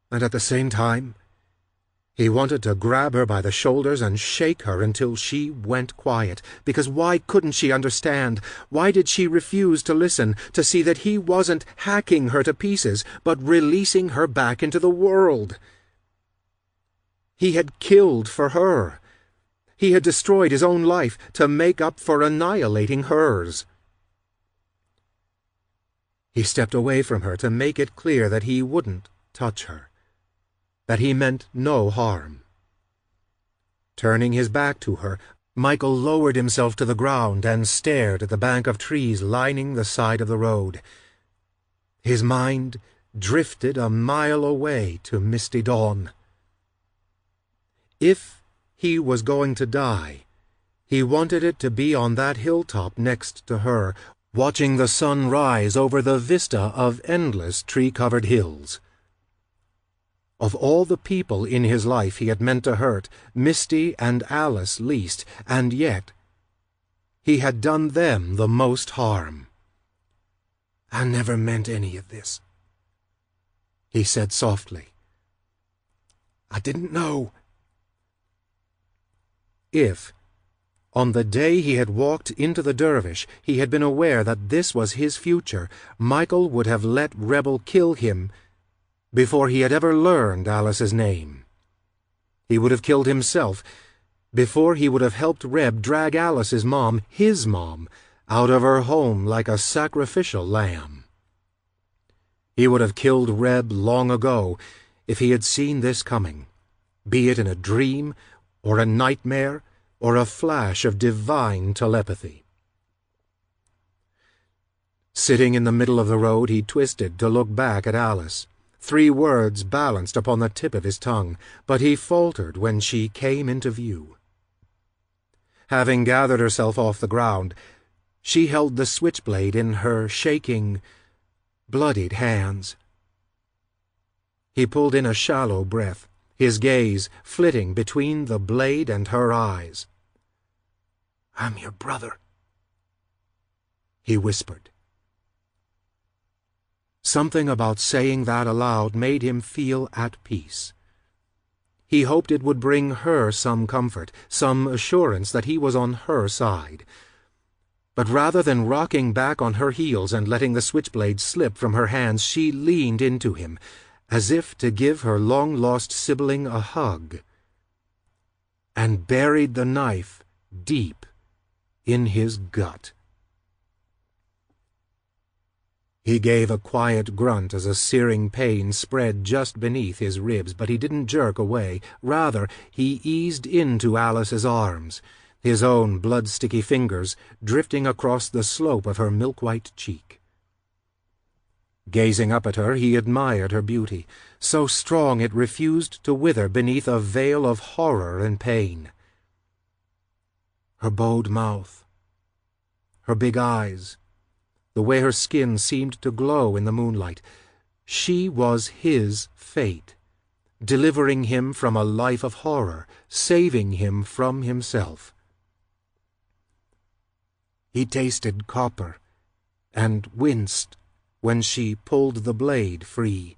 And at the same time, he wanted to grab her by the shoulders and shake her until she went quiet, because why couldn't she understand? Why did she refuse to listen, to see that he wasn't hacking her to pieces, but releasing her back into the world? He had killed for her. He had destroyed his own life to make up for annihilating hers. He stepped away from her to make it clear that he wouldn't touch her, that he meant no harm. Turning his back to her, Michael lowered himself to the ground and stared at the bank of trees lining the side of the road. His mind drifted a mile away to misty dawn. If he was going to die, he wanted it to be on that hilltop next to her, watching the sun rise over the vista of endless tree-covered hills. Of all the people in his life he had meant to hurt, Misty and Alice least, and yet he had done them the most harm. "I never meant any of this," he said softly. "I didn't know." If, on the day he had walked into the dervish, he had been aware that this was his future, Michael would have let Rebel kill him before he had ever learned Alice's name. He would have killed himself before he would have helped Reb drag Alice's mom, his mom, out of her home like a sacrificial lamb. He would have killed Reb long ago if he had seen this coming, be it in a dream or a nightmare or a flash of divine telepathy. Sitting in the middle of the road, he twisted to look back at Alice. 3 words balanced upon the tip of his tongue, but he faltered when she came into view. Having gathered herself off the ground, she held the switchblade in her shaking, bloodied hands. He pulled in a shallow breath, his gaze flitting between the blade and her eyes. "I'm your brother," he whispered. Something about saying that aloud made him feel at peace. He hoped it would bring her some comfort, some assurance that he was on her side. But rather than rocking back on her heels and letting the switchblade slip from her hands, she leaned into him, as if to give her long-lost sibling a hug, and buried the knife deep in his gut. He gave a quiet grunt as a searing pain spread just beneath his ribs, but he didn't jerk away. Rather, he eased into Alice's arms, his own blood-sticky fingers drifting across the slope of her milk-white cheek. Gazing up at her, he admired her beauty, so strong it refused to wither beneath a veil of horror and pain. Her bowed mouth, her big eyes, the way her skin seemed to glow in the moonlight. She was his fate, delivering him from a life of horror, saving him from himself. He tasted copper and winced when she pulled the blade free.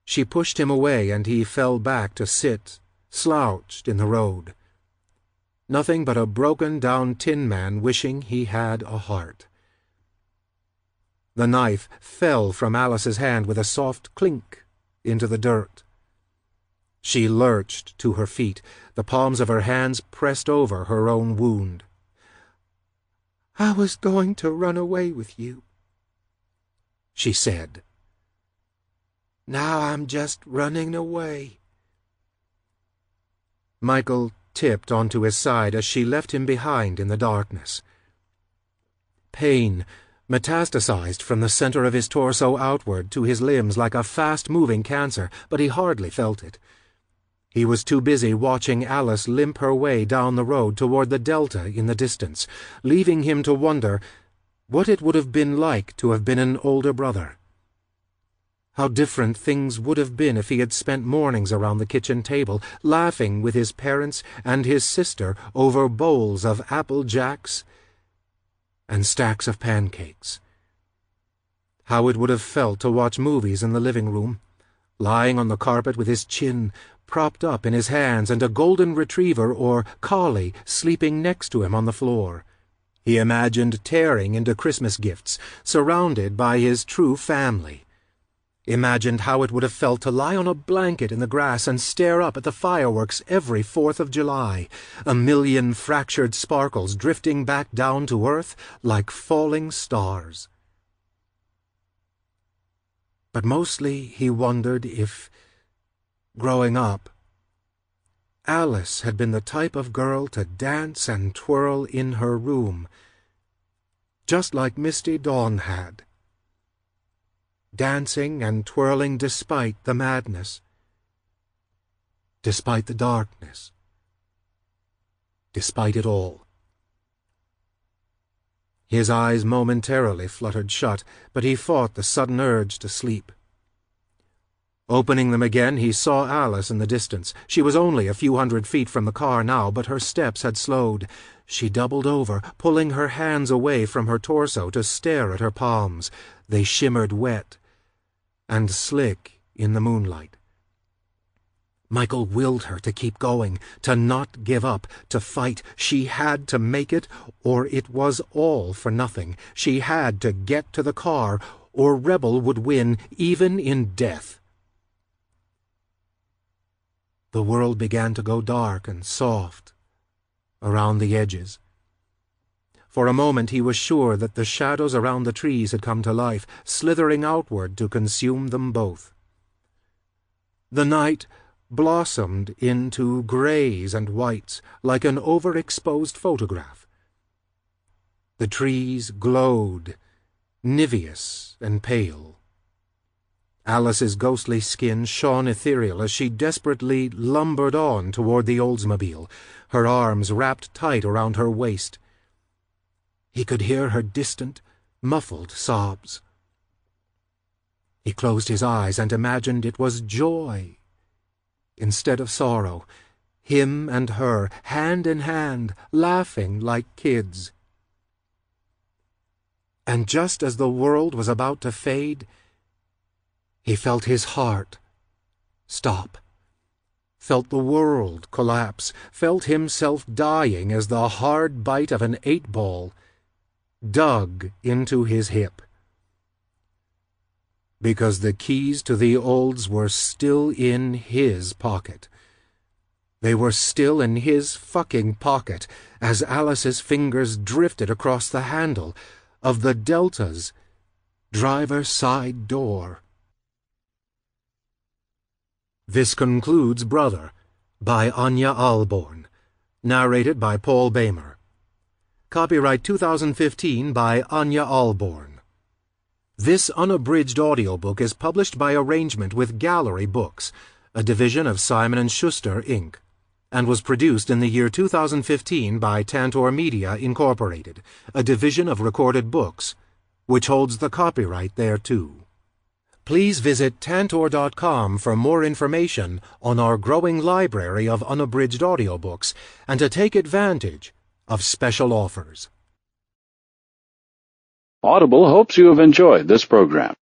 She pushed him away, and he fell back to sit, slouched in the road. Nothing but a broken-down tin man wishing he had a heart. The knife fell from Alice's hand with a soft clink into the dirt. She lurched to her feet, the palms of her hands pressed over her own wound. "I was going to run away with you," she said. "Now I'm just running away." Michael tipped onto his side as she left him behind in the darkness. Pain metastasized from the center of his torso outward to his limbs like a fast-moving cancer, but he hardly felt it. He was too busy watching Alice limp her way down the road toward the delta in the distance, leaving him to wonder what it would have been like to have been an older brother. How different things would have been if he had spent mornings around the kitchen table, laughing with his parents and his sister over bowls of Apple Jacks and stacks of pancakes. How it would have felt to watch movies in the living room, lying on the carpet with his chin propped up in his hands and a golden retriever or collie sleeping next to him on the floor. He imagined tearing into Christmas gifts, surrounded by his true family. Imagined how it would have felt to lie on a blanket in the grass and stare up at the fireworks every 4th of July, a million fractured sparkles drifting back down to earth like falling stars. But mostly he wondered if, growing up, Alice had been the type of girl to dance and twirl in her room, just like Misty Dawn had. Dancing and twirling despite the madness, despite the darkness, despite it all. His eyes momentarily fluttered shut, but he fought the sudden urge to sleep. Opening them again, he saw Alice in the distance. She was only a few hundred feet from the car now, but her steps had slowed. She doubled over, pulling her hands away from her torso to stare at her palms. They shimmered wet and slick in the moonlight. Michael willed her to keep going, to not give up, to fight. She had to make it, or it was all for nothing. She had to get to the car, or Rebel would win, even in death. The world began to go dark and soft around the edges. For a moment he was sure that the shadows around the trees had come to life, slithering outward to consume them both. The night blossomed into grays and whites like an overexposed photograph. The trees glowed, niveous and pale. Alice's ghostly skin shone ethereal as she desperately lumbered on toward the Oldsmobile, her arms wrapped tight around her waist. He could hear her distant, muffled sobs. He closed his eyes and imagined it was joy instead of sorrow, him and her, hand in hand, laughing like kids. And just as the world was about to fade, he felt his heart stop, felt the world collapse, felt himself dying as the hard bite of an 8-ball dug into his hip. Because the keys to the Olds were still in his pocket. They were still in his fucking pocket as Alice's fingers drifted across the handle of the Delta's driver's side door. This concludes Brother by Ania Ahlborn, narrated by Paul Bamer. Copyright 2015 by Ania Ahlborn. This unabridged audiobook is published by arrangement with Gallery Books, a division of Simon & Schuster, Inc., and was produced in the year 2015 by Tantor Media, Incorporated, a division of Recorded Books, which holds the copyright thereto. Please visit tantor.com for more information on our growing library of unabridged audiobooks and to take advantage of special offers. Audible hopes you have enjoyed this program.